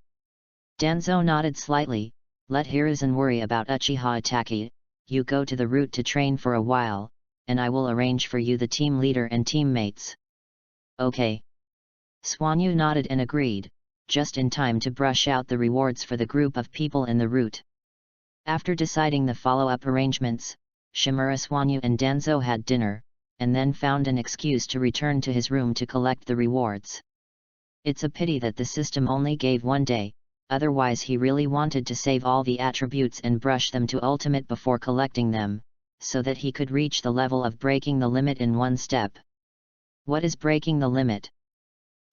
Danzo nodded slightly. Let Hiruzen worry about Uchiha Itachi, you go to the route to train for a while, and I will arrange for you the team leader and teammates. Okay. Xuanyu nodded and agreed, just in time to brush out the rewards for the group of people in the route. After deciding the follow-up arrangements, Shimura Xuanyu and Danzo had dinner, and then found an excuse to return to his room to collect the rewards. It's a pity that the system only gave 1 day, otherwise he really wanted to save all the attributes and brush them to ultimate before collecting them, so that he could reach the level of breaking the limit in 1 step. What is breaking the limit?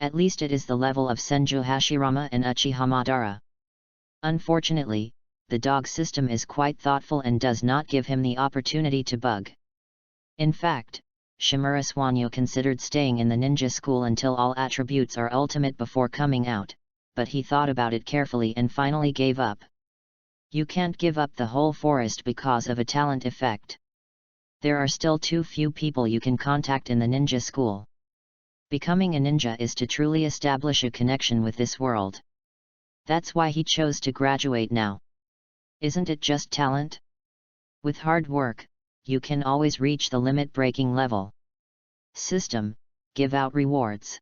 At least it is the level of Senju Hashirama and Uchiha Madara. Unfortunately, the dog system is quite thoughtful and does not give him the opportunity to bug. In fact, Shimura Xuanyu considered staying in the ninja school until all attributes are ultimate before coming out, but he thought about it carefully and finally gave up. You can't give up the whole forest because of a talent effect. There are still too few people you can contact in the ninja school. Becoming a ninja is to truly establish a connection with this world. That's why he chose to graduate now. Isn't it just talent? With hard work, you can always reach the limit-breaking level. System, give out rewards.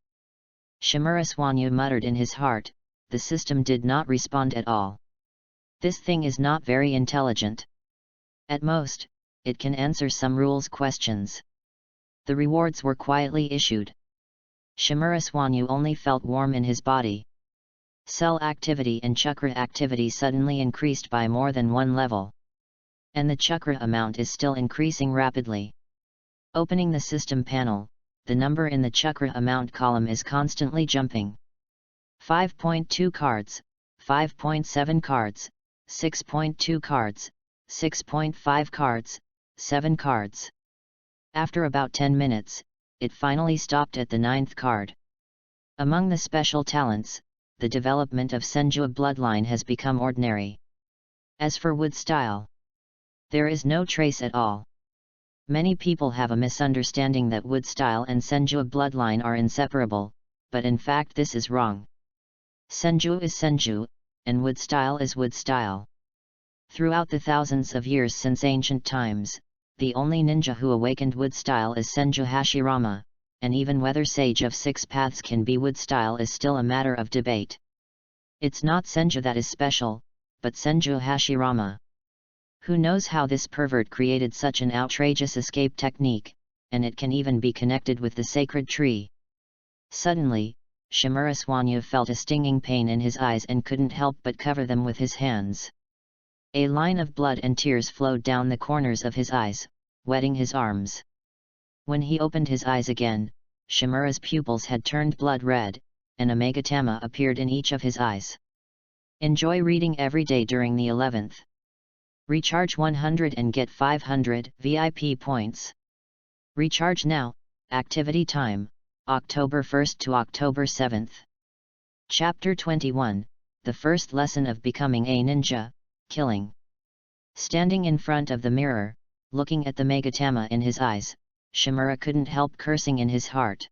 Shimura Xuanyu muttered in his heart. The system did not respond at all. This thing is not very intelligent. At most, it can answer some rules questions. The rewards were quietly issued. Shimura Xuanyu only felt warm in his body. Cell activity and chakra activity suddenly increased by more than 1 level. And the chakra amount is still increasing rapidly. Opening the system panel, the number in the chakra amount column is constantly jumping. 5.2 cards, 5.7 cards, 6.2 cards, 6.5 cards, 7 cards. After about 10 minutes, it finally stopped at the 9th card. Among the special talents, the development of Senju bloodline has become ordinary. As for wood style, there is no trace at all. Many people have a misunderstanding that wood style and Senju bloodline are inseparable, but in fact this is wrong. Senju is Senju, and wood style is wood style. Throughout the thousands of years since ancient times, the only ninja who awakened wood style is Senju Hashirama, and even whether Sage of Six Paths can be wood style is still a matter of debate. It's not Senju that is special, but Senju Hashirama. Who knows how this pervert created such an outrageous escape technique, and it can even be connected with the sacred tree. Suddenly, Shimura Swanyu felt a stinging pain in his eyes and couldn't help but cover them with his hands. A line of blood and tears flowed down the corners of his eyes, wetting his arms. When he opened his eyes again, Shimura's pupils had turned blood red, and a Megatama appeared in each of his eyes. Enjoy reading every day during the 11th. Recharge 100 and get 500 VIP points. Recharge now. Activity time, October 1st to October 7th. Chapter 21, The First Lesson of Becoming a Ninja, Killing. Standing in front of the mirror, looking at the Megatama in his eyes, Shimura couldn't help cursing in his heart.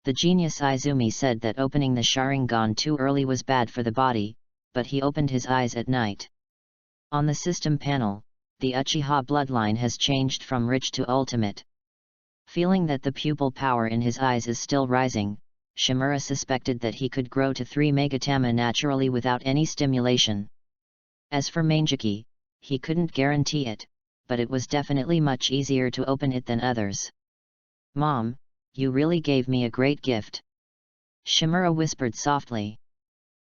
The genius Izumi said that opening the Sharingan too early was bad for the body, but he opened his eyes at night. On the system panel, the Uchiha bloodline has changed from rich to ultimate. Feeling that the pupil power in his eyes is still rising, Shimura suspected that he could grow to 3 Megatama naturally without any stimulation. As for Mangeki, he couldn't guarantee it, but it was definitely much easier to open it than others. "Mom, you really gave me a great gift," Shimura whispered softly.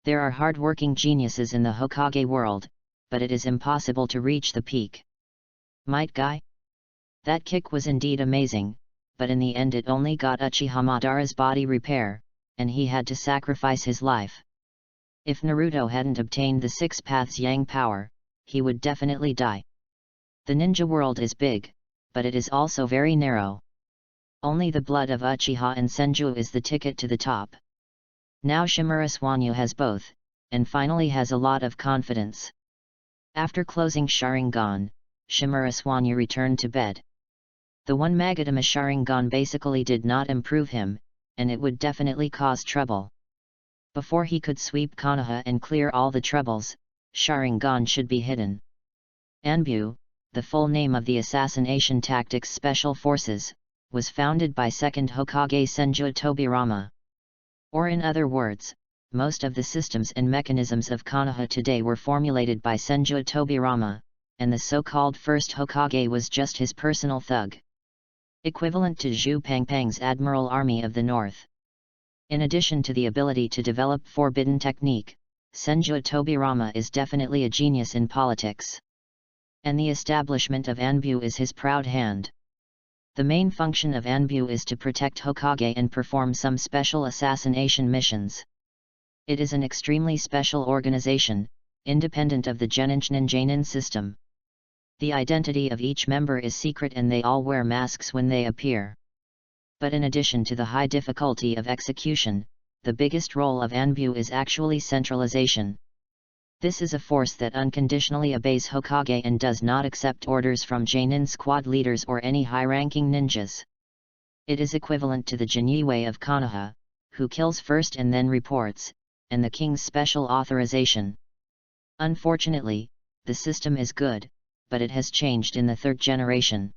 There are hard-working geniuses in the Hokage world, but it is impossible to reach the peak. Might Guy? That kick was indeed amazing, but in the end it only got Uchiha Madara's body repair, and he had to sacrifice his life. If Naruto hadn't obtained the Six Paths Yang power, he would definitely die. The ninja world is big, but it is also very narrow. Only the blood of Uchiha and Senju is the ticket to the top. Now Shimura Swanyu has both, and finally has a lot of confidence. After closing Sharingan, Shimura Swanyu returned to bed. The one Magatama Sharingan basically did not improve him, and it would definitely cause trouble. Before he could sweep Konoha and clear all the troubles, Sharingan should be hidden. Anbu, the full name of the Assassination Tactics Special Forces, was founded by second Hokage Senju Tobirama. Or in other words, most of the systems and mechanisms of Konoha today were formulated by Senju Tobirama, and the so-called first Hokage was just his personal thug. Equivalent to Zhu Pangpang's Admiral Army of the North. In addition to the ability to develop forbidden technique, Senju Tobirama is definitely a genius in politics. And the establishment of Anbu is his proud hand. The main function of Anbu is to protect Hokage and perform some special assassination missions. It is an extremely special organization, independent of the Genin system. The identity of each member is secret and they all wear masks when they appear. But in addition to the high difficulty of execution, the biggest role of Anbu is actually centralization. This is a force that unconditionally obeys Hokage and does not accept orders from Genin squad leaders or any high-ranking ninjas. It is equivalent to the Jinyiwei of Konoha, who kills first and then reports, and the king's special authorization. Unfortunately, the system is good, but it has changed in the third generation.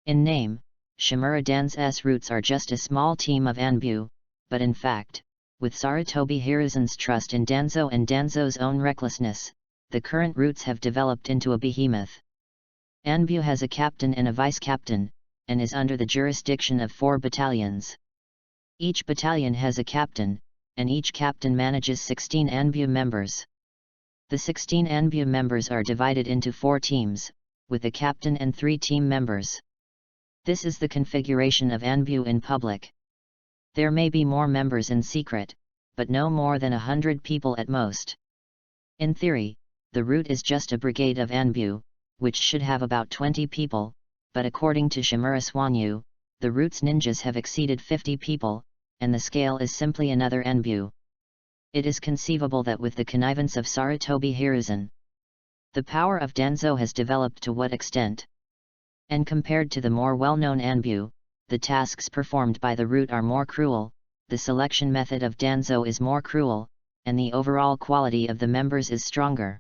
In name, Shimura Dan's roots are just a small team of Anbu, but in fact, with Sarutobi Hiruzen's trust in Danzo and Danzo's own recklessness, the current roots have developed into a behemoth. Anbu has a captain and a vice-captain, and is under the jurisdiction of 4 battalions. Each battalion has a captain, and each captain manages 16 Anbu members. The 16 Anbu members are divided into 4 teams, with a captain and 3 team members. This is the configuration of Anbu in public. There may be more members in secret, but no more than 100 people at most. In theory, the route is just a brigade of Anbu, which should have about 20 people, but according to Shimura Swanyu, the route's ninjas have exceeded 50 people, and the scale is simply another Anbu. It is conceivable that with the connivance of Sarutobi Hiruzen, the power of Danzo has developed to what extent? And compared to the more well-known Anbu, the tasks performed by the route are more cruel, the selection method of Danzo is more cruel, and the overall quality of the members is stronger.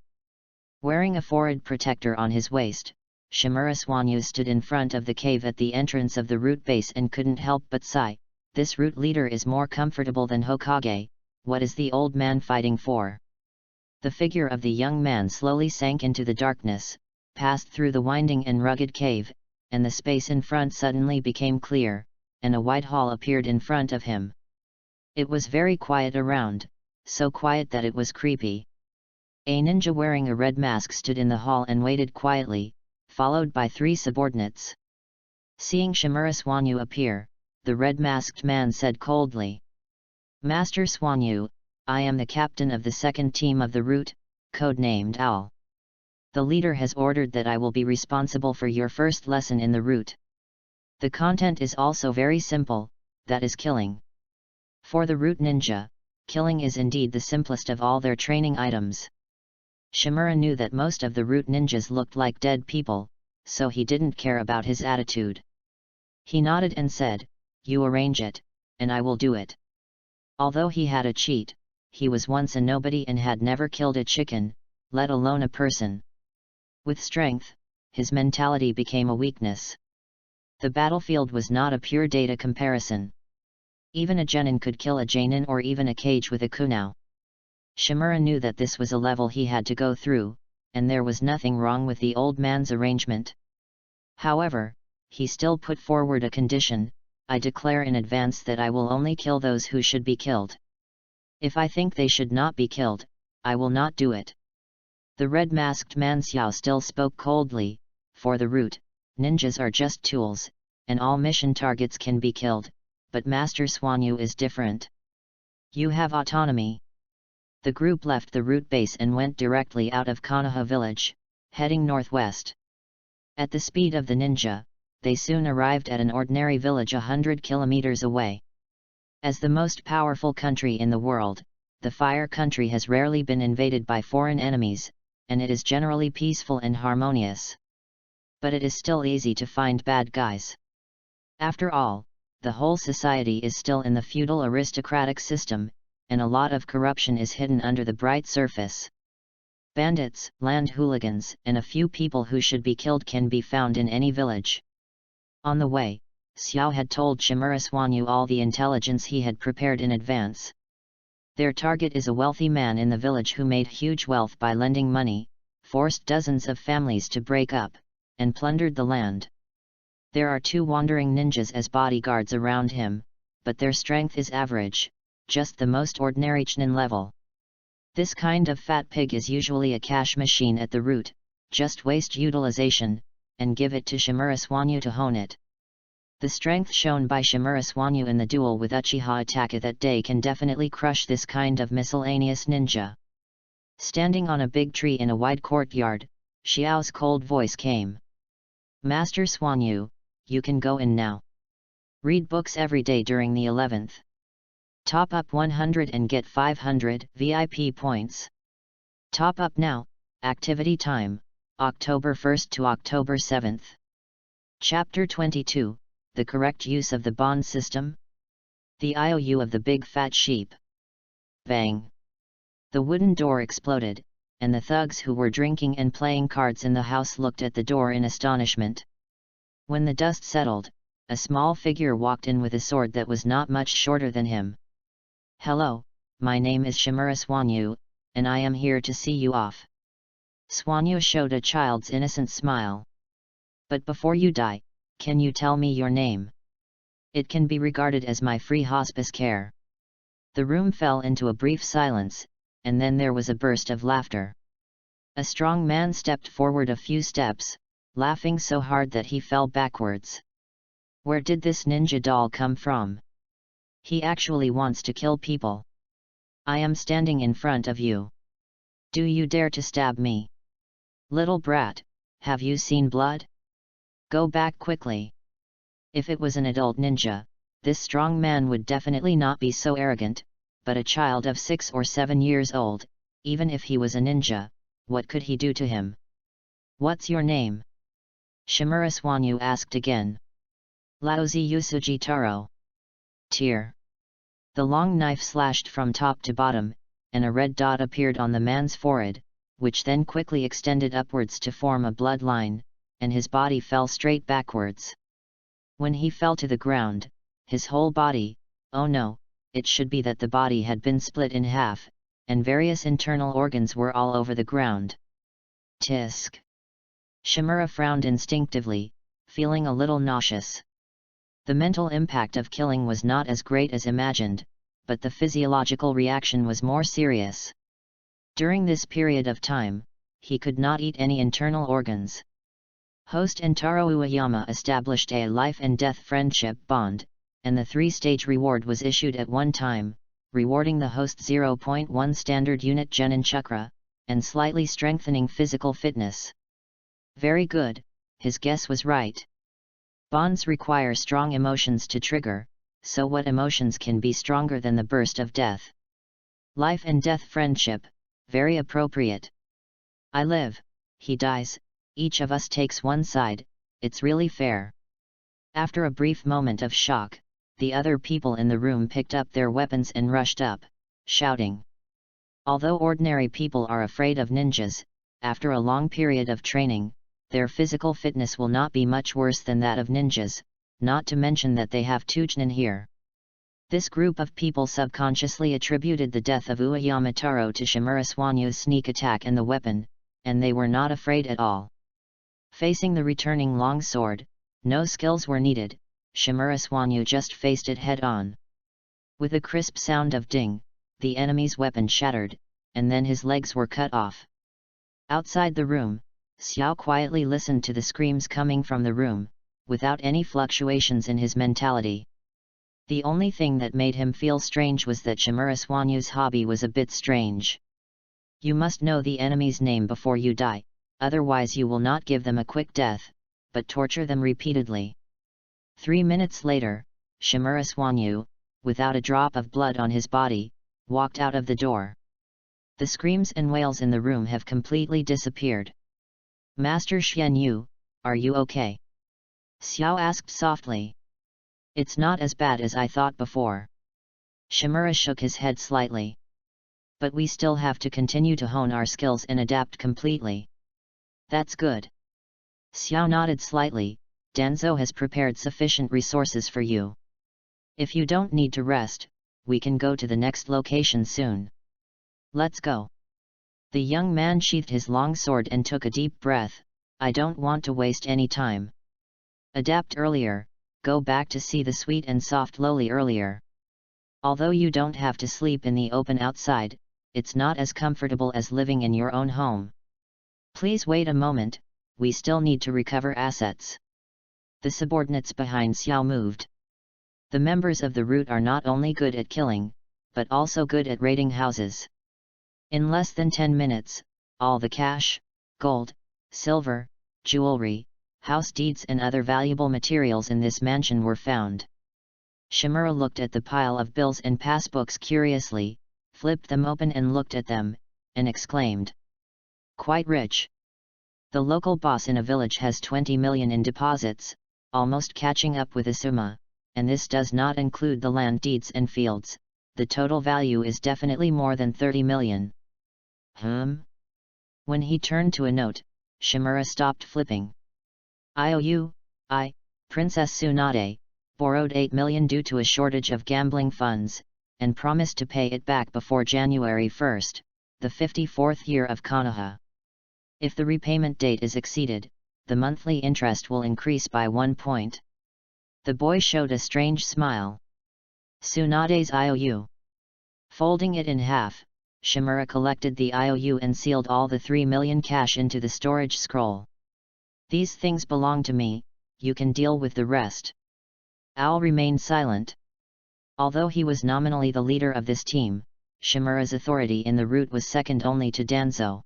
Wearing a forehead protector on his waist, Shimura Swanyu stood in front of the cave at the entrance of the root base and couldn't help but sigh, "This root leader is more comfortable than Hokage, what is the old man fighting for?" The figure of the young man slowly sank into the darkness, passed through the winding and rugged cave, and the space in front suddenly became clear, and a wide hall appeared in front of him. It was very quiet around, so quiet that it was creepy. A ninja wearing a red mask stood in the hall and waited quietly, followed by 3 subordinates. Seeing Shimura Swanyu appear, the red-masked man said coldly, "Master Swanyu, I am the captain of the second team of the route, codenamed Owl. The leader has ordered that I will be responsible for your first lesson in the route. The content is also very simple, that is killing. For the route ninja, killing is indeed the simplest of all their training items." Shimura knew that most of the route ninjas looked like dead people, so he didn't care about his attitude. He nodded and said, "You arrange it, and I will do it." Although he had a cheat, he was once a nobody and had never killed a chicken, let alone a person. With strength, his mentality became a weakness. The battlefield was not a pure data comparison. Even a genin could kill a genin or even a cage with a kunai. Shimura knew that this was a level he had to go through, and there was nothing wrong with the old man's arrangement. However, he still put forward a condition: "I declare in advance that I will only kill those who should be killed. If I think they should not be killed, I will not do it." The red-masked man Xiao still spoke coldly, "For the route, ninjas are just tools, and all mission targets can be killed, but Master Swanyu is different. You have autonomy." The group left the route base and went directly out of KONOHA village, heading northwest. At the speed of the ninja, they soon arrived at an ordinary village 100 kilometers away. As the most powerful country in the world, the Fire Country has rarely been invaded by foreign enemies, and it is generally peaceful and harmonious. But it is still easy to find bad guys. After all, the whole society is still in the feudal aristocratic system, and a lot of corruption is hidden under the bright surface. Bandits, land hooligans, and a few people who should be killed can be found in any village. On the way, Xiao had told Shimura Swanyu all the intelligence he had prepared in advance. Their target is a wealthy man in the village who made huge wealth by lending money, forced dozens of families to break up, and plundered the land. There are 2 wandering ninjas as bodyguards around him, but their strength is average, just the most ordinary Chunin level. This kind of fat pig is usually a cash machine at the root, just waste utilization, and give it to Shimura Swanyu to hone it. The strength shown by Shimura Swanyu in the duel with Uchiha Itachi that day can definitely crush this kind of miscellaneous ninja. Standing on a big tree in a wide courtyard, Xiao's cold voice came. "Master Swanyu, you can go in now. Read books every day during the 11th. Top up 100 and get 500 VIP points. Top up now, activity time, October 1st to October 7th. Chapter 22, The Correct Use of the Bond System. The IOU of the Big Fat Sheep." Bang! The wooden door exploded, and the thugs who were drinking and playing cards in the house looked at the door in astonishment. When the dust settled, a small figure walked in with a sword that was not much shorter than him. "Hello, my name is Shimura Swanyu, and I am here to see you off." Swanyu showed a child's innocent smile. "But before you die, can you tell me your name? It can be regarded as my free hospice care." The room fell into a brief silence, and then there was a burst of laughter. A strong man stepped forward a few steps, laughing so hard that he fell backwards. Where did this ninja doll come from? He actually wants to kill people. I am standing in front of you. Do you dare to stab me? Little brat, have you seen blood? Go back quickly. If it was an adult ninja, this strong man would definitely not be so arrogant, but a child of 6 or 7 years old, even if he was a ninja, what could he do to him? "What's your name?" Shimura Swanyu asked again. "Laozi Yusuji Taro." Tear. The long knife slashed from top to bottom, and a red dot appeared on the man's forehead, which then quickly extended upwards to form a bloodline, and his body fell straight backwards. When he fell to the ground, his whole body, oh no, it should be that the body had been split in half, and various internal organs were all over the ground. Tisk. Shimura frowned instinctively, feeling a little nauseous. The mental impact of killing was not as great as imagined, but the physiological reaction was more serious. During this period of time, he could not eat any internal organs. Host Entaro Ueyama established a life and death friendship bond, and the 3-stage reward was issued at one time, rewarding the host 0.1 standard unit genin chakra, and slightly strengthening physical fitness. Very good, his guess was right. Bonds require strong emotions to trigger, so what emotions can be stronger than the burst of death? Life and death friendship, very appropriate. I live, he dies, each of us takes one side, it's really fair. After a brief moment of shock, the other people in the room picked up their weapons and rushed up, shouting. Although ordinary people are afraid of ninjas, after a long period of training, their physical fitness will not be much worse than that of ninjas, not to mention that they have Tujnin here. This group of people subconsciously attributed the death of Ueyama Taro to Shimura Swanyu's sneak attack and the weapon, and they were not afraid at all. Facing the returning longsword, no skills were needed, Shimura Swanyu just faced it head-on. With a crisp sound of ding, the enemy's weapon shattered, and then his legs were cut off. Outside the room, Xiao quietly listened to the screams coming from the room, without any fluctuations in his mentality. The only thing that made him feel strange was that Shimura Swanyu's hobby was a bit strange. You must know the enemy's name before you die, otherwise you will not give them a quick death, but torture them repeatedly. 3 minutes later, Shimura Swanyu, without a drop of blood on his body, walked out of the door. The screams and wails in the room have completely disappeared. Master Xianyu, are you okay? Xiao asked softly. It's not as bad as I thought before. Shimura shook his head slightly. But we still have to continue to hone our skills and adapt completely. That's good. Xiao nodded slightly. Danzo has prepared sufficient resources for you. If you don't need to rest, we can go to the next location soon. Let's go. The young man sheathed his long sword and took a deep breath. I don't want to waste any time. Adapt earlier, go back to see the sweet and soft loli earlier. Although you don't have to sleep in the open outside, it's not as comfortable as living in your own home. Please wait a moment, we still need to recover assets. The subordinates behind Xiao moved. The members of the route are not only good at killing, but also good at raiding houses. In less than 10 minutes, all the cash, gold, silver, jewelry, house deeds and other valuable materials in this mansion were found. Shimura looked at the pile of bills and passbooks curiously, flipped them open and looked at them, and exclaimed. Quite rich. The local boss in a village has 20 million in deposits, almost catching up with Isuma, and this does not include the land deeds and fields. The total value is definitely more than 30 million. When he turned to a note, Shimura stopped flipping. Princess Tsunade, borrowed 8 million due to a shortage of gambling funds, and promised to pay it back before January 1, the 54th year of KONOHA. If the repayment date is exceeded, the monthly interest will increase by 1 point. The boy showed a strange smile. Tsunade's IOU. Folding it in half, Shimura collected the IOU and sealed all the 3 million cash into the storage scroll. These things belong to me, you can deal with the rest. Owl remained silent. Although he was nominally the leader of this team, Shimura's authority in the route was second only to Danzo.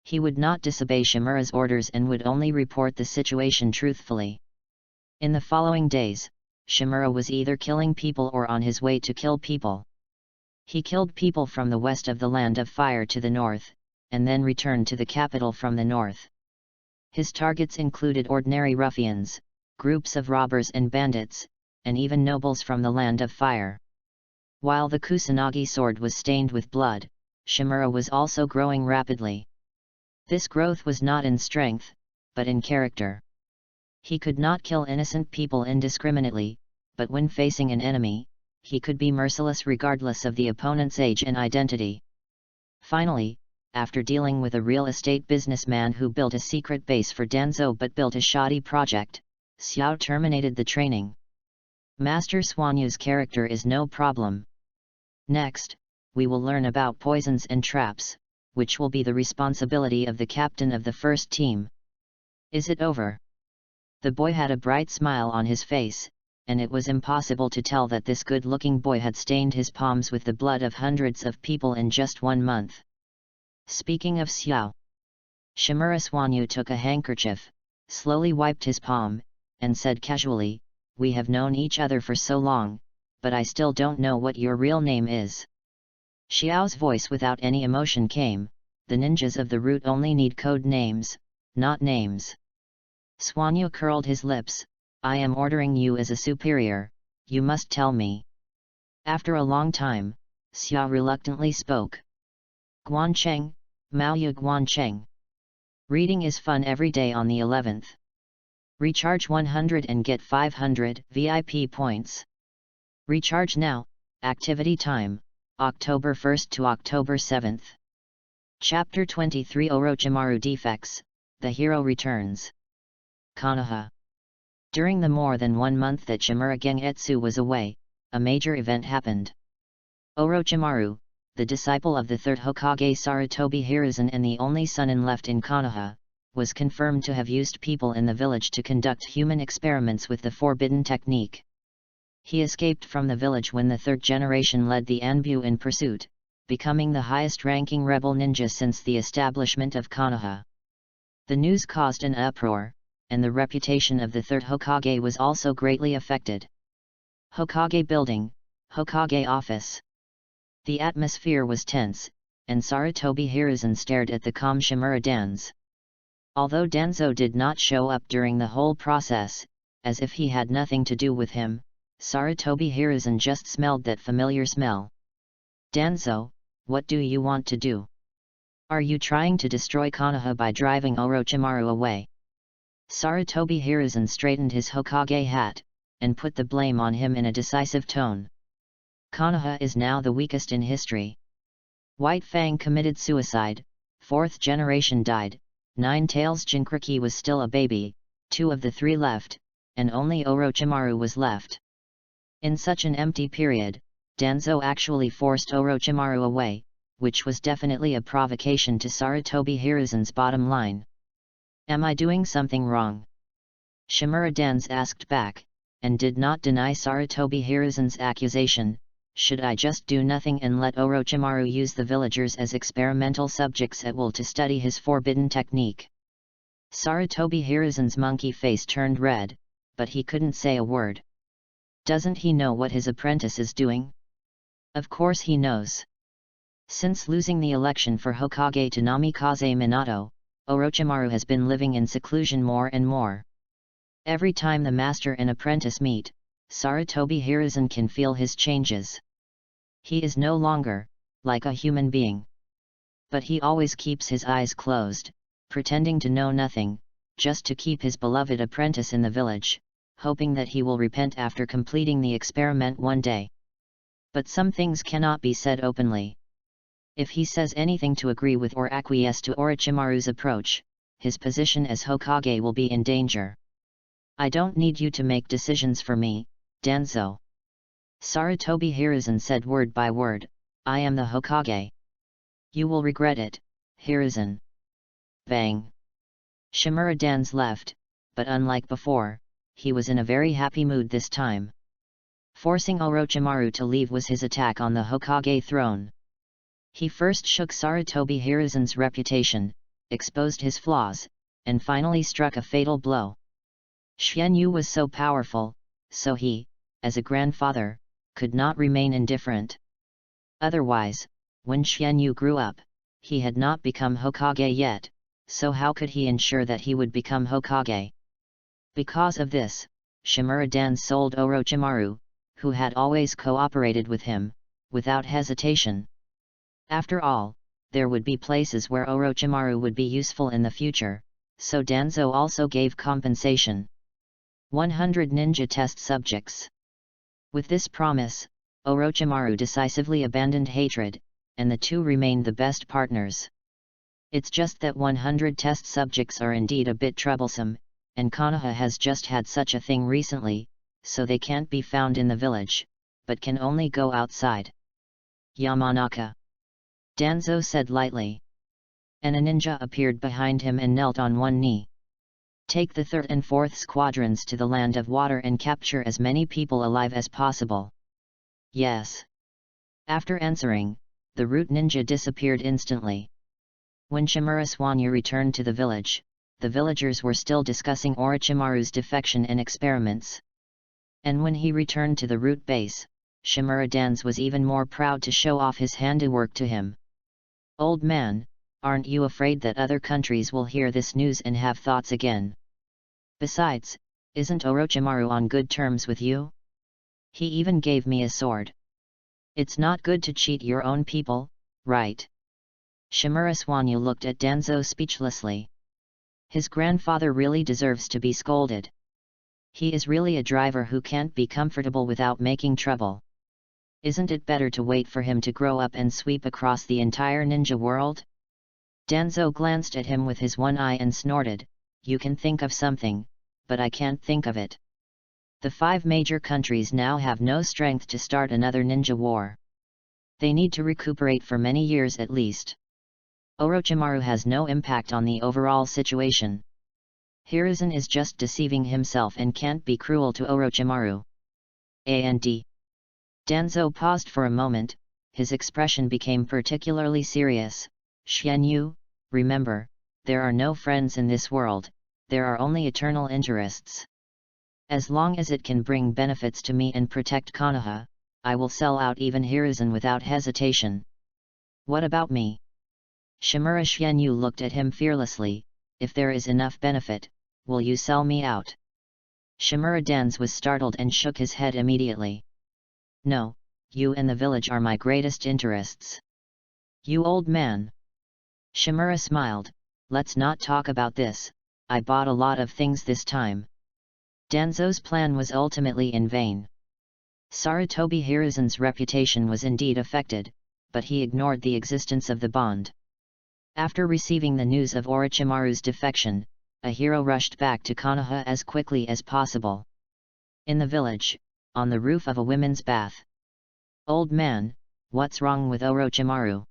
He would not disobey Shimura's orders and would only report the situation truthfully. In the following days, Shimura was either killing people or on his way to kill people. He killed people from the west of the Land of Fire to the north, and then returned to the capital from the north. His targets included ordinary ruffians, groups of robbers and bandits, and even nobles from the Land of Fire. While the Kusanagi sword was stained with blood, Shimura was also growing rapidly. This growth was not in strength, but in character. He could not kill innocent people indiscriminately, but when facing an enemy, he could be merciless regardless of the opponent's age and identity. Finally, after dealing with a real estate businessman who built a secret base for Danzo but built a shoddy project, Xiao terminated the training. Master Xuanyu's character is no problem. Next, we will learn about poisons and traps, which will be the responsibility of the captain of the first team. Is it over? The boy had a bright smile on his face, and it was impossible to tell that this good-looking boy had stained his palms with the blood of hundreds of people in just 1 month. Speaking of Xiao, Shimura Xuanyu took a handkerchief, slowly wiped his palm, and said casually, "We have known each other for so long, but I still don't know what your real name is." Xiao's voice without any emotion came, "The ninjas of the route only need code names, not names." Xuanyu curled his lips, "I am ordering you as a superior, you must tell me." After a long time, Xiao reluctantly spoke. "Guancheng, Maoyu Guancheng. Reading is fun every day on the 11th. Recharge 100 and get 500 VIP points. Recharge now, activity time, October 1st to October 7th. Chapter 23 Orochimaru Defects, The Hero Returns. Konoha. During the more than 1 month that Shimura Gengetsu was away, a major event happened. Orochimaru, the disciple of the third Hokage Sarutobi Hiruzen and the only son left in Konoha, was confirmed to have used people in the village to conduct human experiments with the forbidden technique. He escaped from the village when the third generation led the Anbu in pursuit, becoming the highest-ranking rebel ninja since the establishment of Konoha. The news caused an uproar, and the reputation of the third Hokage was also greatly affected. Hokage Building, Hokage Office. The atmosphere was tense, and Sarutobi Hiruzen stared at the calm Shimura Danzo. Although Danzo did not show up during the whole process, as if he had nothing to do with him, Sarutobi Hiruzen just smelled that familiar smell. "Danzo, what do you want to do? Are you trying to destroy Konoha by driving Orochimaru away?" Sarutobi Hiruzen straightened his Hokage hat, and put the blame on him in a decisive tone. "Konoha is now the weakest in history. White Fang committed suicide, 4th generation died, Nine Tails Jinchuriki was still a baby, 2 of the 3 left, and only Orochimaru was left. In such an empty period, Danzo actually forced Orochimaru away, which was definitely a provocation to Sarutobi Hiruzen's bottom line. Am I doing something wrong?" Shimura Danzo asked back, and did not deny Sarutobi Hiruzen's accusation. Should I just do nothing and let Orochimaru use the villagers as experimental subjects at will to study his forbidden technique? Sarutobi Hiruzen's monkey face turned red, but he couldn't say a word. Doesn't he know what his apprentice is doing? Of course he knows. Since losing the election for Hokage to Namikaze Minato, Orochimaru has been living in seclusion more and more. Every time the master and apprentice meet, Sarutobi Hiruzen can feel his changes. He is no longer like a human being. But he always keeps his eyes closed, pretending to know nothing, just to keep his beloved apprentice in the village, hoping that he will repent after completing the experiment one day. But some things cannot be said openly. If he says anything to agree with or acquiesce to Orochimaru's approach, his position as Hokage will be in danger. "I don't need you to make decisions for me, Danzo." Sarutobi Hiruzen said word by word, "I am the Hokage. You will regret it, Hiruzen." Bang! Shimura Danzo left, but unlike before, he was in a very happy mood this time. Forcing Orochimaru to leave was his attack on the Hokage throne. He first shook Sarutobi Hiruzen's reputation, exposed his flaws, and finally struck a fatal blow. Xianyu was so powerful, so he, as a grandfather, could not remain indifferent. Otherwise, when Xianyu grew up, he had not become Hokage yet, so how could he ensure that he would become Hokage? Because of this, Shimura Danzo sold Orochimaru, who had always cooperated with him, without hesitation. After all, there would be places where Orochimaru would be useful in the future, so Danzo also gave compensation. 100 ninja test subjects. With this promise, Orochimaru decisively abandoned hatred, and the two remained the best partners. It's just that 100 test subjects are indeed a bit troublesome, and Konoha has just had such a thing recently, so they can't be found in the village, but can only go outside. Yamanaka. Danzo said lightly. And a ninja appeared behind him and knelt on one knee. Take the 3rd and 4th squadrons to the land of water and capture as many people alive as possible. Yes. After answering, the root ninja disappeared instantly. When Shimura Swanyu returned to the village, the villagers were still discussing Orochimaru's defection and experiments. And when he returned to the root base, Shimura Dans was even more proud to show off his handiwork to him. Old man, aren't you afraid that other countries will hear this news and have thoughts again? Besides, isn't Orochimaru on good terms with you? He even gave me a sword. It's not good to cheat your own people, right? Shimura Swanyu looked at Danzo speechlessly. His grandfather really deserves to be scolded. He is really a driver who can't be comfortable without making trouble. Isn't it better to wait for him to grow up and sweep across the entire ninja world? Danzo glanced at him with his one eye and snorted, you can think of something, but I can't think of it. The 5 major countries now have no strength to start another ninja war. They need to recuperate for many years at least. Orochimaru has no impact on the overall situation. Hiruzen is just deceiving himself and can't be cruel to Orochimaru. And Danzo paused for a moment, his expression became particularly serious. Xianyu, remember, there are no friends in this world, there are only eternal interests. As long as it can bring benefits to me and protect Konoha, I will sell out even Hiruzen without hesitation. What about me? Shimura Xianyu looked at him fearlessly, if there is enough benefit, will you sell me out? Shimura Dans was startled and shook his head immediately. No, you and the village are my greatest interests. You old man. Shimura smiled, let's not talk about this, I bought a lot of things this time. Danzo's plan was ultimately in vain. Sarutobi Hiruzen's reputation was indeed affected, but he ignored the existence of the bond. After receiving the news of Orochimaru's defection, a hero rushed back to Konoha as quickly as possible. In the village, on the roof of a women's bath. Old man, what's wrong with Orochimaru?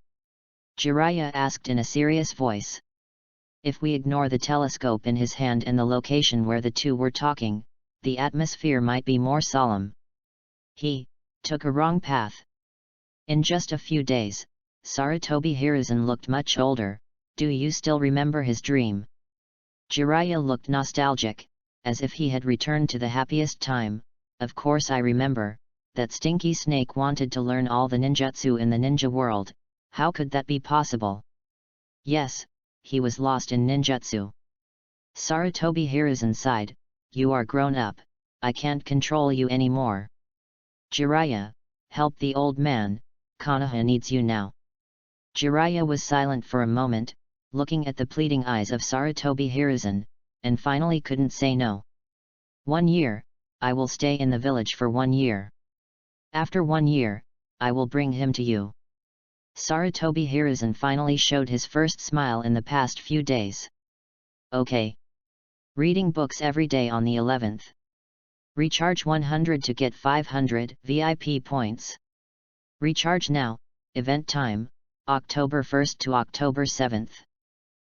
Jiraiya asked in a serious voice. If we ignore the telescope in his hand and the location where the two were talking, the atmosphere might be more solemn. He took a wrong path. In just a few days, Sarutobi Hiruzen looked much older. Do you still remember his dream? Jiraiya looked nostalgic, as if he had returned to the happiest time. Of course I remember, that stinky snake wanted to learn all the ninjutsu in the ninja world. How could that be possible? Yes, he was lost in ninjutsu. Sarutobi Hiruzen sighed, you are grown up, I can't control you anymore. Jiraiya, help the old man, Konoha needs you now. Jiraiya was silent for a moment, looking at the pleading eyes of Sarutobi Hiruzen, and finally couldn't say no. 1 year, I will stay in the village for 1 year. After 1 year, I will bring him to you. Sarutobi Hiruzen finally showed his first smile in the past few days. Okay. Reading books every day on the 11th. Recharge 100 to get 500 VIP points. Recharge now, event time, October 1st to October 7th.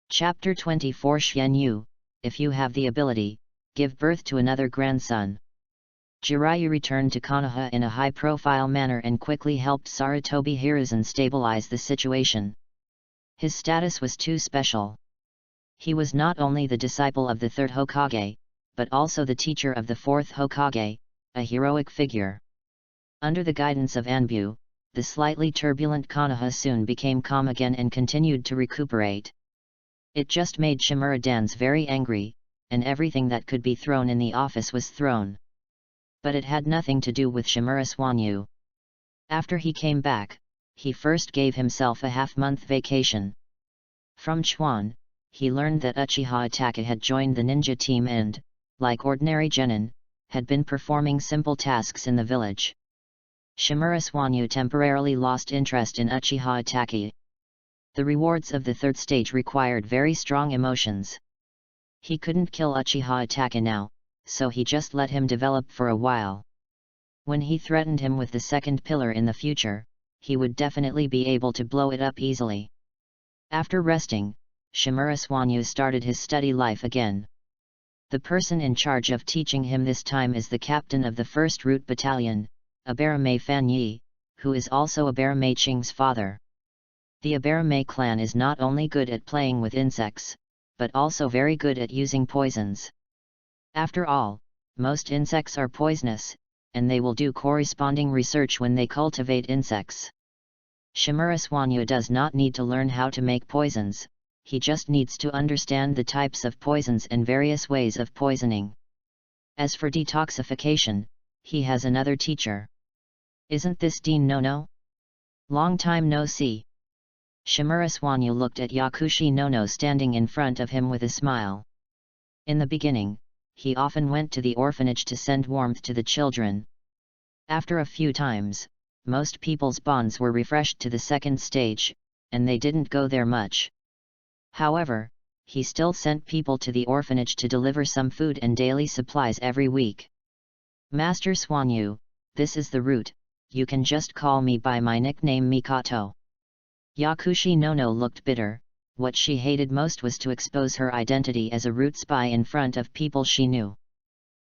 Chapter 24 Xianyu, if you have the ability, give birth to another grandson. Jiraiya returned to Konoha in a high-profile manner and quickly helped Sarutobi Hiruzen stabilize the situation. His status was too special. He was not only the disciple of the 3rd Hokage, but also the teacher of the 4th Hokage, a heroic figure. Under the guidance of Anbu, the slightly turbulent Konoha soon became calm again and continued to recuperate. It just made Shimura Dans very angry, and everything that could be thrown in the office was thrown. But it had nothing to do with Shimura Swanyu. After he came back, he first gave himself a half-month vacation. From Chuan, he learned that Uchiha Itachi had joined the ninja team and, like ordinary genin, had been performing simple tasks in the village. Shimura Swanyu temporarily lost interest in Uchiha Itachi. The rewards of the third stage required very strong emotions. He couldn't kill Uchiha Itachi now, so he just let him develop for a while. When he threatened him with the second pillar in the future, he would definitely be able to blow it up easily. After resting, Shimura Swanyu started his study life again. The person in charge of teaching him this time is the captain of the 1st Route Battalion, Abarame Fan Yi, who is also Abarame Ching's father. The Abarame clan is not only good at playing with insects, but also very good at using poisons. After all, most insects are poisonous, and they will do corresponding research when they cultivate insects. Shimura Swanyu does not need to learn how to make poisons, he just needs to understand the types of poisons and various ways of poisoning. As for detoxification, he has another teacher. Isn't this Dean Nono? Long time no see. Shimura Swanyu looked at Yakushi Nono standing in front of him with a smile. In the beginning, he often went to the orphanage to send warmth to the children. After a few times, most people's bonds were refreshed to the second stage, and they didn't go there much. However, he still sent people to the orphanage to deliver some food and daily supplies every week. Master Swanyu, this is the route, you can just call me by my nickname Mikoto. Yakushi Nono looked bitter. What she hated most was to expose her identity as a root spy in front of people she knew.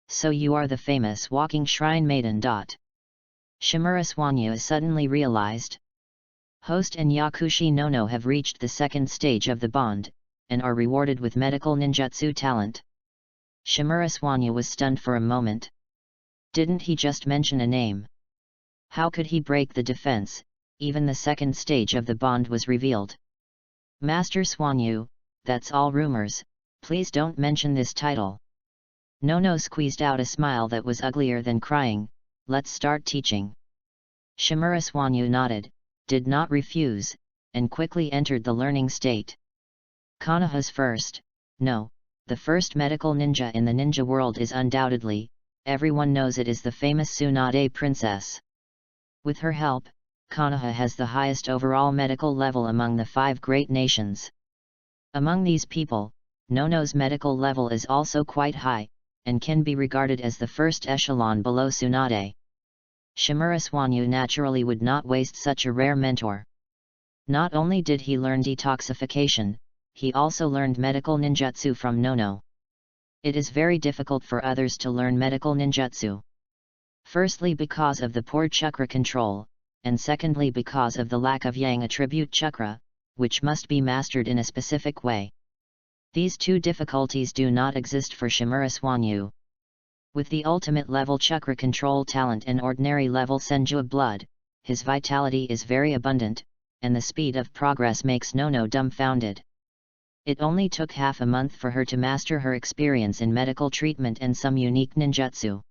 So you are the famous walking shrine maiden. Shimura Swanyu suddenly realized. Host and Yakushi Nono have reached the second stage of the bond, and are rewarded with medical ninjutsu talent. Shimura Swanyu was stunned for a moment. Didn't he just mention a name? How could he break the defense? Even the second stage of the bond was revealed. Master Swanyu, that's all rumors, please don't mention this title. Nono squeezed out a smile that was uglier than crying. Let's start teaching. Shimura Swanyu nodded, did not refuse, and quickly entered the learning state. Konoha's first, no, the first medical ninja in the ninja world is undoubtedly, everyone knows it is the famous Tsunade princess. With her help, Konoha has the highest overall medical level among the 5 great nations. Among these people, Nono's medical level is also quite high, and can be regarded as the first echelon below Tsunade. Shimura Swanyu naturally would not waste such a rare mentor. Not only did he learn detoxification, he also learned medical ninjutsu from Nono. It is very difficult for others to learn medical ninjutsu. Firstly because of the poor chakra control, and secondly because of the lack of yang attribute chakra, which must be mastered in a specific way. These two difficulties do not exist for Shimura Swanyu. With the ultimate level chakra control talent and ordinary level senju blood, his vitality is very abundant, and the speed of progress makes Nono dumbfounded. It only took half a month for her to master her experience in medical treatment and some unique ninjutsu.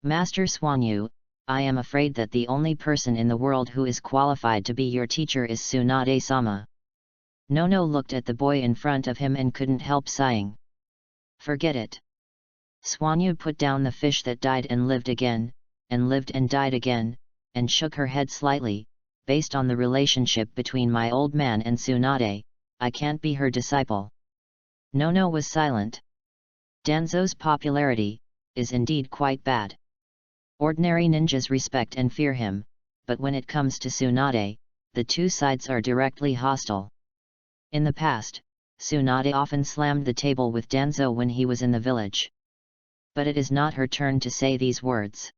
Master Swanyu, I am afraid that the only person in the world who is qualified to be your teacher is Tsunade-sama. Nono looked at the boy in front of him and couldn't help sighing. Forget it. Swanyu put down the fish that died and lived again, and lived and died again, and shook her head slightly. Based on the relationship between my old man and Tsunade, I can't be her disciple. Nono was silent. Danzo's popularity is indeed quite bad. Ordinary ninjas respect and fear him, but when it comes to Tsunade, the two sides are directly hostile. In the past, Tsunade often slammed the table with Danzo when he was in the village. But it is not her turn to say these words.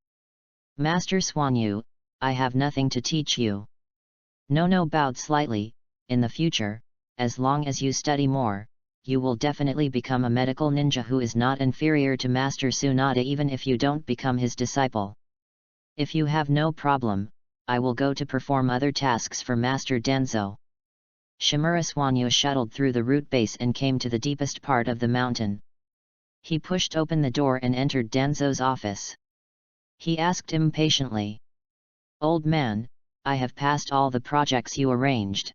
Master Swanyu, I have nothing to teach you. Nono bowed slightly. In the future, as long as you study more, you will definitely become a medical ninja who is not inferior to Master Tsunade even if you don't become his disciple. If you have no problem, I will go to perform other tasks for Master Danzo. Shimura Swanyu shuttled through the root base and came to the deepest part of the mountain. He pushed open the door and entered Danzo's office. He asked impatiently. Old man, I have passed all the projects you arranged.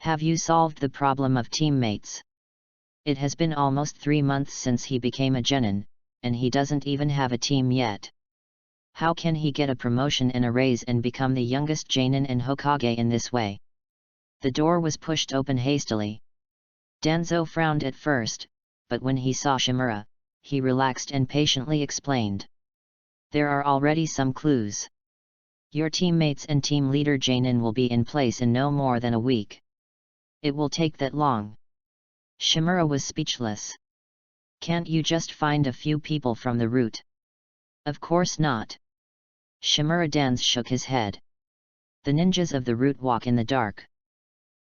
Have you solved the problem of teammates? It has been almost 3 months since he became a genin, and he doesn't even have a team yet. How can he get a promotion and a raise and become the youngest genin in Hokage in this way? The door was pushed open hastily. Danzo frowned at first, but when he saw Shimura, he relaxed and patiently explained. There are already some clues. Your teammates and team leader genin will be in place in no more than a week. It will take that long. Shimura was speechless. Can't you just find a few people from the route? Of course not. Shimura Dans shook his head. The ninjas of the route walk in the dark.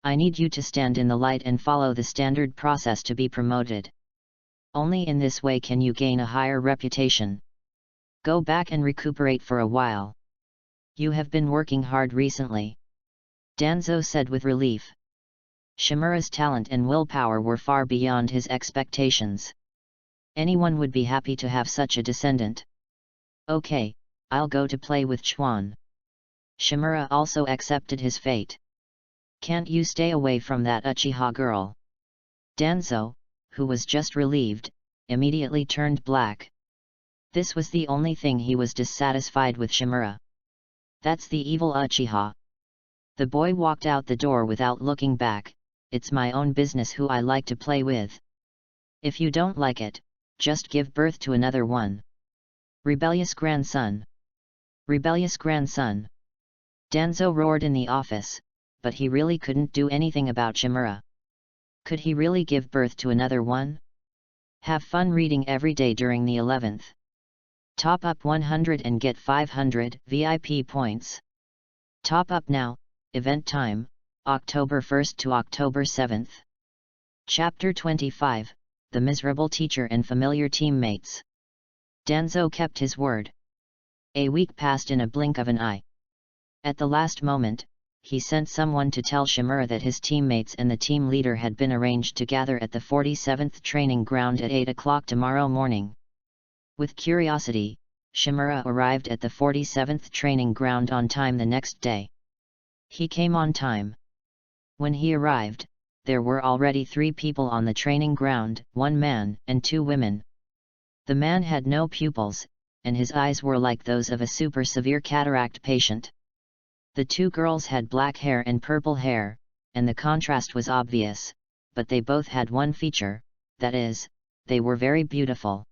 I need you to stand in the light and follow the standard process to be promoted. Only in this way can you gain a higher reputation. Go back and recuperate for a while. You have been working hard recently. Danzo said with relief. Shimura's talent and willpower were far beyond his expectations. Anyone would be happy to have such a descendant. Okay, I'll go to play with Chuan. Shimura also accepted his fate. Can't you stay away from that Uchiha girl? Danzo, who was just relieved, immediately turned black. This was the only thing he was dissatisfied with Shimura. That's the evil Uchiha. The boy walked out the door without looking back. It's my own business who I like to play with. If you don't like it, just give birth to another one. Rebellious grandson. Rebellious grandson. Danzo roared in the office, but he really couldn't do anything about Shimura. Could he really give birth to another one? Have fun reading every day during the 11th. Top up 100 and get 500 VIP points. Top up now, event time, October 1st to October 7th. Chapter 25, The Miserable Teacher and Familiar Teammates. Danzo kept his word. A week passed in a blink of an eye. At the last moment, he sent someone to tell Shimura that his teammates and the team leader had been arranged to gather at the 47th training ground at 8 o'clock tomorrow morning. With curiosity, Shimura arrived at the 47th training ground on time the next day. He came on time. When he arrived, there were already 3 people on the training ground, 1 man and 2 women. The man had no pupils, and his eyes were like those of a super severe cataract patient. The 2 girls had black hair and purple hair, and the contrast was obvious, but they both had one feature, that is, they were very beautiful.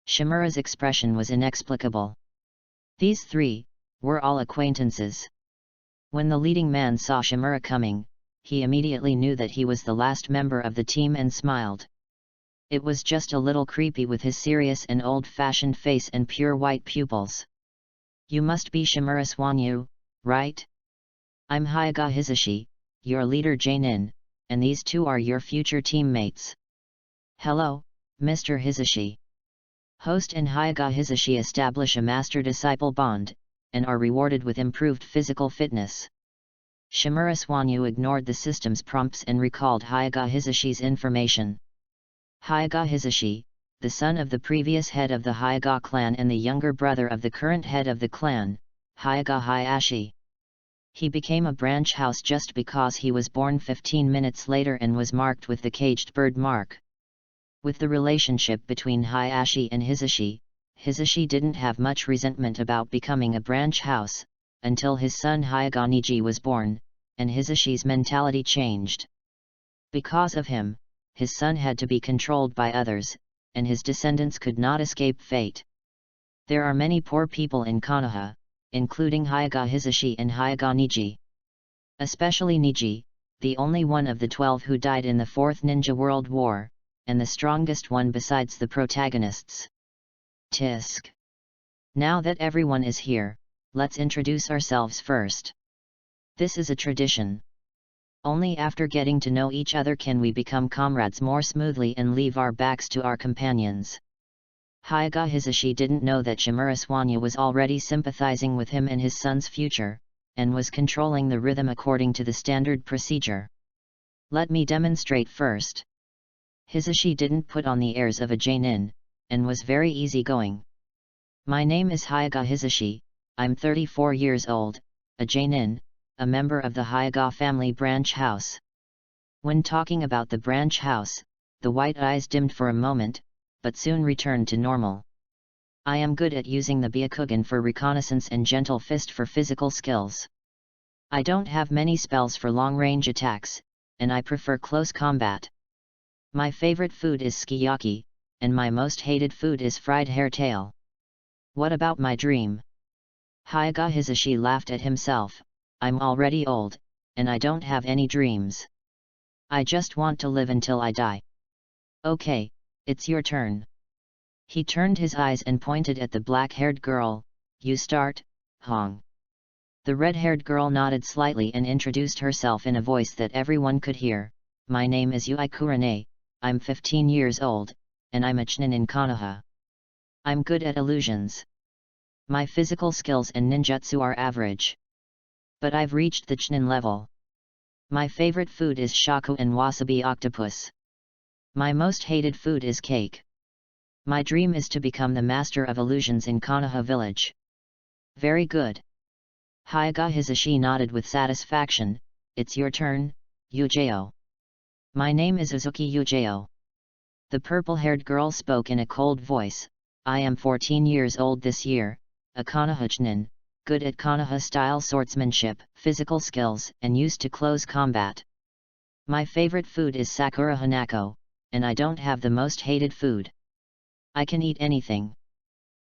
Shimura's expression was inexplicable. These 3 were all acquaintances. When the leading man saw Shimura coming, he immediately knew that he was the last member of the team and smiled. It was just a little creepy with his serious and old-fashioned face and pure white pupils. You must be Shimura Swanyu, right? I'm Hyaga Hizashi, your leader Jainin, and these 2 are your future teammates. Hello, Mr. Hizashi. Host and Hyaga Hizashi establish a master-disciple bond, and are rewarded with improved physical fitness. Shimura Swanyu ignored the system's prompts and recalled Hyaga Hizashi's information. Hyaga Hizashi, the son of the previous head of the Hyaga clan and the younger brother of the current head of the clan, Hyaga Hayashi. He became a branch house just because he was born 15 minutes later and was marked with the caged bird mark. With the relationship between Hayashi and Hizashi, Hizashi didn't have much resentment about becoming a branch house, until his son Hyaga Niji was born, and Hizashi's mentality changed. Because of him, his son had to be controlled by others, and his descendants could not escape fate. There are many poor people in Konoha, including Hyaga Hizashi and Hyaga Niji. Especially Niji, the only one of the 12 who died in the 4th Ninja World War, and the strongest one besides the protagonists. Tisk. Now that everyone is here, let's introduce ourselves first. This is a tradition. Only after getting to know each other can we become comrades more smoothly and leave our backs to our companions. Hyaga Hizashi didn't know that Shimura Swanyu was already sympathizing with him and his son's future, and was controlling the rhythm according to the standard procedure. Let me demonstrate first. Hizashi didn't put on the airs of a Jainin, and was very easygoing. My name is Hyaga Hizashi, I'm 34 years old, a Jainin, a member of the Hyaga family branch house. When talking about the branch house, the white eyes dimmed for a moment, but soon returned to normal. I am good at using the Byakugan for reconnaissance and Gentle Fist for physical skills. I don't have many spells for long-range attacks, and I prefer close combat. My favorite food is sukiyaki, and my most hated food is fried hairtail. What about my dream? Hyaga Hisashi laughed at himself. I'm already old, and I don't have any dreams. I just want to live until I die. Okay, it's your turn. He turned his eyes and pointed at the black-haired girl. You start, Hong. The red-haired girl nodded slightly and introduced herself in a voice that everyone could hear. My name is Yui Kurane, I'm 15 years old, and I'm a Chunin in Konoha. I'm good at illusions. My physical skills and ninjutsu are average. But I've reached the Chunin level. My favorite food is shaku and wasabi octopus. My most hated food is cake. My dream is to become the master of illusions in Konoha village. Very good. Hyaga Hisashi nodded with satisfaction. It's your turn, Yujeo. My name is Uzuki Yujeo. The purple-haired girl spoke in a cold voice. I am 14 years old this year, a Konoha Chunin, good at Konoha-style swordsmanship, physical skills, and used to close combat. My favorite food is Sakura Hanako, and I don't have the most hated food. I can eat anything.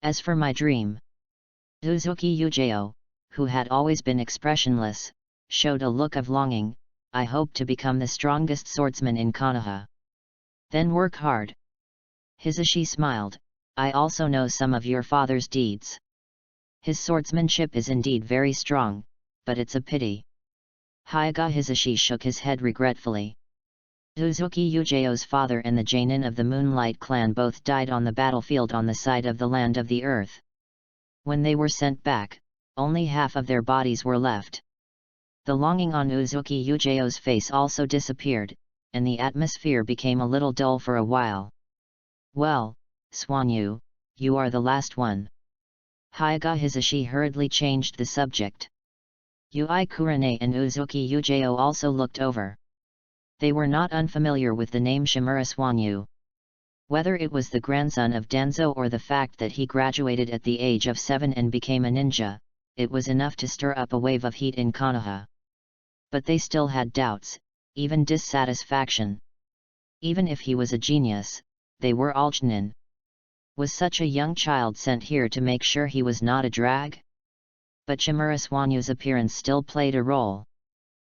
As for my dream, Uzuki Yujeo, who had always been expressionless, showed a look of longing. I hope to become the strongest swordsman in Konoha. Then work hard. Hisashi smiled. I also know some of your father's deeds. His swordsmanship is indeed very strong, but it's a pity. Hyaga Hisashi shook his head regretfully. Uzuki Yujeo's father and the Jainin of the Moonlight clan both died on the battlefield on the side of the land of the earth. When they were sent back, only half of their bodies were left. The longing on Uzuki Yujeo's face also disappeared, and the atmosphere became a little dull for a while. Well, Swanyu, you are the last one. Hyaga Hisashi hurriedly changed the subject. Yui Kurane and Uzuki Yujeo also looked over. They were not unfamiliar with the name Shimura Swanyu. Whether it was the grandson of Danzo or the fact that he graduated at the age of 7 and became a ninja, it was enough to stir up a wave of heat in Konoha. But they still had doubts, even dissatisfaction. Even if he was a genius, they were all Chunin. Was such a young child sent here to make sure he was not a drag? But Shimura Swanyu's appearance still played a role.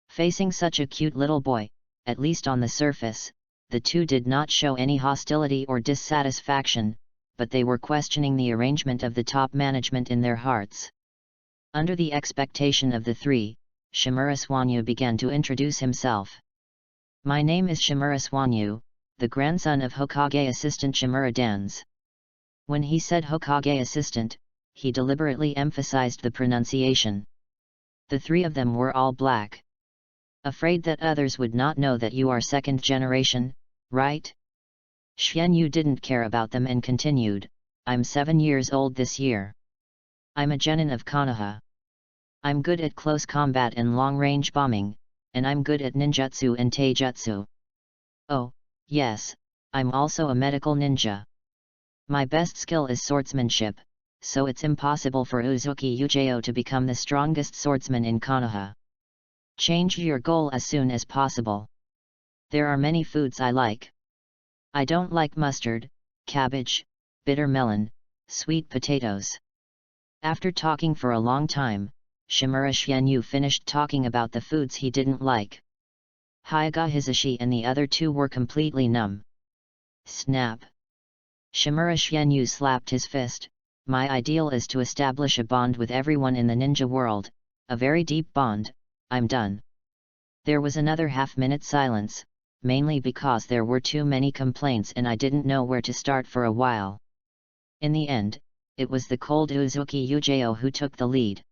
Facing such a cute little boy, at least on the surface, the two did not show any hostility or dissatisfaction, but they were questioning the arrangement of the top management in their hearts. Under the expectation of the three, Shimura Swanyu began to introduce himself. My name is Shimura Swanyu, the grandson of Hokage assistant Shimura Dans. When he said Hokage assistant, he deliberately emphasized the pronunciation. The three of them were all black. Afraid that others would not know that you are second generation, right? Xianyu didn't care about them and continued, I'm 7 years old this year. I'm a genin of Konoha. I'm good at close combat and long-range bombing, and I'm good at ninjutsu and taijutsu. Oh, yes, I'm also a medical ninja. My best skill is swordsmanship, so it's impossible for Uzuki Yujeo to become the strongest swordsman in Konoha. Change your goal as soon as possible. There are many foods I like. I don't like mustard, cabbage, bitter melon, sweet potatoes. After talking for a long time, Shimura Xianyu finished talking about the foods he didn't like. Hyaga Hisashi and the other two were completely numb. Snap! Shimura Xianyu slapped his fist. My ideal is to establish a bond with everyone in the ninja world, a very deep bond. I'm done. There was another half-minute silence, mainly because there were too many complaints and I didn't know where to start for a while. In the end, it was the cold Uzuki Yujeo who took the lead.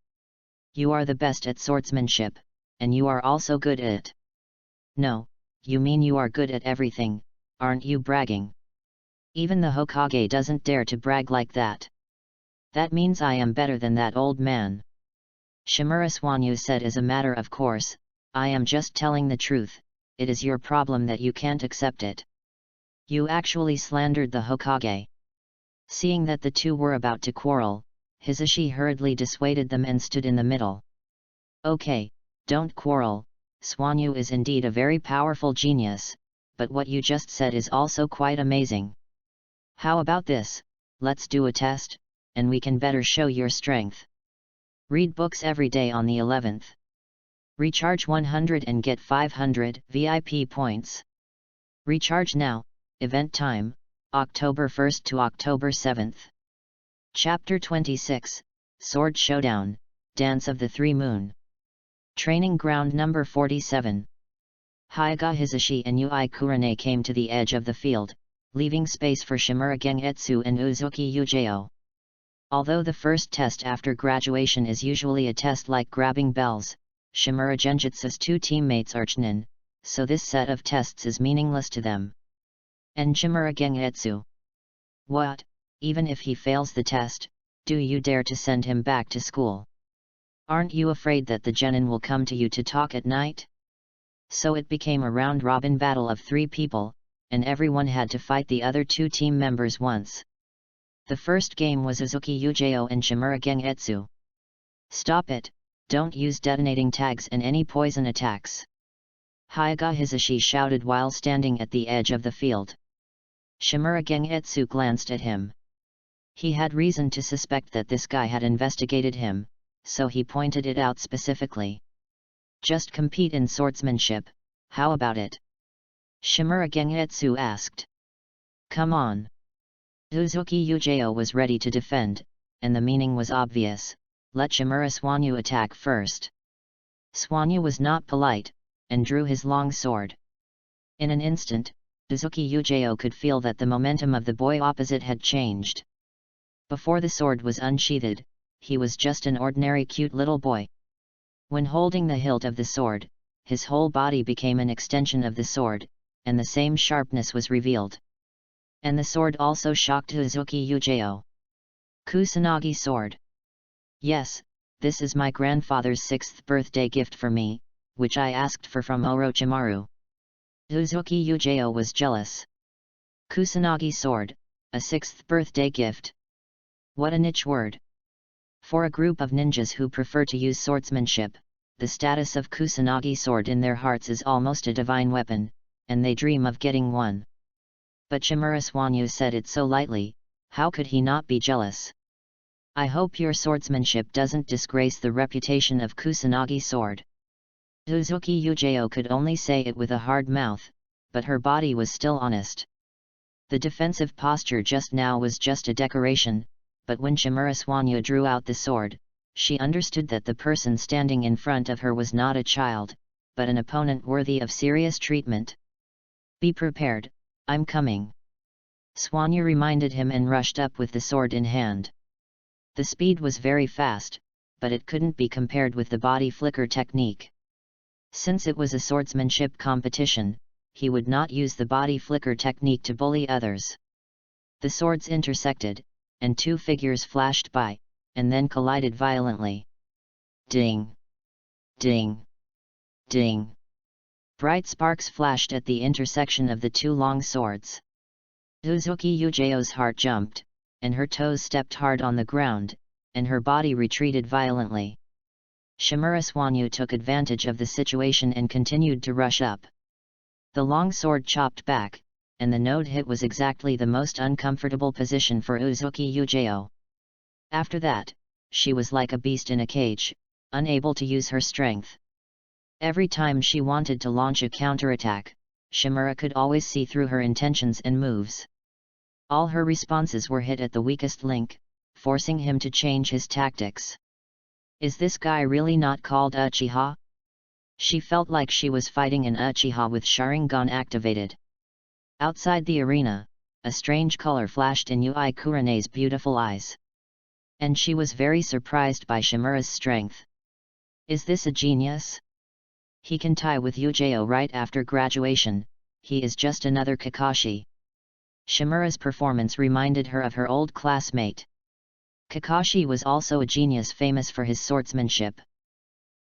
You are the best at swordsmanship, and you are also good at it. No, you mean you are good at everything, aren't you bragging? Even the Hokage doesn't dare to brag like that. That means I am better than that old man. Shimura Swanyu said as a matter of course, I am just telling the truth, it is your problem that you can't accept it. You actually slandered the Hokage. Seeing that the two were about to quarrel, Hisashi hurriedly dissuaded them and stood in the middle. Okay, don't quarrel, Swanyu is indeed a very powerful genius, but what you just said is also quite amazing. How about this, let's do a test, and we can better show your strength. Read books every day on the 11th. Recharge 100 and get 500 VIP points. Recharge now, event time, October 1st to October 7th. Chapter 26, Sword Showdown, Dance of the Three Moon. Training Ground Number 47. Hyuga Hisashi and Yui Kurane came to the edge of the field, leaving space for Shimura Gengetsu and Uzuki Yujao. Although the first test after graduation is usually a test like grabbing bells, Shimura Genjutsu's two teammates are Chunin, so this set of tests is meaningless to them. And Shimura Gengetsu. What, even if he fails the test, do you dare to send him back to school? Aren't you afraid that the genin will come to you to talk at night? So it became a round-robin battle of 3 people, and everyone had to fight the other 2 team members once. The first game was Uzuki Yujao and Shimura Gengetsu. Stop it, don't use detonating tags and any poison attacks. Hyuga Hisashi shouted while standing at the edge of the field. Shimura Gengetsu glanced at him. He had reason to suspect that this guy had investigated him, so he pointed it out specifically. Just compete in swordsmanship, how about it? Shimura Gengetsu asked. Come on. Uzuki Yujao was ready to defend, and the meaning was obvious, let Shimura Swanyu attack first. Swanyu was not polite, and drew his long sword. In an instant, Uzuki Yujao could feel that the momentum of the boy opposite had changed. Before the sword was unsheathed, he was just an ordinary cute little boy. When holding the hilt of the sword, his whole body became an extension of the sword, and the same sharpness was revealed. And the sword also shocked Uzuki Yujao. Kusanagi sword. Yes, this is my grandfather's 6th birthday gift for me, which I asked for from Orochimaru. Uzuki Yujao was jealous. Kusanagi sword, a 6th birthday gift. What a niche word. For a group of ninjas who prefer to use swordsmanship, the status of Kusanagi sword in their hearts is almost a divine weapon, and they dream of getting one. But Shimura Swanyu said it so lightly, how could he not be jealous? I hope your swordsmanship doesn't disgrace the reputation of Kusanagi sword. Uzuki Yujao could only say it with a hard mouth, but her body was still honest. The defensive posture just now was just a decoration, but when Shimura Swanyu drew out the sword, she understood that the person standing in front of her was not a child, but an opponent worthy of serious treatment. Be prepared, I'm coming. Swanyu reminded him and rushed up with the sword in hand. The speed was very fast, but it couldn't be compared with the body flicker technique. Since it was a swordsmanship competition, he would not use the body flicker technique to bully others. The swords intersected, and 2 figures flashed by, and then collided violently. Ding! Ding! Ding! Bright sparks flashed at the intersection of the 2 long swords. Uzuki Yujao's heart jumped, and her toes stepped hard on the ground, and her body retreated violently. Shimura Swanyu took advantage of the situation and continued to rush up. The long sword chopped back, and the node hit was exactly the most uncomfortable position for Uzuki Yujao. After that, she was like a beast in a cage, unable to use her strength. Every time she wanted to launch a counterattack, Shimura could always see through her intentions and moves. All her responses were hit at the weakest link, forcing him to change his tactics. Is this guy really not called Uchiha? She felt like she was fighting an Uchiha with Sharingan activated. Outside the arena, a strange color flashed in Yui Kurane's beautiful eyes. And she was very surprised by Shimura's strength. Is this a genius? He can tie with Yujao right after graduation, he is just another Kakashi. Shimura's performance reminded her of her old classmate. Kakashi was also a genius famous for his swordsmanship,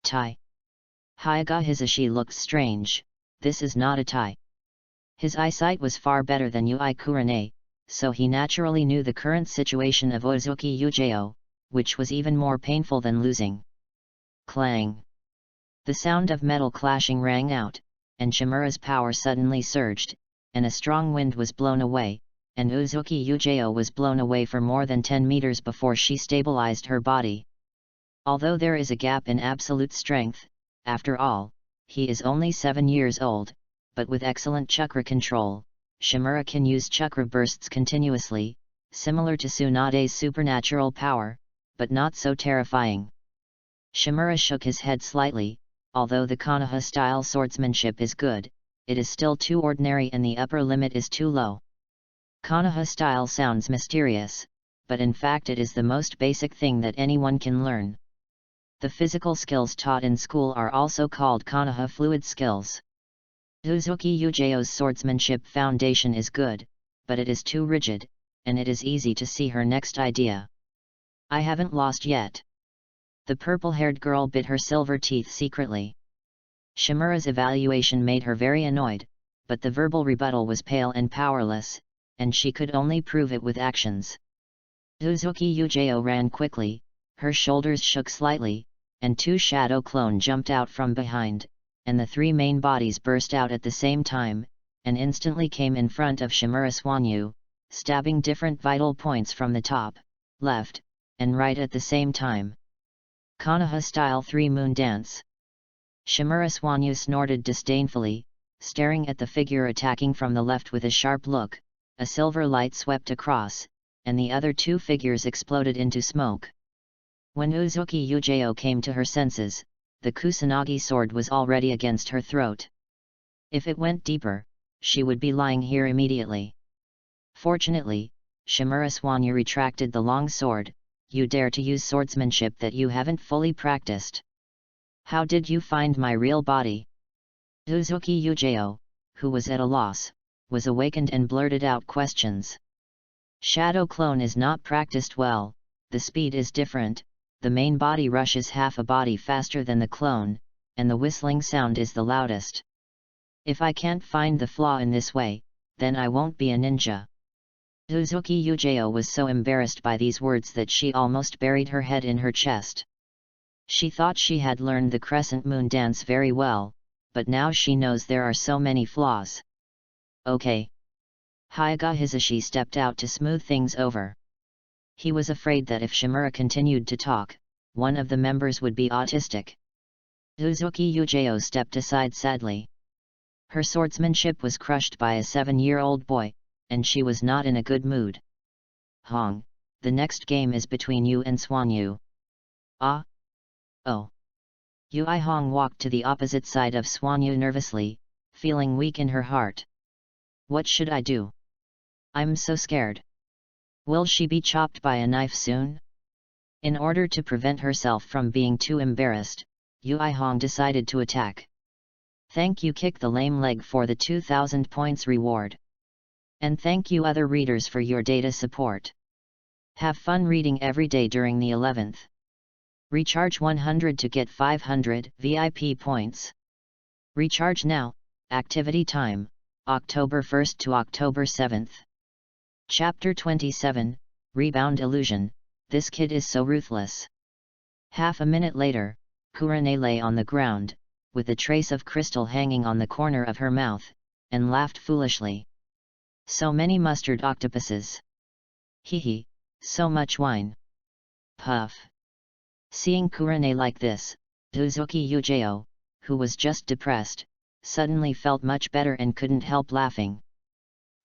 Tai. Hyaga Hisashi looked strange. This is not a Tai. His eyesight was far better than Ui Kurenai, so he naturally knew the current situation of Ozuki Yujao, which was even more painful than losing. Clang! The sound of metal clashing rang out, and Shimura's power suddenly surged, and a strong wind was blown away, and Uzuki Yujao was blown away for more than 10 meters before she stabilized her body. Although there is a gap in absolute strength, after all, he is only 7 years old, but with excellent chakra control, Shimura can use chakra bursts continuously, similar to Tsunade's supernatural power, but not so terrifying. Shimura shook his head slightly. Although the Konoha-style swordsmanship is good, it is still too ordinary and the upper limit is too low. Konoha style sounds mysterious, but in fact it is the most basic thing that anyone can learn. The physical skills taught in school are also called Konoha fluid skills. Uzuki Yujao's swordsmanship foundation is good, but it is too rigid, and it is easy to see her next idea. I haven't lost yet. The purple-haired girl bit her silver teeth secretly. Shimura's evaluation made her very annoyed, but the verbal rebuttal was pale and powerless, and she could only prove it with actions. Uzuki Yujao ran quickly, her shoulders shook slightly, and 2 shadow clone jumped out from behind, and the 3 main bodies burst out at the same time, and instantly came in front of Shimura Swanyu, stabbing different vital points from the top, left, and right at the same time. Konoha-style 3-moon dance. Shimura Swanyu snorted disdainfully, staring at the figure attacking from the left with a sharp look. A silver light swept across, and the other 2 figures exploded into smoke. When Uzuki Yujao came to her senses, the Kusanagi sword was already against her throat. If it went deeper, she would be lying here immediately. Fortunately, Shimura Swanyu retracted the long sword. You dare to use swordsmanship that you haven't fully practiced. How did you find my real body? Uzuki Yujao, who was at a loss, was awakened and blurted out questions. Shadow clone is not practiced well, the speed is different, the main body rushes half a body faster than the clone, and the whistling sound is the loudest. If I can't find the flaw in this way, then I won't be a ninja. Uzuki Yujao was so embarrassed by these words that she almost buried her head in her chest. She thought she had learned the crescent moon dance very well, but now she knows there are so many flaws. Okay. Hyaga Hisashi stepped out to smooth things over. He was afraid that if Shimura continued to talk, one of the members would be autistic. Uzuki Yujao stepped aside sadly. Her swordsmanship was crushed by a 7-year-old boy, and she was not in a good mood. Hong, the next game is between you and Swanyu. Ah? Oh. Yui Hong walked to the opposite side of Swanyu nervously, feeling weak in her heart. What should I do? I'm so scared. Will she be chopped by a knife soon? In order to prevent herself from being too embarrassed, Yui Hong decided to attack. Thank you, kick the lame leg for the 2000 points reward. And thank you other readers for your data support. Have fun reading every day during the 11th. Recharge 100 to get 500 VIP points. Recharge now. Activity time, October 1st to October 7th. Chapter 27, Rebound Illusion. This kid is so ruthless. Half a minute later, Kurenai lay on the ground, with a trace of crystal hanging on the corner of her mouth, and laughed foolishly. So many mustard octopuses. Hee hee, so much wine. Puff. Seeing Kurenai like this, Uzuki Yujao, who was just depressed, suddenly felt much better and couldn't help laughing.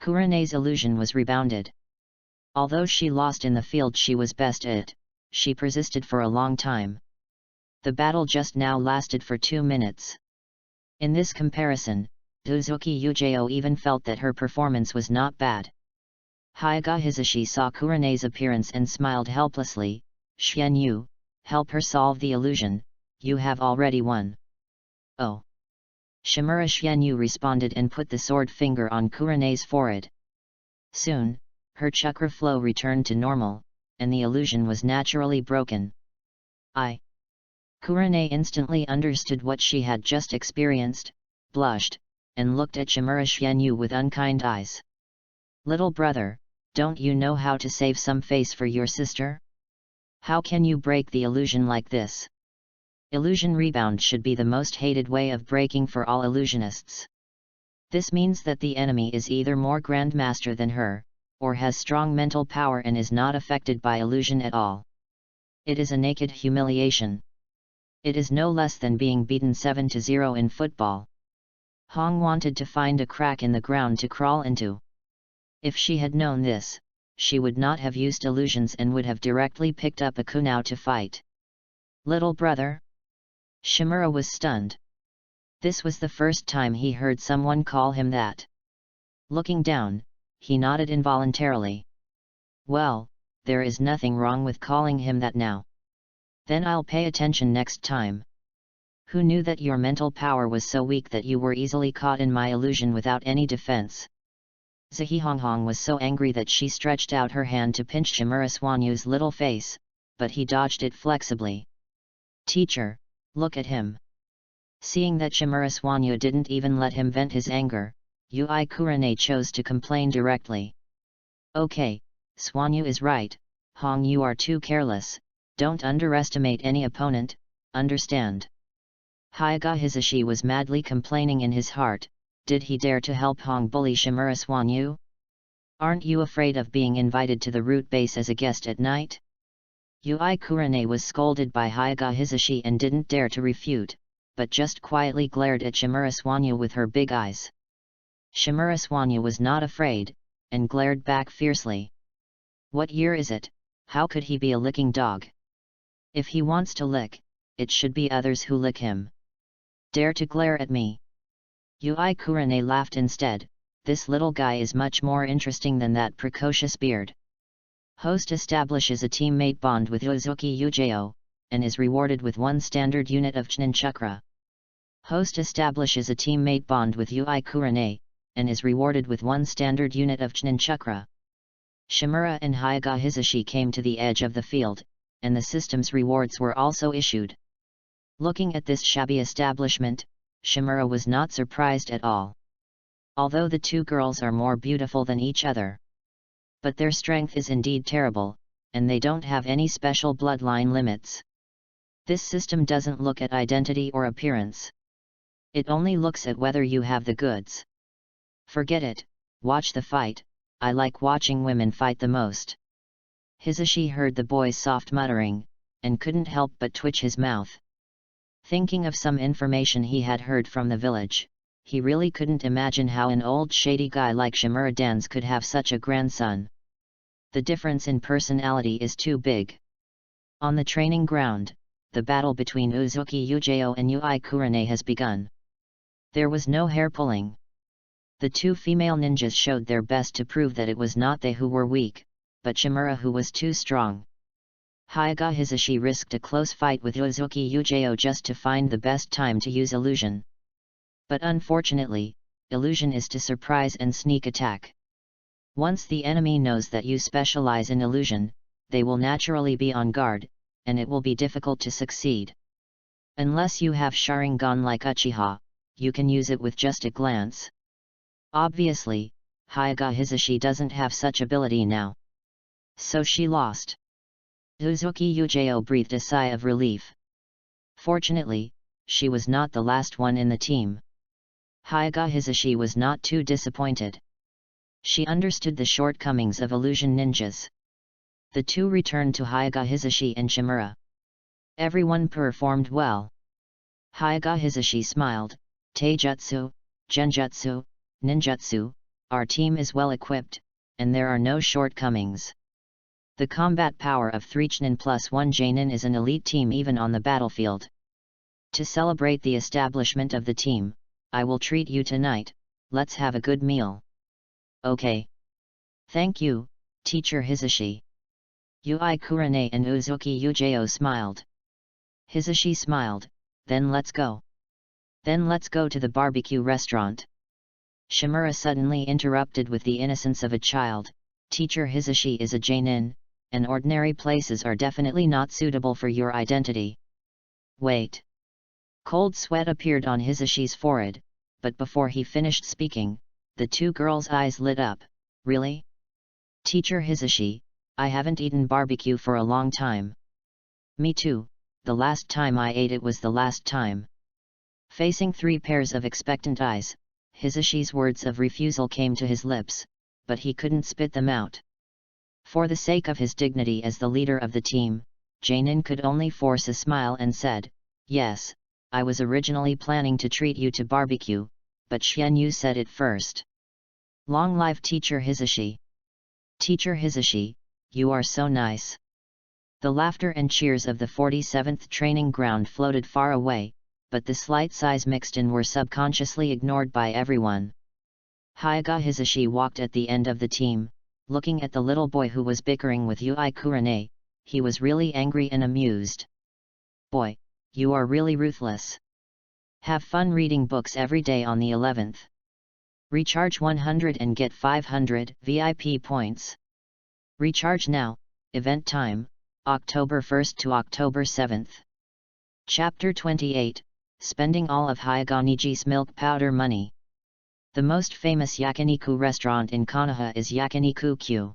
Kurenai's illusion was rebounded. Although she lost in the field she was best at, she persisted for a long time. The battle just now lasted for 2 minutes. In this comparison, Uzuki Yujao even felt that her performance was not bad. Hyaga Hisashi saw Kurenai's appearance and smiled helplessly. Xianyu, help her solve the illusion, you have already won. Oh. Shimura Xianyu responded and put the sword finger on Kurenai's forehead. Soon, her chakra flow returned to normal, and the illusion was naturally broken. Kurane instantly understood what she had just experienced, blushed, and looked at Shimura Xianyu with unkind eyes. Little brother, don't you know how to save some face for your sister? How can you break the illusion like this? Illusion rebound should be the most hated way of breaking for all illusionists. This means that the enemy is either more grandmaster than her, or has strong mental power and is not affected by illusion at all. It is a naked humiliation. It is no less than being beaten 7-0 in football. Hong wanted to find a crack in the ground to crawl into. If she had known this, she would not have used illusions and would have directly picked up a kunao to fight. Little brother? Shimura was stunned. This was the first time he heard someone call him that. Looking down, he nodded involuntarily. Well, there is nothing wrong with calling him that now. Then I'll pay attention next time. Who knew that your mental power was so weak that you were easily caught in my illusion without any defense? Zahihonghong was so angry that she stretched out her hand to pinch Shimura Swanyu's little face, but he dodged it flexibly. Teacher, look at him. Seeing that Shimura Swanyu didn't even let him vent his anger, Ui Kurane chose to complain directly. Okay, Swanyu is right, Hong, you are too careless. Don't underestimate any opponent, understand? Hyaga Hizashi was madly complaining in his heart. Did he dare to help Hong bully Shimura Swanyu? Aren't you afraid of being invited to the root base as a guest at night? Ui Kurane was scolded by Hyaga Hizashi and didn't dare to refute, but just quietly glared at Shimura Swanyu with her big eyes. Shimura Swanyu was not afraid, and glared back fiercely. What year is it? How could he be a licking dog? If he wants to lick, it should be others who lick him. Dare to glare at me? Ui Kurane laughed instead. This little guy is much more interesting than that precocious beard. Host establishes a teammate bond with Uzuki Yujeo, and is rewarded with 1 standard unit of Chnin Chakra. Host establishes a teammate bond with Ui Kurane, and is rewarded with 1 standard unit of Chnin Chakra. Shimura and Hyaga Hizashi came to the edge of the field, and the system's rewards were also issued. Looking at this shabby establishment, Shimura was not surprised at all. Although the two girls are more beautiful than each other. But their strength is indeed terrible, and they don't have any special bloodline limits. This system doesn't look at identity or appearance. It only looks at whether you have the goods. Forget it, watch the fight, I like watching women fight the most. Hizashi heard the boy's soft muttering, and couldn't help but twitch his mouth. Thinking of some information he had heard from the village, he really couldn't imagine how an old shady guy like Shimura Dans could have such a grandson. The difference in personality is too big. On the training ground, the battle between Uzuki Yujeo and Ui Kurane has begun. There was no hair pulling. The two female ninjas showed their best to prove that it was not they who were weak, but Shimura who was too strong. Hyaga Hizashi risked a close fight with Uzuki Yujeo just to find the best time to use illusion. But unfortunately, illusion is to surprise and sneak attack. Once the enemy knows that you specialize in illusion, they will naturally be on guard, and it will be difficult to succeed. Unless you have Sharingan like Uchiha, you can use it with just a glance. Obviously, Hyaga Hizashi doesn't have such ability now. So she lost. Uzuki Yujeo breathed a sigh of relief. Fortunately, she was not the last one in the team. Hyaga Hizashi was not too disappointed. She understood the shortcomings of illusion ninjas. The two returned to Hyaga Hizashi and Shimura. Everyone performed well. Hyaga Hizashi smiled. Taijutsu, Genjutsu, Ninjutsu, our team is well equipped, and there are no shortcomings. The combat power of 3 Chnin plus 1 Jainin is an elite team even on the battlefield. To celebrate the establishment of the team, I will treat you tonight, let's have a good meal. Okay. Thank you, Teacher Hizashi. Ui Kurane and Uzuki Yujeo smiled. Hizashi smiled, then let's go. Then let's go to the barbecue restaurant. Shimura suddenly interrupted with the innocence of a child. Teacher Hizashi is a Jainin, and ordinary places are definitely not suitable for your identity. Wait. Cold sweat appeared on Hisashi's forehead, but before he finished speaking, the two girls' eyes lit up. Really? Teacher Hisashi, I haven't eaten barbecue for a long time. Me too, the last time I ate it was the last time. Facing three pairs of expectant eyes, Hisashi's words of refusal came to his lips, but he couldn't spit them out. For the sake of his dignity as the leader of the team, Jainin could only force a smile and said, "Yes, I was originally planning to treat you to barbecue, but Xianyu said it first." Long live Teacher Hisashi! Teacher Hisashi, you are so nice. The laughter and cheers of the 47th training ground floated far away, but the slight sighs mixed in were subconsciously ignored by everyone. Hyaga Hisashi walked at the end of the team, looking at the little boy who was bickering with Yui Kurane. He was really angry and amused. Boy, you are really ruthless. Have fun reading books every day on the 11th. Recharge 100 and get 500 VIP points. Recharge now, event time, October 1st to October 7th. Chapter 28, Spending all of Hyaganiji's milk powder money. The most famous yakiniku restaurant in Konoha is Yakiniku-Q.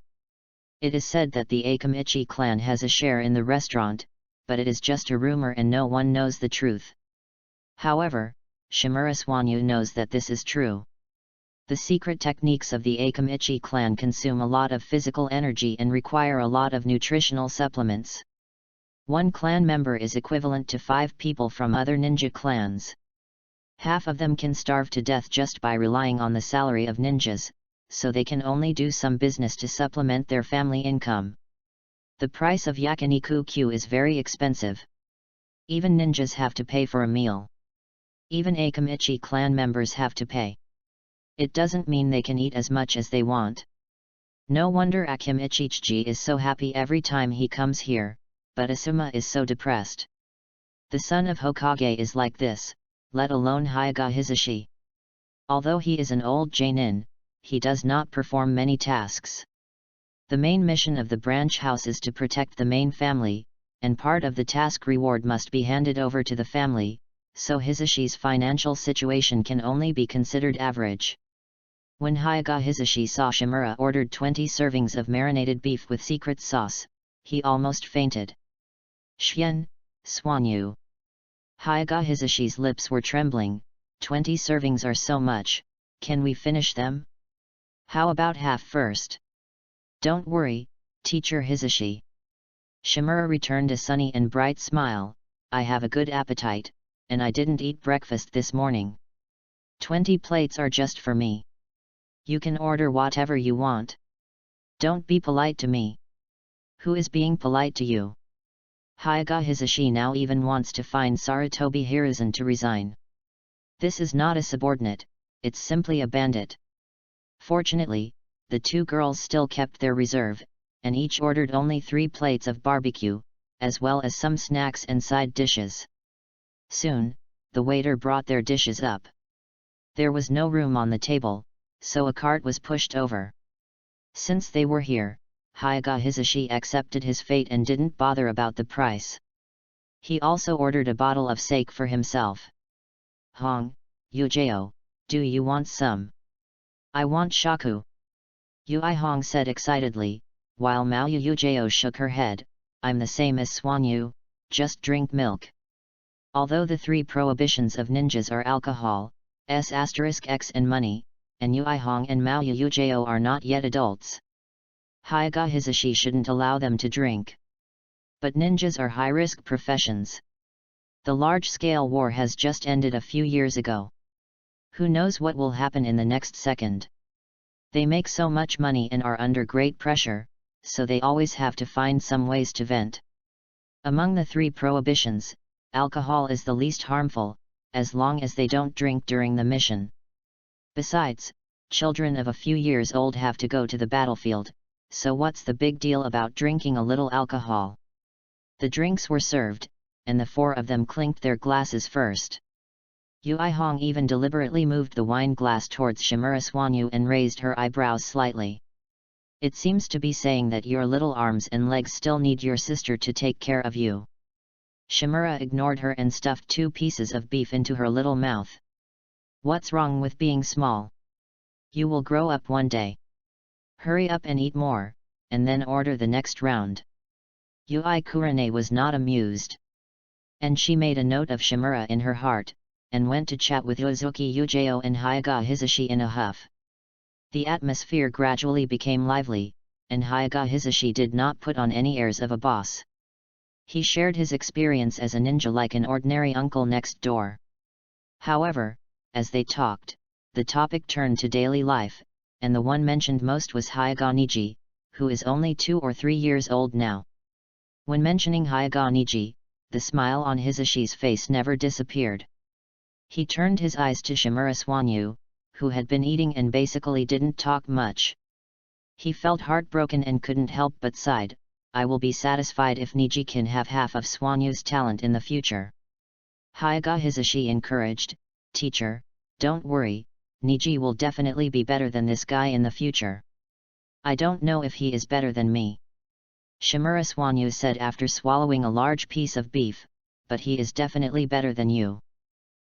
It is said that the Akamichi clan has a share in the restaurant, but it is just a rumor and no one knows the truth. However, Shimura Swanyu knows that this is true. The secret techniques of the Akamichi clan consume a lot of physical energy and require a lot of nutritional supplements. One clan member is equivalent to 5 people from other ninja clans. Half of them can starve to death just by relying on the salary of ninjas, so they can only do some business to supplement their family income. The price of Yakiniku-Q is very expensive. Even ninjas have to pay for a meal. Even Akamichi clan members have to pay. It doesn't mean they can eat as much as they want. No wonder Akamichi is so happy every time he comes here, but Asuma is so depressed. The son of Hokage is like this, let alone Hyaga Hisashi. Although he is an old Jainin, he does not perform many tasks. The main mission of the branch house is to protect the main family, and part of the task reward must be handed over to the family, so Hisashi's financial situation can only be considered average. When Hyaga Hisashi saw Shimura ordered 20 servings of marinated beef with secret sauce, he almost fainted. Shien, Swanyu. Hyaga Hisashi's lips were trembling. 20 servings are so much, can we finish them? How about half first? Don't worry, Teacher Hisashi. Shimura returned a sunny and bright smile, I have a good appetite, and I didn't eat breakfast this morning. 20 plates are just for me. You can order whatever you want. Don't be polite to me. Who is being polite to you? Hyaga Hisashi now even wants to find Sarutobi Hiruzen to resign. This is not a subordinate, it's simply a bandit. Fortunately, the two girls still kept their reserve, and each ordered only 3 plates of barbecue, as well as some snacks and side dishes. Soon, the waiter brought their dishes up. There was no room on the table, so a cart was pushed over. Since they were here, Hyaga Hisashi accepted his fate and didn't bother about the price. He also ordered a bottle of sake for himself. Hong, Yujeo, do you want some? I want shaku. Yui Hong said excitedly, while Mao Yujeo shook her head, I'm the same as Swanyu, just drink milk. Although the 3 prohibitions of ninjas are alcohol, S*X and money, and Yui Hong and Mao Yujeo are not yet adults. Hyaga Hisashi shouldn't allow them to drink. But ninjas are high-risk professions. The large-scale war has just ended a few years ago. Who knows what will happen in the next second? They make so much money and are under great pressure, so they always have to find some ways to vent. Among the 3 prohibitions, alcohol is the least harmful, as long as they don't drink during the mission. Besides, children of a few years old have to go to the battlefield, so what's the big deal about drinking a little alcohol? The drinks were served, and the 4 of them clinked their glasses first. Yui Hong even deliberately moved the wine glass towards Shimura Swanyu and raised her eyebrows slightly. It seems to be saying that your little arms and legs still need your sister to take care of you. Shimura ignored her and stuffed 2 pieces of beef into her little mouth. What's wrong with being small? You will grow up one day. Hurry up and eat more, and then order the next round. Yui Kurane was not amused. And she made a note of Shimura in her heart, and went to chat with Uzuki Yujao and Hyaga Hisashi in a huff. The atmosphere gradually became lively, and Hyaga Hisashi did not put on any airs of a boss. He shared his experience as a ninja like an ordinary uncle next door. However, as they talked, the topic turned to daily life, and the one mentioned most was Hyaga Niji, who is only 2 or 3 years old now. When mentioning Hyaga Niji, the smile on Hisashi's face never disappeared. He turned his eyes to Shimura Swanyu, who had been eating and basically didn't talk much. He felt heartbroken and couldn't help but sighed. I will be satisfied if Niji can have half of Swanyu's talent in the future. Hyaga Hisashi encouraged, Teacher, don't worry, Niji will definitely be better than this guy in the future. I don't know if he is better than me. Shimura Swanyu said after swallowing a large piece of beef, but he is definitely better than you.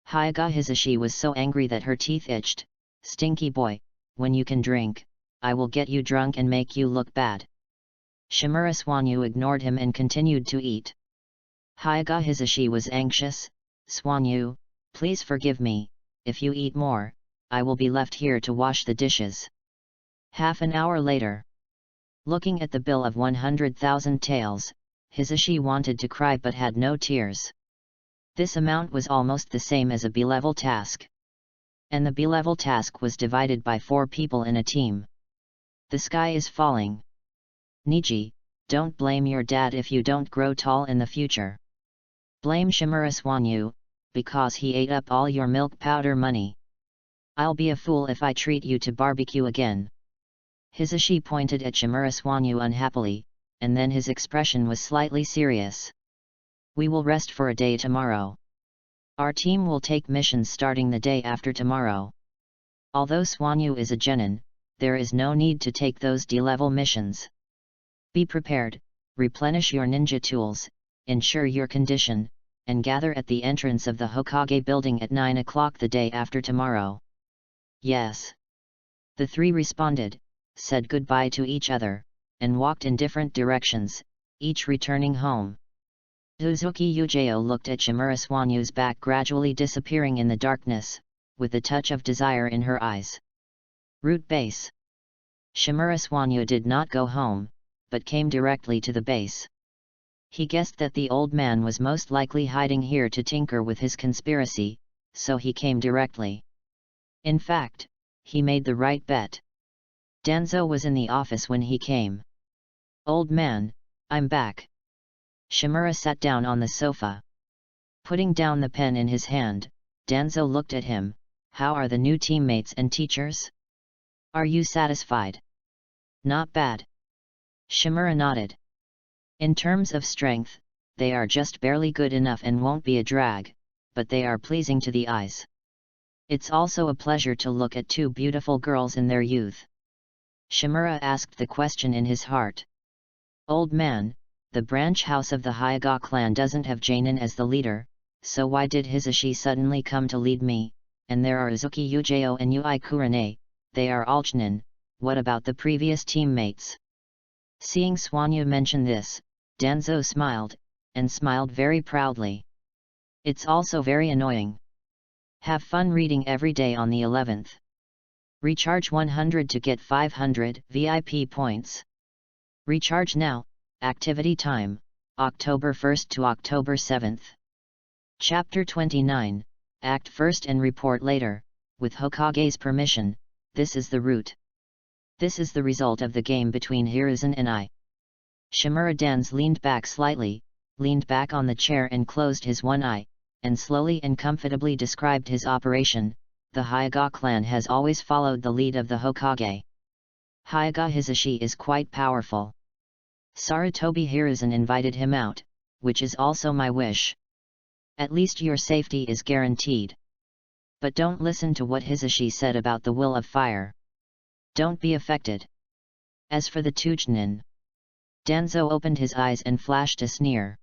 Hyaga Hisashi was so angry that her teeth itched. Stinky boy, when you can drink, I will get you drunk and make you look bad. Shimura Swanyu ignored him and continued to eat. Hyaga Hisashi was anxious. Swanyu, please forgive me, if you eat more, I will be left here to wash the dishes. Half an hour later. Looking at the bill of 100,000 taels, Hisashi wanted to cry but had no tears. This amount was almost the same as a B-level task. And the B-level task was divided by 4 people in a team. The sky is falling. Niji, don't blame your dad if you don't grow tall in the future. Blame Shimura Swanyu, because he ate up all your milk powder money. I'll be a fool if I treat you to barbecue again. Hisashi pointed at Shimura Swanyu unhappily, and then his expression was slightly serious. We will rest for a day tomorrow. Our team will take missions starting the day after tomorrow. Although Swanyu is a genin, there is no need to take those D-level missions. Be prepared, replenish your ninja tools, ensure your condition, and gather at the entrance of the Hokage building at 9 o'clock the day after tomorrow. Yes. The 3 responded, said goodbye to each other, and walked in different directions, each returning home. Uzuki Yujao looked at Shimura Swanyu's back gradually disappearing in the darkness, with a touch of desire in her eyes. Root base. Shimura Swanyu did not go home, but came directly to the base. He guessed that the old man was most likely hiding here to tinker with his conspiracy, so he came directly. In fact, he made the right bet. Danzo was in the office when he came. Old man, I'm back. Shimura sat down on the sofa. Putting down the pen in his hand, Danzo looked at him. How are the new teammates and teachers? Are you satisfied? Not bad. Shimura nodded. In terms of strength, they are just barely good enough and won't be a drag, but they are pleasing to the eyes. It's also a pleasure to look at 2 beautiful girls in their youth. Shimura asked the question in his heart. Old man, the branch house of the Hyaga clan doesn't have Janin as the leader, so why did Hisashi suddenly come to lead me? And there are Uzuki Yujao and Yui Kurane, they are all Chunin. What about the previous teammates? Seeing Swanyu mention this, Danzo smiled, and smiled very proudly. It's also very annoying. Have fun reading every day on the 11th. Recharge 100 to get 500 VIP points. Recharge now, activity time, October 1st to October 7th. Chapter 29, Act First and Report Later, with Hokage's permission, this is the route. This is the result of the game between Hiruzen and I. Shimura Dans leaned back slightly, leaned back on the chair and closed his one eye, and slowly and comfortably described his operation. The Hyaga clan has always followed the lead of the Hokage. Hyaga Hisashi is quite powerful. Sarutobi Hiruzen invited him out, which is also my wish. At least your safety is guaranteed. But don't listen to what Hisashi said about the will of fire. Don't be affected. As for the Tujnin, Danzo opened his eyes and flashed a sneer.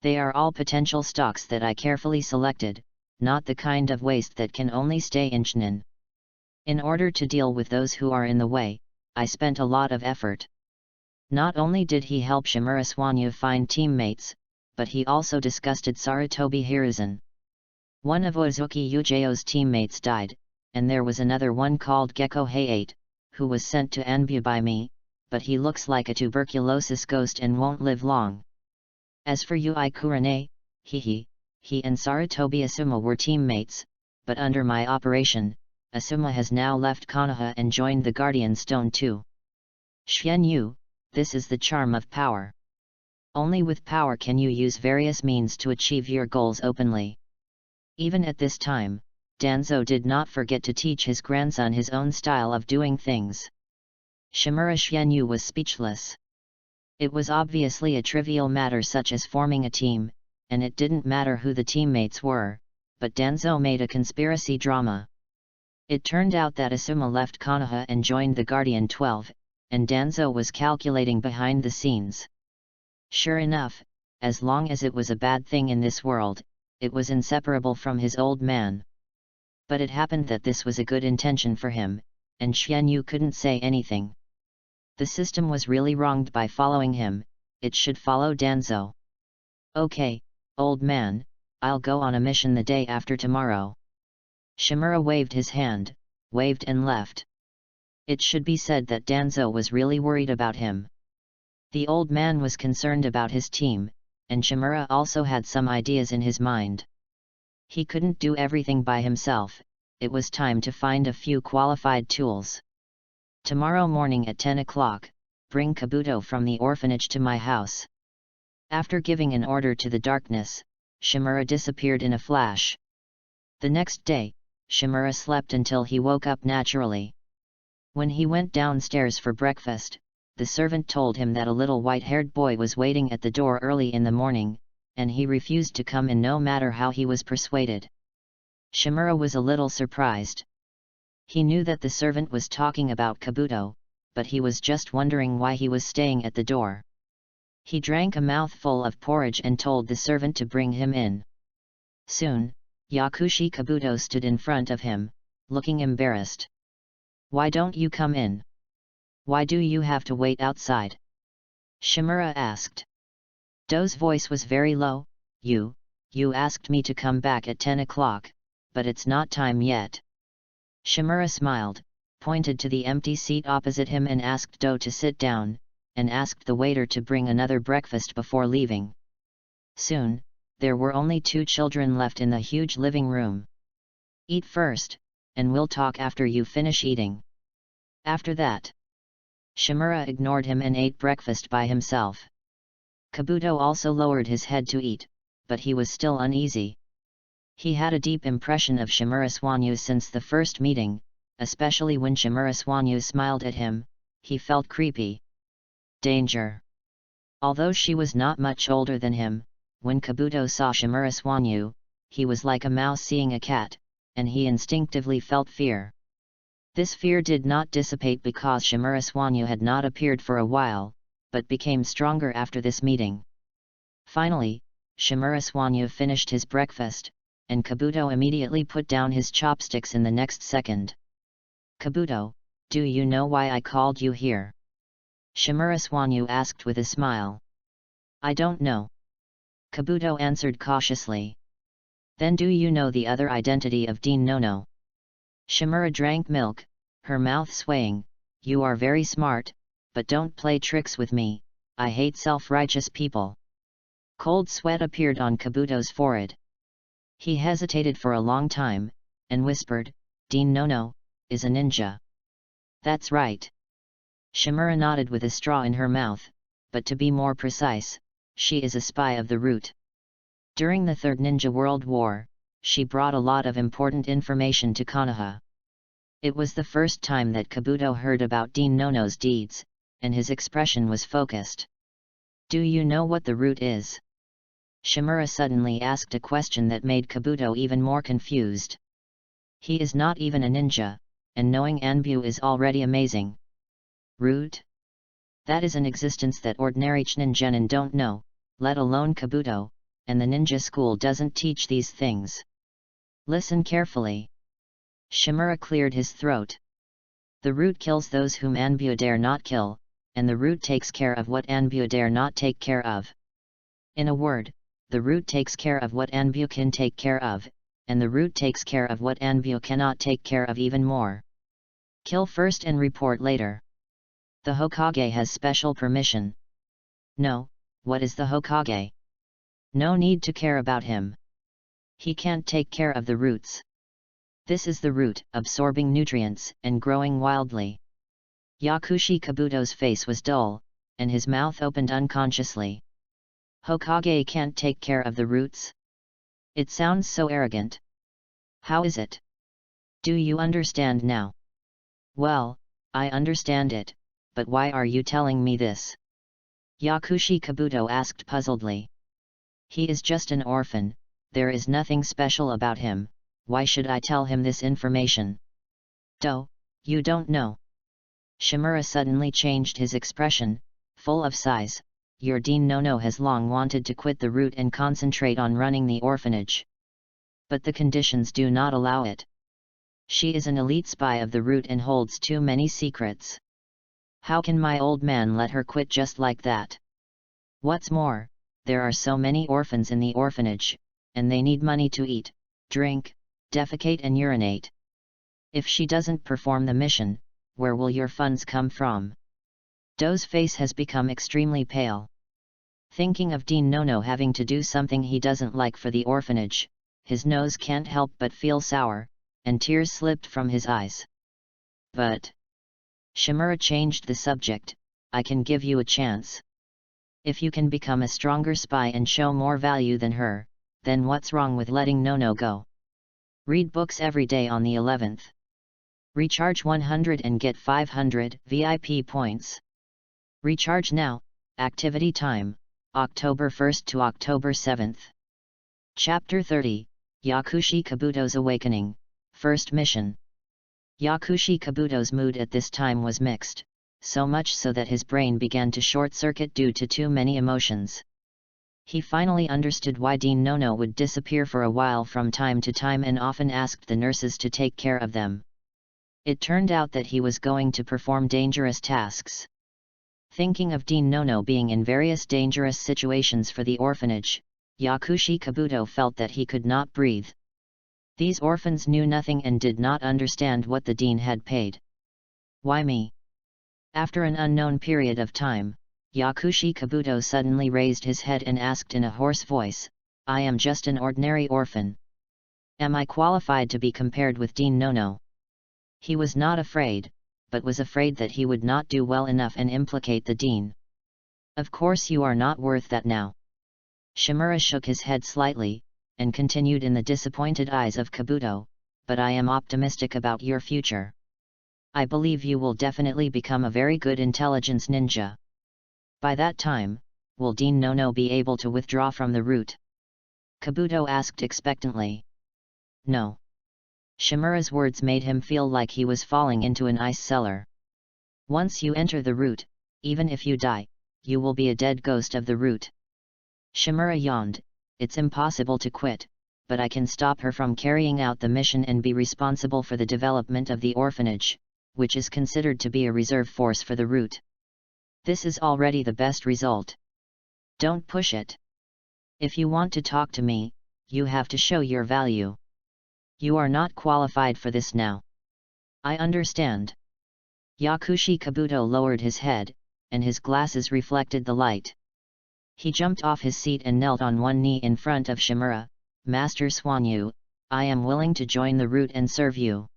They are all potential stocks that I carefully selected, not the kind of waste that can only stay in Chinen. In order to deal with those who are in the way, I spent a lot of effort. Not only did he help Shimura Swanyu find teammates, but he also disgusted Sarutobi Hiruzen. One of Ozuki Yujao's teammates died, and there was another one called Gecko Hayate, who was sent to Anbu by me, but he looks like a tuberculosis ghost and won't live long. As for Ui Kurane, he and Sarutobi Asuma were teammates, but under my operation, Asuma has now left Konoha and joined the Guardian Stone too. Xian Yu, this is the charm of power. Only with power can you use various means to achieve your goals openly. Even at this time, Danzo did not forget to teach his grandson his own style of doing things. Shimura Xianyu was speechless. It was obviously a trivial matter such as forming a team, and it didn't matter who the teammates were, but Danzo made a conspiracy drama. It turned out that Asuma left Konoha and joined the Guardian 12, and Danzo was calculating behind the scenes. Sure enough, as long as it was a bad thing in this world, it was inseparable from his old man. But it happened that this was a good intention for him, and Xianyu couldn't say anything. The system was really wronged by following him, it should follow Danzo. Okay, old man, I'll go on a mission the day after tomorrow. Shimura waved his hand, waved and left. It should be said that Danzo was really worried about him. The old man was concerned about his team, and Shimura also had some ideas in his mind. He couldn't do everything by himself, it was time to find a few qualified tools. Tomorrow morning at 10 o'clock, bring Kabuto from the orphanage to my house. After giving an order to the darkness, Shimura disappeared in a flash. The next day, Shimura slept until he woke up naturally. When he went downstairs for breakfast, the servant told him that a little white-haired boy was waiting at the door early in the morning, and he refused to come in no matter how he was persuaded. Shimura was a little surprised. He knew that the servant was talking about Kabuto, but he was just wondering why he was staying at the door. He drank a mouthful of porridge and told the servant to bring him in. Soon, Yakushi Kabuto stood in front of him, looking embarrassed. "Why don't you come in? Why do you have to wait outside?" Shimura asked. Do's voice was very low. You asked me to come back at 10 o'clock, but it's not time yet." Shimura smiled, pointed to the empty seat opposite him and asked Do to sit down, and asked the waiter to bring another breakfast before leaving. Soon, there were only 2 children left in the huge living room. "Eat first, and we'll talk after you finish eating." After that, Shimura ignored him and ate breakfast by himself. Kabuto also lowered his head to eat, but he was still uneasy. He had a deep impression of Shimura Swanyu since the first meeting, especially when Shimura Swanyu smiled at him, he felt creepy. Danger. Although she was not much older than him, when Kabuto saw Shimura Swanyu, he was like a mouse seeing a cat, and he instinctively felt fear. This fear did not dissipate because Shimura Swanyu had not appeared for a while, but became stronger after this meeting. Finally, Shimura Swanyu finished his breakfast, and Kabuto immediately put down his chopsticks in the next second. "Kabuto, do you know why I called you here?" Shimura Swanyu asked with a smile. "I don't know." Kabuto answered cautiously. "Then do you know the other identity of Dean Nono?" Shimura drank milk, her mouth swaying. "You are very smart, but don't play tricks with me, I hate self-righteous people." Cold sweat appeared on Kabuto's forehead. He hesitated for a long time, and whispered, "Dean Nono is a ninja." "That's right." Shimura nodded with a straw in her mouth, but to be more precise, she is a spy of the root. During the Third Ninja World War, she brought a lot of important information to Konoha. It was the first time that Kabuto heard about Dean Nono's deeds, and his expression was focused. "Do you know what the root is?" Shimura suddenly asked a question that made Kabuto even more confused. He is not even a ninja, and knowing Anbu is already amazing. Root? That is an existence that ordinary Chunin genin don't know, let alone Kabuto, and the ninja school doesn't teach these things. Listen carefully. Shimura cleared his throat. The root kills those whom Anbu dare not kill, and the root takes care of what Anbu dare not take care of. In a word, the root takes care of what Anbu can take care of, and the root takes care of what Anbu cannot take care of even more. Kill first and report later. The Hokage has special permission. No, what is the Hokage? No need to care about him. He can't take care of the roots. This is the root, absorbing nutrients, and growing wildly. Yakushi Kabuto's face was dull, and his mouth opened unconsciously. Hokage can't take care of the roots? It sounds so arrogant. How is it? Do you understand now? Well, I understand it, but why are you telling me this? Yakushi Kabuto asked puzzledly. He is just an orphan, there is nothing special about him, why should I tell him this information? You don't know. Shimura suddenly changed his expression, full of sighs. Your Dean Nono has long wanted to quit the root and concentrate on running the orphanage. But the conditions do not allow it. She is an elite spy of the root and holds too many secrets. How can my old man let her quit just like that? What's more, there are so many orphans in the orphanage, and they need money to eat, drink, defecate and urinate. If she doesn't perform the mission, where will your funds come from? Do's face has become extremely pale. Thinking of Dean Nono having to do something he doesn't like for the orphanage, his nose can't help but feel sour, and tears slipped from his eyes. But Shimura changed the subject. I can give you a chance. If you can become a stronger spy and show more value than her, then what's wrong with letting Nono go? Read books every day on the 11th. Recharge 100 and get 500 VIP points. Recharge now. Activity time, October 1st to October 7th. Chapter 30, Yakushi Kabuto's Awakening, First Mission. Yakushi Kabuto's mood at this time was mixed, so much so that his brain began to short-circuit due to too many emotions. He finally understood why Dean Nono would disappear for a while from time to time and often asked the nurses to take care of them. It turned out that he was going to perform dangerous tasks. Thinking of Dean Nono being in various dangerous situations for the orphanage, Yakushi Kabuto felt that he could not breathe. These orphans knew nothing and did not understand what the dean had paid. Why me? After an unknown period of time, Yakushi Kabuto suddenly raised his head and asked in a hoarse voice, I am just an ordinary orphan. Am I qualified to be compared with Dean Nono? He was not afraid, but was afraid that he would not do well enough and implicate the dean. Of course you are not worth that now. Shimura shook his head slightly, and continued in the disappointed eyes of Kabuto, but I am optimistic about your future. I believe you will definitely become a very good intelligence ninja. By that time, will Dean Nono be able to withdraw from the root? Kabuto asked expectantly. No. Shimura's words made him feel like he was falling into an ice cellar. Once you enter the root, even if you die, you will be a dead ghost of the root. Shimura yawned. It's impossible to quit, but I can stop her from carrying out the mission and be responsible for the development of the orphanage, which is considered to be a reserve force for the root. This is already the best result. Don't push it. If you want to talk to me, you have to show your value. You are not qualified for this now. I understand. Yakushi Kabuto lowered his head, and his glasses reflected the light. He jumped off his seat and knelt on one knee in front of Shimura. Master Swanyu, I am willing to join the root and serve you.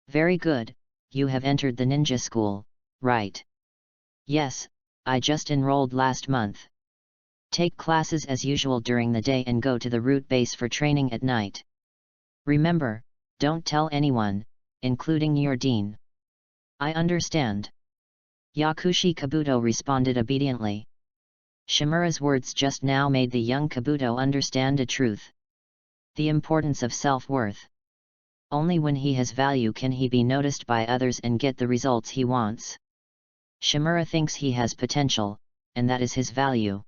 Very good, you have entered the ninja school, right? Yes, I just enrolled last month. Take classes as usual during the day and go to the root base for training at night. Remember, don't tell anyone, including your dean. I understand. Yakushi Kabuto responded obediently. Shimura's words just now made the young Kabuto understand a truth. The importance of self-worth. Only when he has value can he be noticed by others and get the results he wants. Shimura thinks he has potential, and that is his value.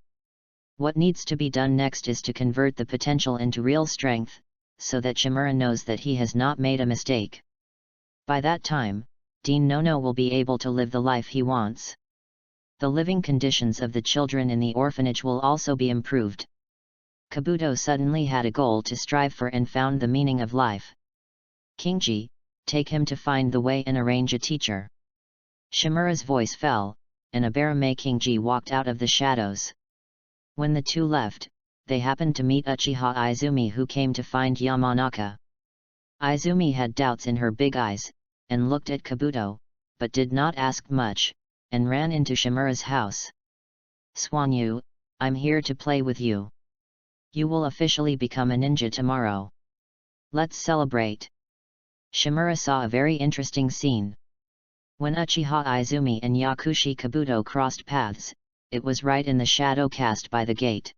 What needs to be done next is to convert the potential into real strength, so that Shimura knows that he has not made a mistake. By that time, Dean Nono will be able to live the life he wants. The living conditions of the children in the orphanage will also be improved. Kabuto suddenly had a goal to strive for and found the meaning of life. Kingji, take him to find the way and arrange a teacher. Shimura's voice fell, and Abarame Kingji walked out of the shadows. When the two left, they happened to meet Uchiha Izumi, who came to find Yamanaka. Izumi had doubts in her big eyes, and looked at Kabuto, but did not ask much, and ran into Shimura's house. Swanyu, I'm here to play with you. You will officially become a ninja tomorrow. Let's celebrate. Shimura saw a very interesting scene. When Uchiha Izumi and Yakushi Kabuto crossed paths, it was right in the shadow cast by the gate.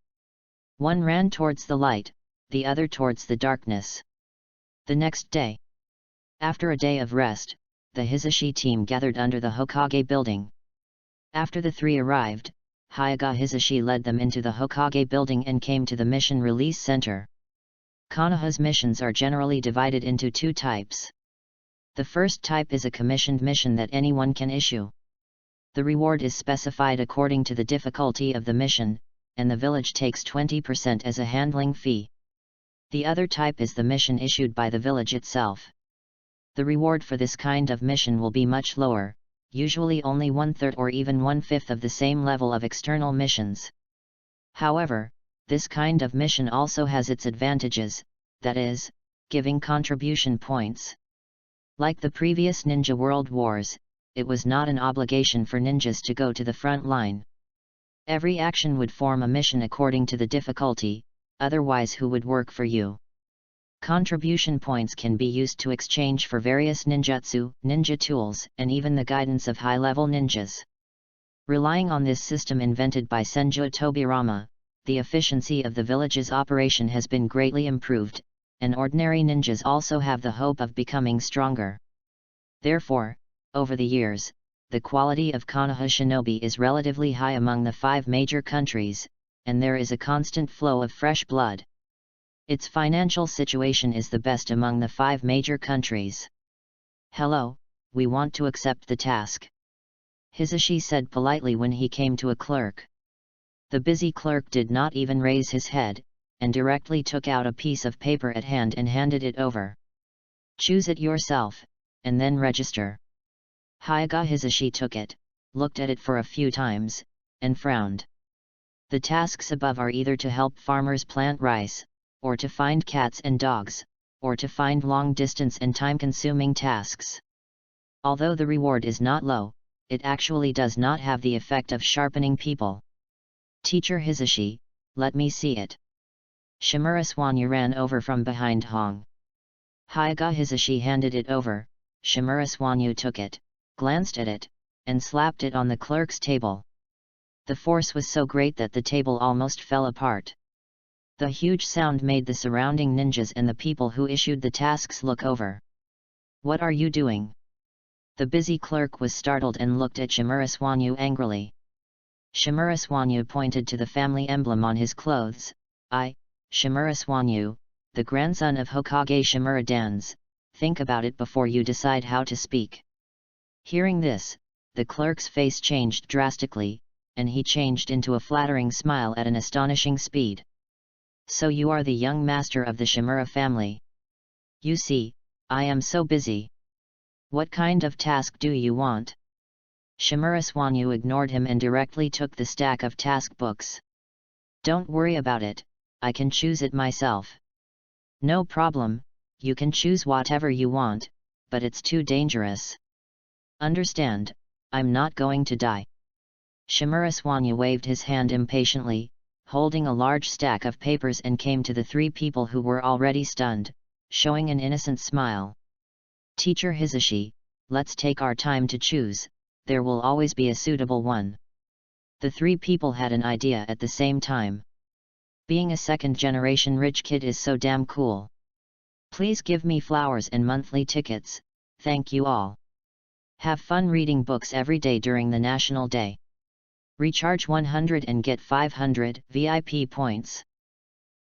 One ran towards the light, the other towards the darkness. The next day, after a day of rest, the Hisashi team gathered under the Hokage building. After the three arrived, Hyaga Hisashi led them into the Hokage building and came to the Mission Release Center. Konoha's missions are generally divided into two types. The first type is a commissioned mission that anyone can issue. The reward is specified according to the difficulty of the mission, and the village takes 20% as a handling fee. The other type is the mission issued by the village itself. The reward for this kind of mission will be much lower, usually only 1/3 or even 1/5 of the same level of external missions. However, this kind of mission also has its advantages, that is, giving contribution points. Like the previous Ninja World Wars, it was not an obligation for ninjas to go to the front line. Every action would form a mission according to the difficulty, otherwise who would work for you? Contribution points can be used to exchange for various ninjutsu, ninja tools, and even the guidance of high-level ninjas. Relying on this system invented by Senju Tobirama, the efficiency of the village's operation has been greatly improved, and ordinary ninjas also have the hope of becoming stronger. Therefore, over the years, the quality of Konoha shinobi is relatively high among the 5 major countries, and there is a constant flow of fresh blood. Its financial situation is the best among the 5 major countries. Hello, we want to accept the task. Hisashi said politely when he came to a clerk. The busy clerk did not even raise his head, and directly took out a piece of paper at hand and handed it over. Choose it yourself, and then register. Hyaga Hisashi took it, looked at it for a few times, and frowned. The tasks above are either to help farmers plant rice, or to find cats and dogs, or to find long-distance and time-consuming tasks. Although the reward is not low, it actually does not have the effect of sharpening people. Teacher Hisashi, let me see it. Shimura Swanyu ran over from behind Hong. Hyaga Hisashi handed it over, Shimura Swanyu took it, glanced at it, and slapped it on the clerk's table. The force was so great that the table almost fell apart. The huge sound made the surrounding ninjas and the people who issued the tasks look over. What are you doing? The busy clerk was startled and looked at Shimura Swanyu angrily. Shimura Swanyu pointed to the family emblem on his clothes. I, Shimura Swanyu, the grandson of Hokage Shimura Dans, think about it before you decide how to speak. Hearing this, the clerk's face changed drastically, and he changed into a flattering smile at an astonishing speed. So you are the young master of the Shimura family. You see, I am so busy. What kind of task do you want? Shimura Swanyu ignored him and directly took the stack of task books. Don't worry about it, I can choose it myself. No problem, you can choose whatever you want, but it's too dangerous. Understand, I'm not going to die. Shimura Swanyu waved his hand impatiently, holding a large stack of papers, and came to the 3 people who were already stunned, showing an innocent smile. Teacher Hisashi, let's take our time to choose, there will always be a suitable one. The 3 people had an idea at the same time. Being a second-generation rich kid is so damn cool. Please give me flowers and monthly tickets, thank you all. Have fun reading books every day during the National Day. Recharge 100 and get 500 VIP points.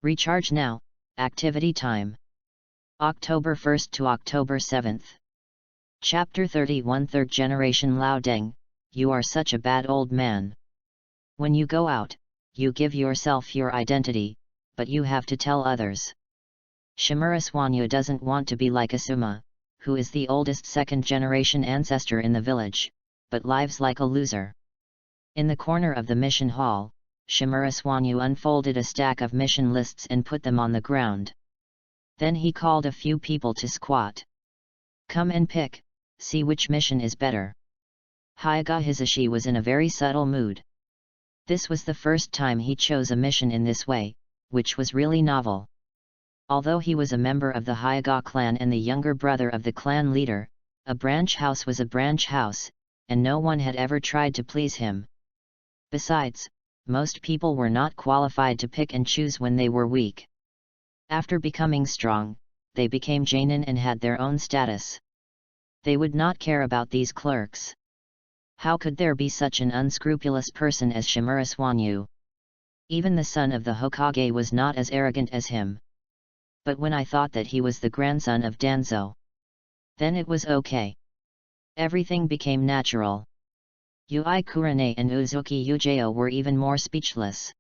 Recharge now. Activity time. October 1st to October 7th. Chapter 31 Third Generation Lao Deng, you are such a bad old man. When you go out, you give yourself your identity, but you have to tell others. Shimura Swanyu doesn't want to be like Asuma, who is the oldest second-generation ancestor in the village, but lives like a loser. In the corner of the mission hall, Shimura Swanyu unfolded a stack of mission lists and put them on the ground. Then he called a few people to squat. Come and pick, see which mission is better. Hyaga Hisashi was in a very subtle mood. This was the first time he chose a mission in this way, which was really novel. Although he was a member of the Hyaga clan and the younger brother of the clan leader, a branch house was a branch house, and no one had ever tried to please him. Besides, most people were not qualified to pick and choose when they were weak. After becoming strong, they became Jainin and had their own status. They would not care about these clerks. How could there be such an unscrupulous person as Shimura Swanyu? Even the son of the Hokage was not as arrogant as him. But when I thought that he was the grandson of Danzo, then it was okay. Everything became natural. Yui Kurane and Uzuki Yujeo were even more speechless.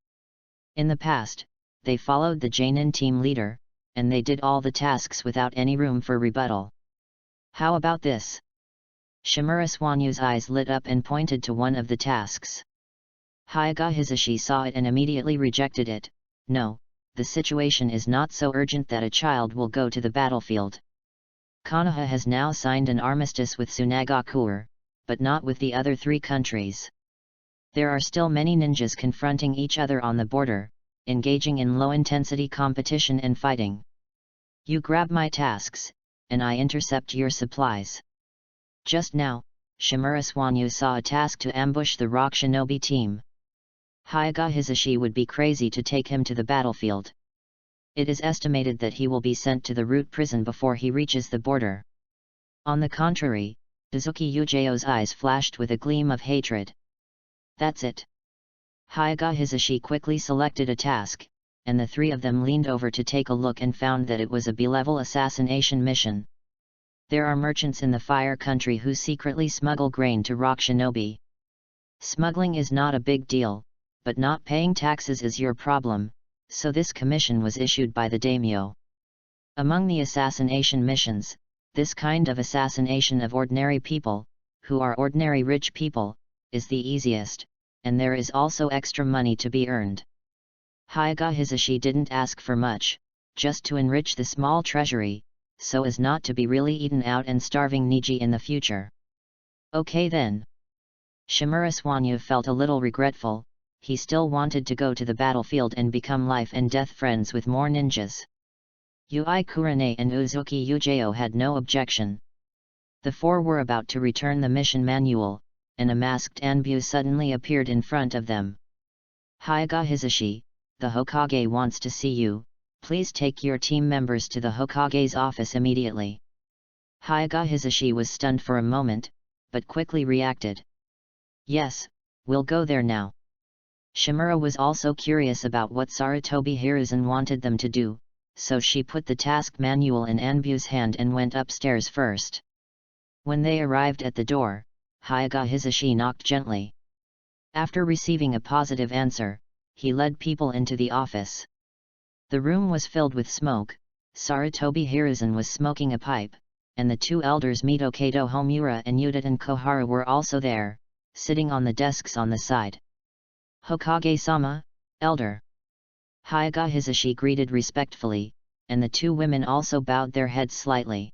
In the past, they followed the Jainin team leader, and they did all the tasks without any room for rebuttal. How about this? Shimura Swanyu's eyes lit up and pointed to one of the tasks. Hyaga Hisashi saw it and immediately rejected it. No, the situation is not so urgent that a child will go to the battlefield. Konoha has now signed an armistice with Tsunagakuer, but not with the other 3 countries. There are still many ninjas confronting each other on the border, engaging in low-intensity competition and fighting. You grab my tasks, and I intercept your supplies. Just now, Shimura Swanyu saw a task to ambush the rock shinobi team. Hyaga Hisashi would be crazy to take him to the battlefield. It is estimated that he will be sent to the root prison before he reaches the border. On the contrary, Uzuki Yujeo's eyes flashed with a gleam of hatred. That's it. Hyaga Hisashi quickly selected a task, and the 3 of them leaned over to take a look and found that it was a B-level assassination mission. There are merchants in the Fire Country who secretly smuggle grain to Rock Shinobi. Smuggling is not a big deal, but not paying taxes is your problem, so this commission was issued by the daimyo. Among the assassination missions, this kind of assassination of ordinary people, who are ordinary rich people, is the easiest, and there is also extra money to be earned. Hyaga Hisashi didn't ask for much, just to enrich the small treasury, so as not to be really eaten out and starving Niji in the future. Okay then. Shimura Swanyu felt a little regretful. He still wanted to go to the battlefield and become life and death friends with more ninjas. Yui Kurane and Uzuki Yujeo had no objection. The 4 were about to return the mission manual, and a masked Anbu suddenly appeared in front of them. Hyaga Hisashi, the Hokage wants to see you. Please take your team members to the Hokage's office immediately. Hyaga Hisashi was stunned for a moment, but quickly reacted. Yes, we'll go there now. Shimura was also curious about what Sarutobi Hiruzen wanted them to do, so she put the task manual in Anbu's hand and went upstairs first. When they arrived at the door, Hyaga Hisashi knocked gently. After receiving a positive answer, he led people into the office. The room was filled with smoke. Sarutobi Hiruzen was smoking a pipe, and the 2 elders Mito Kato Homura and Yuditen Koharu were also there, sitting on the desks on the side. Hokage-sama, elder. Hyaga Hisashi greeted respectfully, and the 2 women also bowed their heads slightly.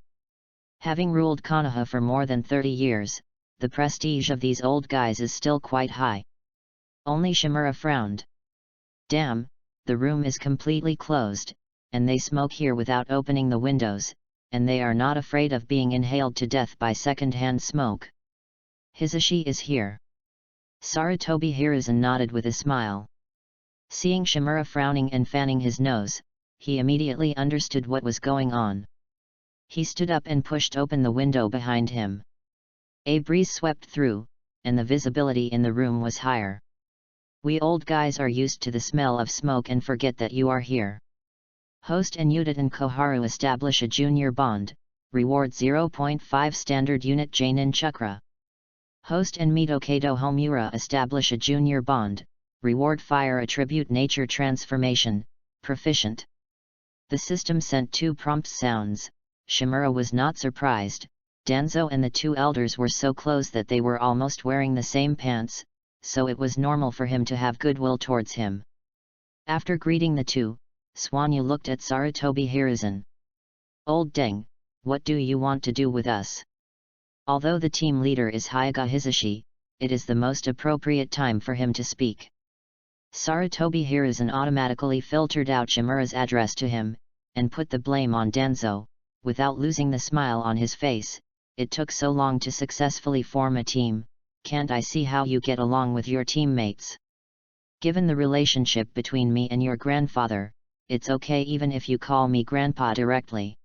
Having ruled Konoha for more than 30 years, the prestige of these old guys is still quite high. Only Shimura frowned. Damn, the room is completely closed, and they smoke here without opening the windows, and they are not afraid of being inhaled to death by second-hand smoke. Hisashi is here. Sarutobi Hiruzen nodded with a smile. Seeing Shimura frowning and fanning his nose, he immediately understood what was going on. He stood up and pushed open the window behind him. A breeze swept through, and the visibility in the room was higher. We old guys are used to the smell of smoke and forget that you are here. Host and Yudit and Koharu establish a junior bond, reward 0.5 standard unit Jainin Chakra. Host and Mito Kato Homura establish a junior bond, reward fire attribute nature transformation, proficient. The system sent 2 prompt sounds. Shimura was not surprised. Danzo and the 2 elders were so close that they were almost wearing the same pants, so it was normal for him to have goodwill towards him. After greeting the 2, Swanyu looked at Sarutobi Hiruzen. Old Deng, what do you want to do with us? Although the team leader is Hyaga Hisashi, it is the most appropriate time for him to speak. Sarutobi Hiruzen automatically filtered out Shimura's address to him, and put the blame on Danzo. Without losing the smile on his face, it took so long to successfully form a team, can't I see how you get along with your teammates? Given the relationship between me and your grandfather, it's okay even if you call me grandpa directly.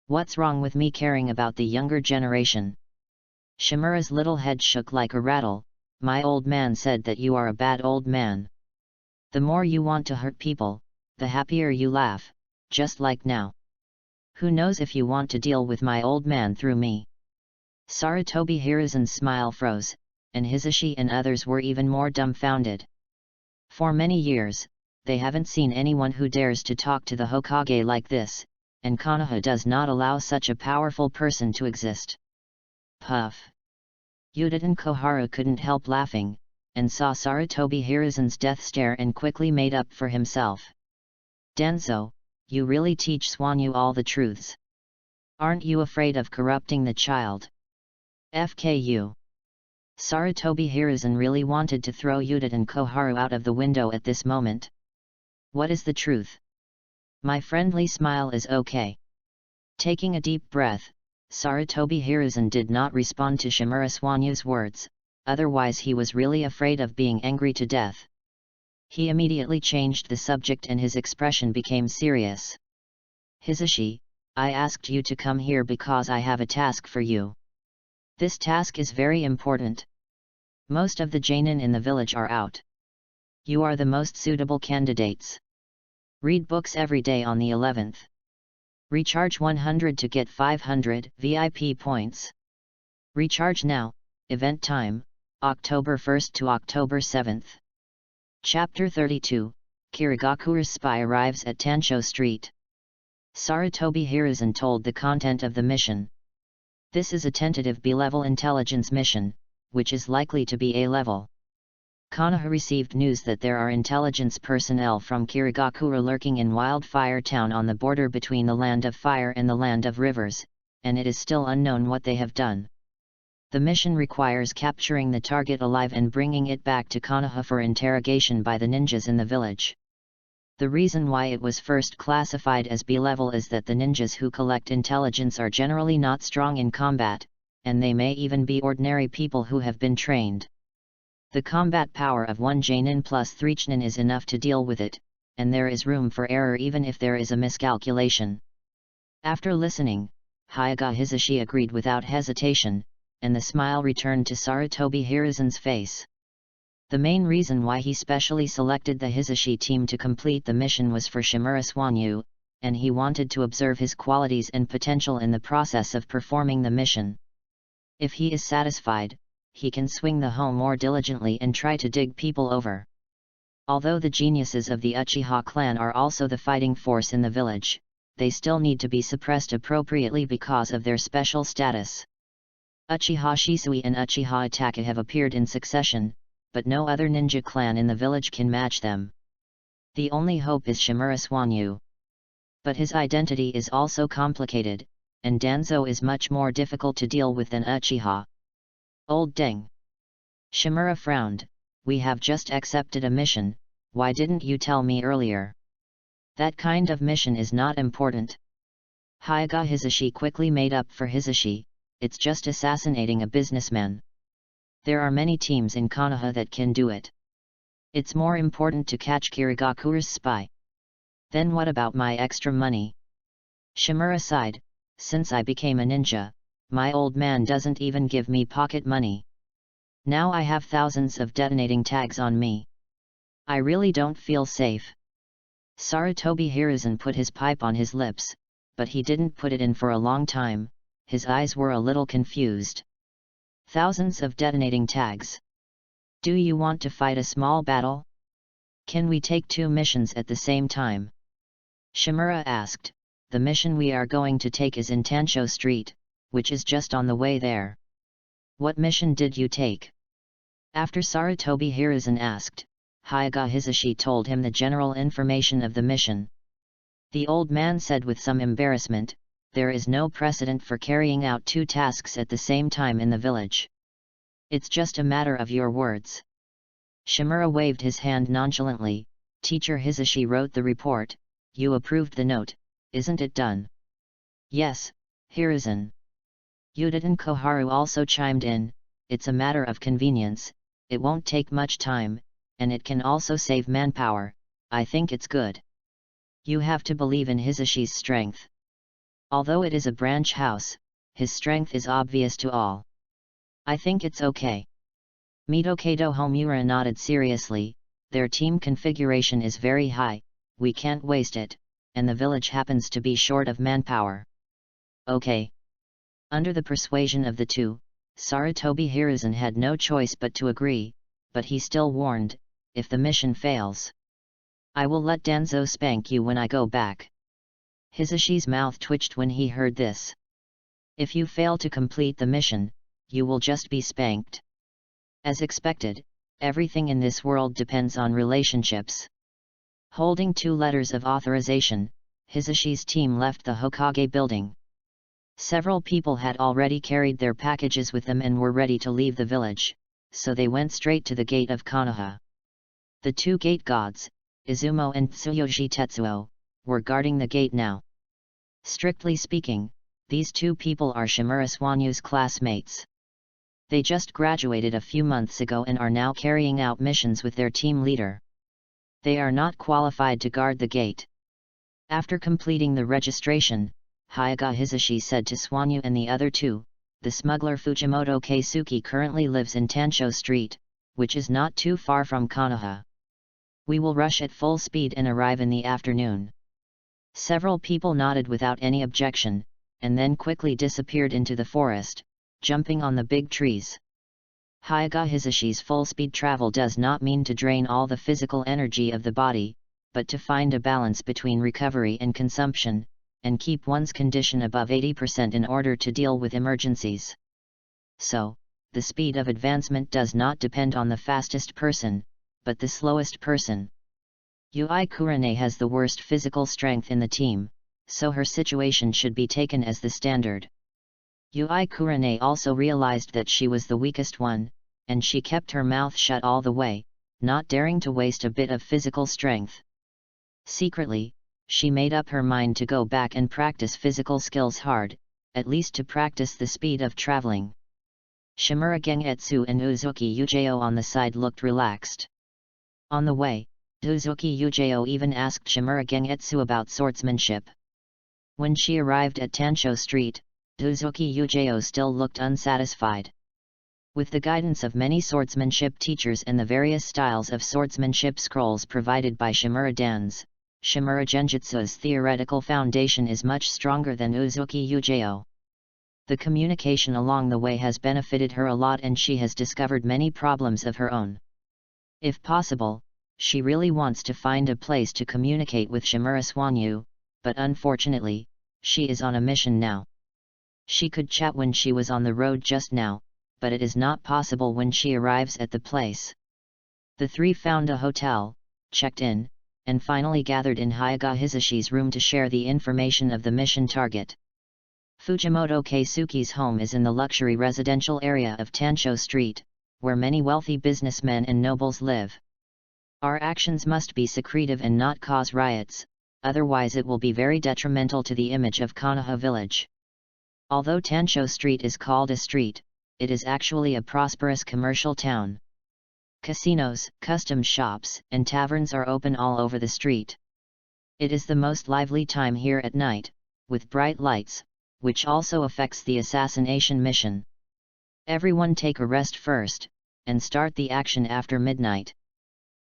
What's wrong with me caring about the younger generation? Shimura's little head shook like a rattle. My old man said that you are a bad old man. The more you want to hurt people, the happier you laugh, just like now. Who knows if you want to deal with my old man through me? Sarutobi Hiruzen's smile froze, and Hisashi and others were even more dumbfounded. For many years, they haven't seen anyone who dares to talk to the Hokage like this, and Konoha does not allow such a powerful person to exist. Puff. Yudit and Koharu couldn't help laughing, and saw Sarutobi Hiruzen's death stare and quickly made up for himself. Danzo, you really teach Swanyu all the truths. Aren't you afraid of corrupting the child? FKU. Sarutobi Hiruzen really wanted to throw Yudit and Koharu out of the window at this moment. What is the truth? My friendly smile is okay. Taking a deep breath, Sarutobi Hiruzen did not respond to Shimura Swanyu's words, otherwise he was really afraid of being angry to death. He immediately changed the subject and his expression became serious. Hisashi, I asked you to come here because I have a task for you. This task is very important. Most of the Jainin in the village are out. You are the most suitable candidates. Read books every day on the 11th. Recharge 100 to get 500 VIP points. Recharge now. Event time, October 1st to October 7th. Chapter 32, Kirigakuru's spy arrives at Tansho Street. Sarutobi Hiruzen told the content of the mission. This is a tentative B-level intelligence mission, which is likely to be A-level. Konoha received news that there are intelligence personnel from Kirigakura lurking in Wildfire Town on the border between the Land of Fire and the Land of Rivers, and it is still unknown what they have done. The mission requires capturing the target alive and bringing it back to Konoha for interrogation by the ninjas in the village. The reason why it was first classified as B-level is that the ninjas who collect intelligence are generally not strong in combat, and they may even be ordinary people who have been trained. The combat power of 1 Jainin plus 3 Chunin is enough to deal with it, and there is room for error even if there is a miscalculation. After listening, Hyaga Hisashi agreed without hesitation, and the smile returned to Sarutobi Hiruzen's face. The main reason why he specially selected the Hisashi team to complete the mission was for Shimura Swanyu, and he wanted to observe his qualities and potential in the process of performing the mission. If he is satisfied, he can swing the hoe more diligently and try to dig people over. Although the geniuses of the Uchiha clan are also the fighting force in the village, they still need to be suppressed appropriately because of their special status. Uchiha Shisui and Uchiha Itachi have appeared in succession, but no other ninja clan in the village can match them. The only hope is Shimura Swanyu. But his identity is also complicated, and Danzo is much more difficult to deal with than Uchiha. Old Deng. Shimura frowned. We have just accepted a mission, why didn't you tell me earlier? That kind of mission is not important. Hyaga Hisashi quickly made up for Hisashi, it's just assassinating a businessman. There are many teams in Konoha that can do it. It's more important to catch Kirigakuru's spy. Then what about my extra money? Shimura sighed, since I became a ninja, my old man doesn't even give me pocket money. Now I have thousands of detonating tags on me. I really don't feel safe. Sarutobi Hiruzen put his pipe on his lips, but he didn't put it in for a long time. His eyes were a little confused. Thousands of detonating tags. Do you want to fight a small battle? Can we take 2 missions at the same time? Shimura asked. The mission we are going to take is in Tansho Street, which is just on the way there. What mission did you take? After Sarutobi Hiruzen asked, Hyaga Hisashi told him the general information of the mission. The old man said with some embarrassment, there is no precedent for carrying out 2 tasks at the same time in the village. It's just a matter of your words. Shimura waved his hand nonchalantly. Teacher Hisashi wrote the report. You approved the note, isn't it done? Yes, Hiruzen. Yuditen Koharu also chimed in. It's a matter of convenience, it won't take much time, and it can also save manpower. I think it's good. You have to believe in Hisashi's strength. Although it is a branch house, his strength is obvious to all. I think it's okay. Mitokado Homura nodded seriously. Their team configuration is very high, we can't waste it, and the village happens to be short of manpower. Okay. Under the persuasion of the 2, Sarutobi Hiruzen had no choice but to agree, but he still warned, if the mission fails, I will let Danzo spank you when I go back. Hisashi's mouth twitched when he heard this. If you fail to complete the mission, you will just be spanked. As expected, everything in this world depends on relationships. Holding 2 letters of authorization, Hisashi's team left the Hokage building. Several people had already carried their packages with them and were ready to leave the village, so they went straight to the gate of Konoha. The 2 gate gods, Izumo and Tsuyoshi Tetsuo, were guarding the gate now. Strictly speaking, these 2 people are Shimura Swanyu's classmates. They just graduated a few months ago and are now carrying out missions with their team leader. They are not qualified to guard the gate. After completing the registration, Hyaga Hisashi said to Swanyu and the other 2, the smuggler Fujimoto Keisuke currently lives in Tansho Street, which is not too far from Konoha. We will rush at full speed and arrive in the afternoon. Several people nodded without any objection, and then quickly disappeared into the forest, jumping on the big trees. Hyaga Hisashi's full-speed travel does not mean to drain all the physical energy of the body, but to find a balance between recovery and consumption, and keep one's condition above 80% in order to deal with emergencies. So, the speed of advancement does not depend on the fastest person, but the slowest person. Yui Kurane has the worst physical strength in the team, so her situation should be taken as the standard. Yui Kurane also realized that she was the weakest one, and she kept her mouth shut all the way, not daring to waste a bit of physical strength. Secretly, she made up her mind to go back and practice physical skills hard, at least to practice the speed of traveling. Shimura Gengetsu and Uzuki Yujeo on the side looked relaxed. On the way, Uzuki Yujeo even asked Shimura Gengetsu about swordsmanship. When she arrived at Tansho Street, Uzuki Yujeo still looked unsatisfied. With the guidance of many swordsmanship teachers and the various styles of swordsmanship scrolls provided by Shimura Dans, Shimura Genjutsu's theoretical foundation is much stronger than Uzuki Yujeo. The communication along the way has benefited her a lot and she has discovered many problems of her own. If possible, she really wants to find a place to communicate with Shimura Swanyu, but unfortunately, she is on a mission now. She could chat when she was on the road just now, but it is not possible when she arrives at the place. The 3 found a hotel, checked in, and finally gathered in Hyaga Hisashi's room to share the information of the mission target. Fujimoto Keisuke's home is in the luxury residential area of Tansho Street, where many wealthy businessmen and nobles live. Our actions must be secretive and not cause riots, otherwise it will be very detrimental to the image of Konoha village. Although Tansho Street is called a street, it is actually a prosperous commercial town. Casinos, custom shops, and taverns are open all over the street. It is the most lively time here at night, with bright lights, which also affects the assassination mission. Everyone take a rest first, and start the action after midnight.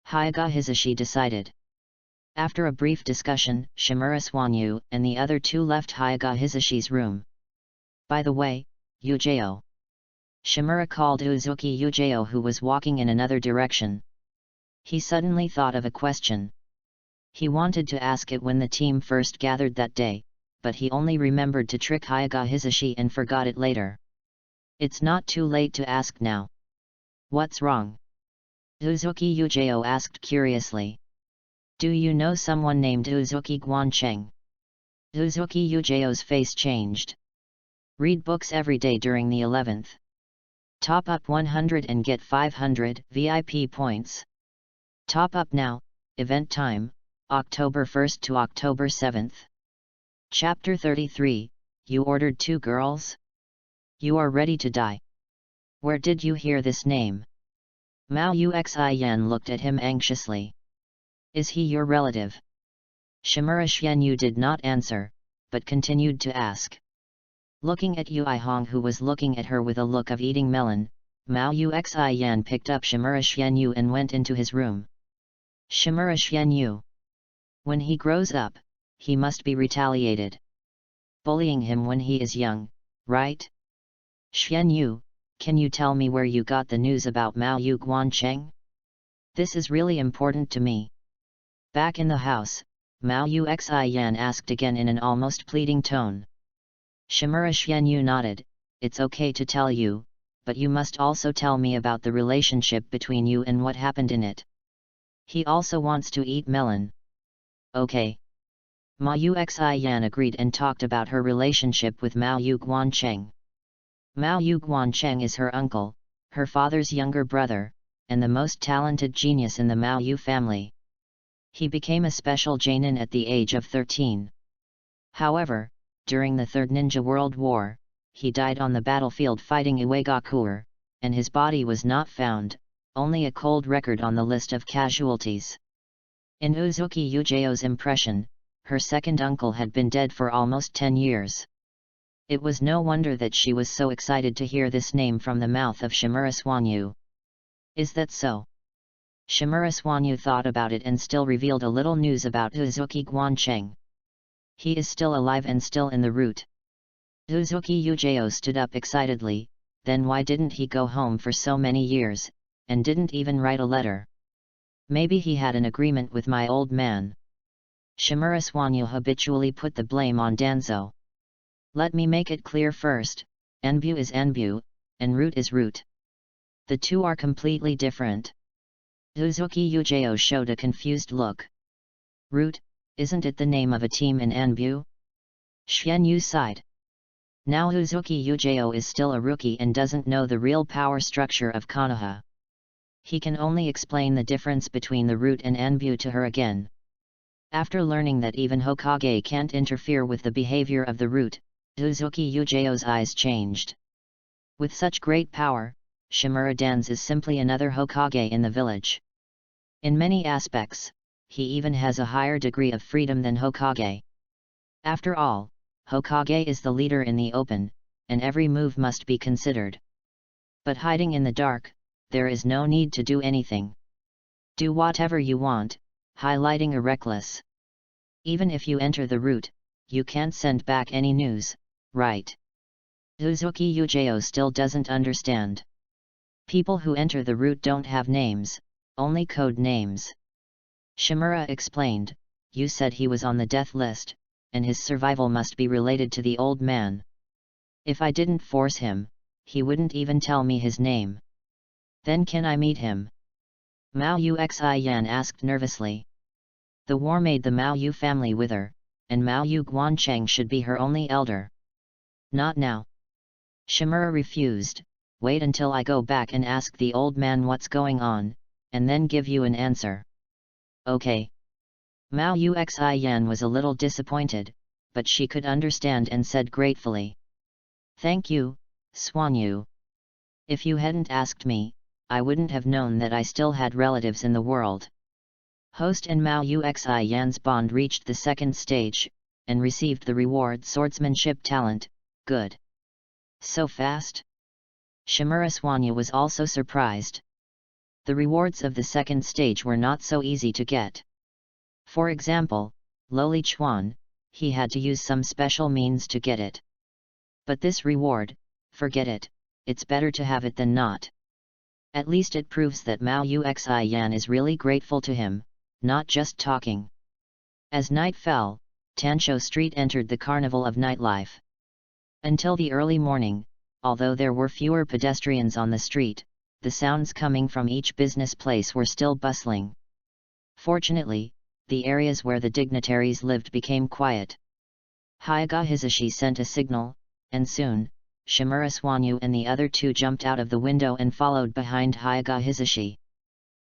Hyaga Hisashi decided. After a brief discussion, Shimura Swanyu and the other two left Hyaga Hisashi's room. By the way, Yujeo. Shimura called Uzuki Yujeo, who was walking in another direction. He suddenly thought of a question. He wanted to ask it when the team first gathered that day, but he only remembered to trick Hyaga Hisashi and forgot it later. It's not too late to ask now. What's wrong? Uzuki Yujeo asked curiously. Do you know someone named Uzuki Guancheng? Uzuki Yujeo's face changed. Read books every day during the 11th. Top up 100 and get 500 VIP points. Top up now, event time, October 1st to October 7th. Chapter 33, You ordered two girls? You are ready to die. Where did you hear this name? Mao Uxian looked at him anxiously. Is he your relative? Shimura Xianyu did not answer, but continued to ask. Looking at Yu Hong, who was looking at her with a look of eating melon, Mao Uxian picked up Shimura Xianyu and went into his room. Shimura Xianyu. When he grows up, he must be retaliated. Bullying him when he is young, right? Xianyu, can you tell me where you got the news about Mao Yu Guancheng? This is really important to me. Back in the house, Mao Uxian asked again in an almost pleading tone. Shimura Xianyu nodded. It's okay to tell you, but you must also tell me about the relationship between you and what happened in it. He also wants to eat melon. Okay. Mao Uxian agreed and talked about her relationship with Mao Yu Guancheng. Mao Yu Guancheng is her uncle, her father's younger brother, and the most talented genius in the Mao Yu family. He became a special genin at the age of 13. However, during the Third Ninja World War, he died on the battlefield fighting Iwagakur, and his body was not found, only a cold record on the list of casualties. In Uzuki Yujeo's impression, her second uncle had been dead for almost 10 years. It was no wonder that she was so excited to hear this name from the mouth of Shimura Swanyu. Is that so? Shimura Swanyu thought about it and still revealed a little news about Uzuki Guancheng. He is still alive and still in the route. Uzuki Yujeo stood up excitedly. Then why didn't he go home for so many years, and didn't even write a letter? Maybe he had an agreement with my old man. Shimura Swanyu habitually put the blame on Danzo. Let me make it clear first, Enbu is Enbu, and route is route. The two are completely different. Uzuki Yujeo showed a confused look. Route, isn't it the name of a team in Enbu? Xianyu sighed. Now Uzuki Yujeo is still a rookie and doesn't know the real power structure of Konoha. He can only explain the difference between the route and Enbu to her again. After learning that even Hokage can't interfere with the behavior of the route, Uzuki Yujeo's eyes changed. With such great power, Shimura Danz is simply another Hokage in the village. In many aspects, he even has a higher degree of freedom than Hokage. After all, Hokage is the leader in the open, and every move must be considered. But hiding in the dark, there is no need to do anything. Do whatever you want, highlighting a reckless. Even if you enter the route, you can't send back any news, right? Uzuki Yujeo still doesn't understand. People who enter the route don't have names, only code names. Shimura explained, you said he was on the death list, and his survival must be related to the old man. If I didn't force him, he wouldn't even tell me his name. Then can I meet him? Mao Uxian asked nervously. The war made the Mao Yu family wither, and Mao Yu Guancheng should be her only elder. Not now. Shimura refused. Wait until I go back and ask the old man what's going on, and then give you an answer. Okay. Mao Uxian was a little disappointed, but she could understand and said gratefully. Thank you, Swanyu. If you hadn't asked me, I wouldn't have known that I still had relatives in the world. Host and Mao Uxian's bond reached the second stage, and received the reward swordsmanship talent. Good. So fast? Shimura Swanyu was also surprised. The rewards of the second stage were not so easy to get. For example, Loli Chuan, he had to use some special means to get it. But this reward, forget it, it's better to have it than not. At least it proves that Mao Uxi Yan is really grateful to him, not just talking. As night fell, Tancho Street entered the carnival of nightlife. Until the early morning, although there were fewer pedestrians on the street, the sounds coming from each business place were still bustling. Fortunately, the areas where the dignitaries lived became quiet. Hyaga Hizashi sent a signal, and soon, Shimura Swanyu and the other two jumped out of the window and followed behind Hyaga Hizashi.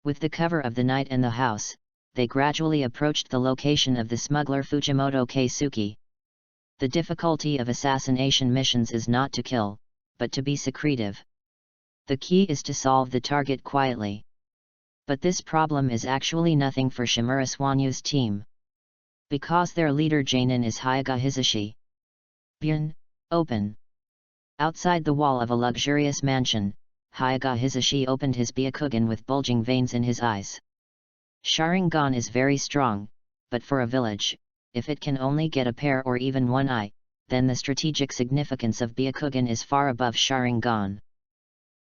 With the cover of the night and the house, they gradually approached the location of the smuggler Fujimoto Keisuke. The difficulty of assassination missions is not to kill, but to be secretive. The key is to solve the target quietly. But this problem is actually nothing for Shimura Swanyu's team. Because their leader Jainin is Hyaga Hizashi. Byun, open. Outside the wall of a luxurious mansion, Hyaga Hizashi opened his Byakugan with bulging veins in his eyes. Sharingan is very strong, but for a village, if it can only get a pair or even one eye, then the strategic significance of Byakugan is far above Sharingan.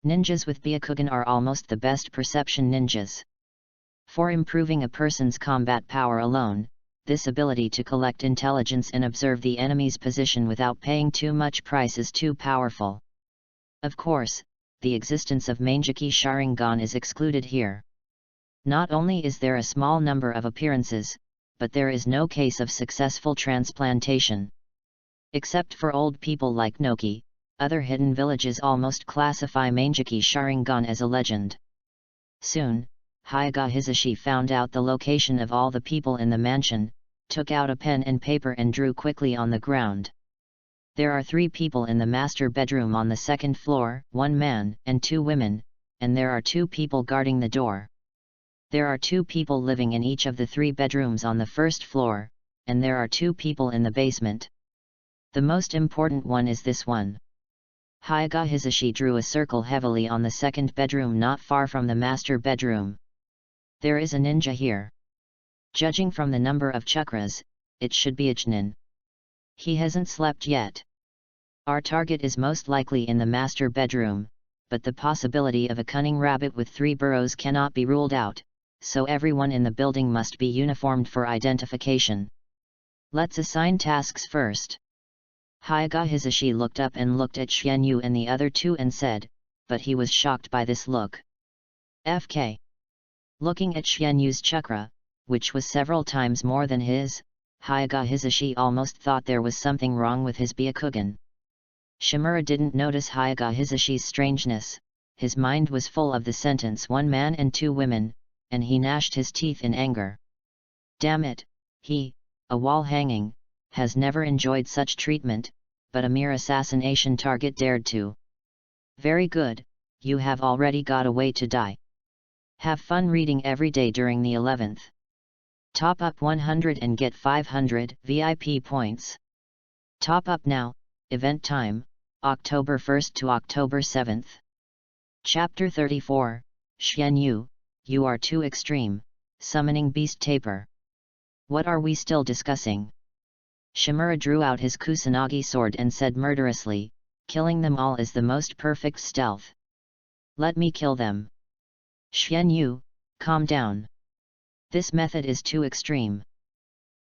Ninjas with Byakugan are almost the best perception ninjas. For improving a person's combat power alone, this ability to collect intelligence and observe the enemy's position without paying too much price is too powerful. Of course, the existence of Manjiki Sharingan is excluded here. Not only is there a small number of appearances, but there is no case of successful transplantation. Except for old people like Noki, other hidden villages almost classify Manjiki Sharingan as a legend. Soon, Hyaga Hizashi found out the location of all the people in the mansion, took out a pen and paper and drew quickly on the ground. There are 3 people in the master bedroom on the 2nd floor, 1 man and 2 women, and there are 2 people guarding the door. There are 2 people living in each of the 3 bedrooms on the 1st floor, and there are 2 people in the basement. The most important one is this one. Hyaga Hizashi drew a circle heavily on the 2nd bedroom not far from the master bedroom. There is a ninja here. Judging from the number of chakras, it should be a Jnin. He hasn't slept yet. Our target is most likely in the master bedroom, but the possibility of a cunning rabbit with 3 burrows cannot be ruled out, so everyone in the building must be uniformed for identification. Let's assign tasks first. Hyaga Hizashi looked up and looked at Xianyu and the other 2 and said, but he was shocked by this look. FK. Looking at Xianyu's chakra, which was several times more than his, Hyaga Hizashi almost thought there was something wrong with his Byakugan. Shimura didn't notice Hyaga Hizashi's strangeness, his mind was full of the sentence 1 man and 2 women, and he gnashed his teeth in anger. Damn it, he, a wall hanging, has never enjoyed such treatment, but a mere assassination target dared to. Very good, you have already got a way to die. Have fun reading every day during the 11th. Top up 100 and get 500 VIP points. Top up now, event time, October 1st to October 7th. Chapter 34, Xianyu, you are too extreme, summoning beast taper. What are we still discussing? Shimura drew out his Kusanagi sword and said murderously, killing them all is the most perfect stealth. Let me kill them. Xianyu, calm down. This method is too extreme.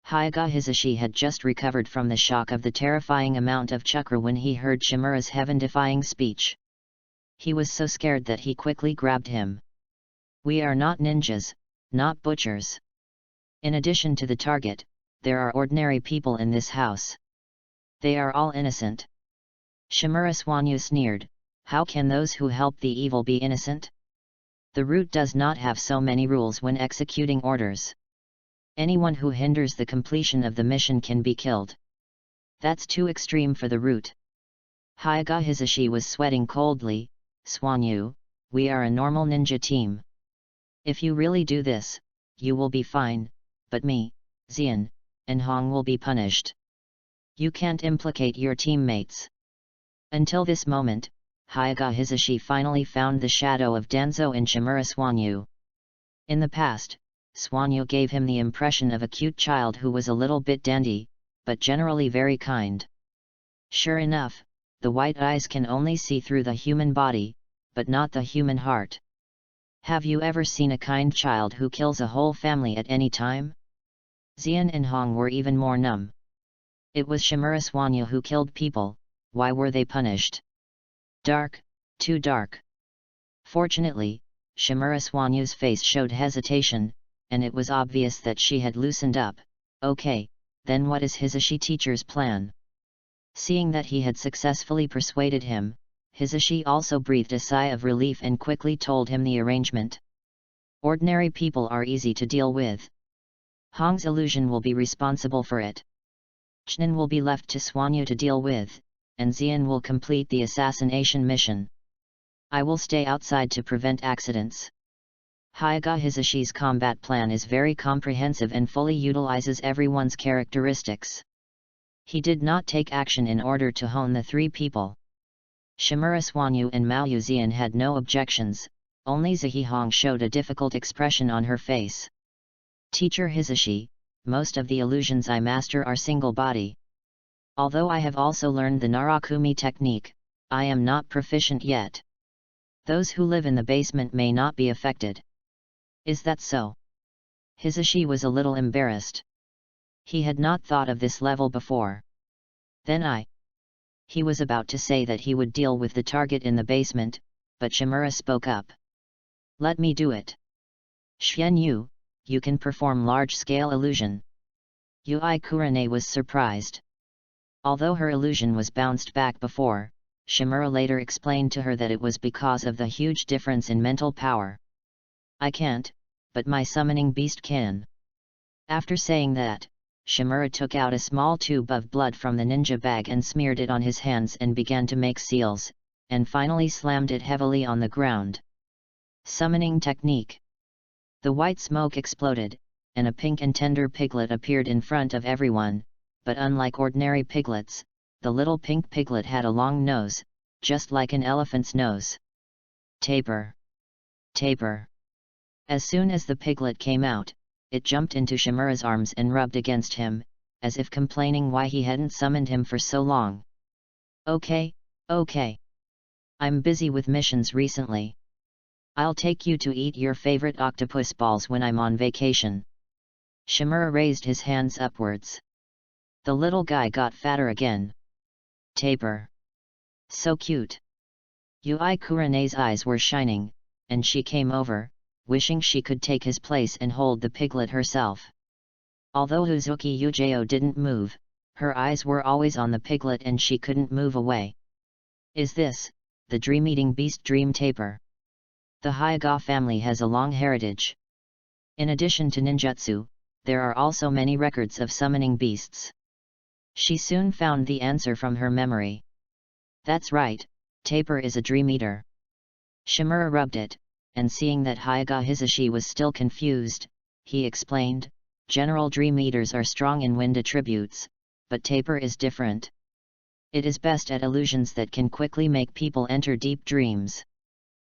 Hyaga Hizashi had just recovered from the shock of the terrifying amount of chakra when he heard Shimura's heaven-defying speech. He was so scared that he quickly grabbed him. We are not ninjas, not butchers. In addition to the target, there are ordinary people in this house. They are all innocent. Shimura Swanyu sneered, how can those who help the evil be innocent? The root does not have so many rules when executing orders. Anyone who hinders the completion of the mission can be killed. That's too extreme for the root. Hyaga Hizashi was sweating coldly. Swanyu, we are a normal ninja team. If you really do this, you will be fine, but me, Xian, and Hong will be punished. You can't implicate your teammates. Until this moment, Hyaga Hisashi finally found the shadow of Danzo in Shimura Swanyu. In the past, Swanyu gave him the impression of a cute child who was a little bit dandy, but generally very kind. Sure enough, the white eyes can only see through the human body, but not the human heart. Have you ever seen a kind child who kills a whole family at any time? Xian and Hong were even more numb. It was Shimura Swanyu who killed people, why were they punished? Dark, too dark. Fortunately, Shimura Swanyu's face showed hesitation, and it was obvious that she had loosened up. Okay, then what is Hisashi teacher's plan? Seeing that he had successfully persuaded him, Hisashi also breathed a sigh of relief and quickly told him the arrangement. Ordinary people are easy to deal with. Hong's illusion will be responsible for it. Chnin will be left to Swanyu to deal with, and Xian will complete the assassination mission. I will stay outside to prevent accidents. Hyaga Hisashi's combat plan is very comprehensive and fully utilizes everyone's characteristics. He did not take action in order to hone the three people. Shimura Swanyu and Maoyu Xian had no objections, only Zihi Hong showed a difficult expression on her face. Teacher Hisashi, most of the illusions I master are single body. Although I have also learned the Narakumi technique, I am not proficient yet. Those who live in the basement may not be affected. Is that so? Hisashi was a little embarrassed. He had not thought of this level before. Then He was about to say that he would deal with the target in the basement, but Shimura spoke up. Let me do it. Xian Yu, you can perform large-scale illusion. Yui Kurane was surprised. Although her illusion was bounced back before, Shimura later explained to her that it was because of the huge difference in mental power. I can't, but my summoning beast can. After saying that, Shimura took out a small tube of blood from the ninja bag and smeared it on his hands and began to make seals, and finally slammed it heavily on the ground. Summoning technique. The white smoke exploded, and a pink and tender piglet appeared in front of everyone, but unlike ordinary piglets, the little pink piglet had a long nose, just like an elephant's nose. Taper. Taper. As soon as the piglet came out, it jumped into Shimura's arms and rubbed against him, as if complaining why he hadn't summoned him for so long. Okay. I'm busy with missions recently. I'll take you to eat your favorite octopus balls when I'm on vacation. Shimura raised his hands upwards. The little guy got fatter again. Taper. So cute. Yui Kurane's eyes were shining, and she came over, wishing she could take his place and hold the piglet herself. Although Uzuki Yujeo didn't move, her eyes were always on the piglet and she couldn't move away. Is this, the dream-eating beast Dream Taper? The Hyaga family has a long heritage. In addition to ninjutsu, there are also many records of summoning beasts. She soon found the answer from her memory. That's right, Taper is a dream eater. Shimura rubbed it, and seeing that Hyaga Hisashi was still confused, he explained, general dream eaters are strong in wind attributes, but Taper is different. It is best at illusions that can quickly make people enter deep dreams.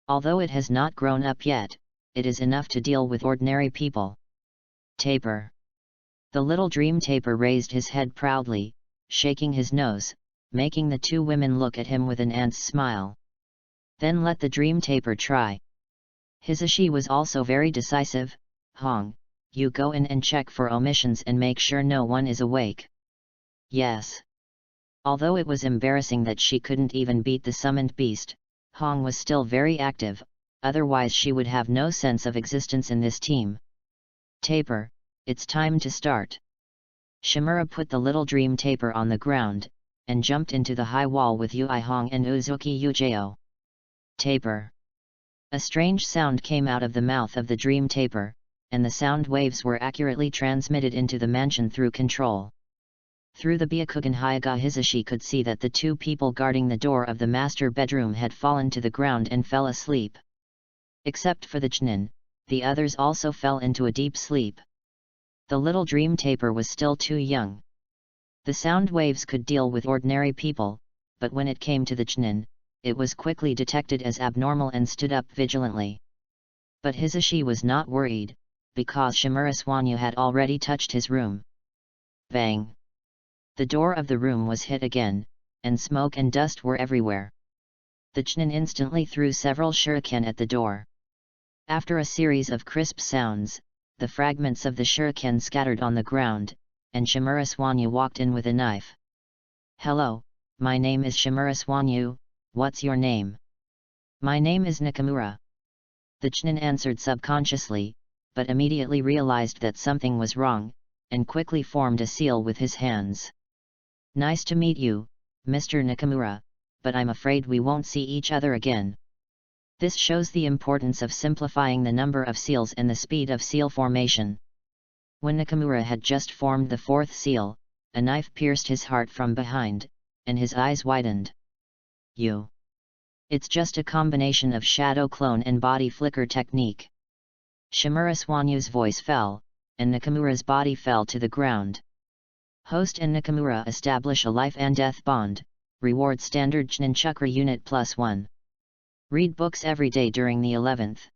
Although it has not grown up yet, it is enough to deal with ordinary people. Taper. The little dream Taper raised his head proudly, shaking his nose, making the two women look at him with an ant's smile. Then let the dream Taper try. Hisashi was also very decisive. Hong, you go in and check for omissions and make sure no one is awake. Yes. Although it was embarrassing that she couldn't even beat the summoned beast, Hong was still very active, otherwise she would have no sense of existence in this team. Taper, it's time to start. Shimura put the little dream Taper on the ground, and jumped into the high wall with Yui Hong and Uzuki Yujeo. Taper. A strange sound came out of the mouth of the dream Taper, and the sound waves were accurately transmitted into the mansion through control. Through the Byakugan Hyaga Hisashi could see that the two people guarding the door of the master bedroom had fallen to the ground and fell asleep. Except for the Chnin, the others also fell into a deep sleep. The little dream Taper was still too young. The sound waves could deal with ordinary people, but when it came to the Chnin, it was quickly detected as abnormal and stood up vigilantly. But Hisashi was not worried, because Shimura Swanyu had already touched his room. Bang! The door of the room was hit again, and smoke and dust were everywhere. The Chunin instantly threw several shuriken at the door. After a series of crisp sounds, the fragments of the shuriken scattered on the ground, and Shimura Swanyu walked in with a knife. "Hello, my name is Shimura Swanyu, what's your name?" "My name is Nakamura." The Chunin answered subconsciously, but immediately realized that something was wrong, and quickly formed a seal with his hands. "Nice to meet you, Mr. Nakamura, but I'm afraid we won't see each other again." This shows the importance of simplifying the number of seals and the speed of seal formation. When Nakamura had just formed the fourth seal, a knife pierced his heart from behind, and his eyes widened. "You? It's just a combination of shadow clone and body flicker technique." Shimura Swanyu's voice fell, and Nakamura's body fell to the ground. Host and Nakamura establish a life and death bond. Reward standard Chunin Chakra unit +1. Read books every day during the 11th.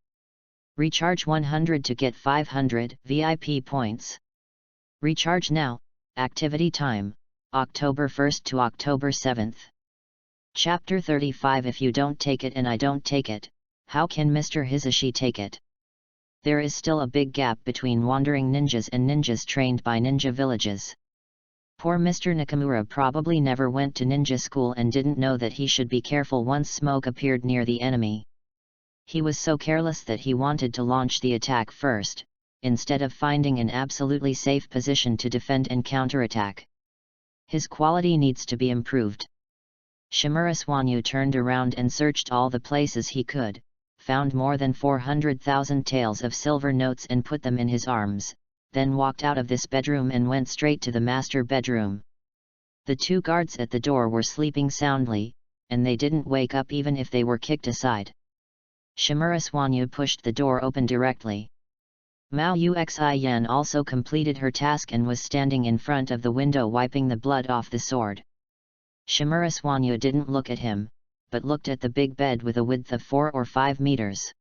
Recharge 100 to get 500 VIP points. Recharge now. Activity time, October 1st to October 7th. Chapter 35. If you don't take it and I don't take it, how can Mr. Hisashi take it? There is still a big gap between wandering ninjas and ninjas trained by ninja villages. Poor Mr. Nakamura probably never went to ninja school and didn't know that he should be careful once smoke appeared near the enemy. He was so careless that he wanted to launch the attack first, instead of finding an absolutely safe position to defend and counterattack. His quality needs to be improved. Shimura Swanyu turned around and searched all the places he could, found more than 400,000 taels of silver notes and put them in his arms, then walked out of this bedroom and went straight to the master bedroom. The two guards at the door were sleeping soundly, and they didn't wake up even if they were kicked aside. Shimura Swanyu pushed the door open directly. Mao Uxian also completed her task and was standing in front of the window wiping the blood off the sword. Shimura Swanyu didn't look at him, but looked at the big bed with a width of 4 or 5 meters.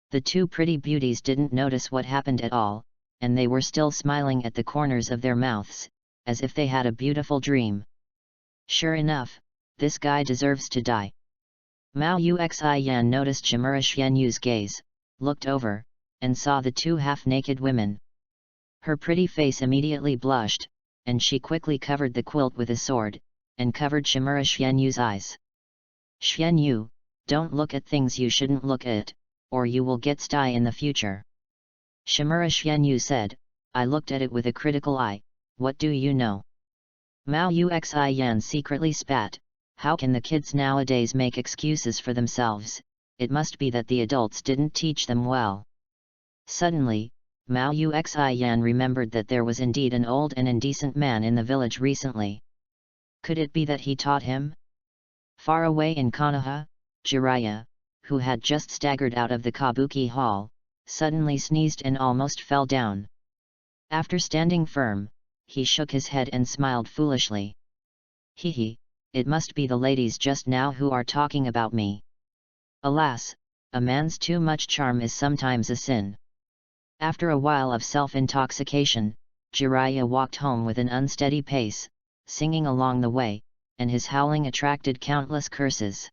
The two pretty beauties didn't notice what happened at all, and they were still smiling at the corners of their mouths, as if they had a beautiful dream. Sure enough, this guy deserves to die. Mao Uxian noticed Shimura Xianyu's gaze, looked over, and saw the two half-naked women. Her pretty face immediately blushed, and she quickly covered the quilt with a sword, and covered Shimura Xianyu's eyes. "Xianyu, don't look at things you shouldn't look at, or you will get sty in the future." Shimura Xianyu said, "I looked at it with a critical eye, what do you know?" Mao Uxian secretly spat. How can the kids nowadays make excuses for themselves? It must be that the adults didn't teach them well. Suddenly, Mao Uxian remembered that there was indeed an old and indecent man in the village recently. Could it be that he taught him? Far away in Konoha, Jiraiya, who had just staggered out of the kabuki hall, suddenly sneezed and almost fell down. After standing firm, he shook his head and smiled foolishly. "Hee, it must be the ladies just now who are talking about me." Alas, a man's too much charm is sometimes a sin. After a while of self-intoxication, Jiraiya walked home with an unsteady pace, singing along the way, and his howling attracted countless curses.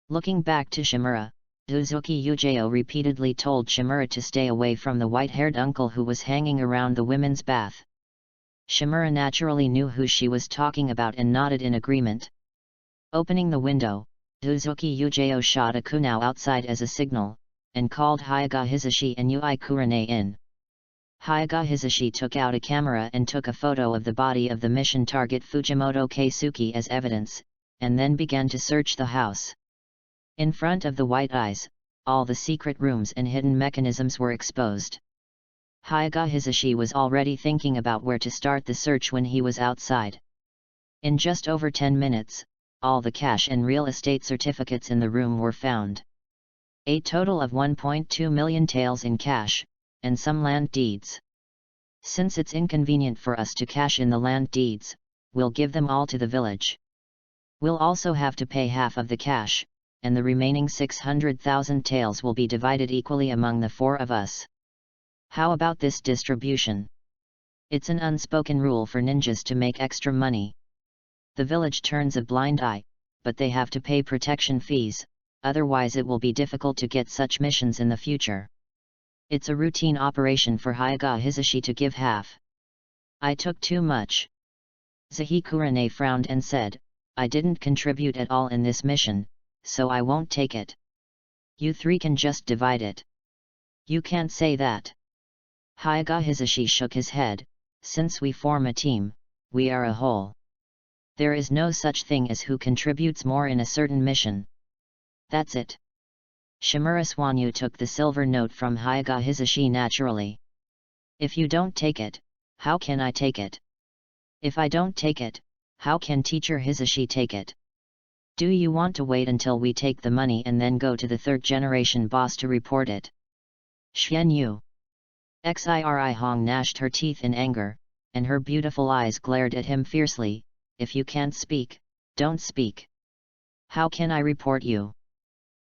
Looking back to Shimura, Uzuki Yujao repeatedly told Shimura to stay away from the white-haired uncle who was hanging around the women's bath. Shimura naturally knew who she was talking about and nodded in agreement. Opening the window, Uzuki Yujao shot a kunao outside as a signal, and called Hyaga Hisashi and Yui Kurane in. Hyaga Hisashi took out a camera and took a photo of the body of the mission target Fujimoto Keisuke as evidence, and then began to search the house. In front of the white eyes, all the secret rooms and hidden mechanisms were exposed. Hyaga Hisashi was already thinking about where to start the search when he was outside. In just over 10 minutes, all the cash and real estate certificates in the room were found. A total of 1.2 million taels in cash, and some land deeds. Since it's inconvenient for us to cash in the land deeds, we'll give them all to the village. We'll also have to pay half of the cash, and the remaining 600,000 taels will be divided equally among the four of us. How about this distribution? It's an unspoken rule for ninjas to make extra money. The village turns a blind eye, but they have to pay protection fees, otherwise it will be difficult to get such missions in the future. It's a routine operation for Hyaga Hisashi to give half. I took too much. Zahikurane frowned and said, I didn't contribute at all in this mission, so I won't take it. You three can just divide it. You can't say that. Hyaga Hisashi shook his head, since we form a team, we are a whole. There is no such thing as who contributes more in a certain mission. That's it. Shimura Swanyu took the silver note from Hyaga Hisashi naturally. If you don't take it, how can I take it? If I don't take it, how can Teacher Hisashi take it? Do you want to wait until we take the money and then go to the third generation boss to report it? Xian Yu. Xiri Hong gnashed her teeth in anger, and her beautiful eyes glared at him fiercely. If you can't speak, don't speak. How can I report you?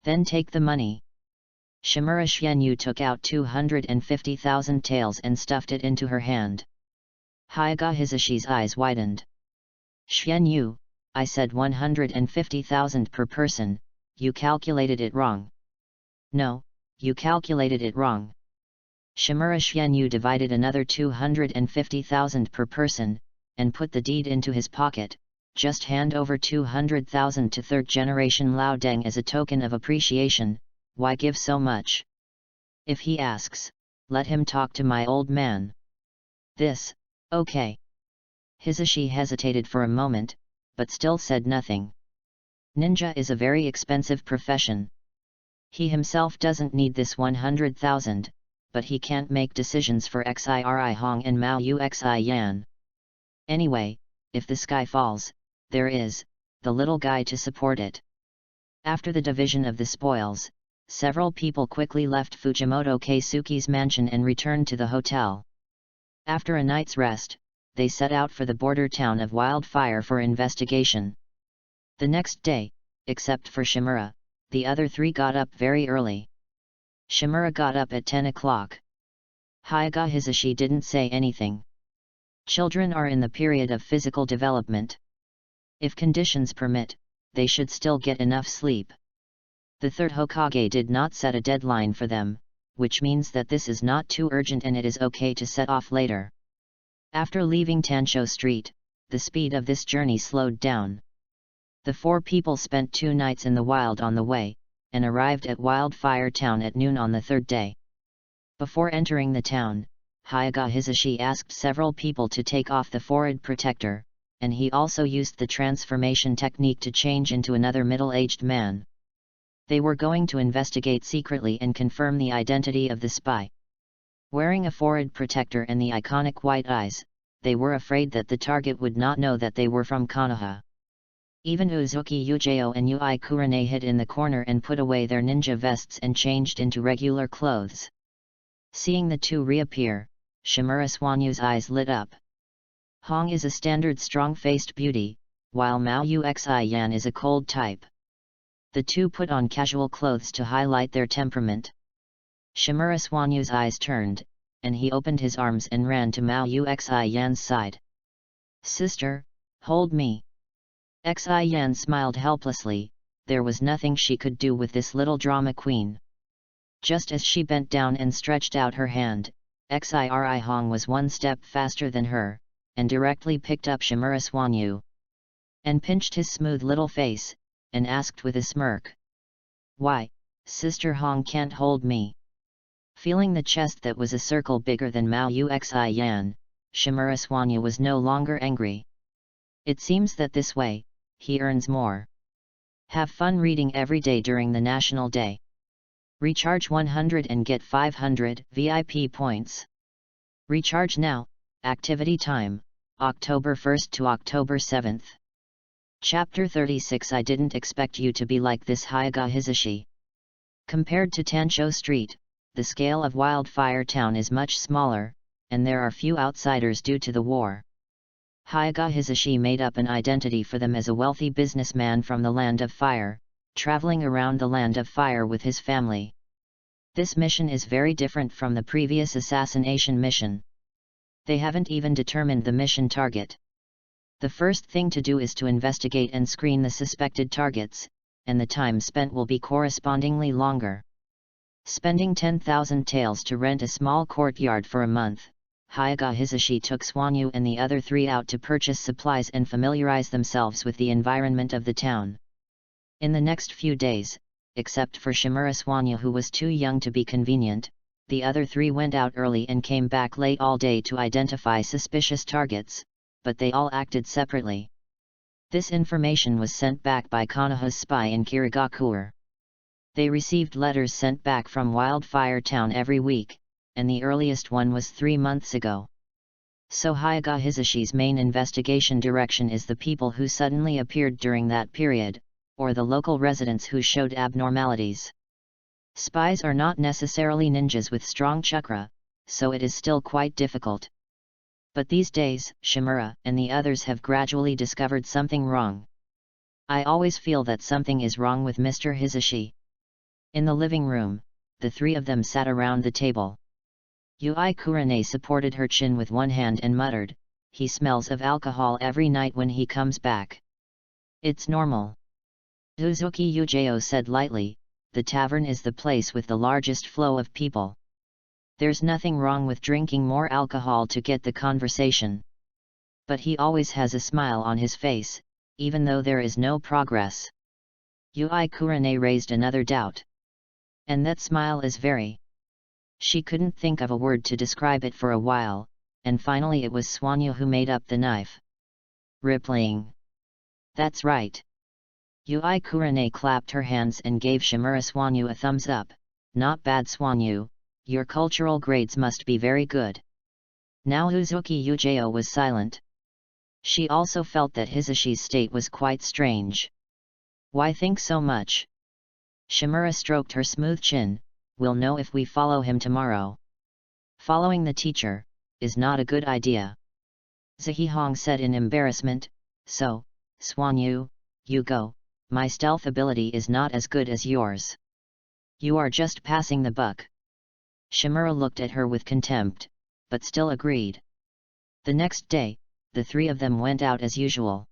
Then take the money. Shimura Xianyu took out 250,000 taels and stuffed it into her hand. Hyaga Hisashi's eyes widened. Xianyu, I said 150,000 per person, you calculated it wrong. No, you calculated it wrong. Shimura Xianyu divided another 250,000 per person, and put the deed into his pocket. Just hand over 200,000 to third generation Lao Deng as a token of appreciation, why give so much? If he asks, let him talk to my old man. This, okay. Hisashi hesitated for a moment, but still said nothing. Ninja is a very expensive profession. He himself doesn't need this 100,000, but he can't make decisions for Xiri Hong and Mao Uxi Yan. Anyway, if the sky falls, there is, the little guy to support it. After the division of the spoils, several people quickly left Fujimoto Keisuke's mansion and returned to the hotel. After a night's rest, they set out for the border town of Wildfire for investigation. The next day, except for Shimura, the other three got up very early. Shimura got up at 10 o'clock. Hyaga Hisashi didn't say anything. Children are in the period of physical development. If conditions permit, they should still get enough sleep. The third Hokage did not set a deadline for them, which means that this is not too urgent and it is okay to set off later. After leaving Tansho Street, the speed of this journey slowed down. The four people spent 2 nights in the wild on the way, and arrived at Wildfire Town at noon on the third day. Before entering the town, Hyaga Hisashi asked several people to take off the forehead protector, and he also used the transformation technique to change into another middle-aged man. They were going to investigate secretly and confirm the identity of the spy. Wearing a forehead protector and the iconic white eyes, they were afraid that the target would not know that they were from Konoha. Even Uzuki Yujeo and Ui Kurane hid in the corner and put away their ninja vests and changed into regular clothes. Seeing the two reappear, Shimura Swanyu's eyes lit up. Hong is a standard strong-faced beauty, while Mao Uxi Yan is a cold type. The two put on casual clothes to highlight their temperament. Shimura Swanyu's eyes turned, and he opened his arms and ran to Mao Uxi Yan's side. "Sister, hold me." Xi Yan smiled helplessly, there was nothing she could do with this little drama queen. Just as she bent down and stretched out her hand, Xiri Hong was one step faster than her, and directly picked up Shimura Swanyu. And pinched his smooth little face, and asked with a smirk. "Why, Sister Hong can't hold me?" Feeling the chest that was a circle bigger than Mao Uxi Yan, Shimura Swanyu was no longer angry. It seems that this way, he earns more. Have fun reading every day during the National Day. Recharge 100 and get 500 VIP points. Recharge now, activity time, October 1st to October 7th. Chapter 36. I didn't expect you to be like this, Hyaga Hisashi. Compared to Tansho Street, the scale of Wildfire Town is much smaller, and there are few outsiders due to the war. Hyaga Hisashi made up an identity for them as a wealthy businessman from the Land of Fire, traveling around the Land of Fire with his family. This mission is very different from the previous assassination mission. They haven't even determined the mission target. The first thing to do is to investigate and screen the suspected targets, and the time spent will be correspondingly longer. Spending 10,000 taels to rent a small courtyard for a month, Hyaga Hisashi took Swanyu and the other three out to purchase supplies and familiarize themselves with the environment of the town. In the next few days, except for Shimura Swanyu who was too young to be convenient, the other three went out early and came back late all day to identify suspicious targets, but they all acted separately. This information was sent back by Konoha's spy in Kirigakure. They received letters sent back from Wildfire Town every week, and the earliest one was 3 months ago. So Hyaga Hisashi's main investigation direction is the people who suddenly appeared during that period, or the local residents who showed abnormalities. Spies are not necessarily ninjas with strong chakra, so it is still quite difficult. But these days, Shimura and the others have gradually discovered something wrong. I always feel that something is wrong with Mr. Hisashi. In the living room, the three of them sat around the table. Yui Kurane supported her chin with one hand and muttered, "He smells of alcohol every night when he comes back. It's normal." Uzuki Yujeo said lightly, "The tavern is the place with the largest flow of people. There's nothing wrong with drinking more alcohol to get the conversation. But he always has a smile on his face, even though there is no progress." Yui Kurane raised another doubt. "And that smile is very..." She couldn't think of a word to describe it for a while, and finally it was Swanyu who made up the knife. "Rippling." "That's right." Yui Kurane clapped her hands and gave Shimura Swanyu a thumbs up. "Not bad, Swanyu. Your cultural grades must be very good." Now Uzuki Yujeo was silent. She also felt that Hisashi's state was quite strange. "Why think so much?" Shimura stroked her smooth chin. "We'll know if we follow him tomorrow." "Following the teacher is not a good idea," Zahihong said in embarrassment. "So, Swanyu, you go. My stealth ability is not as good as yours. You are just passing the buck." Shimura looked at her with contempt, but still agreed. The next day, the three of them went out as usual.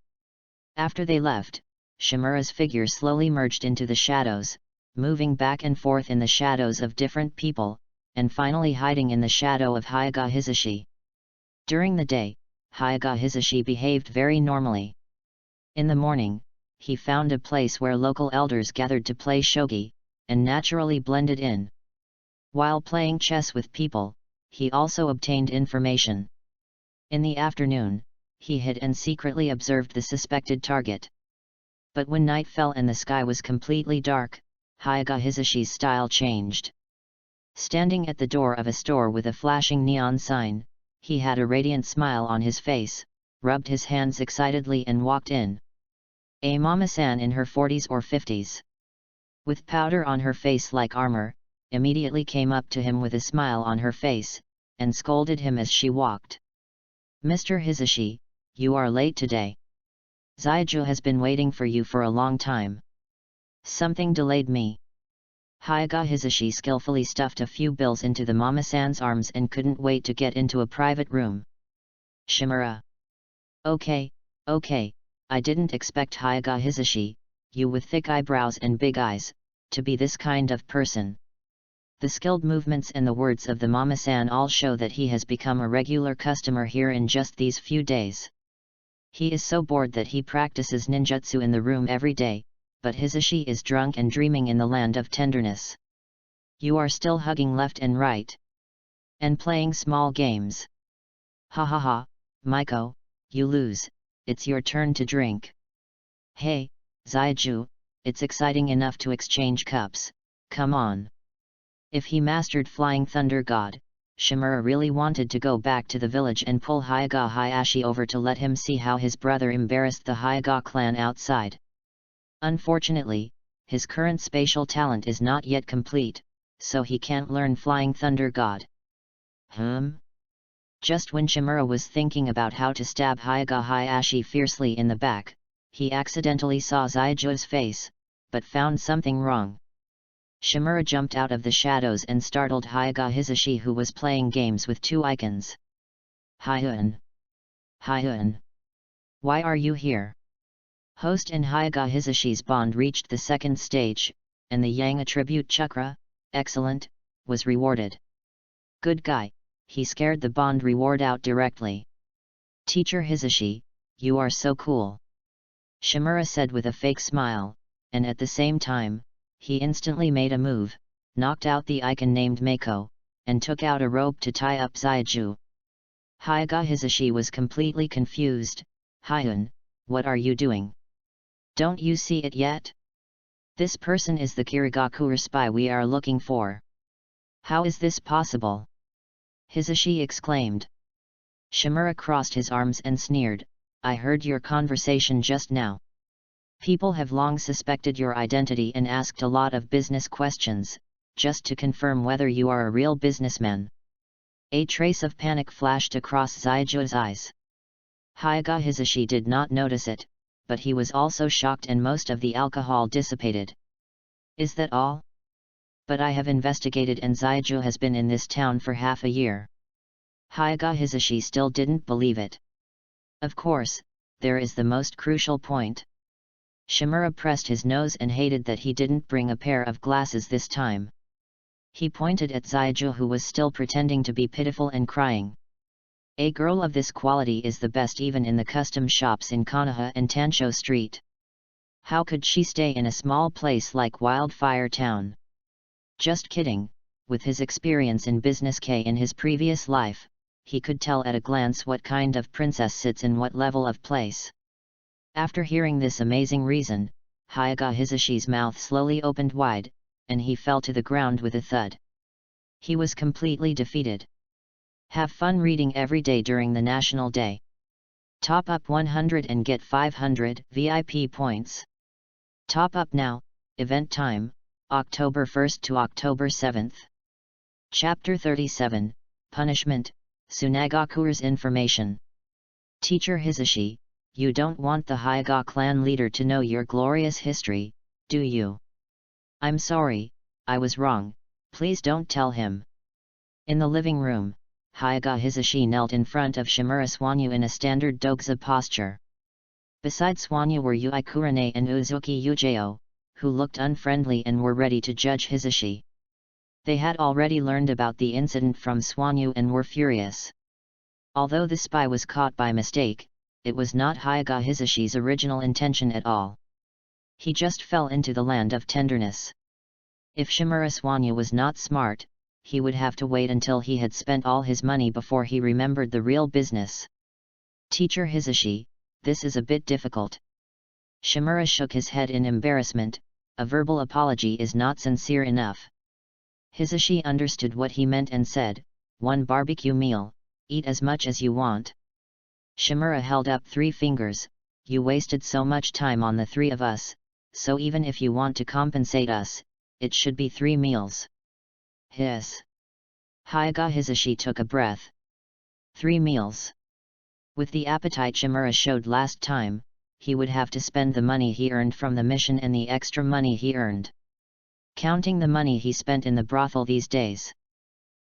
After they left, Shimura's figure slowly merged into the shadows, moving back and forth in the shadows of different people, and finally hiding in the shadow of Hyaga Hisashi. During the day, Hyaga Hisashi behaved very normally. In the morning, he found a place where local elders gathered to play shogi, and naturally blended in. While playing chess with people, he also obtained information. In the afternoon, he hid and secretly observed the suspected target. But when night fell and the sky was completely dark, Hyaga Hisashi's style changed. Standing at the door of a store with a flashing neon sign, he had a radiant smile on his face, rubbed his hands excitedly and walked in. A mama-san in her 40s or 50s, with powder on her face like armor, immediately came up to him with a smile on her face, and scolded him as she walked. "Mr. Hisashi, you are late today. Zaiju has been waiting for you for a long time." "Something delayed me." Hyaga Hisashi skillfully stuffed a few bills into the mama-san's arms and couldn't wait to get into a private room. Shimura. Okay, I didn't expect Hyaga Hisashi, you with thick eyebrows and big eyes, to be this kind of person." The skilled movements and the words of the mama-san all show that he has become a regular customer here in just these few days. He is so bored that he practices ninjutsu in the room every day, but Hisashi is drunk and dreaming in the land of tenderness. "You are still hugging left and right. And playing small games. Ha ha ha, Maiko, you lose, it's your turn to drink." "Hey, Zaiju, it's exciting enough to exchange cups, come on." If he mastered Flying Thunder God, Shimura really wanted to go back to the village and pull Hyaga Hayashi over to let him see how his brother embarrassed the Hyaga clan outside. Unfortunately, his current spatial talent is not yet complete, so he can't learn Flying Thunder God. Just when Shimura was thinking about how to stab Hyaga Hayashi fiercely in the back, he accidentally saw Zaiju's face, but found something wrong. Shimura jumped out of the shadows and startled Hyaga Hisashi, who was playing games with two icons. Hyun! Hyun! Why are you here? Host and Hyaga Hisashi's bond reached the second stage, and the Yang attribute chakra, excellent, was rewarded. Good guy, he scared the bond reward out directly. Teacher Hisashi, you are so cool. Shimura said with a fake smile, and at the same time, he instantly made a move, knocked out the icon named Mako, and took out a rope to tie up Zaiju. Hyaga Hisashi was completely confused. Hyun, what are you doing? Don't you see it yet? This person is the Kirigakure spy we are looking for. How is this possible? Hisashi exclaimed. Shimura crossed his arms and sneered, I heard your conversation just now. People have long suspected your identity and asked a lot of business questions, just to confirm whether you are a real businessman. A trace of panic flashed across Zaiju's eyes. Hyaga Hisashi did not notice it, but he was also shocked and most of the alcohol dissipated. Is that all? But I have investigated and Zaiju has been in this town for half a year. Hyaga Hisashi still didn't believe it. Of course, there is the most crucial point. Shimura pressed his nose and hated that he didn't bring a pair of glasses this time. He pointed at Zaiju, who was still pretending to be pitiful and crying. A girl of this quality is the best even in the custom shops in Konoha and Tansho Street. How could she stay in a small place like Wildfire Town? Just kidding, with his experience in business in his previous life, he could tell at a glance what kind of princess sits in what level of place. After hearing this amazing reason, Hyaga Hisashi's mouth slowly opened wide, and he fell to the ground with a thud. He was completely defeated. Have fun reading every day during the National Day. Top up 100 and get 500 VIP points. Top up now, event time, October 1st to October 7th. Chapter 37, Punishment, Tsunagakure's information. Teacher Hisashi, you don't want the Hyaga clan leader to know your glorious history, do you? I'm sorry, I was wrong, please don't tell him. In the living room, Hyaga Hisashi knelt in front of Shimura Swanyu in a standard dogza posture. Beside Swanyu were Yui Kurane and Uzuki Yujeo, who looked unfriendly and were ready to judge Hisashi. They had already learned about the incident from Swanyu and were furious. Although the spy was caught by mistake, it was not Hyaga Hisashi's original intention at all. He just fell into the land of tenderness. If Shimura Swanyu was not smart, he would have to wait until he had spent all his money before he remembered the real business. Teacher Hisashi, this is a bit difficult. Shimura shook his head in embarrassment, a verbal apology is not sincere enough. Hisashi understood what he meant and said, one barbecue meal, eat as much as you want. Shimura held up 3 fingers, you wasted so much time on the 3 of us, so even if you want to compensate us, it should be 3 meals. Hiss. Hyaga Hisashi took a breath. 3 meals. With the appetite Shimura showed last time, he would have to spend the money he earned from the mission and the extra money he earned. Counting the money he spent in the brothel these days.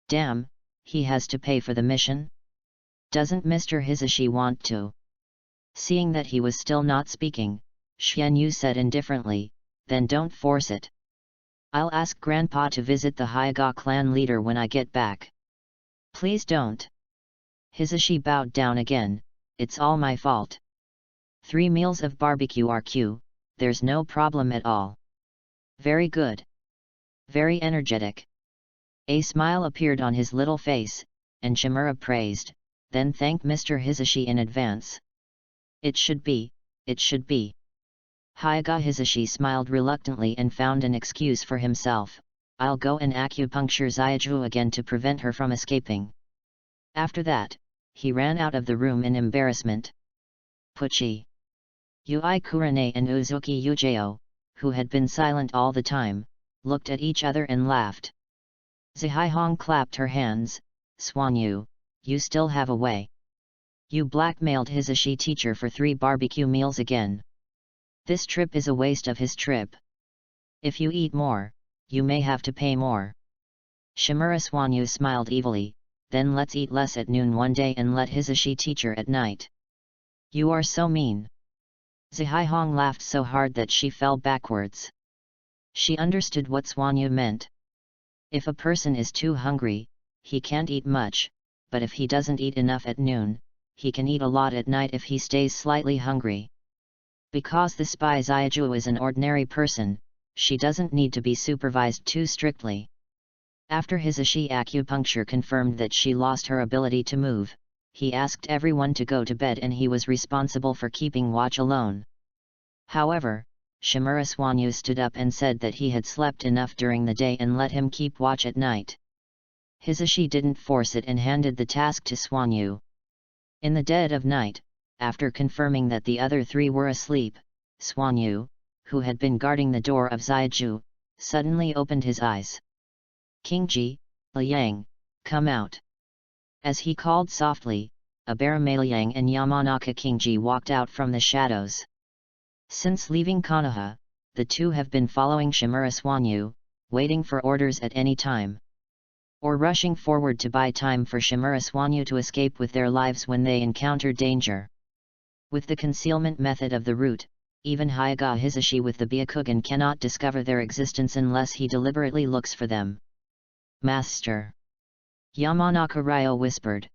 Damn, he has to pay for the mission? Doesn't Mr. Hisashi want to? Seeing that he was still not speaking, Xianyu said indifferently, then don't force it. I'll ask Grandpa to visit the Hyaga clan leader when I get back. Please don't. Hisashi bowed down again, it's all my fault. 3 meals of barbecue RQ, there's no problem at all. Very good. Very energetic. A smile appeared on his little face, and Shimura praised, then thanked Mr. Hisashi in advance. It should be, it should be. Hyaga Hisashi smiled reluctantly and found an excuse for himself, I'll go and acupuncture Zaiju again to prevent her from escaping. After that, he ran out of the room in embarrassment. Puchi. Yui Kurane and Uzuki Yujeo, who had been silent all the time, looked at each other and laughed. Zihaihong clapped her hands, Swanyu, you still have a way. You blackmailed Hisashi teacher for 3 barbecue meals again. This trip is a waste of his trip. If you eat more, you may have to pay more. Shimura Swanyu smiled evilly, then let's eat less at noon one day and let Hisashi teacher at night. You are so mean. Zhaihong laughed so hard that she fell backwards. She understood what Swanyu meant. If a person is too hungry, he can't eat much, but if he doesn't eat enough at noon, he can eat a lot at night if he stays slightly hungry. Because the spy Xiaju is an ordinary person, she doesn't need to be supervised too strictly. After Hisashi acupuncture confirmed that she lost her ability to move, he asked everyone to go to bed and he was responsible for keeping watch alone. However, Shimura Swanyu stood up and said that he had slept enough during the day and let him keep watch at night. Hisashi didn't force it and handed the task to Swanyu. In the dead of night, after confirming that the other 3 were asleep, Swanyu, who had been guarding the door of Xiaju, suddenly opened his eyes. Kingji, Liang, come out. As he called softly, Abarame Liang and Yamanaka Kingji walked out from the shadows. Since leaving Konoha, the 2 have been following Shimura Swanyu, waiting for orders at any time. Or rushing forward to buy time for Shimura Swanyu to escape with their lives when they encounter danger. With the concealment method of the route, even Hyaga Hisashi with the Byakugan cannot discover their existence unless he deliberately looks for them. Master! Yamanaka Ryo whispered.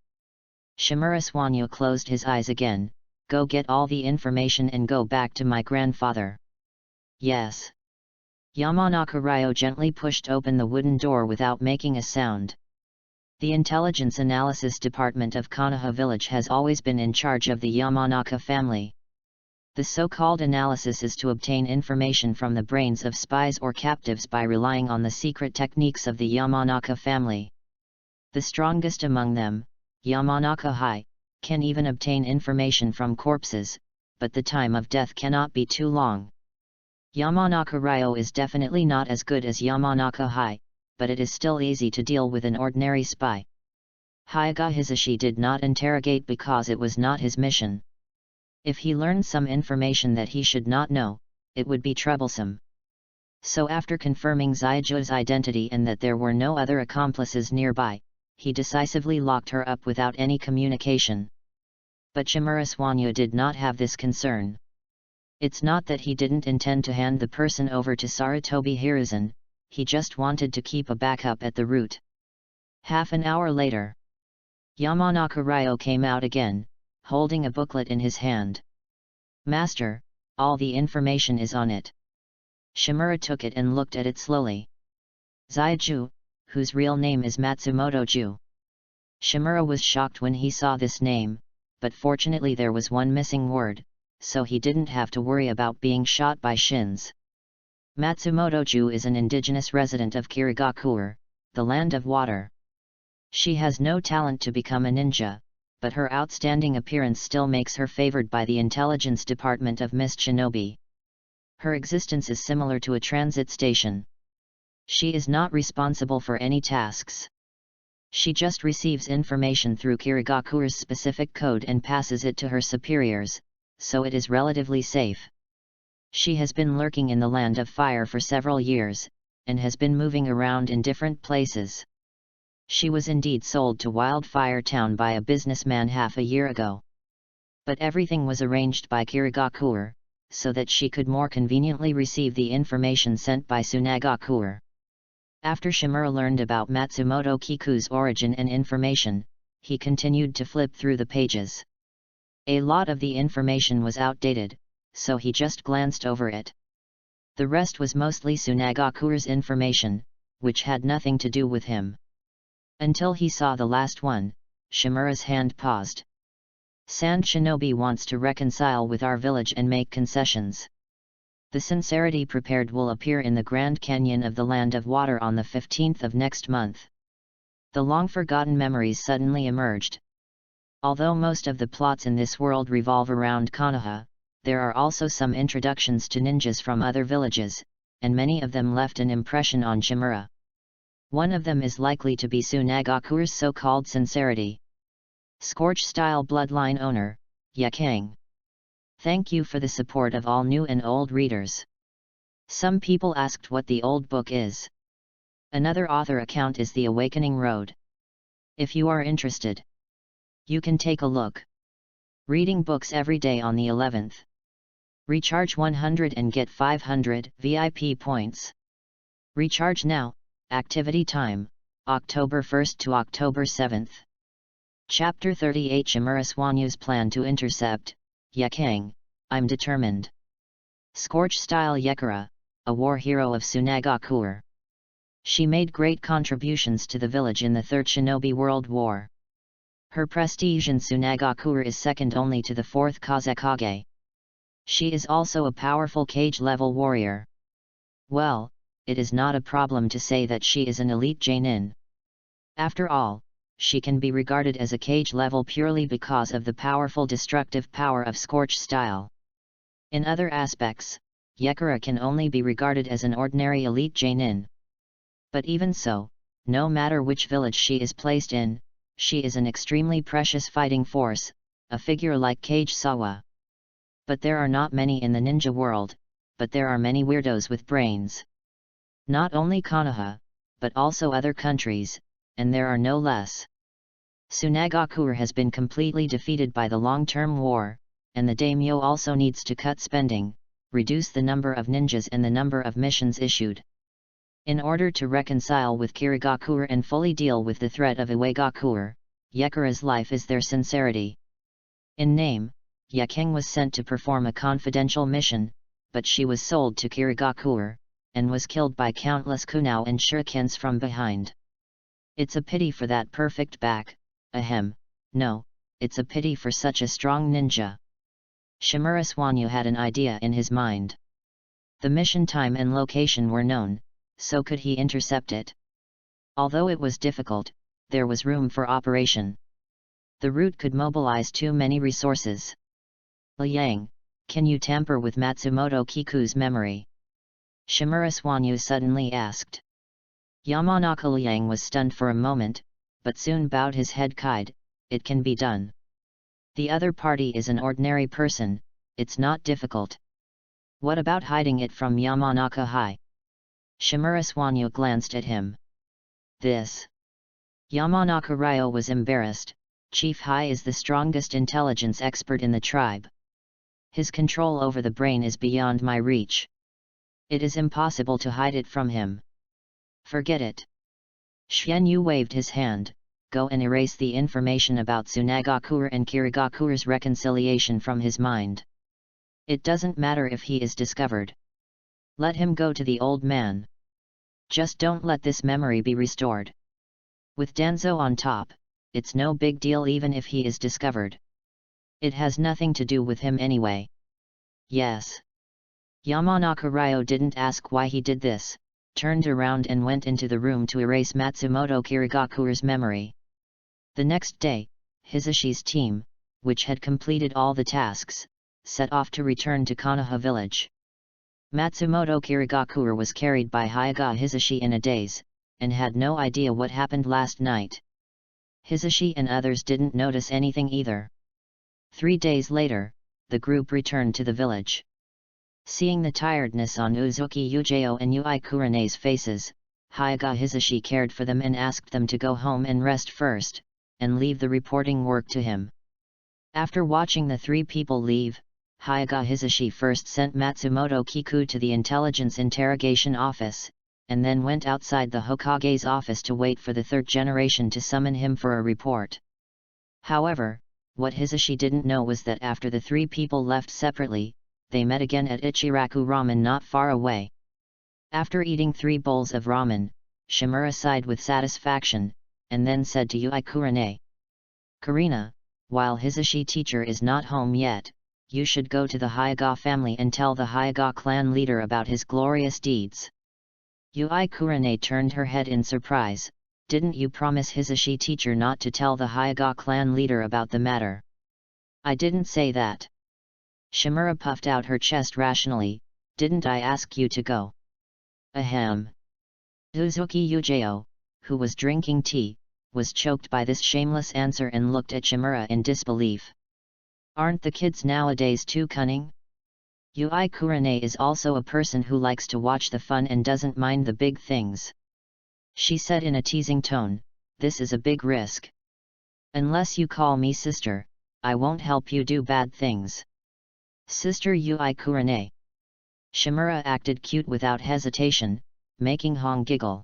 Shimura Swanyu closed his eyes again. Go get all the information and go back to my grandfather. Yes. Yamanaka Ryo gently pushed open the wooden door without making a sound. The Intelligence Analysis Department of Konoha Village has always been in charge of the Yamanaka family. The so-called analysis is to obtain information from the brains of spies or captives by relying on the secret techniques of the Yamanaka family. The strongest among them, Yamanaka Hai, can even obtain information from corpses, but the time of death cannot be too long. Yamanaka Ryo is definitely not as good as Yamanaka Hai, but it is still easy to deal with an ordinary spy. Hyaga Hisashi did not interrogate because it was not his mission. If he learned some information that he should not know, it would be troublesome. So after confirming Xiaju's identity and that there were no other accomplices nearby, he decisively locked her up without any communication. But Shimura Swanyu did not have this concern. It's not that he didn't intend to hand the person over to Sarutobi Hiruzen, he just wanted to keep a backup at the route. Half an hour later, Yamanaka Ryo came out again, holding a booklet in his hand. Master, all the information is on it. Shimura took it and looked at it slowly. Xiaju, whose real name is Matsumoto-ju. Shimura was shocked when he saw this name, but fortunately there was one missing word, so he didn't have to worry about being shot by shins. Matsumoto-ju is an indigenous resident of Kirigakure, the land of water. She has no talent to become a ninja, but her outstanding appearance still makes her favored by the intelligence department of Mist Shinobi. Her existence is similar to a transit station. She is not responsible for any tasks. She just receives information through Kirigakure's specific code and passes it to her superiors, so it is relatively safe. She has been lurking in the Land of Fire for several years, and has been moving around in different places. She was indeed sold to Wildfire Town by a businessman half a year ago. But everything was arranged by Kirigakure, so that she could more conveniently receive the information sent by Tsunagakure. After Shimura learned about Matsumoto Kiku's origin and information, he continued to flip through the pages. A lot of the information was outdated, so he just glanced over it. The rest was mostly Tsunagakure's information, which had nothing to do with him. Until he saw the last one, Shimura's hand paused. Sand Shinobi wants to reconcile with our village and make concessions. The sincerity prepared will appear in the Grand Canyon of the Land of Water on the 15th of next month. The long-forgotten memories suddenly emerged. Although most of the plots in this world revolve around Konoha, there are also some introductions to ninjas from other villages, and many of them left an impression on Shimura. One of them is likely to be Tsunagakure's so-called sincerity. Scorch Style Bloodline Owner, Yakang. Thank you for the support of all new and old readers. Some people asked what the old book is. Another author account is The Awakening Road. If you are interested, you can take a look. Reading books every day on the 11th. Recharge 100 and get 500 VIP points. Recharge now. Activity time, October 1st to October 7th. Chapter 38 Shimura Swanyu's plan to intercept, Yakang, I'm determined. Scorch Style Yakura, a war hero of Tsunagakur. She made great contributions to the village in the Third Shinobi World War. Her prestige in Tsunagakur is second only to the 4th Kazekage. She is also a powerful cage-level warrior. Well, it is not a problem to say that she is an elite Jainin. After all, she can be regarded as a cage level purely because of the powerful destructive power of Scorch Style. In other aspects, Yakura can only be regarded as an ordinary elite Jainin. But even so, no matter which village she is placed in, she is an extremely precious fighting force, a figure like Kage Sawa. But there are not many in the ninja world, but there are many weirdos with brains. Not only Konoha, but also other countries, and there are no less. Tsunagakur has been completely defeated by the long-term war, and the daimyo also needs to cut spending, reduce the number of ninjas and the number of missions issued. In order to reconcile with Kirigakur and fully deal with the threat of Iwagakur, Yakura's life is their sincerity. In name, Yakang was sent to perform a confidential mission, but she was sold to Kirigakur, and was killed by countless kunao and shurikens from behind. It's a pity for that perfect back, ahem, no, it's a pity for such a strong ninja. Shimura Swanyu had an idea in his mind. The mission time and location were known, so could he intercept it? Although it was difficult, there was room for operation. The route could mobilize too many resources. Liang, can you tamper with Matsumoto Kiku's memory? Shimura Swanyu suddenly asked. Yamanaka Liang was stunned for a moment, but soon bowed his head. It can be done. The other party is an ordinary person, it's not difficult. What about hiding it from Yamanaka High? Shimura Swanyu glanced at him. This. Yamanaka Ryo was embarrassed. Chief High is the strongest intelligence expert in the tribe. His control over the brain is beyond my reach. It is impossible to hide it from him. Forget it. Xianyu waved his hand. Go and erase the information about Tsunagakur and Kirigakur's reconciliation from his mind. It doesn't matter if he is discovered. Let him go to the old man. Just don't let this memory be restored. With Danzo on top, it's no big deal even if he is discovered. It has nothing to do with him anyway. Yes. Yamanaka Ryo didn't ask why he did this, turned around and went into the room to erase Matsumoto Kirigakur's memory. The next day, Hisashi's team, which had completed all the tasks, set off to return to Konoha village. Matsumoto Kirigakur was carried by Hyaga Hisashi in a daze, and had no idea what happened last night. Hisashi and others didn't notice anything either. 3 days later, the group returned to the village. Seeing the tiredness on Uzuki Yujeo and Yui Kurane's faces, Hyaga Hisashi cared for them and asked them to go home and rest first, and leave the reporting work to him. After watching the 3 people leave, Hyaga Hisashi first sent Matsumoto Kiku to the intelligence interrogation office, and then went outside the Hokage's office to wait for the 3rd generation to summon him for a report. However, what Hisashi didn't know was that after the 3 people left separately, they met again at Ichiraku Ramen not far away. After eating 3 bowls of ramen, Shimura sighed with satisfaction, and then said to Yui Kurane, "Karina, while Hisashi teacher is not home yet, you should go to the Hyaga family and tell the Hyaga clan leader about his glorious deeds." Yui Kurane turned her head in surprise. "Didn't you promise Hisashi teacher not to tell the Hyaga clan leader about the matter?" "I didn't say that." Shimura puffed out her chest rationally. "Didn't I ask you to go?" Ahem. Uzuki Yujeo, who was drinking tea, was choked by this shameless answer and looked at Shimura in disbelief. Aren't the kids nowadays too cunning? Yui Kurane is also a person who likes to watch the fun and doesn't mind the big things. She said in a teasing tone, this is a big risk. Unless you call me sister, I won't help you do bad things. Sister Yui Kurane. Shimura acted cute without hesitation, making Hong giggle.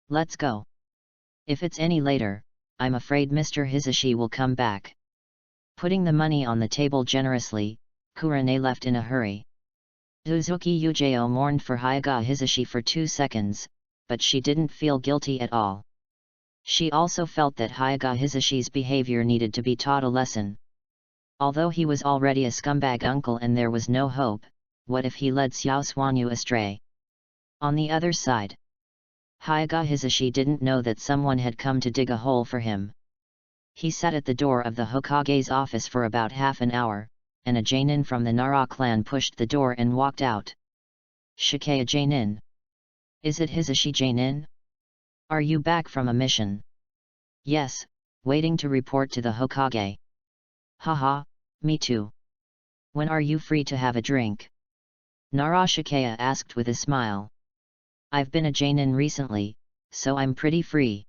Let's go. If it's any later, I'm afraid Mr. Hisashi will come back. Putting the money on the table generously, Kurane left in a hurry. Uzuki Yujeo mourned for Hyaga Hisashi for 2 seconds, but she didn't feel guilty at all. She also felt that Hyaga Hisashi's behavior needed to be taught a lesson. Although he was already a scumbag uncle and there was no hope, what if he led Xiao Suanyu astray? On the other side, Hyaga Hisashi didn't know that someone had come to dig a hole for him. He sat at the door of the Hokage's office for about half an hour, and a Jainin from the Nara clan pushed the door and walked out. Shikaya Jainin. Is it Hisashi Jainin? Are you back from a mission? Yes, waiting to report to the Hokage. Haha, me too. When are you free to have a drink? Nara Shikaya asked with a smile. I've been a Jainin recently, so I'm pretty free.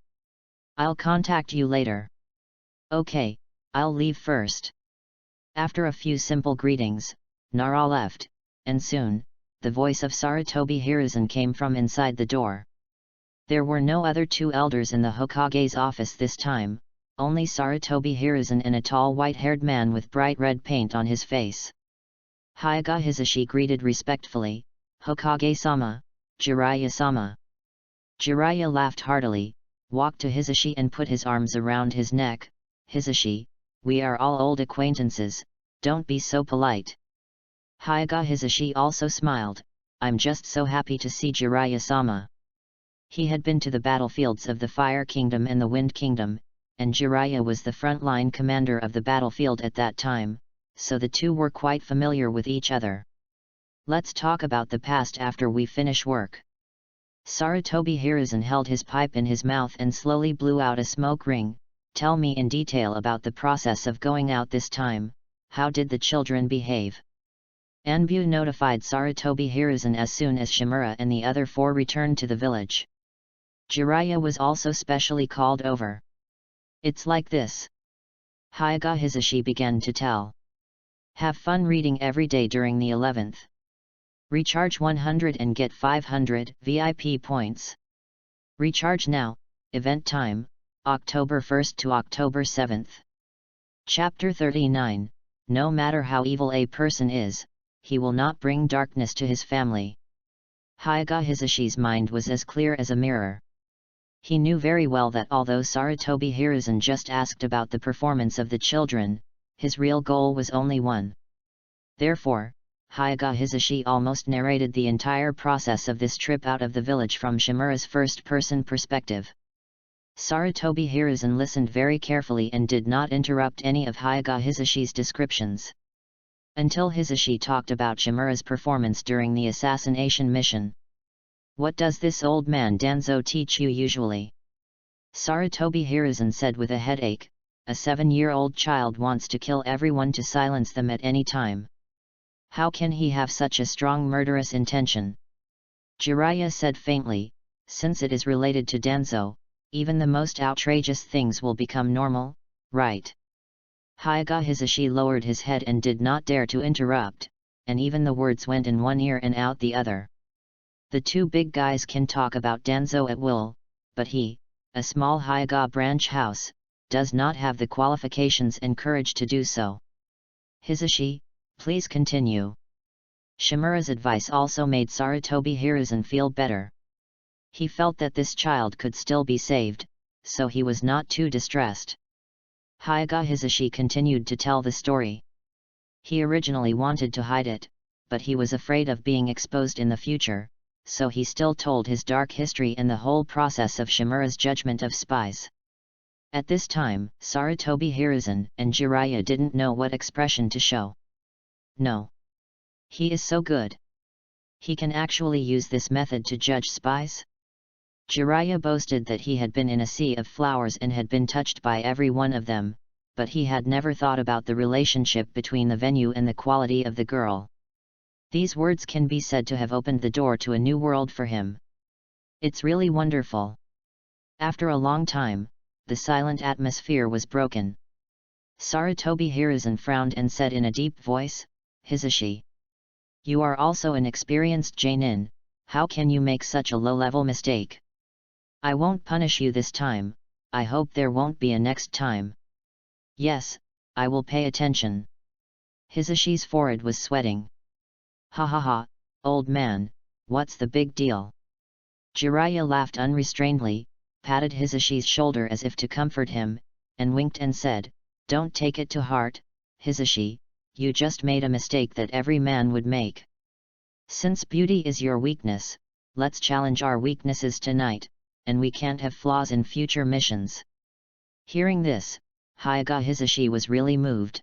I'll contact you later. Okay, I'll leave first. After a few simple greetings, Nara left, and soon, the voice of Sarutobi Hiruzen came from inside the door. There were no other 2 elders in the Hokage's office this time, only Sarutobi Hiruzen and a tall white-haired man with bright red paint on his face. Hyaga Hisashi greeted respectfully, Hokage-sama, Jiraiya-sama. Jiraiya laughed heartily, walked to Hisashi and put his arms around his neck. Hisashi, we are all old acquaintances, don't be so polite. Hyaga Hisashi also smiled, I'm just so happy to see Jiraiya-sama. He had been to the battlefields of the Fire Kingdom and the Wind Kingdom, and Jiraiya was the front-line commander of the battlefield at that time, so the two were quite familiar with each other. Let's talk about the past after we finish work. Sarutobi Hiruzen held his pipe in his mouth and slowly blew out a smoke ring. Tell me in detail about the process of going out this time. How did the children behave? Anbu notified Sarutobi Hiruzen as soon as Shimura and the other 4 returned to the village. Jiraiya was also specially called over. It's like this. Hyaga Hisashi began to tell. Have fun reading every day during the 11th. Recharge 100 and get 500 VIP points. Recharge now, event time, October 1st to October 7th. Chapter 39, No matter how evil a person is, he will not bring darkness to his family. Hyaga Hisashi's mind was as clear as a mirror. He knew very well that although Sarutobi Hiruzen just asked about the performance of the children, his real goal was only one. Therefore, Hyaga Hisashi almost narrated the entire process of this trip out of the village from Shimura's first-person perspective. Sarutobi Hiruzen listened very carefully and did not interrupt any of Hyaga Hisashi's descriptions. Until Hisashi talked about Shimura's performance during the assassination mission. What does this old man Danzo teach you usually? Sarutobi Hiruzen said with a headache, a 7-year-old child wants to kill everyone to silence them at any time. How can he have such a strong murderous intention? Jiraiya said faintly, since it is related to Danzo, even the most outrageous things will become normal, right? Hyaga Hisashi lowered his head and did not dare to interrupt, and even the words went in one ear and out the other. The 2 big guys can talk about Danzo at will, but he, a small Hyaga branch house, does not have the qualifications and courage to do so. Hisashi, please continue. Shimura's advice also made Sarutobi Hiruzen feel better. He felt that this child could still be saved, so he was not too distressed. Hyaga Hisashi continued to tell the story. He originally wanted to hide it, but he was afraid of being exposed in the future, so he still told his dark history and the whole process of Shimura's judgment of spies. At this time, Sarutobi Hiruzen and Jiraiya didn't know what expression to show. No. He is so good. He can actually use this method to judge spies? Jiraiya boasted that he had been in a sea of flowers and had been touched by every one of them, but he had never thought about the relationship between the venue and the quality of the girl. These words can be said to have opened the door to a new world for him. It's really wonderful. After a long time, the silent atmosphere was broken. Sarutobi Hiruzen frowned and said in a deep voice, "Hisashi. You are also an experienced Jonin, how can you make such a low-level mistake? I won't punish you this time, I hope there won't be a next time." "Yes, I will pay attention." Hisashi's forehead was sweating. "Ha ha ha, old man, what's the big deal?" Jiraiya laughed unrestrainedly, patted Hisashi's shoulder as if to comfort him, and winked and said, "Don't take it to heart, Hisashi, you just made a mistake that every man would make. Since beauty is your weakness, let's challenge our weaknesses tonight, and we can't have flaws in future missions." Hearing this, Hyuga Hisashi was really moved.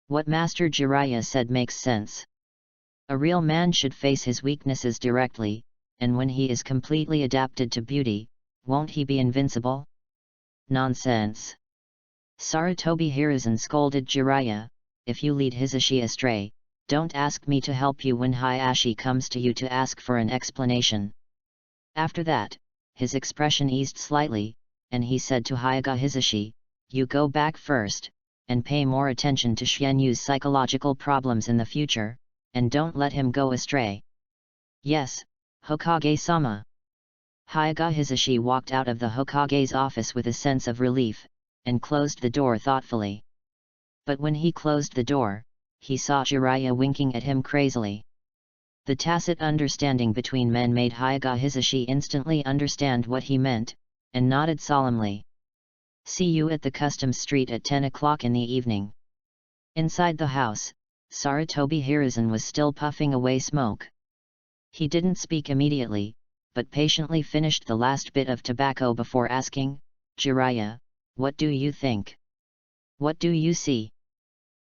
What Master Jiraiya said makes sense. A real man should face his weaknesses directly, and when he is completely adapted to beauty, won't he be invincible? Nonsense! Sarutobi Hiruzen scolded Jiraiya, "If you lead Hisashi astray, don't ask me to help you when Hayashi comes to you to ask for an explanation." After that, his expression eased slightly, and he said to Hyuga Hisashi, "You go back first, and pay more attention to Xianyu's psychological problems in the future, and don't let him go astray." "Yes, Hokage-sama." Hyuga Hisashi walked out of the Hokage's office with a sense of relief, and closed the door thoughtfully. But when he closed the door, he saw Jiraiya winking at him crazily. The tacit understanding between men made Hyuga Hisashi instantly understand what he meant, and nodded solemnly. "See you at the customs street at 10 o'clock in the evening." Inside the house, Sarutobi Hiruzen was still puffing away smoke. He didn't speak immediately, but patiently finished the last bit of tobacco before asking, "Jiraiya, what do you think? What do you see?"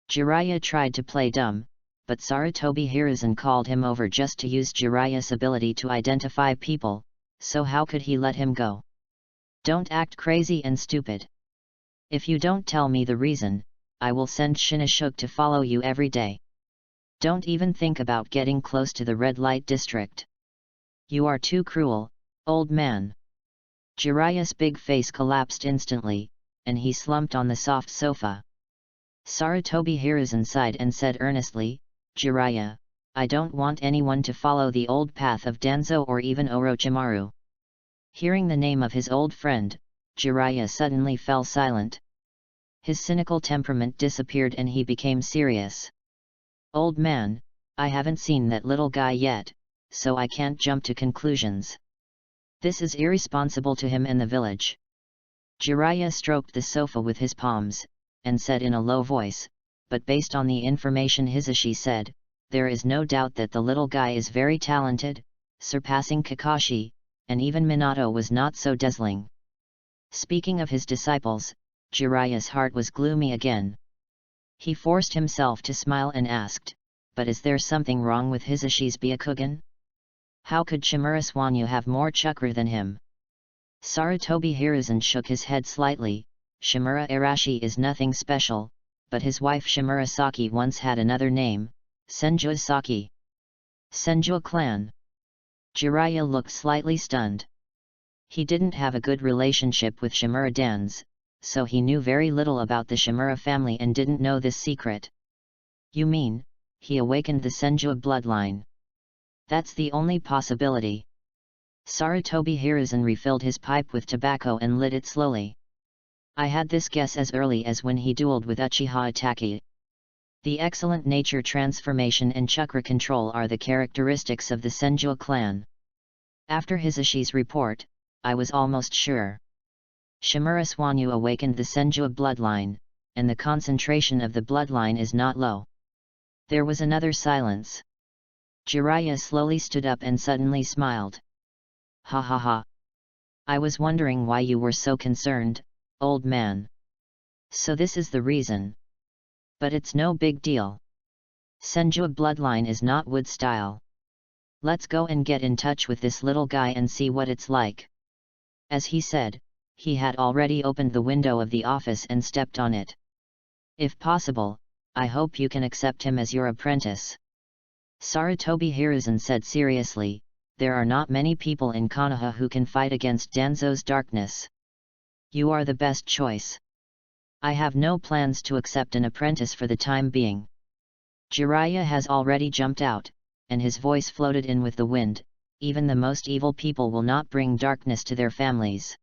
Jiraiya tried to play dumb, but Sarutobi Hiruzen called him over just to use Jiraiya's ability to identify people, so how could he let him go? "Don't act crazy and stupid. If you don't tell me the reason, I will send Shinashuk to follow you every day. Don't even think about getting close to the red light district. You are too cruel, old man." Jiraiya's big face collapsed instantly, and he slumped on the soft sofa. Sarutobi Hiruzen sighed and said earnestly, "Jiraiya, I don't want anyone to follow the old path of Danzo or even Orochimaru." Hearing the name of his old friend, Jiraiya suddenly fell silent. His cynical temperament disappeared and he became serious. "Old man, I haven't seen that little guy yet, so I can't jump to conclusions. This is irresponsible to him and the village." Jiraiya stroked the sofa with his palms, and said in a low voice, "But based on the information Hisashi said, there is no doubt that the little guy is very talented, surpassing Kakashi, and even Minato was not so dazzling." Speaking of his disciples, Jiraiya's heart was gloomy again. He forced himself to smile and asked, "But is there something wrong with Hisashi's Byakugan? How could Shimura Swanyu have more chakra than him?" Sarutobi Hiruzen shook his head slightly. "Shimura Arashi is nothing special, but his wife Shimura Saki once had another name, Senjua Saki. Senjua clan." Jiraiya looked slightly stunned. He didn't have a good relationship with Shimura dans, so he knew very little about the Shimura family and didn't know this secret. "You mean, he awakened the Senjua bloodline?" "That's the only possibility." Sarutobi Hiruzen refilled his pipe with tobacco and lit it slowly. "I had this guess as early as when he dueled with Uchiha Itachi. The excellent nature transformation and chakra control are the characteristics of the Senjua clan. After Hisashi's report, I was almost sure. Shimura Swanyu awakened the Senjua bloodline, and the concentration of the bloodline is not low." There was another silence. Jiraiya slowly stood up and suddenly smiled. "Ha ha ha! I was wondering why you were so concerned, old man. So this is the reason. But it's no big deal. Senjua bloodline is not wood style. Let's go and get in touch with this little guy and see what it's like." As he said, he had already opened the window of the office and stepped on it. If possible, I hope you can accept him as your apprentice. Sarutobi Hiruzen said seriously, there are not many people in Konoha who can fight against Danzo's darkness. You are the best choice. I have no plans to accept an apprentice for the time being. Jiraiya has already jumped out, and his voice floated in with the wind, even the most evil people will not bring darkness to their families.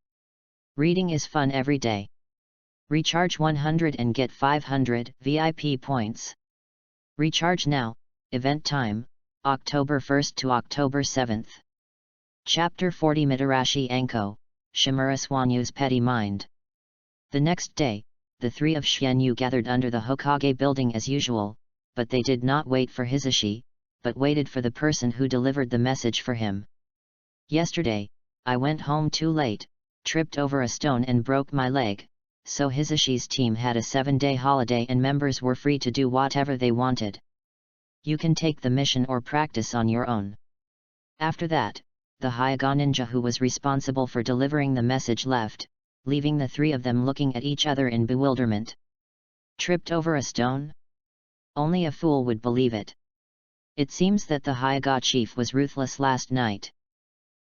Reading is fun every day. Recharge 100 and get 500 VIP points. Recharge now, event time, October 1st to October 7th. Chapter 40 Mitarashi Anko, Shimura Swanyu's Petty Mind. The next day, the three of Shienyu gathered under the Hokage building as usual, but they did not wait for Hisashi, but waited for the person who delivered the message for him. Yesterday, I went home too late, tripped over a stone and broke my leg, so Hisashi's team had a 7-day holiday and members were free to do whatever they wanted. You can take the mission or practice on your own. After that, the Hyuga ninja who was responsible for delivering the message left, leaving the three of them looking at each other in bewilderment. Tripped over a stone? Only a fool would believe it. It seems that the Hyuga chief was ruthless last night.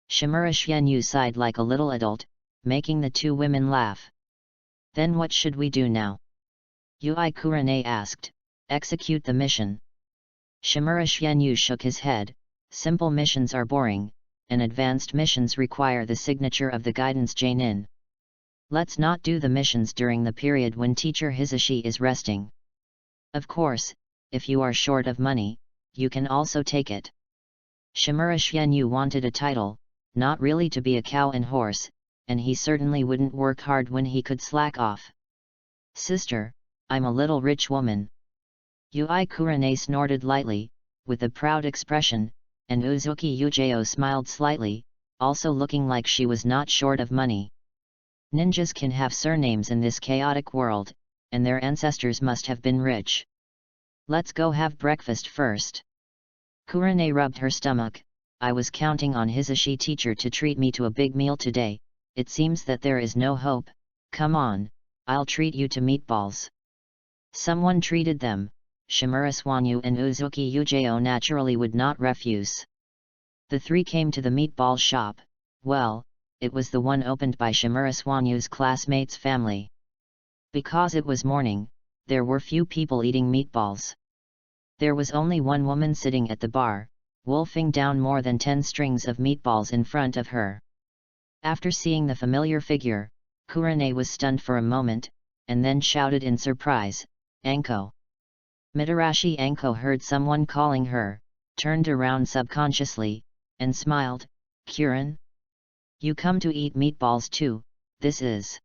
Shimura Shienyu sighed like a little adult, making the two women laugh. Then what should we do now? Yui Kurane asked. Execute the mission. Shimura Shienyu shook his head. Simple missions are boring, and advanced missions require the signature of the guidance Jainin. Let's not do the missions during the period when teacher Hisashi is resting. Of course, if you are short of money, you can also take it. Shimura Shienyu wanted a title, not really to be a cow and horse, and he certainly wouldn't work hard when he could slack off. Sister, I'm a little rich woman. Yui Kurane snorted lightly, with a proud expression, and Uzuki Yujeo smiled slightly, also looking like she was not short of money. Ninjas can have surnames in this chaotic world, and their ancestors must have been rich. Let's go have breakfast first. Kurane rubbed her stomach. I was counting on Hisashi teacher to treat me to a big meal today. It seems that there is no hope. Come on, I'll treat you to meatballs. Someone treated them. Shimura Swanyu and Uzuki Yujeo naturally would not refuse. The three came to the meatball shop. Well, it was the one opened by Shimura Swanyu's classmates' family. Because it was morning, there were few people eating meatballs. There was only one woman sitting at the bar, wolfing down more than 10 strings of meatballs in front of her. After seeing the familiar figure, Kurane was stunned for a moment, and then shouted in surprise, Anko. Mitarashi Anko heard someone calling her, turned around subconsciously, and smiled, Kuren? You come to eat meatballs too, this is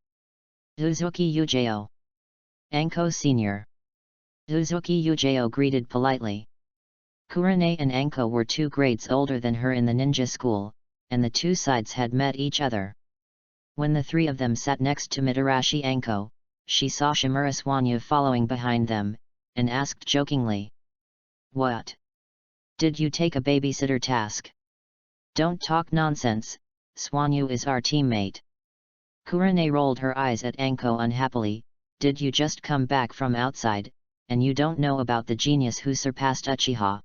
Uzuki Yujeo. Anko Sr. Uzuki Yujeo greeted politely. Kurane and Anko were 2 grades older than her in the ninja school, and the two sides had met each other. When the three of them sat next to Mitarashi Anko, she saw Shimura Swanyu following behind them, and asked jokingly. What? Did you take a babysitter task? Don't talk nonsense, Swanyu is our teammate. Kurane rolled her eyes at Anko unhappily. Did you just come back from outside, and you don't know about the genius who surpassed Uchiha?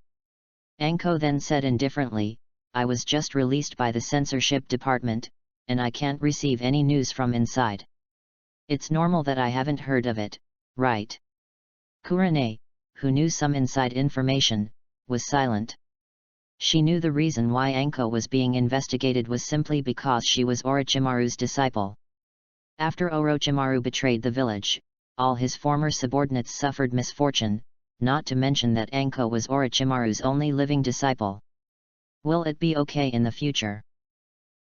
Anko then said indifferently, I was just released by the censorship department, and I can't receive any news from inside. It's normal that I haven't heard of it, right? Kurane, who knew some inside information, was silent. She knew the reason why Anko was being investigated was simply because she was Orochimaru's disciple. After Orochimaru betrayed the village, all his former subordinates suffered misfortune, not to mention that Anko was Orochimaru's only living disciple. Will it be okay in the future?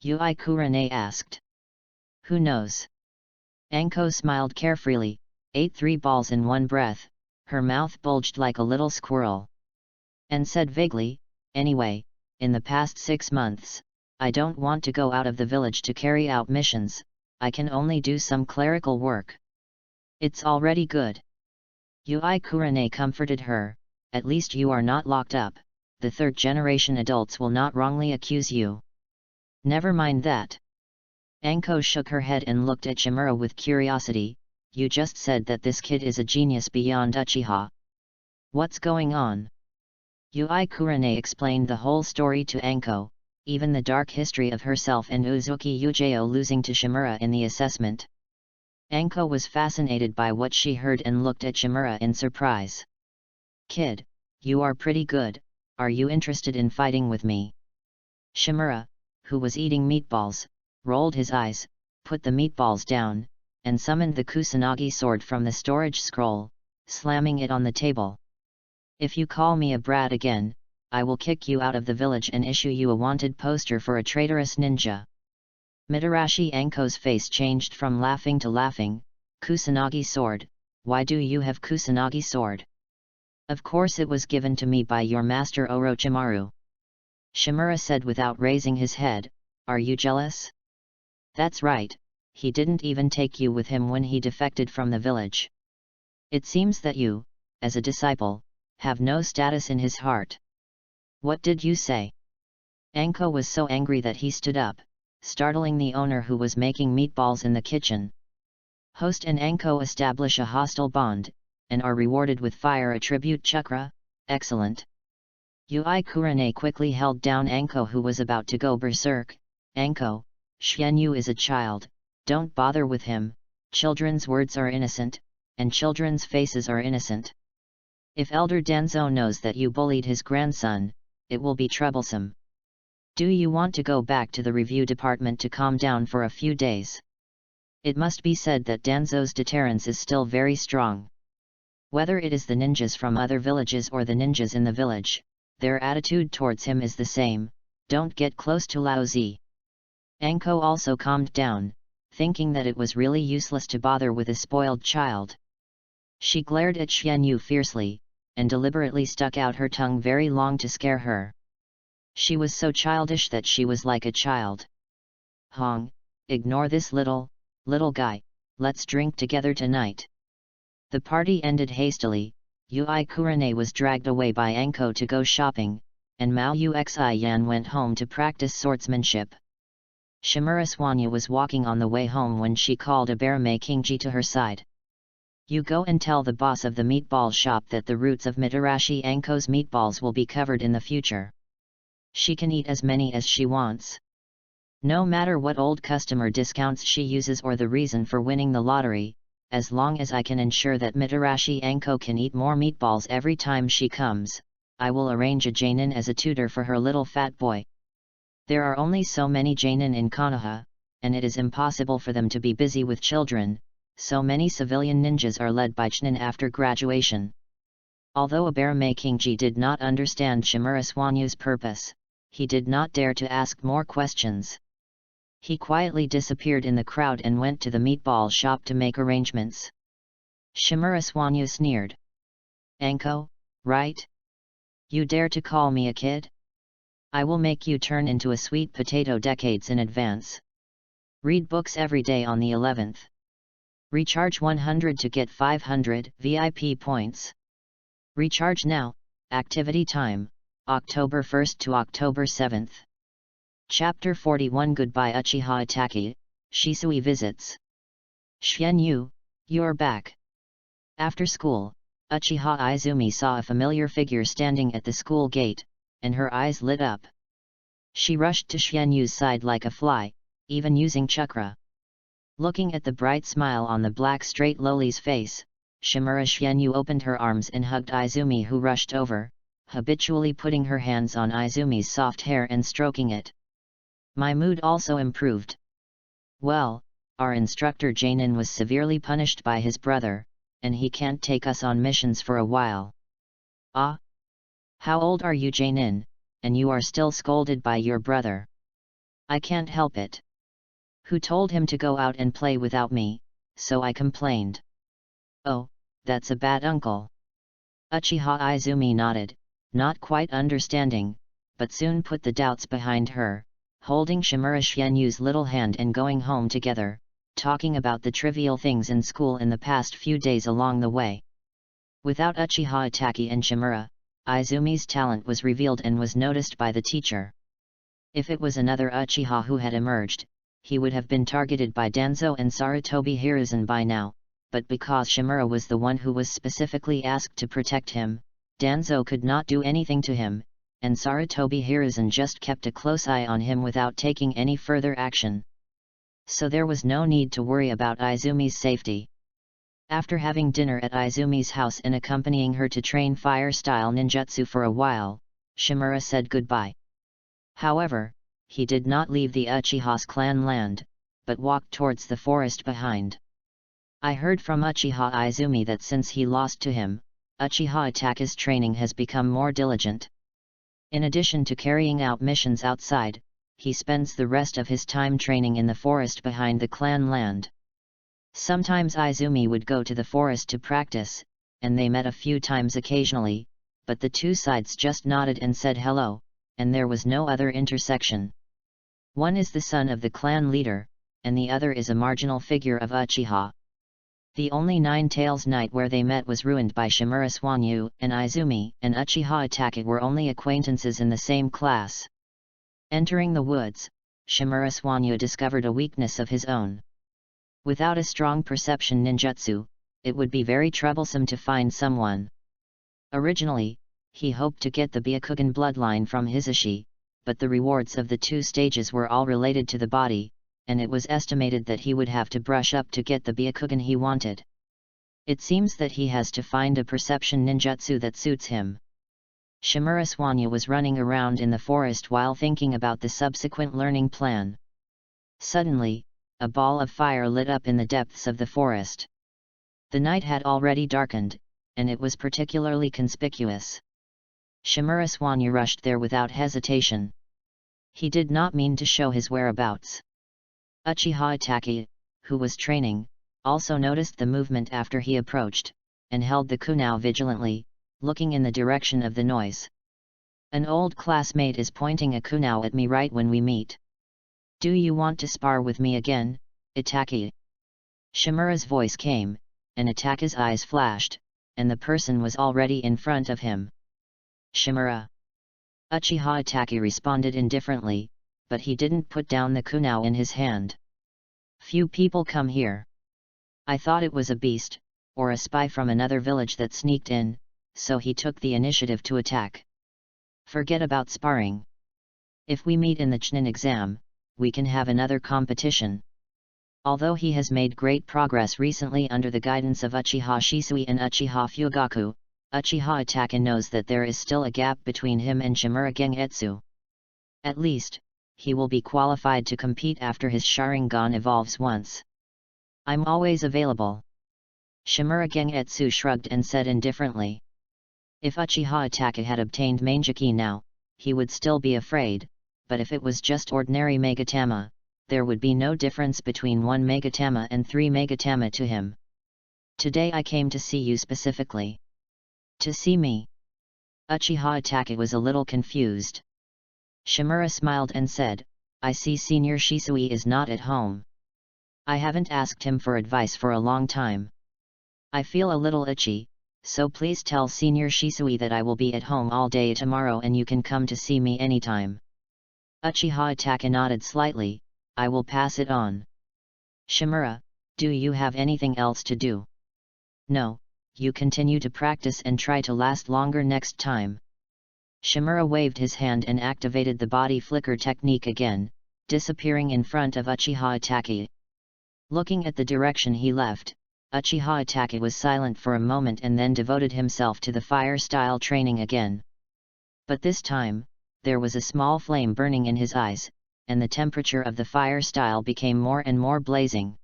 Yui Kurane asked. Who knows? Anko smiled carefreely, ate 3 balls in one breath, her mouth bulged like a little squirrel. And said vaguely, anyway, in the past 6 months, I don't want to go out of the village to carry out missions, I can only do some clerical work. It's already good. Yui Kurane comforted her, at least you are not locked up, the 3rd-generation adults will not wrongly accuse you. Never mind that. Anko shook her head and looked at Shimura with curiosity. You just said that this kid is a genius beyond Uchiha. What's going on? Yui Kurane explained the whole story to Anko, even the dark history of herself and Uzuki Yujeo losing to Shimura in the assessment. Anko was fascinated by what she heard and looked at Shimura in surprise. Kid, you are pretty good, are you interested in fighting with me? Shimura, who was eating meatballs, rolled his eyes, put the meatballs down, and summoned the Kusanagi sword from the storage scroll, slamming it on the table. If you call me a brat again, I will kick you out of the village and issue you a wanted poster for a traitorous ninja. Mitarashi Anko's face changed from laughing to laughing. Kusanagi sword, why do you have Kusanagi sword? Of course it was given to me by your master Orochimaru. Shimura said without raising his head, are you jealous? That's right, he didn't even take you with him when he defected from the village. It seems that you, as a disciple, have no status in his heart. What did you say? Anko was so angry that he stood up, startling the owner who was making meatballs in the kitchen. Host and Anko establish a hostile bond, and are rewarded with fire attribute chakra. Excellent. Yui Kurane quickly held down Anko who was about to go berserk. Anko, Xianyu is a child, don't bother with him, children's words are innocent, and children's faces are innocent. If Elder Danzo knows that you bullied his grandson, it will be troublesome. Do you want to go back to the review department to calm down for a few days? It must be said that Danzo's deterrence is still very strong. Whether it is the ninjas from other villages or the ninjas in the village, their attitude towards him is the same, don't get close to Laozi. Anko also calmed down, thinking that it was really useless to bother with a spoiled child. She glared at Xianyu fiercely, and deliberately stuck out her tongue very long to scare her. She was so childish that she was like a child. Hong, ignore this little guy, let's drink together tonight. The party ended hastily. Yui Kurane was dragged away by Anko to go shopping, and Mao Uxi Yan went home to practice swordsmanship. Shimura Swanya was walking on the way home when she called Aberame Kingji to her side. You go and tell the boss of the meatball shop that the roots of Mitarashi Anko's meatballs will be covered in the future. She can eat as many as she wants. No matter what old customer discounts she uses or the reason for winning the lottery, as long as I can ensure that Mitarashi Anko can eat more meatballs every time she comes, I will arrange a Jainin as a tutor for her little fat boy. There are only so many Jainin in Konoha, and it is impossible for them to be busy with children. So many civilian ninjas are led by Chunin after graduation. Although Aberame Kingji did not understand Shimura Swanyu's purpose, he did not dare to ask more questions. He quietly disappeared in the crowd and went to the meatball shop to make arrangements. Shimura Swanyu sneered. Anko, right? You dare to call me a kid? I will make you turn into a sweet potato decades in advance. Read books every day on the 11th. Recharge 100 to get 500 VIP points. Recharge now, activity time, October 1st to October 7th. Chapter 41 Goodbye Uchiha Itaki, Shisui visits. Xianyu, you're back. After school, Uchiha Izumi saw a familiar figure standing at the school gate, and her eyes lit up. She rushed to Xianyu's side like a fly, even using chakra. Looking at the bright smile on the black straight lowly's face, Shimura Xianyu opened her arms and hugged Izumi, who rushed over, habitually putting her hands on Izumi's soft hair and stroking it. My mood also improved. Well, our instructor Jainin was severely punished by his brother, and he can't take us on missions for a while. Ah? How old are you, Jainin, and you are still scolded by your brother? I can't help it. Who told him to go out and play without me, so I complained. Oh, that's a bad uncle. Uchiha Izumi nodded, not quite understanding, but soon put the doubts behind her, holding Shimura Xianyu's little hand and going home together, talking about the trivial things in school in the past few days along the way. Without Uchiha Itaki and Shimura, Izumi's talent was revealed and was noticed by the teacher. If it was another Uchiha who had emerged, he would have been targeted by Danzo and Sarutobi Hiruzen by now, but because Shimura was the one who was specifically asked to protect him, Danzo could not do anything to him, and Sarutobi Hiruzen just kept a close eye on him without taking any further action. So there was no need to worry about Izumi's safety. After having dinner at Izumi's house and accompanying her to train fire-style ninjutsu for a while, Shimura said goodbye. However, he did not leave the Uchiha's clan land, but walked towards the forest behind. I heard from Uchiha Izumi that since he lost to him, Uchiha Itachi's training has become more diligent. In addition to carrying out missions outside, he spends the rest of his time training in the forest behind the clan land. Sometimes Izumi would go to the forest to practice, and they met a few times occasionally, but the two sides just nodded and said hello, and there was no other intersection. One is the son of the clan leader, and the other is a marginal figure of Uchiha. The only Nine Tails night where they met was ruined by Shimura Swanyu, and Izumi and Uchiha Itachi were only acquaintances in the same class. Entering the woods, Shimura Swanyu discovered a weakness of his own. Without a strong perception ninjutsu, it would be very troublesome to find someone. Originally, he hoped to get the Byakugan bloodline from Hisashi, but the rewards of the two stages were all related to the body, and it was estimated that he would have to brush up to get the Byakugan he wanted. It seems that he has to find a perception ninjutsu that suits him. Shimura Swanyu was running around in the forest while thinking about the subsequent learning plan. Suddenly, a ball of fire lit up in the depths of the forest. The night had already darkened, and it was particularly conspicuous. Shimura Swanyu rushed there without hesitation. He did not mean to show his whereabouts. Uchiha Itachi, who was training, also noticed the movement after he approached, and held the kunao vigilantly, looking in the direction of the noise. An old classmate is pointing a kunao at me right when we meet. Do you want to spar with me again, Itachi? Shimura's voice came, and Itachi's eyes flashed, and the person was already in front of him. Shimura. Uchiha Itachi responded indifferently, but he didn't put down the kunao in his hand. Few people come here. I thought it was a beast, or a spy from another village that sneaked in, so he took the initiative to attack. Forget about sparring. If we meet in the Chunin exam, we can have another competition. Although he has made great progress recently under the guidance of Uchiha Shisui and Uchiha Fugaku, Uchiha Itachi knows that there is still a gap between him and Shimura Gengetsu. At least, he will be qualified to compete after his Sharingan evolves once. I'm always available. Shimura Gengetsu shrugged and said indifferently. If Uchiha Itachi had obtained Mangeki now, he would still be afraid, but if it was just ordinary Megatama, there would be no difference between 1 Megatama and 3 Megatama to him. Today I came to see you specifically. To see me? Uchiha Itachi was a little confused. Shimura smiled and said, I see Senior Shisui is not at home. I haven't asked him for advice for a long time. I feel a little itchy, so please tell Senior Shisui that I will be at home all day tomorrow and you can come to see me anytime. Uchiha Itachi nodded slightly, I will pass it on. Shimura, do you have anything else to do? No, you continue to practice and try to last longer next time. Shimura waved his hand and activated the body flicker technique again, disappearing in front of Uchiha Itachi. Looking at the direction he left, Uchiha Itachi was silent for a moment and then devoted himself to the fire-style training again. But this time, there was a small flame burning in his eyes, and the temperature of the fire-style became more and more blazing.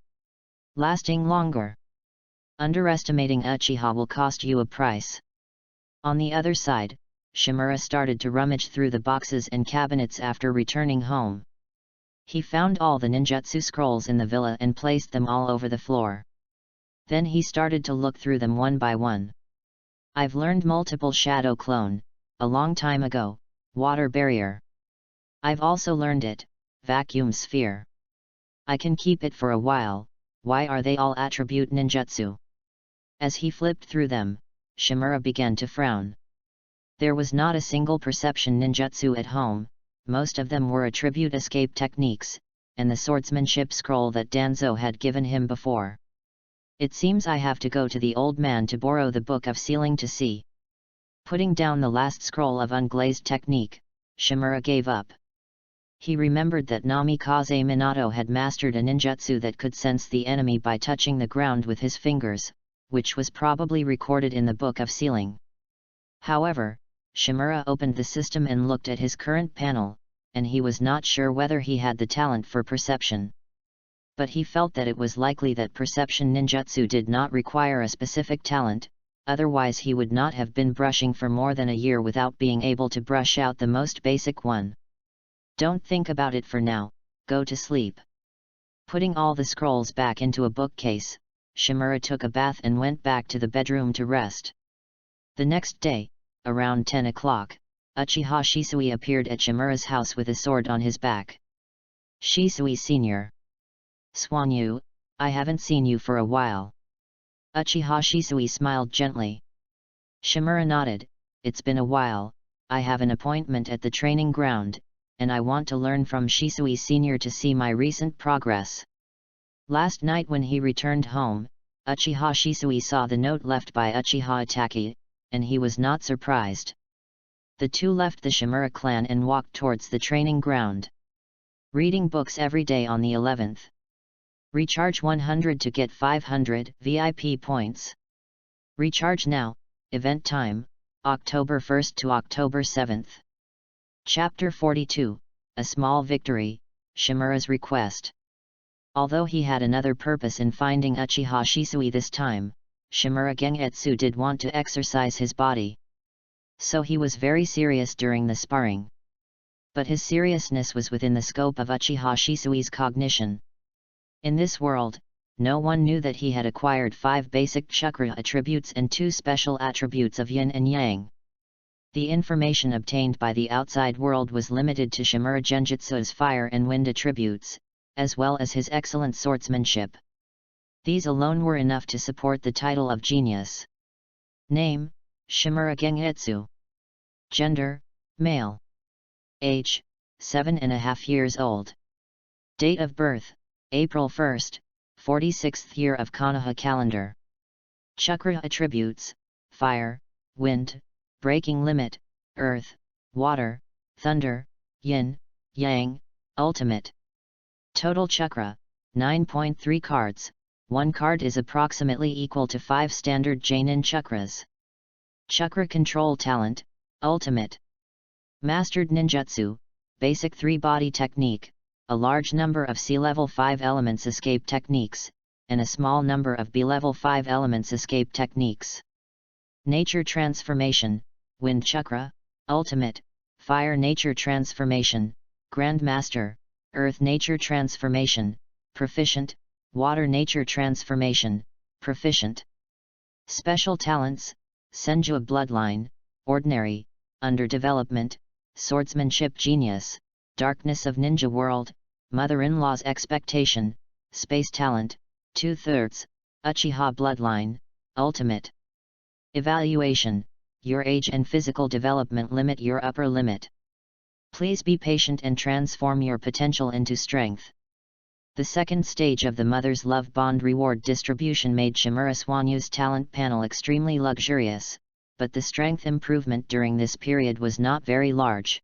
Lasting longer. Underestimating Uchiha will cost you a price. On the other side, Shimura started to rummage through the boxes and cabinets after returning home. He found all the ninjutsu scrolls in the villa and placed them all over the floor. Then he started to look through them one by one. I've learned multiple shadow clone, a long time ago, water barrier. I've also learned it, vacuum sphere. I can keep it for a while, why are they all attribute ninjutsu? As he flipped through them, Shimura began to frown. There was not a single perception ninjutsu at home, most of them were attribute escape techniques, and the swordsmanship scroll that Danzo had given him before. It seems I have to go to the old man to borrow the book of sealing to see. Putting down the last scroll of unglazed technique, Shimura gave up. He remembered that Namikaze Minato had mastered a ninjutsu that could sense the enemy by touching the ground with his fingers, which was probably recorded in the book of sealing. However, Shimura opened the system and looked at his current panel, and he was not sure whether he had the talent for perception. But he felt that it was likely that perception ninjutsu did not require a specific talent, otherwise he would not have been brushing for more than a year without being able to brush out the most basic one. Don't think about it for now, go to sleep. Putting all the scrolls back into a bookcase, Shimura took a bath and went back to the bedroom to rest. The next day, around 10 o'clock, Uchiha Shisui appeared at Shimura's house with a sword on his back. Shisui Sr. Swanyu, I haven't seen you for a while. Uchiha Shisui smiled gently. Shimura nodded, it's been a while, I have an appointment at the training ground, and I want to learn from Shisui Sr. to see my recent progress. Last night when he returned home, Uchiha Shisui saw the note left by Uchiha Itachi, and he was not surprised. The two left the Shimura clan and walked towards the training ground. Reading books every day on the 11th. Recharge 100 to get 500 VIP points. Recharge now, event time, October 1st to October 7th. Chapter 42, A Small Victory, Shimura's Request. Although he had another purpose in finding Uchiha Shisui this time, Shimura Gengetsu did want to exercise his body. So he was very serious during the sparring. But his seriousness was within the scope of Uchiha Shisui's cognition. In this world, no one knew that he had acquired 5 basic chakra attributes and 2 special attributes of yin and yang. The information obtained by the outside world was limited to Shimura Genjutsu's fire and wind attributes, as well as his excellent swordsmanship. These alone were enough to support the title of genius. Name, Shimura Gengetsu. Gender, male. Age, 7.5 years old. Date of birth, April 1st, 46th year of Konoha calendar. Chakra attributes, fire, wind, breaking limit, earth, water, thunder, yin, yang, ultimate. Total chakra, 9.3 cards, 1 card is approximately equal to 5 standard Jainin chakras. Chakra control talent, ultimate. Mastered ninjutsu, basic 3-body technique, a large number of C-level 5 elements escape techniques, and a small number of B-level 5 elements escape techniques. Nature transformation, wind chakra, ultimate, fire nature transformation, grandmaster, earth nature transformation, proficient, water nature transformation, proficient. Special talents, Senju bloodline, ordinary, under development, swordsmanship genius, darkness of ninja world, mother-in-law's expectation, space talent, 2/3, Uchiha bloodline, ultimate. Evaluation, your age and physical development limit your upper limit. Please be patient and transform your potential into strength. The second stage of the Mother's Love Bond reward distribution made Shimura Swanyu's talent panel extremely luxurious, but the strength improvement during this period was not very large.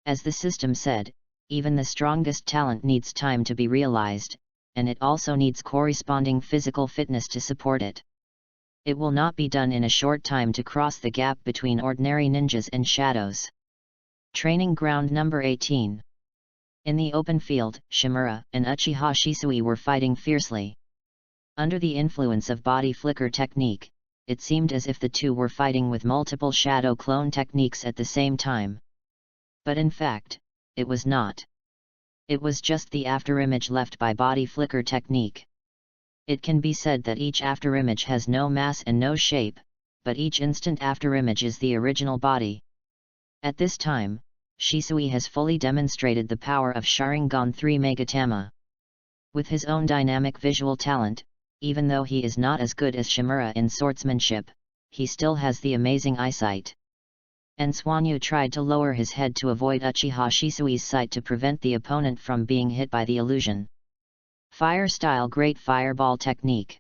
As the system said, even the strongest talent needs time to be realized, and it also needs corresponding physical fitness to support it. It will not be done in a short time to cross the gap between ordinary ninjas and shadows. Training ground number 18. In the open field, Shimura and Uchiha Shisui were fighting fiercely. Under the influence of body flicker technique, it seemed as if the two were fighting with multiple shadow clone techniques at the same time. But in fact, it was not. It was just the afterimage left by body flicker technique. It can be said that each afterimage has no mass and no shape, but each instant afterimage is the original body. At this time, Shisui has fully demonstrated the power of Sharingan 3 Megatama. With his own dynamic visual talent, even though he is not as good as Shimura in swordsmanship, he still has the amazing eyesight. and Swanyu tried to lower his head to avoid Uchiha Shisui's sight to prevent the opponent from being hit by the illusion. Fire style Great Fireball Technique.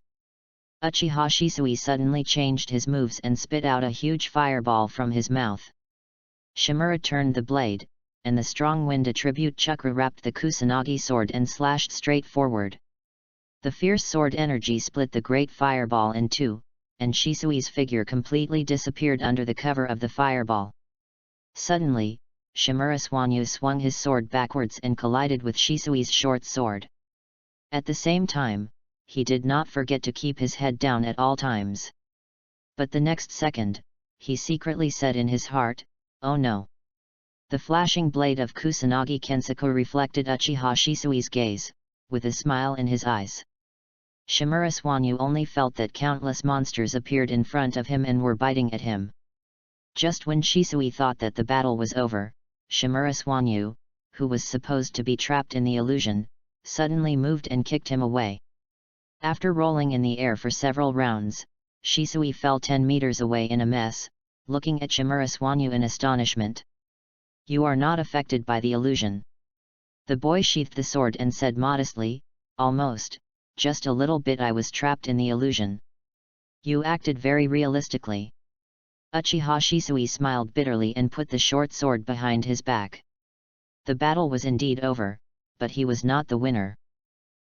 Uchiha Shisui suddenly changed his moves and spit out a huge fireball from his mouth. Shimura turned the blade, and the strong wind attribute chakra wrapped the Kusanagi sword and slashed straight forward. The fierce sword energy split the great fireball in two, and Shisui's figure completely disappeared under the cover of the fireball. Suddenly, Shimura Swanyu swung his sword backwards and collided with Shisui's short sword. At the same time, he did not forget to keep his head down at all times. But the next second, he secretly said in his heart, "Oh no!" The flashing blade of Kusanagi Kensaku reflected Uchiha Shisui's gaze, with a smile in his eyes. Shimura Swanyu only felt that countless monsters appeared in front of him and were biting at him. Just when Shisui thought that the battle was over, Shimura Swanyu, who was supposed to be trapped in the illusion, suddenly moved and kicked him away. After rolling in the air for several rounds, Shisui fell 10 meters away in a mess, looking at Shimura Swanyu in astonishment. "You are not affected by the illusion." The boy sheathed the sword and said modestly, "Almost, just a little bit. I was trapped in the illusion." "You acted very realistically." Uchiha Shisui smiled bitterly and put the short sword behind his back. The battle was indeed over, but he was not the winner.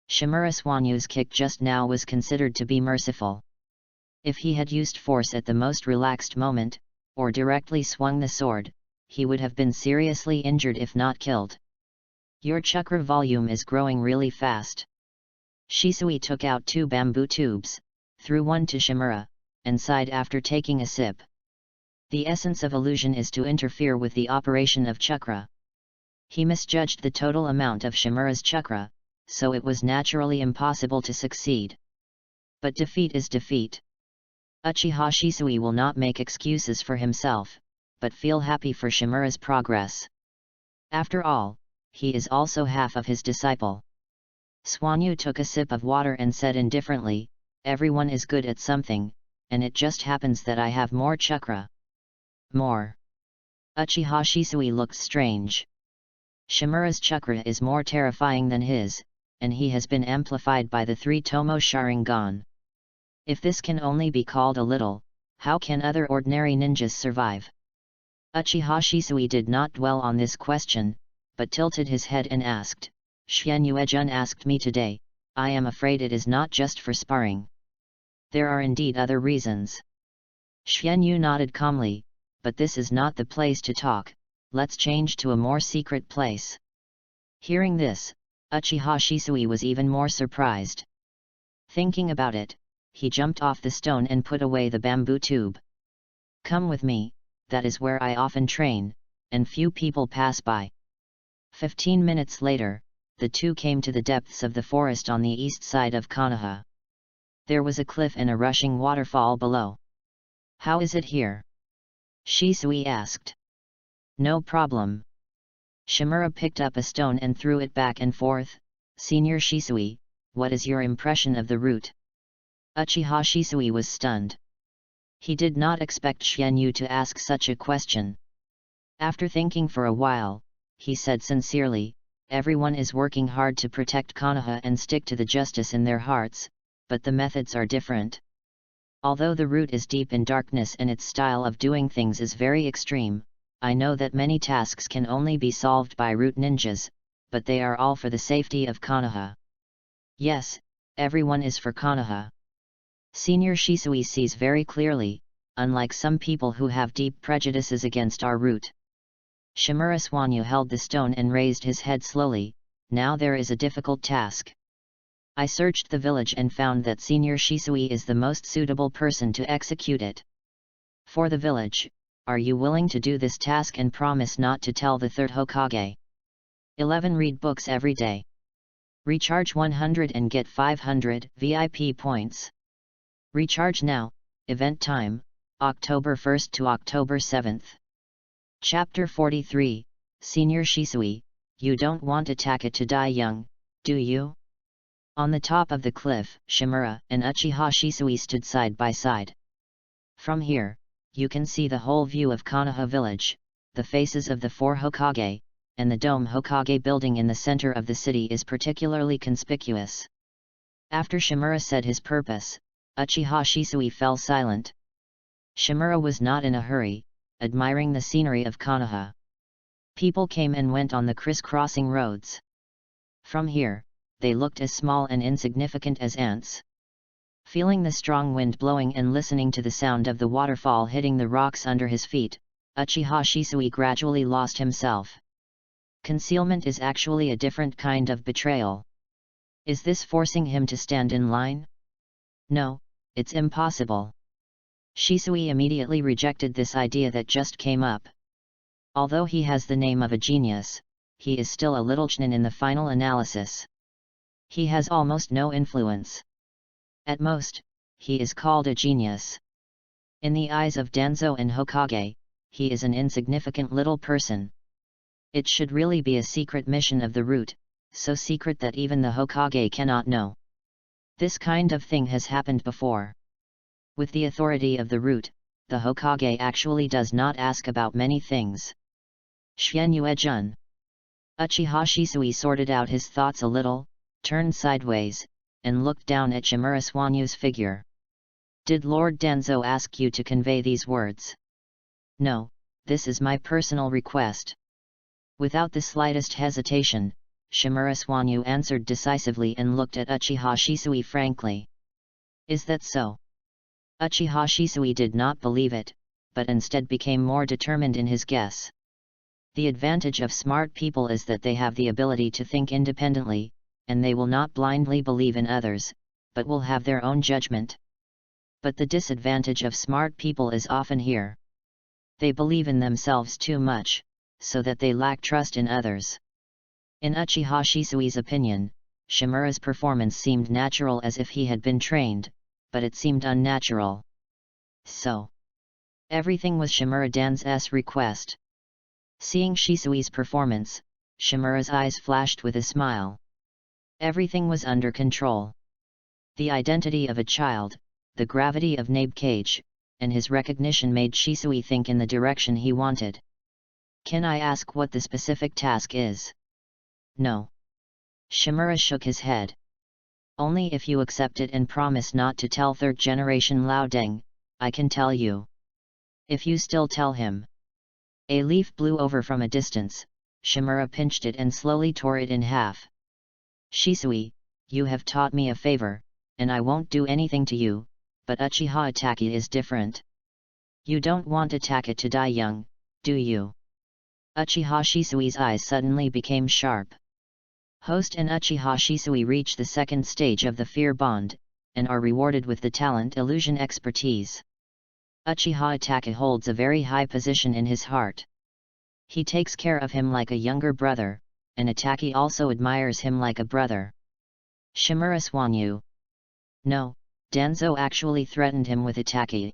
Shimura Swanyu's kick just now was considered to be merciful. If he had used force at the most relaxed moment, or directly swung the sword, he would have been seriously injured if not killed. "Your chakra volume is growing really fast." Shisui took out 2 bamboo tubes, threw one to Shimura, and sighed after taking a sip. The essence of illusion is to interfere with the operation of chakra. He misjudged the total amount of Shimura's chakra, so it was naturally impossible to succeed. But defeat is defeat. Uchiha Shisui will not make excuses for himself, but feel happy for Shimura's progress. After all, he is also half of his disciple. Swanyu took a sip of water and said indifferently, "Everyone is good at something, and it just happens that I have more chakra." More. Uchiha Shisui looked strange. Shimura's chakra is more terrifying than his, and he has been amplified by the 3 Tomo Sharingan. If this can only be called a little, how can other ordinary ninjas survive? Uchiha Shisui did not dwell on this question, but tilted his head and asked, "Xianyue-jun asked me today, I am afraid it is not just for sparring. There are indeed other reasons." Xianyu nodded calmly, "But this is not the place to talk, let's change to a more secret place." Hearing this, Uchiha Shisui was even more surprised. Thinking about it, he jumped off the stone and put away the bamboo tube. "Come with me, that is where I often train, and few people pass by." 15 minutes later, the two came to the depths of the forest on the east side of Konoha. There was a cliff and a rushing waterfall below. "How is it here?" Shisui asked. "No problem." Shimura picked up a stone and threw it back and forth. "Senior Shisui, what is your impression of the route?" Uchiha Shisui was stunned. He did not expect Xianyu to ask such a question. After thinking for a while, he said sincerely, "Everyone is working hard to protect Konoha and stick to the justice in their hearts, but the methods are different. Although the route is deep in darkness and its style of doing things is very extreme, I know that many tasks can only be solved by root ninjas, but they are all for the safety of Konoha." Yes, everyone is for Konoha. Senior Shisui sees very clearly, unlike some people who have deep prejudices against our route. Shimura Swanyu held the stone and raised his head slowly. "Now there is a difficult task. I searched the village and found that Senior Shisui is the most suitable person to execute it. For the village, are you willing to do this task and promise not to tell the third Hokage? 11 Read books every day. Recharge 100 and get 500 VIP points. Recharge now. Event time, October 1st to October 7th. Chapter 43, Senior Shisui, you don't want Ataka to die young, do you?" On the top of the cliff, Shimura and Uchiha Shisui stood side by side. From here, you can see the whole view of Konoha village, the faces of the 4 Hokage, and the dome Hokage building in the center of the city is particularly conspicuous. After Shimura said his purpose, Uchiha Shisui fell silent. Shimura was not in a hurry, admiring the scenery of Konoha. People came and went on the criss-crossing roads. From here, they looked as small and insignificant as ants. Feeling the strong wind blowing and listening to the sound of the waterfall hitting the rocks under his feet, Uchiha Shisui gradually lost himself. Concealment is actually a different kind of betrayal. Is this forcing him to stand in line? No, it's impossible. Shisui immediately rejected this idea that just came up. Although he has the name of a genius, he is still a little chnin in the final analysis. He has almost no influence. At most, he is called a genius. In the eyes of Danzo and Hokage, he is an insignificant little person. It should really be a secret mission of the root, so secret that even the Hokage cannot know. This kind of thing has happened before. With the authority of the root, the Hokage actually does not ask about many things. Xianyue-jun. Uchiha Shisui sorted out his thoughts a little, turned sideways, and looked down at Shimura Suanyu's figure. Did Lord Danzo ask you to convey these words? No, this is my personal request. Without the slightest hesitation, Shimura Suanyu answered decisively and looked at Uchiha Shisui frankly. Is that so? Uchiha Shisui did not believe it, but instead became more determined in his guess. The advantage of smart people is that they have the ability to think independently, and they will not blindly believe in others, but will have their own judgment. But the disadvantage of smart people is often here. They believe in themselves too much, so that they lack trust in others. In Uchiha Shisui's opinion, Shimura's performance seemed natural as if he had been trained, but it seemed unnatural. So, everything was Shimura Dan's request. Seeing Shisui's performance, Shimura's eyes flashed with a smile. Everything was under control. The identity of a child, the gravity of Nabe Cage, and his recognition made Shisui think in the direction he wanted. Can I ask what the specific task is? No. Shimura shook his head. Only if you accept it and promise not to tell third generation Lao Deng, I can tell you. If you still tell him. A leaf blew over from a distance, Shimura pinched it and slowly tore it in half. Shisui, you have taught me a favor, and I won't do anything to you, but Uchiha Itachi is different. You don't want Itachi to die young, do you? Uchiha Shisui's eyes suddenly became sharp. Host and Uchiha Shisui reach the second stage of the fear bond, and are rewarded with the talent illusion expertise. Uchiha Itachi holds a very high position in his heart. He takes care of him like a younger brother, and Itachi also admires him like a brother. Shimura Suanyu. No, Danzo actually threatened him with Itachi.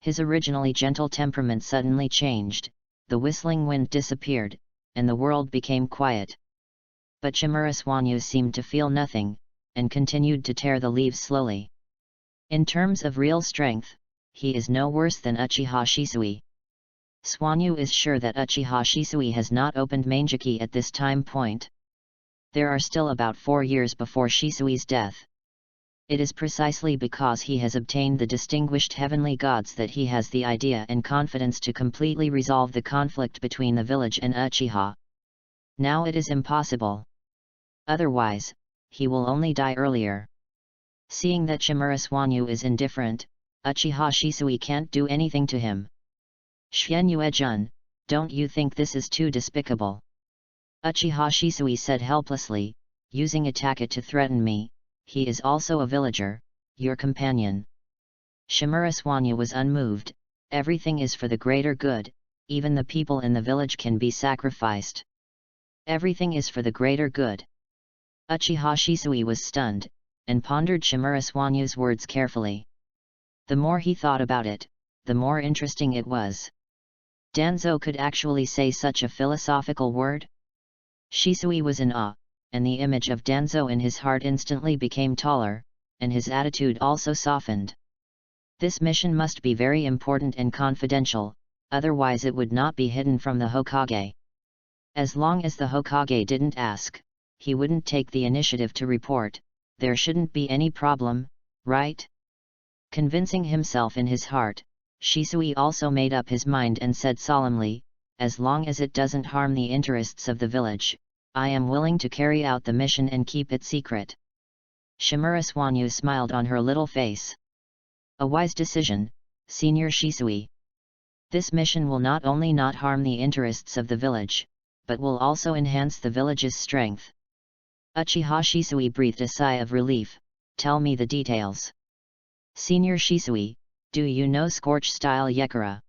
His originally gentle temperament suddenly changed, the whistling wind disappeared, and the world became quiet. But Shimura Suanyu seemed to feel nothing, and continued to tear the leaves slowly. In terms of real strength, he is no worse than Uchiha Shisui. Suanyu is sure that Uchiha Shisui has not opened Mangeki at this time point. There are still about 4 years before Shisui's death. It is precisely because he has obtained the distinguished heavenly gods that he has the idea and confidence to completely resolve the conflict between the village and Uchiha. Now it is impossible. Otherwise, he will only die earlier. Seeing that Shimura Suanyu is indifferent, Uchiha Shisui can't do anything to him. Xianyue-jun, don't you think this is too despicable? Uchiha Shisui said helplessly, using Itachi to threaten me. He is also a villager, your companion. Shimura Suanyu was unmoved. Everything is for the greater good, even the people in the village can be sacrificed. Everything is for the greater good. Uchiha Shisui was stunned, and pondered Shimura Suanyu's words carefully. The more he thought about it, the more interesting it was. Danzo could actually say such a philosophical word? Shisui was in awe, and the image of Danzo in his heart instantly became taller, and his attitude also softened. This mission must be very important and confidential, otherwise it would not be hidden from the Hokage. As long as the Hokage didn't ask, he wouldn't take the initiative to report. There shouldn't be any problem, right? Convincing himself in his heart, Shisui also made up his mind and said solemnly, as long as it doesn't harm the interests of the village, I am willing to carry out the mission and keep it secret. Shimura Swanyu smiled on her little face. A wise decision, Senior Shisui. This mission will not only not harm the interests of the village, but will also enhance the village's strength. Uchiha Shisui breathed a sigh of relief. Tell me the details. Senior Shisui, do you know Scorch-style Yekara?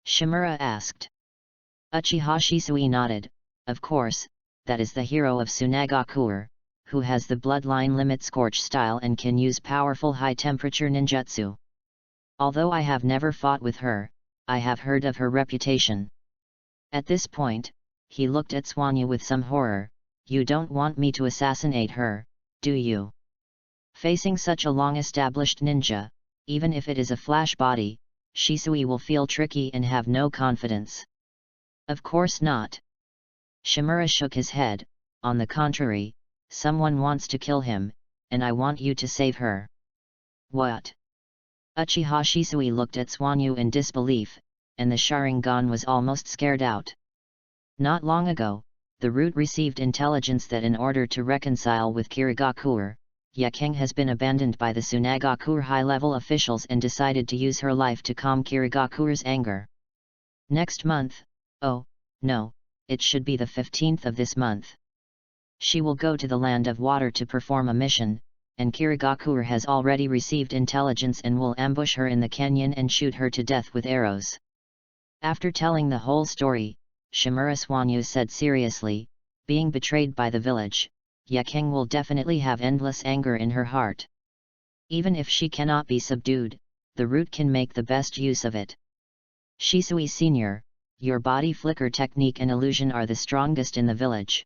Shimura asked. Uchiha Shisui nodded. Of course, that is the hero of Tsunagakuer, who has the bloodline limit Scorch style and can use powerful high-temperature ninjutsu. Although I have never fought with her, I have heard of her reputation. At this point, he looked at Swanyu with some horror. You don't want me to assassinate her, do you? Facing such a long-established ninja, even if it is a flash body, Shisui will feel tricky and have no confidence. Of course not. Shimura shook his head. On the contrary, someone wants to kill him, and I want you to save her. What? Uchiha Shisui looked at Swanyu in disbelief, and the Sharingan was almost scared out. Not long ago, the root received intelligence that in order to reconcile with Kirigakuer, Yakeng has been abandoned by the Tsunagakuer high-level officials and decided to use her life to calm Kirigakuer's anger. Next month, oh, no, it should be the 15th of this month. She will go to the Land of Water to perform a mission, and Kirigakuer has already received intelligence and will ambush her in the canyon and shoot her to death with arrows. After telling the whole story, Shimura Swanyu said seriously, being betrayed by the village, Yakeng will definitely have endless anger in her heart. Even if she cannot be subdued, the root can make the best use of it. Shisui Senior, your body flicker technique and illusion are the strongest in the village.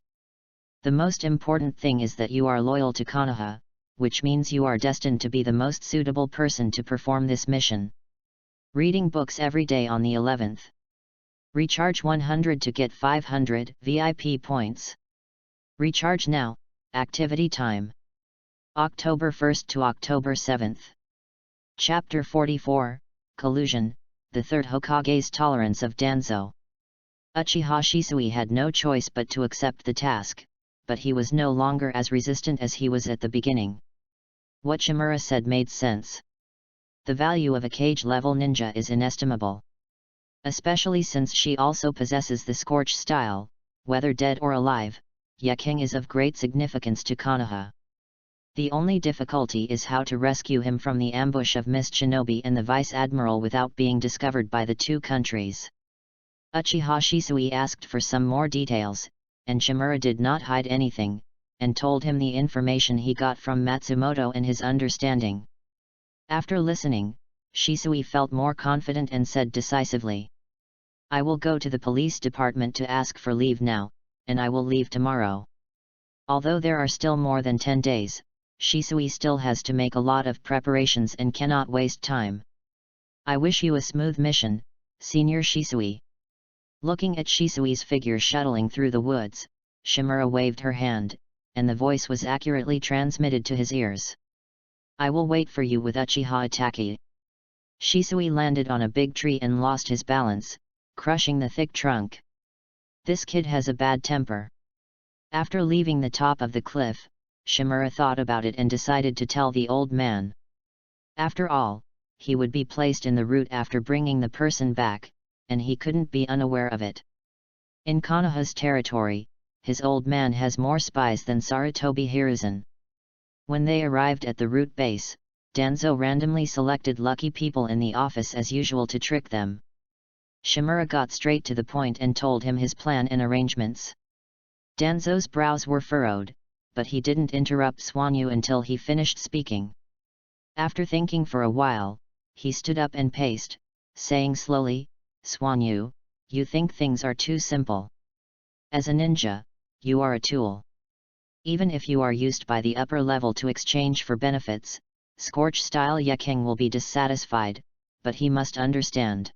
The most important thing is that you are loyal to Konoha, which means you are destined to be the most suitable person to perform this mission. Reading books every day on the 11th. Recharge 100 to get 500 VIP points. Recharge now. Activity time. October 1st to October 7th. Chapter 44, Collusion, the Third Hokage's Tolerance of Danzo. Uchiha Shisui had no choice but to accept the task, but he was no longer as resistant as he was at the beginning. What Shimura said made sense. The value of a cage-level ninja is inestimable. Especially since she also possesses the Scorch style, whether dead or alive, Yakeng is of great significance to Konoha. The only difficulty is how to rescue him from the ambush of Mist Shinobi and the Vice Admiral without being discovered by the two countries. Uchiha Shisui asked for some more details, and Shimura did not hide anything, and told him the information he got from Matsumoto and his understanding. After listening, Shisui felt more confident and said decisively, I will go to the police department to ask for leave now, and I will leave tomorrow. Although there are still more than 10 days, Shisui still has to make a lot of preparations and cannot waste time. I wish you a smooth mission, Senior Shisui. Looking at Shisui's figure shuttling through the woods, Shimura waved her hand, and the voice was accurately transmitted to his ears. I will wait for you with Uchiha Itaki. Shisui landed on a big tree and lost his balance, crushing the thick trunk. This kid has a bad temper. After leaving the top of the cliff, Shimura thought about it and decided to tell the old man. After all, he would be placed in the route after bringing the person back, and he couldn't be unaware of it. In Konoha's territory, his old man has more spies than Sarutobi Hiruzen. When they arrived at the route base, Danzo randomly selected lucky people in the office as usual to trick them. Shimura got straight to the point and told him his plan and arrangements. Danzo's brows were furrowed, but he didn't interrupt Swanyu until he finished speaking. After thinking for a while, he stood up and paced, saying slowly, Swanyu, you think things are too simple. As a ninja, you are a tool. Even if you are used by the upper level to exchange for benefits, Scorch-style Yeking will be dissatisfied, but he must understand.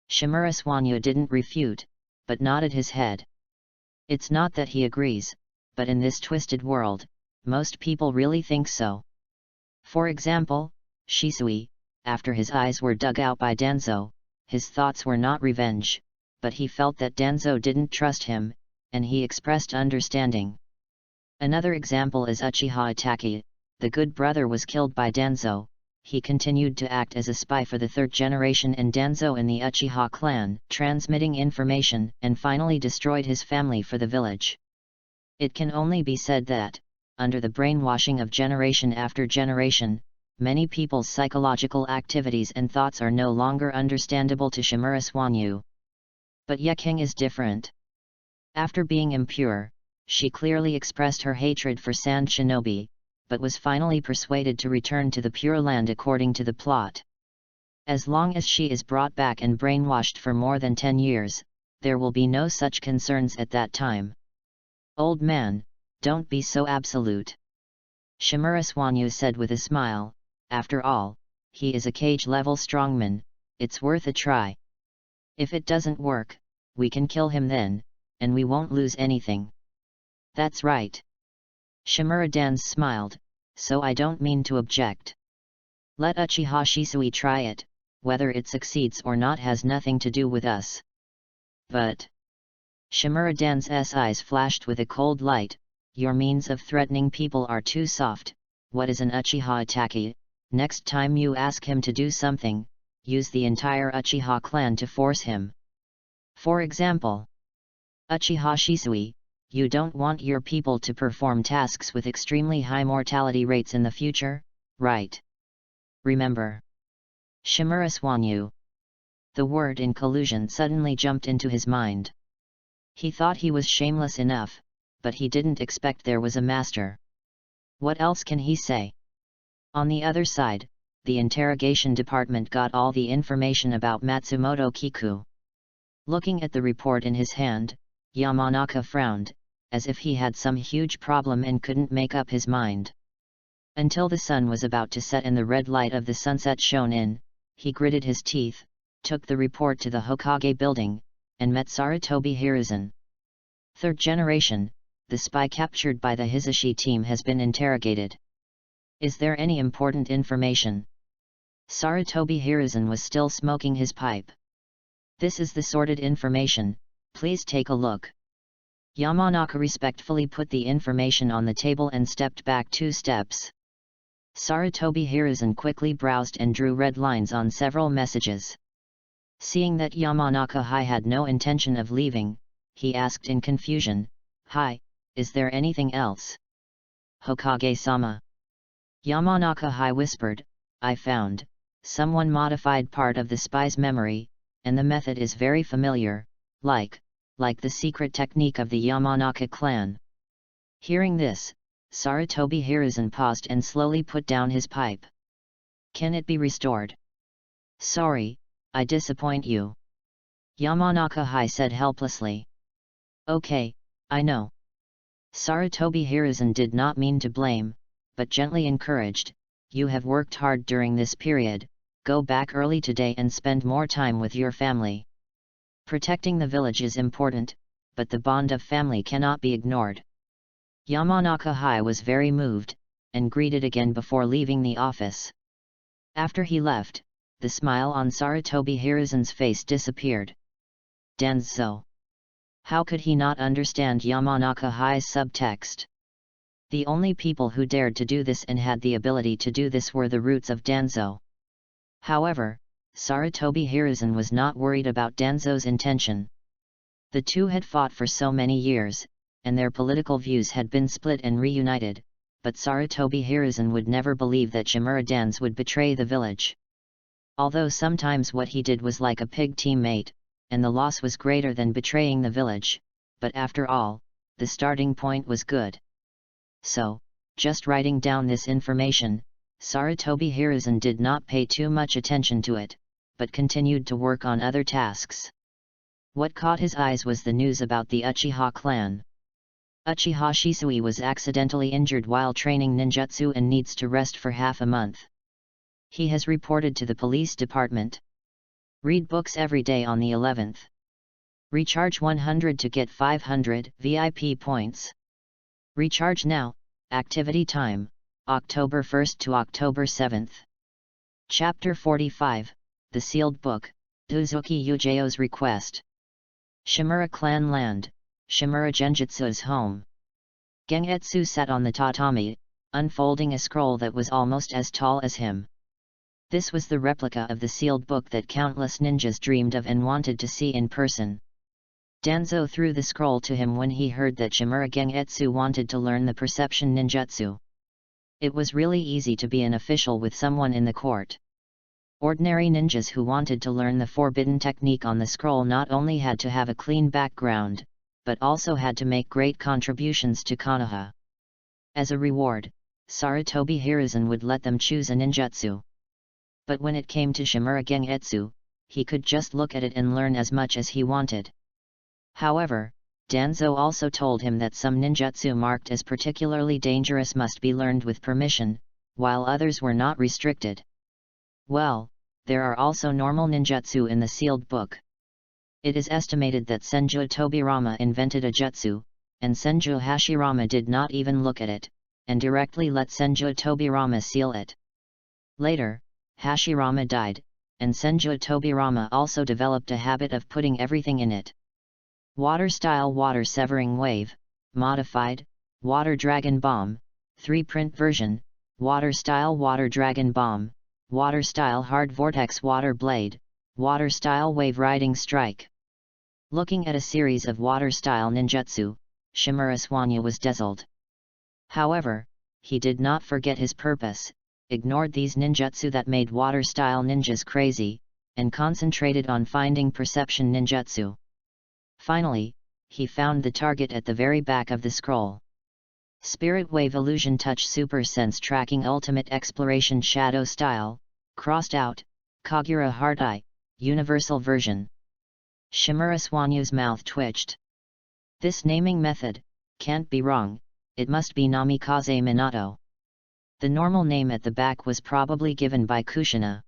Shimura Swanyu didn't refute, but nodded his head. It's not that he agrees, but in this twisted world, most people really think so. For example, Shisui, after his eyes were dug out by Danzo, his thoughts were not revenge, but he felt that Danzo didn't trust him, and he expressed understanding. Another example is Uchiha Itachi. The good brother was killed by Danzo. He continued to act as a spy for the third generation and Danzo in the Uchiha clan, transmitting information, and finally destroyed his family for the village. It can only be said that, under the brainwashing of generation after generation, many people's psychological activities and thoughts are no longer understandable to Shimura Swanyu. But Yeking is different. After being impure, she clearly expressed her hatred for Sand Shinobi, but was finally persuaded to return to the Pure Land according to the plot. As long as she is brought back and brainwashed for more than 10 years, there will be no such concerns at that time. Old man, don't be so absolute. Shimura Swanyu said with a smile, after all, he is a cage-level strongman, it's worth a try. If it doesn't work, we can kill him then, and we won't lose anything. That's right. Shimura Dans smiled, so I don't mean to object. Let Uchiha Shisui try it, whether it succeeds or not has nothing to do with us. But... Shimura Dan's eyes flashed with a cold light. Your means of threatening people are too soft. What is an Uchiha Itachi? Next time you ask him to do something, use the entire Uchiha clan to force him. For example, Uchiha Shisui, you don't want your people to perform tasks with extremely high mortality rates in the future, right? Remember. Shimura Swanyu. The word in collusion suddenly jumped into his mind. He thought he was shameless enough, but he didn't expect there was a master. What else can he say? On the other side, the interrogation department got all the information about Matsumoto Kiku. Looking at the report in his hand, Yamanaka frowned, as if he had some huge problem and couldn't make up his mind. Until the sun was about to set and the red light of the sunset shone in, he gritted his teeth, took the report to the Hokage building, and met Sarutobi Hiruzen. Third generation, the spy captured by the Hizashi team has been interrogated. Is there any important information? Sarutobi Hiruzen was still smoking his pipe. This is the sorted information, please take a look. Yamanaka respectfully put the information on the table and stepped back 2 steps. Sarutobi Hiruzen quickly browsed and drew red lines on several messages. Seeing that Yamanaka-hai had no intention of leaving, he asked in confusion, "Hi, is there anything else?" "Hokage-sama." Yamanaka-hai whispered, "I found, someone modified part of the spy's memory, and the method is very familiar, like the secret technique of the Yamanaka clan." Hearing this, Sarutobi Hiruzen paused and slowly put down his pipe. "Can it be restored?" "Sorry, I disappoint you." Yamanaka-hai said helplessly. "Okay, I know." Sarutobi Hiruzen did not mean to blame, but gently encouraged, "You have worked hard during this period, go back early today and spend more time with your family. Protecting the village is important, but the bond of family cannot be ignored." Yamanaka-hai was very moved, and greeted again before leaving the office. After he left, the smile on Sarutobi Hiruzen's face disappeared. Danzo. How could he not understand Yamanaka-hai's subtext? The only people who dared to do this and had the ability to do this were the roots of Danzo. However, Sarutobi Hiruzen was not worried about Danzo's intention. The two had fought for so many years, and their political views had been split and reunited, but Sarutobi Hiruzen would never believe that Shimura Danz would betray the village. Although sometimes what he did was like a pig teammate, and the loss was greater than betraying the village, but after all, the starting point was good. So, just writing down this information, Sarutobi Hiruzen did not pay too much attention to it, but continued to work on other tasks. What caught his eyes was the news about the Uchiha clan. Uchiha Shisui was accidentally injured while training ninjutsu and needs to rest for half a month. He has reported to the police department. Read books every day on the 11th. Recharge 100 to get 500 VIP points. Recharge now. Activity time, October 1st to October 7th. Chapter 45, The Sealed Book, Uzuki Yugeo's Request. Shimura Clan Land, Shimura Genjutsu's home. Gengetsu sat on the tatami, unfolding a scroll that was almost as tall as him. This was the replica of the sealed book that countless ninjas dreamed of and wanted to see in person. Danzo threw the scroll to him when he heard that Shimura Gengetsu wanted to learn the perception ninjutsu. It was really easy to be an official with someone in the court. Ordinary ninjas who wanted to learn the forbidden technique on the scroll not only had to have a clean background, but also had to make great contributions to Konoha. As a reward, Sarutobi Hiruzen would let them choose a ninjutsu. But when it came to Shimura Gengetsu, he could just look at it and learn as much as he wanted. However, Danzo also told him that some ninjutsu marked as particularly dangerous must be learned with permission, while others were not restricted. Well, there are also normal ninjutsu in the sealed book. It is estimated that Senju Tobirama invented a jutsu, and Senju Hashirama did not even look at it, and directly let Senju Tobirama seal it. Later, Hashirama died, and Senju Tobirama also developed a habit of putting everything in it. Water-style water severing wave, modified, water dragon bomb, 3-print version, water-style water dragon bomb, water-style hard vortex water blade, water-style wave riding strike. Looking at a series of water-style ninjutsu, Shimura Swanyu was dazzled. However, he did not forget his purpose, ignored these ninjutsu that made water-style ninjas crazy, and concentrated on finding perception ninjutsu. Finally, he found the target at the very back of the scroll. Spirit Wave Illusion Touch Super Sense Tracking Ultimate Exploration Shadow Style, crossed out, Kagura Heart Eye, Universal Version. Shimura Swanyu's mouth twitched. This naming method can't be wrong, it must be Namikaze Minato. The normal name at the back was probably given by Kushina.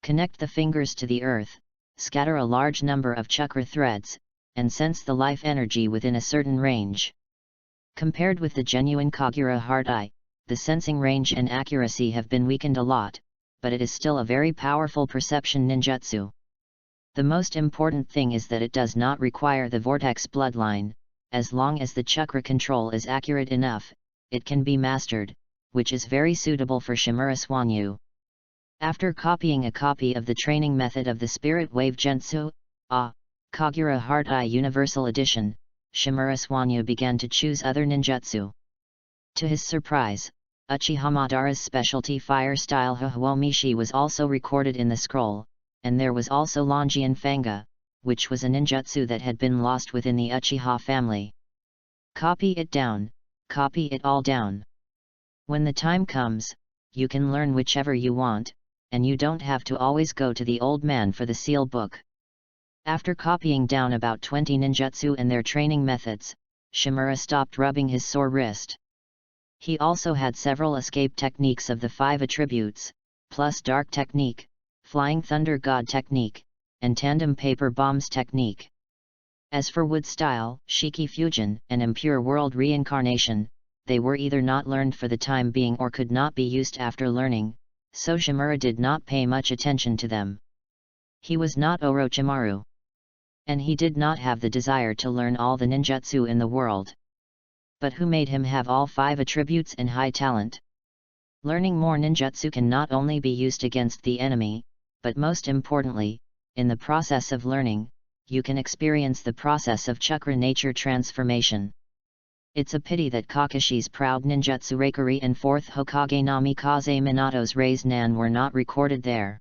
Connect the fingers to the earth, scatter a large number of chakra threads, and sense the life energy within a certain range. Compared with the genuine Kagura Heart Eye, the sensing range and accuracy have been weakened a lot, but it is still a very powerful perception ninjutsu. The most important thing is that it does not require the vortex bloodline. As long as the chakra control is accurate enough, it can be mastered, which is very suitable for Shimura Swanyu. After copying a copy of the training method of the Spirit Wave Gensu, Kagura Heart Eye Universal Edition, Shimura Swanyu began to choose other ninjutsu. To his surprise, Uchiha Madara's specialty fire-style Hahuomishi was also recorded in the scroll, and there was also Longian Fanga, which was a ninjutsu that had been lost within the Uchiha family. Copy it down, copy it all down. When the time comes, you can learn whichever you want, and you don't have to always go to the old man for the seal book. After copying down about 20 ninjutsu and their training methods, Shimura stopped rubbing his sore wrist. He also had several escape techniques of the 5 attributes, plus dark technique, flying thunder god technique, and tandem paper bombs technique. As for wood style, Shiki fusion, and impure world reincarnation, they were either not learned for the time being or could not be used after learning, so Shimura did not pay much attention to them. He was not Orochimaru. And he did not have the desire to learn all the ninjutsu in the world. But who made him have all 5 attributes and high talent? Learning more ninjutsu can not only be used against the enemy, but most importantly, in the process of learning, you can experience the process of chakra nature transformation. It's a pity that Kakashi's proud ninjutsu Reikari and 4th Hokage Namikaze Minato's Raise Nan were not recorded there.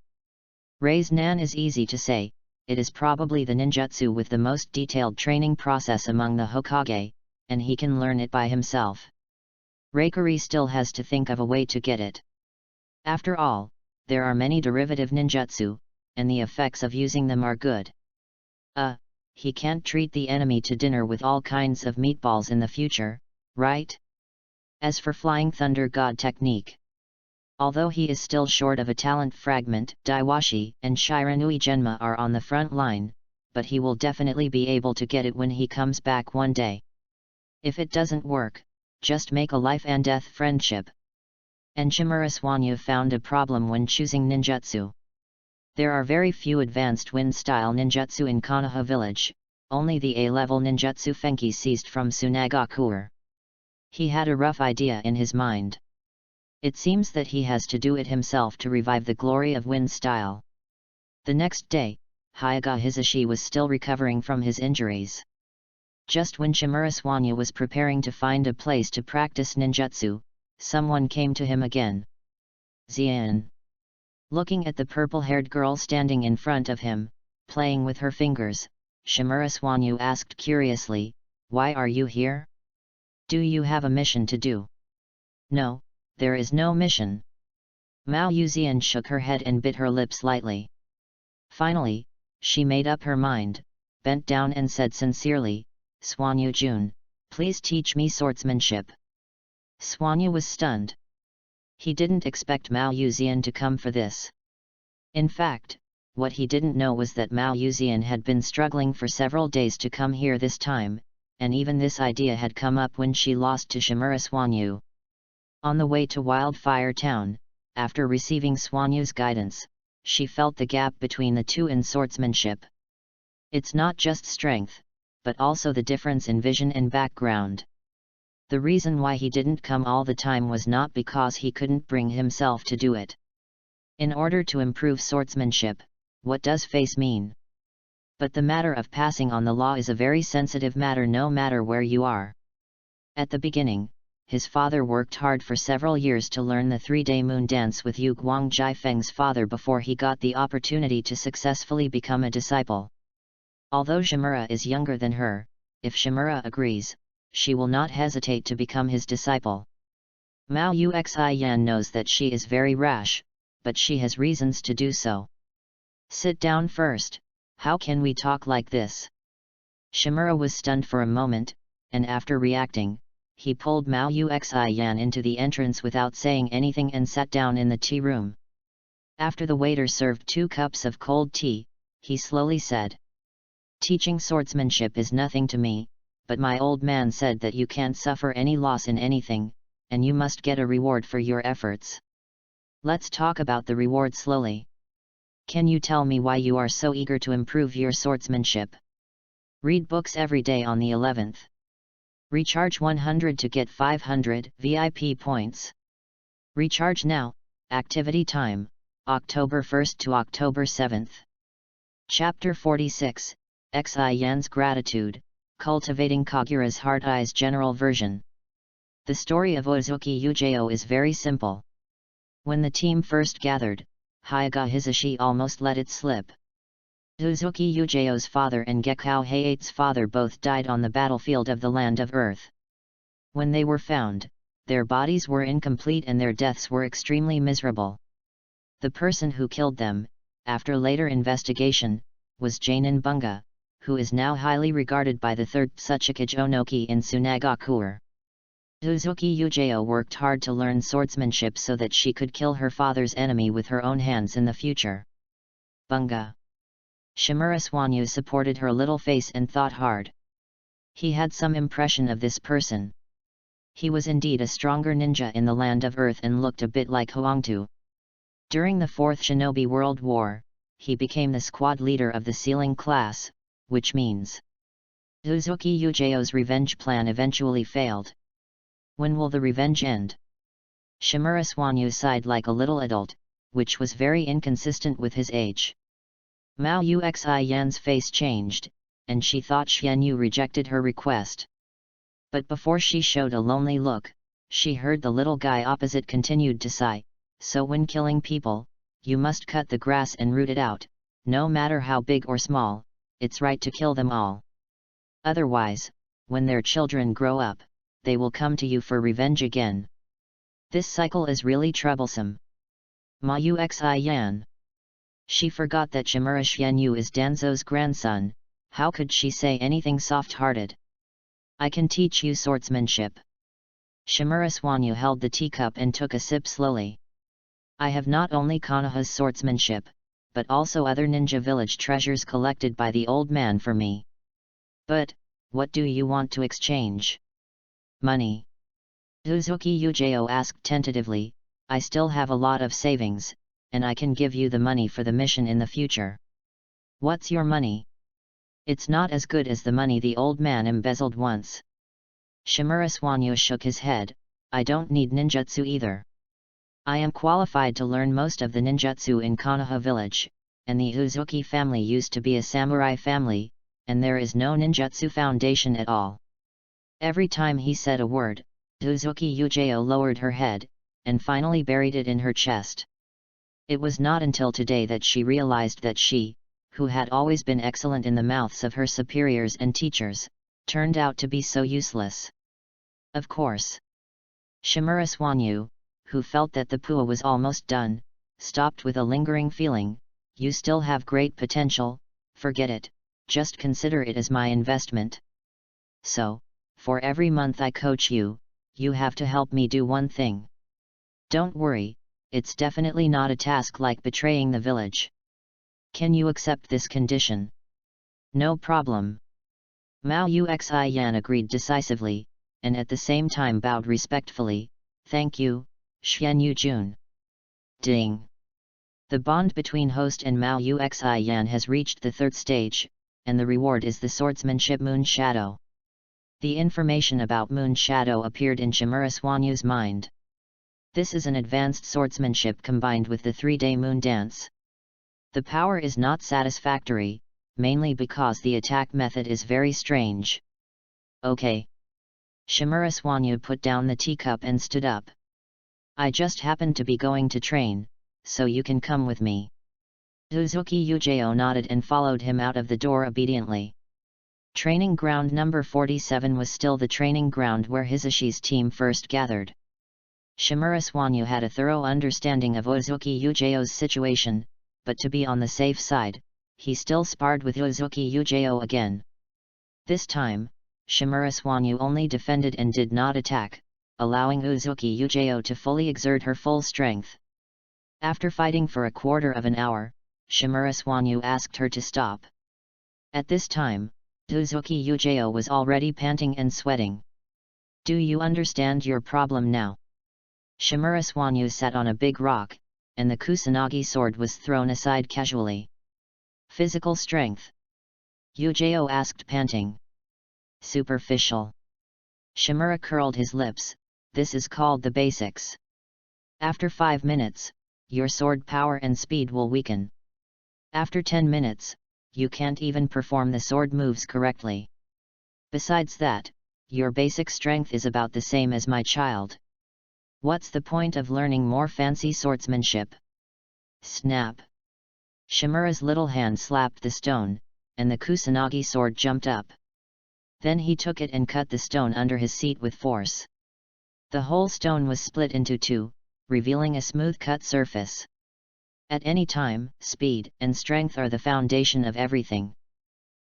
Raise Nan is easy to say, it is probably the ninjutsu with the most detailed training process among the Hokage, and he can learn it by himself. Reikari still has to think of a way to get it. After all, there are many derivative ninjutsu, and the effects of using them are good. he can't treat the enemy to dinner with all kinds of meatballs in the future, right? As for Flying Thunder God technique, although he is still short of a talent fragment, Daiwashi and Shiranui Genma are on the front line, but he will definitely be able to get it when he comes back one day. If it doesn't work, just make a life and death friendship. And Shimura Swanyu found a problem when choosing ninjutsu. There are very few advanced wind-style ninjutsu in Konoha village, only the A-level ninjutsu Fenki seized from Tsunagakure. He had a rough idea in his mind. It seems that he has to do it himself to revive the glory of wind style. The next day, Hyaga Hisashi was still recovering from his injuries. Just when Shimura Swanyu was preparing to find a place to practice ninjutsu, someone came to him again. Xian. Looking at the purple-haired girl standing in front of him, playing with her fingers, Shimura Swanyu asked curiously, "Why are you here? Do you have a mission to do?" "No, there is no mission." Mao Yuzian shook her head and bit her lips lightly. Finally, she made up her mind, bent down and said sincerely, "Swanyu-jun, please teach me swordsmanship." Swanyu was stunned. He didn't expect Mao Yuzian to come for this. In fact, what he didn't know was that Mao Yuzian had been struggling for several days to come here this time, and even this idea had come up when she lost to Shimura Swanyu. On the way to Wildfire Town, after receiving Swanyu's guidance, she felt the gap between the two in swordsmanship. It's not just strength, but also the difference in vision and background. The reason why he didn't come all the time was not because he couldn't bring himself to do it. In order to improve swordsmanship, what does face mean? But the matter of passing on the law is a very sensitive matter no matter where you are. At the beginning, his father worked hard for several years to learn the 3-day moon dance with Yu Guang Jiafeng's father before he got the opportunity to successfully become a disciple. Although Shimura is younger than her, if Shimura agrees, she will not hesitate to become his disciple. Mao Yuxian knows that she is very rash, but she has reasons to do so. "Sit down first, how can we talk like this?" Shimura was stunned for a moment, and after reacting, he pulled Mao Yuxian into the entrance without saying anything and sat down in the tea room. After the waiter served 2 cups of cold tea, he slowly said, "Teaching swordsmanship is nothing to me, but my old man said that you can't suffer any loss in anything, and you must get a reward for your efforts. Let's talk about the reward slowly. Can you tell me why you are so eager to improve your swordsmanship? Read books every day on the 11th. Recharge 100 to get 500 VIP points. Recharge now, activity time, October 1st to October 7th. Chapter 46, Xian's Gratitude, Cultivating Kagura's Heart Eyes General Version. The story of Ozuki Yujeo is very simple. When the team first gathered, Hyaga Hisashi almost let it slip. Ozuki Yujeo's father and Gekao Heiat's father both died on the battlefield of the Land of Earth. When they were found, their bodies were incomplete and their deaths were extremely miserable. The person who killed them, after later investigation, was Jainin Bunga, who is now highly regarded by the 3rd Tsuchikage Onoki in Tsunagakure. Ozuki Yujeo worked hard to learn swordsmanship so that she could kill her father's enemy with her own hands in the future. Bunga. Shimura Swanyu supported her little face and thought hard. He had some impression of this person. He was indeed a stronger ninja in the Land of Earth and looked a bit like Huangtu. During the 4th Shinobi World War, he became the squad leader of the Sealing class, which means Ozuki Yujeo's revenge plan eventually failed. When will the revenge end? Shimura Swanyu sighed like a little adult, which was very inconsistent with his age. Mao Yuxian's face changed, and she thought Xianyu rejected her request. But before she showed a lonely look, she heard the little guy opposite continued to sigh, "So when killing people, you must cut the grass and root it out, no matter how big or small, it's right to kill them all. Otherwise, when their children grow up, they will come to you for revenge again. This cycle is really troublesome." Mao Yuxian. She forgot that Shimura Xianyu is Danzo's grandson, How could she say anything soft-hearted? I can teach you swordsmanship. Shimura Swanyu held the teacup and took a sip slowly. I have not only Konoha's swordsmanship, but also other ninja village treasures collected by the old man for me. But, what do you want to exchange? Money. Uzuki Yujeo asked tentatively. I still have a lot of savings, and I can give you the money for the mission in the future. What's your money? It's not as good as the money the old man embezzled once. Shimura Swanyu shook his head. I don't need ninjutsu either. I am qualified to learn most of the ninjutsu in Konoha village, and the Uzuki family used to be a samurai family, and there is no ninjutsu foundation at all. Every time he said a word, Uzuki Yujeo lowered her head, and finally buried it in her chest. It was not until today that she realized that she, who had always been excellent in the mouths of her superiors and teachers, turned out to be so useless. Of course. Shimura Swanyu, who felt that the pua was almost done, stopped with a lingering feeling. You still have great potential, forget it, just consider it as my investment. So, for every month I coach you, you have to help me do one thing. Don't worry, it's definitely not a task like betraying the village. Can you accept this condition? No problem. Mao Uxi Yan agreed decisively, and at the same time bowed respectfully. Thank you, Xianyu Jun. Ding! The bond between host and Mao Uxi Yan has reached the third stage, and the reward is the swordsmanship Moon Shadow. The information about Moon Shadow appeared in Shimura Swanyu's mind. This is an advanced swordsmanship combined with the 3-day moon dance. The power is not satisfactory, mainly because the attack method is very strange. Okay. Shimura Swanyu put down the teacup and stood up. I just happened to be going to train, so you can come with me. Uzuki Yujeo nodded and followed him out of the door obediently. Training ground number 47 was still the training ground where Hisashi's team first gathered. Shimura Swanyu had a thorough understanding of Uzuki Yujeo's situation, but to be on the safe side, he still sparred with Uzuki Yujeo again. This time, Shimura Swanyu only defended and did not attack, allowing Uzuki Yujeo to fully exert her full strength. After fighting for a quarter of an hour, Shimura Swanyu asked her to stop. At this time, Uzuki Yujeo was already panting and sweating. Do you understand your problem now? Shimura Swanyu sat on a big rock, and the Kusanagi sword was thrown aside casually. Physical strength? Yujeo asked panting. Superficial. Shimura curled his lips. This is called the basics. After 5 minutes, your sword power and speed will weaken. After 10 minutes, you can't even perform the sword moves correctly. Besides that, your basic strength is about the same as my child. What's the point of learning more fancy swordsmanship? Snap! Shimura's little hand slapped the stone, and the Kusanagi sword jumped up. Then he took it and cut the stone under his seat with force. The whole stone was split into two, revealing a smooth-cut surface. At any time, speed and strength are the foundation of everything.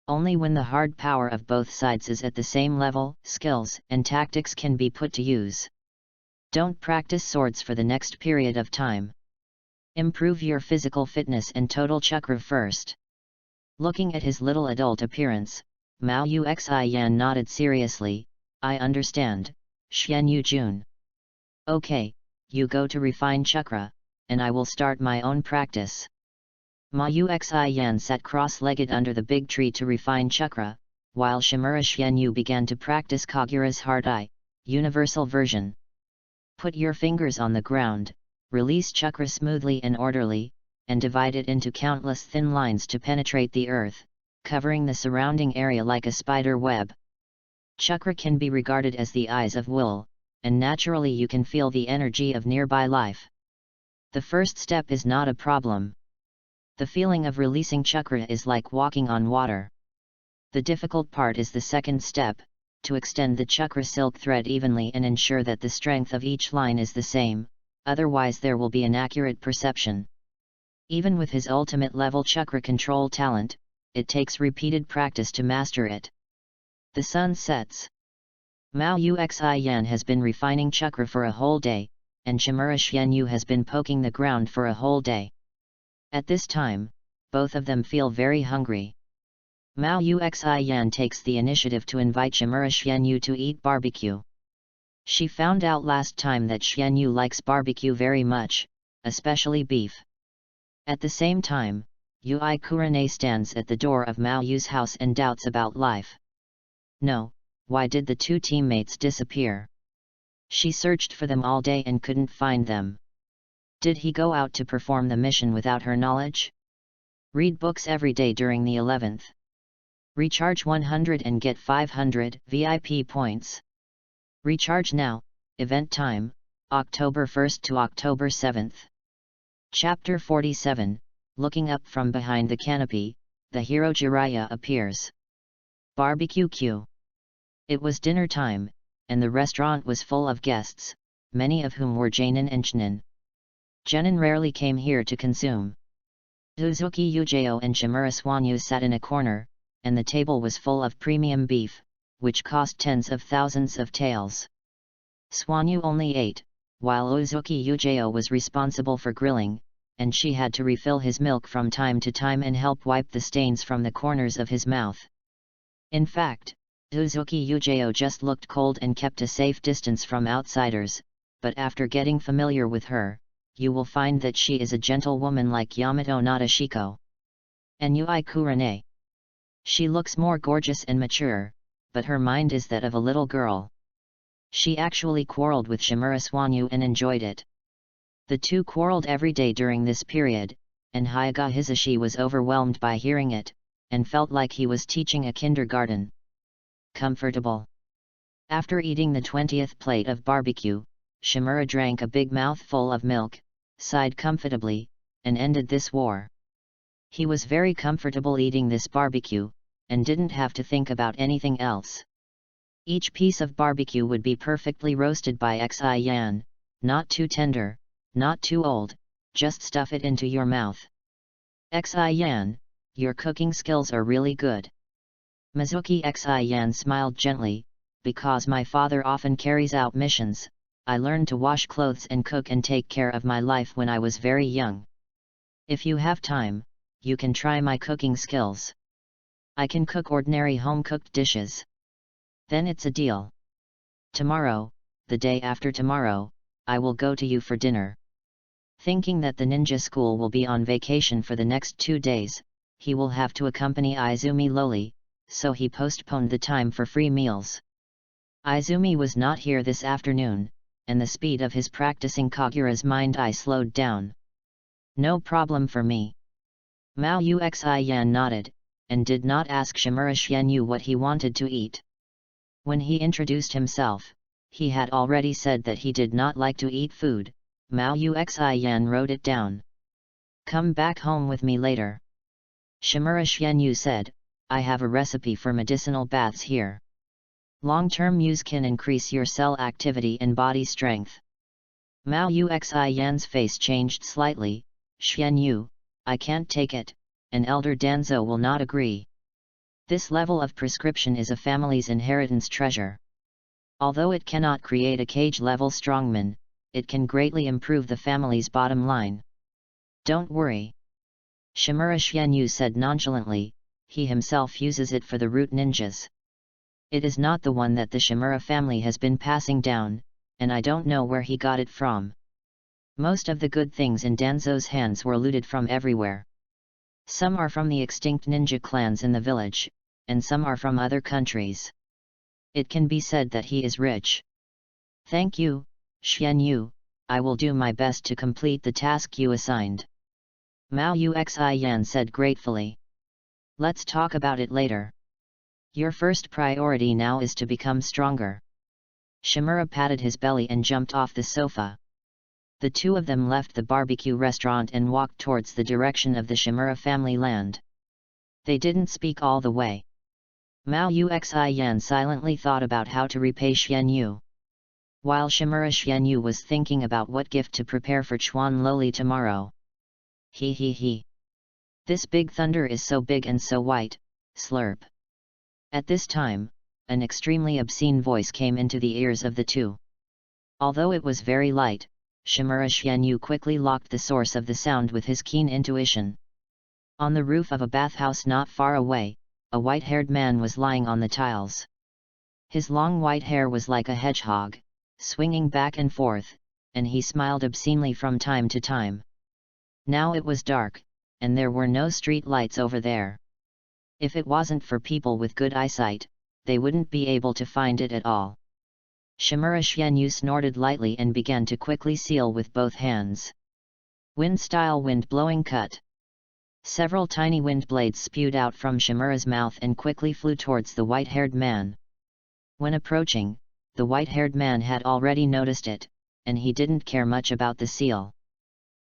Only when the hard power of both sides is at the same level, skills and tactics can be put to use. Don't practice swords for the next period of time. Improve your physical fitness and total chakra first. Looking at his little adult appearance, Mao Uxi Yan nodded seriously. I understand, Xianyu Jun. Okay, you go to refine chakra, and I will start my own practice. Mao Uxi Yan sat cross-legged under the big tree to refine chakra, while Shimura Xianyu began to practice Kagura's Heart Eye, universal version. Put your fingers on the ground, release chakra smoothly and orderly, and divide it into countless thin lines to penetrate the earth, covering the surrounding area like a spider web. Chakra can be regarded as the eyes of will, and naturally you can feel the energy of nearby life. The first step is not a problem. The feeling of releasing chakra is like walking on water. The difficult part is the second step, to extend the chakra silk thread evenly and ensure that the strength of each line is the same, otherwise there will be an accurate perception. Even with his ultimate level chakra control talent, it takes repeated practice to master it. The sun sets. Mao Uxian has been refining chakra for a whole day, and Shimura Xianyu has been poking the ground for a whole day. At this time, both of them feel very hungry. Mao Uxian takes the initiative to invite Shimura Xianyu to eat barbecue. She found out last time that Xianyu likes barbecue very much, especially beef. At the same time, Yui Kurane stands at the door of Mao Yu's house and doubts about life. No, why did the two teammates disappear? She searched for them all day and couldn't find them. Did he go out to perform the mission without her knowledge? Read books every day during the 11th. Recharge 100 and get 500 VIP points. Recharge now, event time, October 1st to October 7th. Chapter 47, Looking up from behind the canopy, the hero Jiraiya appears. Barbecue queue. It was dinner time, and the restaurant was full of guests, many of whom were Janin and Chinin. Genin rarely came here to consume. Uzuki Yujeo and Shimura Swanyu sat in a corner, and the table was full of premium beef, which cost tens of thousands of taels. Swanyu only ate, while Uzuki Yujeo was responsible for grilling, and she had to refill his milk from time to time and help wipe the stains from the corners of his mouth. In fact, Uzuki Yujeo just looked cold and kept a safe distance from outsiders, but after getting familiar with her, you will find that she is a gentle woman like Yamato Nadeshiko. And Yui Kurane. She looks more gorgeous and mature, but her mind is that of a little girl. She actually quarreled with Shimura Swanyu and enjoyed it. The two quarreled every day during this period, and Hyuga Hisashi was overwhelmed by hearing it, and felt like he was teaching a kindergarten. Comfortable. After eating the 20th plate of barbecue, Shimura drank a big mouthful of milk, sighed comfortably, and ended this war. He was very comfortable eating this barbecue, and didn't have to think about anything else. Each piece of barbecue would be perfectly roasted by Xian, not too tender, not too old, just stuff it into your mouth. Xian, your cooking skills are really good. Mizuki Xian smiled gently, because my father often carries out missions. I learned to wash clothes and cook and take care of my life when I was very young. If you have time, you can try my cooking skills. I can cook ordinary home-cooked dishes. Then it's a deal. Tomorrow, the day after tomorrow, I will go to you for dinner. Thinking that the ninja school will be on vacation for the next 2 days, he will have to accompany Izumi Loli, so he postponed the time for free meals. Izumi was not here this afternoon, and the speed of his practicing Kagura's mind-eye slowed down. No problem for me. Mao Uxian nodded, and did not ask Shimura Xianyu what he wanted to eat. When he introduced himself, he had already said that he did not like to eat food. Mao Uxian wrote it down. Come back home with me later. Shimura Xianyu said, I have a recipe for medicinal baths here. Long-term use can increase your cell activity and body strength. Mao Uxian's face changed slightly. Xianyu, I can't take it, and Elder Danzo will not agree. This level of prescription is a family's inheritance treasure. Although it cannot create a cage-level strongman, it can greatly improve the family's bottom line. Don't worry. Shimura Xianyu said nonchalantly, he himself uses it for the root ninjas. It is not the one that the Shimura family has been passing down, and I don't know where he got it from. Most of the good things in Danzo's hands were looted from everywhere. Some are from the extinct ninja clans in the village, and some are from other countries. It can be said that he is rich. Thank you, Xianyu, I will do my best to complete the task you assigned. Mao Uxian said gratefully. Let's talk about it later. Your first priority now is to become stronger. Shimura patted his belly and jumped off the sofa. The two of them left the barbecue restaurant and walked towards the direction of the Shimura family land. They didn't speak all the way. Mao Uxian silently thought about how to repay Xianyu. While Shimura Xianyu was thinking about what gift to prepare for Chuan Loli tomorrow. He. This big thunder is so big and so white, slurp. At this time, an extremely obscene voice came into the ears of the two. Although it was very light, Shimura Xianyu quickly locked the source of the sound with his keen intuition. On the roof of a bathhouse not far away, a white-haired man was lying on the tiles. His long white hair was like a hedgehog, swinging back and forth, and he smiled obscenely from time to time. Now it was dark, and there were no street lights over there. If it wasn't for people with good eyesight, they wouldn't be able to find it at all. Shimura Xianyu snorted lightly and began to quickly seal with both hands. Wind-style wind-blowing cut. Several tiny wind blades spewed out from Shimura's mouth and quickly flew towards the white-haired man. When approaching, the white-haired man had already noticed it, and he didn't care much about the seal.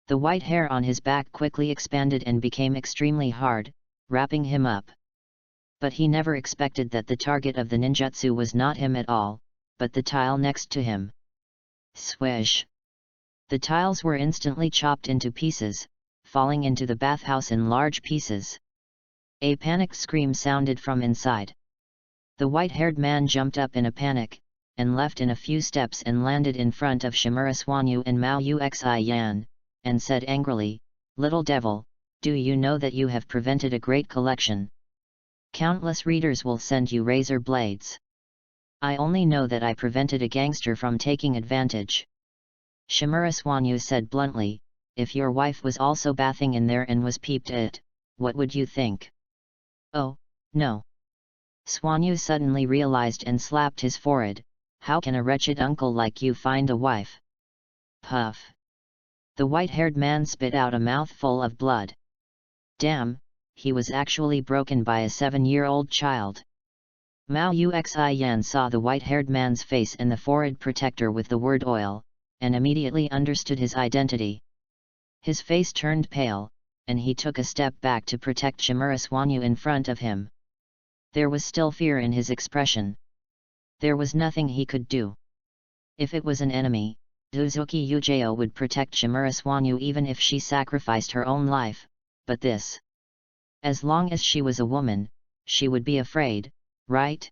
The white hair on his back quickly expanded and became extremely hard, wrapping him up. But he never expected that the target of the ninjutsu was not him at all, but the tile next to him. Swish! The tiles were instantly chopped into pieces, falling into the bathhouse in large pieces. A panicked scream sounded from inside. The white-haired man jumped up in a panic, and left in a few steps and landed in front of Shimura Xianyu and Mao Uxi Yan, and said angrily, "Little devil, do you know that you have prevented a great collection? Countless readers will send you razor blades. I only know that I prevented a gangster from taking advantage." Shimura Xianyu said bluntly, "If your wife was also bathing in there and was peeped at, what would you think?" "Oh, no." Xianyu suddenly realized and slapped his forehead, "How can a wretched uncle like you find a wife?" Puff! The white-haired man spit out a mouthful of blood. Damn, he was actually broken by a 7-year-old child. Mao Uxi Yan saw the white-haired man's face and the forehead protector with the word oil, and immediately understood his identity. His face turned pale, and he took a step back to protect Shimura Xianyu in front of him. There was still fear in his expression. There was nothing he could do. If it was an enemy, Uzuki Yujao would protect Shimura Xianyu even if she sacrificed her own life, but this... As long as she was a woman, she would be afraid, right?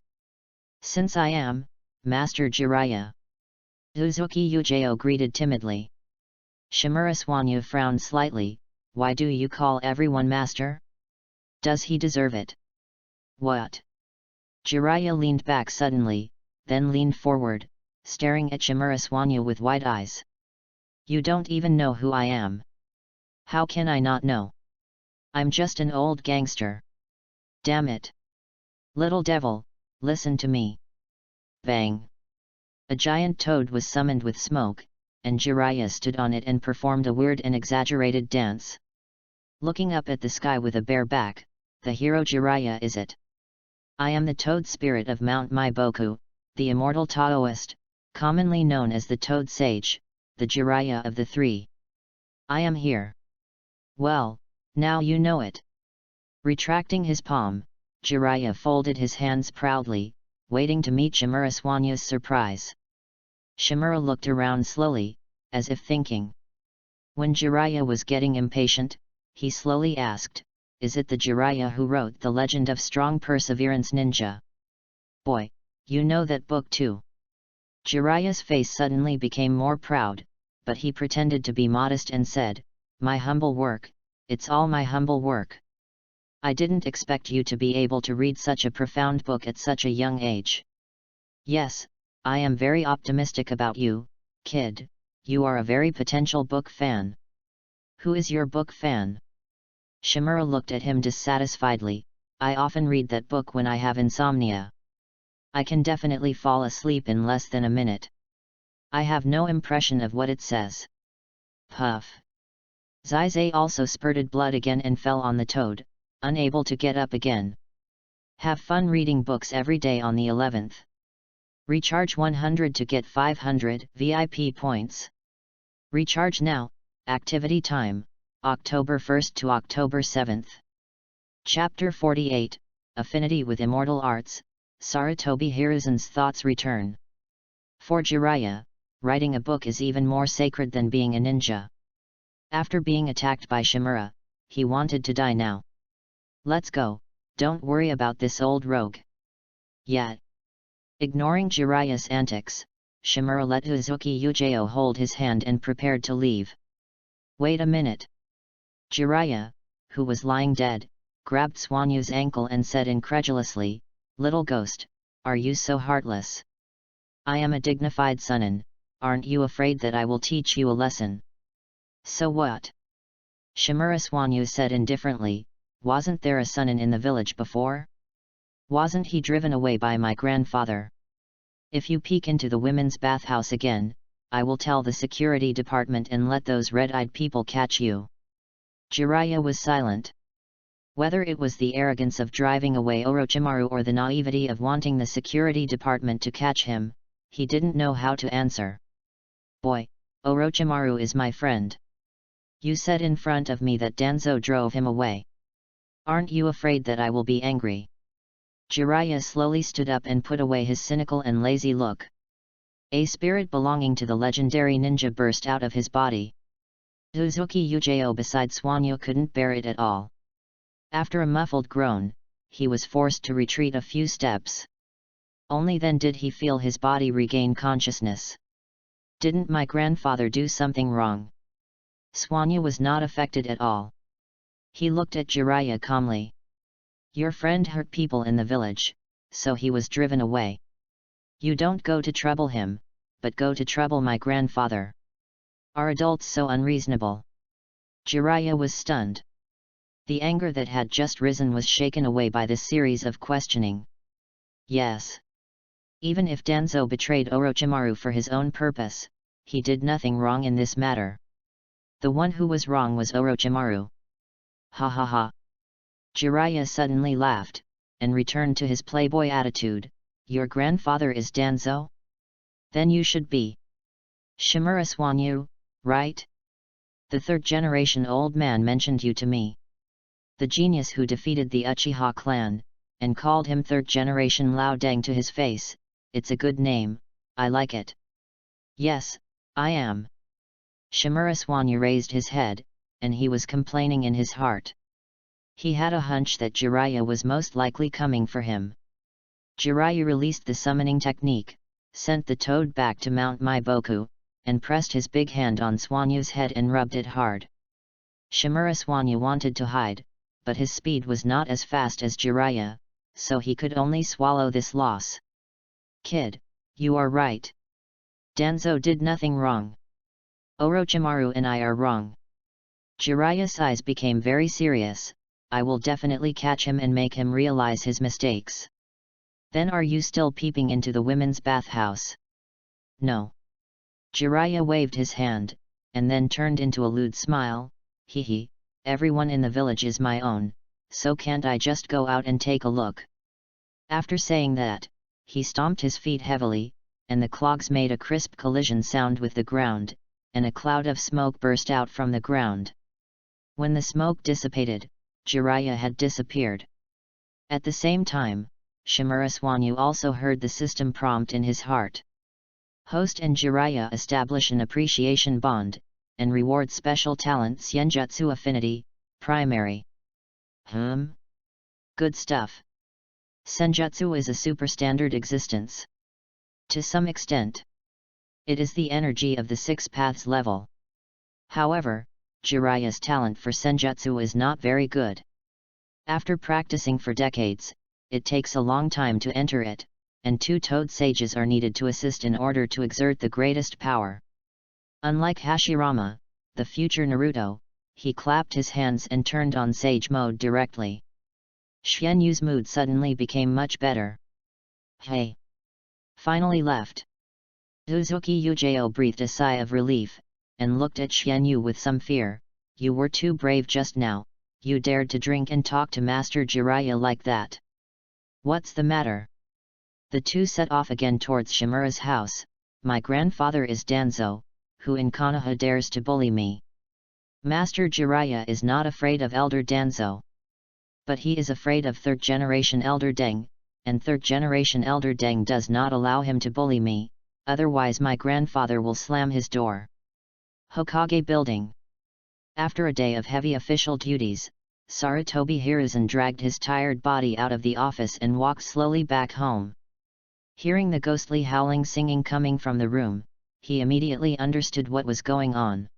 "Since I am, Master Jiraiya." Uzuki Yujao greeted timidly. Shimura Xianyu frowned slightly, "Why do you call everyone master? Does he deserve it?" "What?" Jiraiya leaned back suddenly, then leaned forward, staring at Shimura Xianyu with wide eyes. "You don't even know who I am." "How can I not know? I'm just an old gangster." "Damn it! Little devil, listen to me." Bang! A giant toad was summoned with smoke, and Jiraiya stood on it and performed a weird and exaggerated dance. Looking up at the sky with a bare back, the hero Jiraiya is it. "I am the toad spirit of Mount Maiboku, the immortal Taoist, commonly known as the Toad Sage, the Jiraiya of the Three. I am here." "Well, now you know it." Retracting his palm, Jiraiya folded his hands proudly, waiting to meet Shimura Xianyu's surprise. Shimura looked around slowly, as if thinking. When Jiraiya was getting impatient, he slowly asked, "Is it the Jiraiya who wrote The Legend of Strong Perseverance Ninja?" "Boy, you know that book too." Jiraiya's face suddenly became more proud, but he pretended to be modest and said, "My humble work, it's all my humble work. I didn't expect you to be able to read such a profound book at such a young age. Yes, I am very optimistic about you, kid, you are a very potential book fan." "Who is your book fan?" Shimura looked at him dissatisfiedly. "I often read that book when I have insomnia. I can definitely fall asleep in less than a minute. I have no impression of what it says." Puff! Zizai also spurted blood again and fell on the toad, unable to get up again. Have fun reading books every day on the 11th. Recharge 100 to get 500 VIP points. Recharge now. Activity time, October 1st to October 7th. Chapter 48, Affinity with Immortal Arts, Sarutobi Hiruzen's Thoughts Return. For Jiraiya, writing a book is even more sacred than being a ninja. After being attacked by Shimura, he wanted to die now. Let's go, don't worry about this old rogue. Yet. Ignoring Jiraiya's antics, Shimura let Uzuki Yujao hold his hand and prepared to leave. Wait a minute. Jiraiya, who was lying dead, grabbed Suanyu's ankle and said incredulously, "Little ghost, are you so heartless? I am a dignified Sunin, aren't you afraid that I will teach you a lesson?" "So what?" Shimura Suanyu said indifferently, "Wasn't there a Sunin in the village before? Wasn't he driven away by my grandfather? If you peek into the women's bathhouse again, I will tell the security department and let those red-eyed people catch you." Jiraiya was silent. Whether it was the arrogance of driving away Orochimaru or the naivety of wanting the security department to catch him, he didn't know how to answer. "Boy, Orochimaru is my friend. You said in front of me that Danzo drove him away. Aren't you afraid that I will be angry?" Jiraiya slowly stood up and put away his cynical and lazy look. A spirit belonging to the legendary ninja burst out of his body. Uzuki Yujao beside Suanyu couldn't bear it at all. After a muffled groan, he was forced to retreat a few steps. Only then did he feel his body regain consciousness. "Didn't my grandfather do something wrong?" Suanyu was not affected at all. He looked at Jiraiya calmly. "Your friend hurt people in the village, so he was driven away. You don't go to trouble him, but go to trouble my grandfather. Are adults so unreasonable?" Jiraiya was stunned. The anger that had just risen was shaken away by this series of questioning. Yes. Even if Danzo betrayed Orochimaru for his own purpose, he did nothing wrong in this matter. The one who was wrong was Orochimaru. Ha ha ha. Jiraiya suddenly laughed, and returned to his playboy attitude. "Your grandfather is Danzo? Then you should be Shimura Suanyu, right? The third-generation old man mentioned you to me. The genius who defeated the Uchiha clan, and called him third-generation Lao Deng to his face. It's a good name, I like it." "Yes, I am." Shimura Suanyu raised his head, and he was complaining in his heart. He had a hunch that Jiraiya was most likely coming for him. Jiraiya released the summoning technique, sent the toad back to Mount Maiboku, and pressed his big hand on Suanyu's head and rubbed it hard. Shimura Suanyu wanted to hide, but his speed was not as fast as Jiraiya, so he could only swallow this loss. "Kid, you are right. Danzo did nothing wrong. Orochimaru and I are wrong." Jiraiya's eyes became very serious. "I will definitely catch him and make him realize his mistakes." "Then are you still peeping into the women's bathhouse?" "No." Jiraiya waved his hand, and then turned into a lewd smile. "Hee hee, everyone in the village is my own, so can't I just go out and take a look?" After saying that, he stomped his feet heavily, and the clogs made a crisp collision sound with the ground, and a cloud of smoke burst out from the ground. When the smoke dissipated, Jiraiya had disappeared. At the same time, Shimura Suanyu also heard the system prompt in his heart. Host and Jiraiya establish an appreciation bond, and reward special talent Senjutsu affinity, primary. Good stuff. Senjutsu is a superstandard existence. To some extent. It is the energy of the Six Paths level. However, Jiraiya's talent for Senjutsu is not very good. After practicing for decades, it takes a long time to enter it, and 2 Toad Sages are needed to assist in order to exert the greatest power. Unlike Hashirama, the future Naruto, he clapped his hands and turned on Sage mode directly. Xianyu's mood suddenly became much better. "Hey! Finally left." Uzuki Yujao breathed a sigh of relief, and looked at Xianyu with some fear. "You were too brave just now, you dared to drink and talk to Master Jiraiya like that. What's the matter?" The two set off again towards Shimura's house. "My grandfather is Danzo, who in Konoha dares to bully me. Master Jiraiya is not afraid of Elder Danzo. But he is afraid of third-generation Elder Deng, and third-generation Elder Deng does not allow him to bully me, otherwise my grandfather will slam his door." Hokage Building. After a day of heavy official duties, Sarutobi Hiruzen dragged his tired body out of the office and walked slowly back home. Hearing the ghostly howling singing coming from the room, he immediately understood what was going on.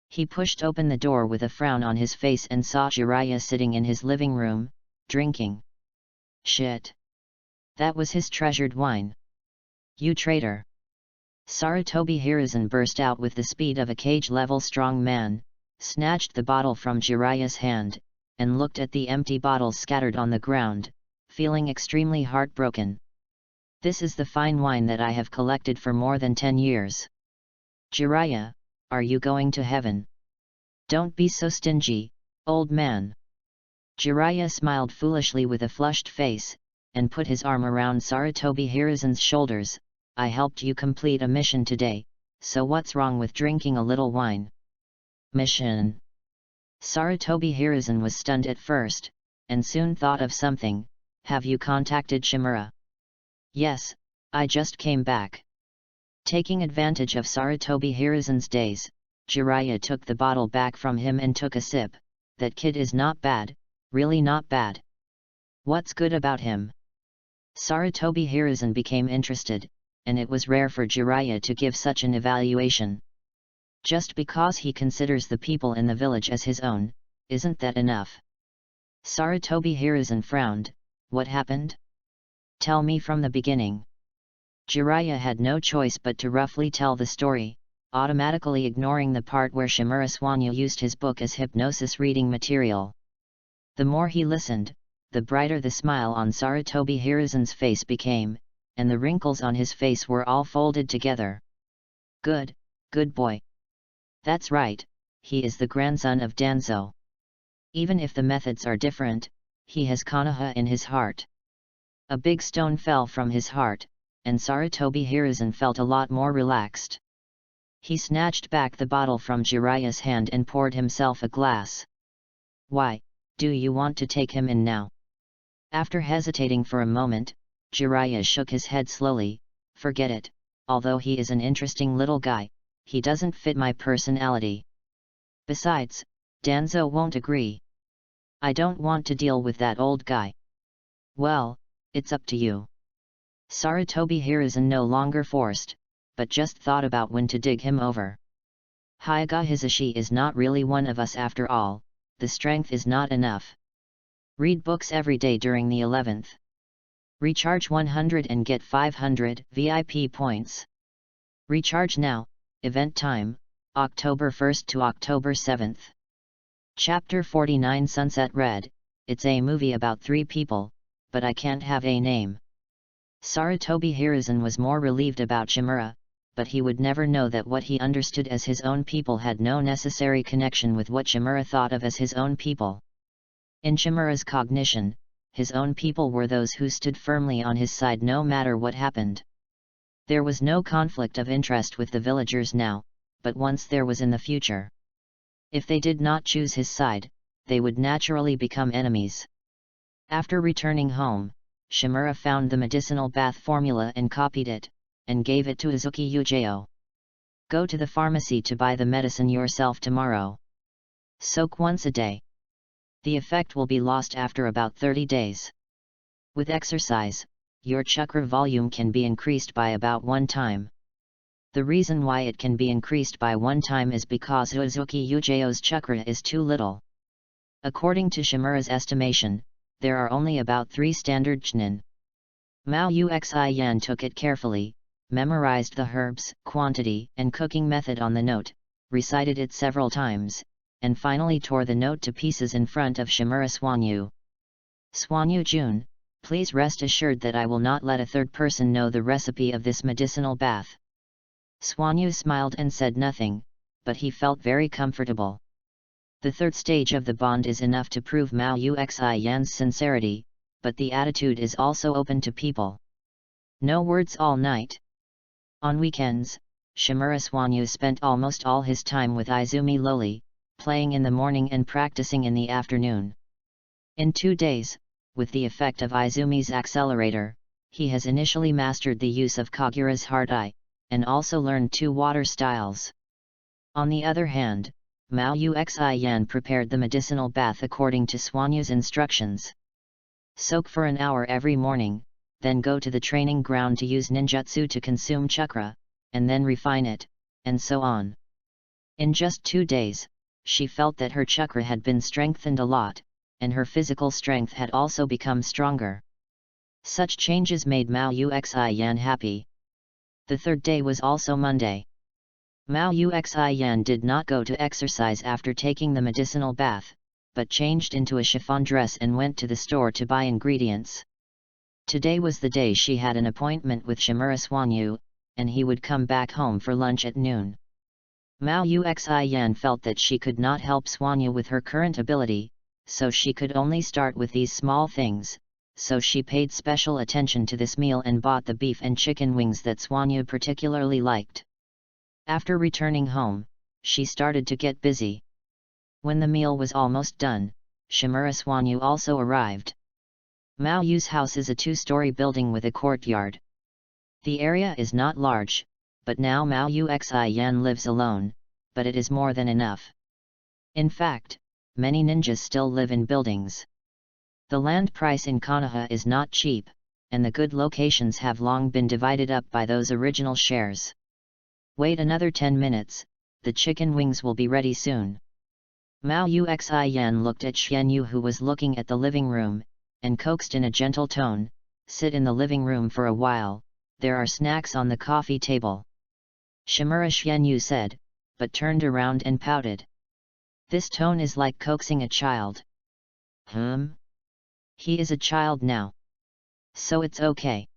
He pushed open the door with a frown on his face and saw Jiraiya sitting in his living room, drinking. Shit! That was his treasured wine. You traitor! Sarutobi Hiruzen burst out with the speed of a cage-level strong man, snatched the bottle from Jiraiya's hand, and looked at the empty bottles scattered on the ground, feeling extremely heartbroken. This is the fine wine that I have collected for more than 10 years. Jiraiya, are you going to heaven? Don't be so stingy, old man. Jiraiya smiled foolishly with a flushed face, and put his arm around Sarutobi Hiruzen's shoulders. I helped you complete a mission today, so what's wrong with drinking a little wine? Mission? Sarutobi Hiruzen was stunned at first, and soon thought of something. Have you contacted Shimura? Yes, I just came back. Taking advantage of Sarutobi Hiruzen's daze, Jiraiya took the bottle back from him and took a sip. That kid is not bad, really not bad. What's good about him? Sarutobi Hiruzen became interested, and it was rare for Jiraiya to give such an evaluation. Just because he considers the people in the village as his own, isn't that enough? Sarutobi Hiruzen frowned. What happened? Tell me from the beginning. Jiraiya had no choice but to roughly tell the story, automatically ignoring the part where Shimura Swanyu used his book as hypnosis reading material. The more he listened, the brighter the smile on Sarutobi Hiruzen's face became, and the wrinkles on his face were all folded together. Good boy. That's right, he is the grandson of Danzo. Even if the methods are different, he has Konoha in his heart. A big stone fell from his heart, and Sarutobi Hiruzen felt a lot more relaxed. He snatched back the bottle from Jiraiya's hand and poured himself a glass. Why, do you want to take him in now? After hesitating for a moment, Jiraiya shook his head slowly. Forget it, although he is an interesting little guy, he doesn't fit my personality. Besides, Danzo won't agree. I don't want to deal with that old guy. Well, it's up to you. Sarutobi Hiruzen no longer forced, but just thought about when to dig him over. Hyuga Hisashi is not really one of us after all, the strength is not enough. Read books every day during the 11th. Recharge 100 and get 500 VIP points. Recharge now, event time, October 1st to October 7th. Chapter 49 Sunset Red, it's a movie about 3 people, but I can't have a name. Sarutobi Hiruzen was more relieved about Shimura, but he would never know that what he understood as his own people had no necessary connection with what Shimura thought of as his own people. In Shimura's cognition, his own people were those who stood firmly on his side no matter what happened. There was no conflict of interest with the villagers now, but once there was in the future. If they did not choose his side, they would naturally become enemies. After returning home, Shimura found the medicinal bath formula and copied it, and gave it to Izuki Yujeo. Go to the pharmacy to buy the medicine yourself tomorrow. Soak once a day. The effect will be lost after about 30 days. With exercise, your chakra volume can be increased by about 1 time. The reason why it can be increased by 1 time is because Izuki Yujeo's chakra is too little. According to Shimura's estimation, there are only about 3 standard chnin. Mao Uxian took it carefully, memorized the herbs, quantity, and cooking method on the note, recited it several times, and finally tore the note to pieces in front of Shimura Swanyu. Swanyu-jun, please rest assured that I will not let a third person know the recipe of this medicinal bath. Swanyu smiled and said nothing, but he felt very comfortable. The 3rd stage of the bond is enough to prove Mao Uxian's sincerity, but the attitude is also open to people. No words all night. On weekends, Shimura Swanyu spent almost all his time with Izumi Loli, playing in the morning and practicing in the afternoon. In 2 days, with the effect of Izumi's accelerator, he has initially mastered the use of Kagura's hard eye, and also learned 2 water styles. On the other hand, Mao Yuxian prepared the medicinal bath according to Xuanyu's instructions. Soak for an hour every morning, then go to the training ground to use ninjutsu to consume chakra, and then refine it, and so on. In just 2 days, she felt that her chakra had been strengthened a lot, and her physical strength had also become stronger. Such changes made Mao Yuxian happy. The third day was also Monday. Mao Yuxian did not go to exercise after taking the medicinal bath, but changed into a chiffon dress and went to the store to buy ingredients. Today was the day she had an appointment with Shimura Xuanyu, and he would come back home for lunch at noon. Mao Yuxian felt that she could not help Xuanyu with her current ability, so she could only start with these small things, so she paid special attention to this meal and bought the beef and chicken wings that Xuanyu particularly liked. After returning home, she started to get busy. When the meal was almost done, Shimura Xuanyu also arrived. Mao Yu's house is a 2-story building with a courtyard. The area is not large, but now Mao Yuxian lives alone, but it is more than enough. In fact, many ninjas still live in buildings. The land price in Konoha is not cheap, and the good locations have long been divided up by those original shares. Wait another 10 minutes, the chicken wings will be ready soon. Mao Yuxian looked at Xuanyu, who was looking at the living room, and coaxed in a gentle tone, "Sit in the living room for a while, there are snacks on the coffee table." Shimura Xuanyu said, but turned around and pouted. This tone is like coaxing a child. He is a child now. So it's okay.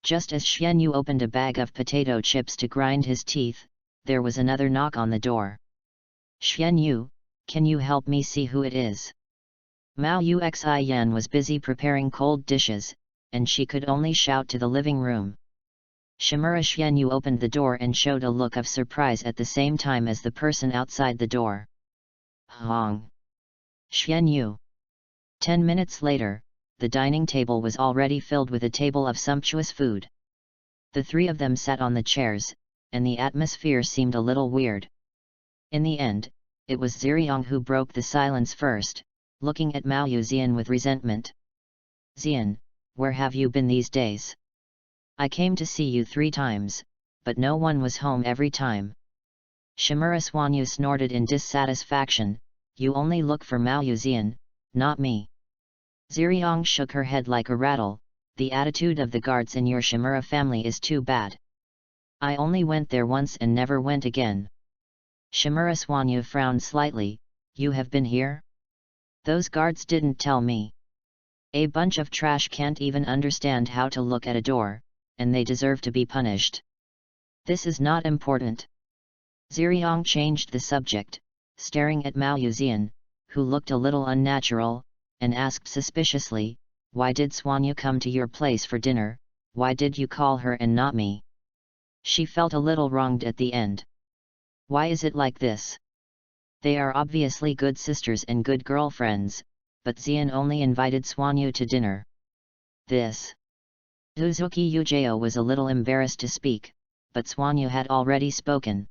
Just as Xuanyu opened a bag of potato chips to grind his teeth, there was another knock on the door. "Xuanyu, can you help me see who it is?" Mao Yuxian was busy preparing cold dishes, and she could only shout to the living room. Shimura Xuanyu opened the door and showed a look of surprise at the same time as the person outside the door. "Hong! Xuanyu!" 10 minutes later, the dining table was already filled with a table of sumptuous food. The three of them sat on the chairs, and the atmosphere seemed a little weird. In the end, it was Ziriang who broke the silence first, looking at Mao Yuxian with resentment. "Xian, where have you been these days? I came to see you 3 times, but no one was home every time." Shimura Xuanyu snorted in dissatisfaction, "You only look for Mao Yuxian, not me." Ziriang shook her head like a rattle, "The attitude of the guards in your Shimura family is too bad. I only went there once and never went again." Shimura Xuanyu frowned slightly, "You have been here? Those guards didn't tell me. A bunch of trash can't even understand how to look at a door, and they deserve to be punished. This is not important." Ziriang changed the subject, staring at Mao Yuxian, who looked a little unnatural, and asked suspiciously, "Why did Xuanyu come to your place for dinner? Why did you call her and not me?" She felt a little wronged at the end. Why is it like this? They are obviously good sisters and good girlfriends, but Xian only invited Xuanyu to dinner. This. Uzuki Yujao was a little embarrassed to speak, but Xuanyu had already spoken.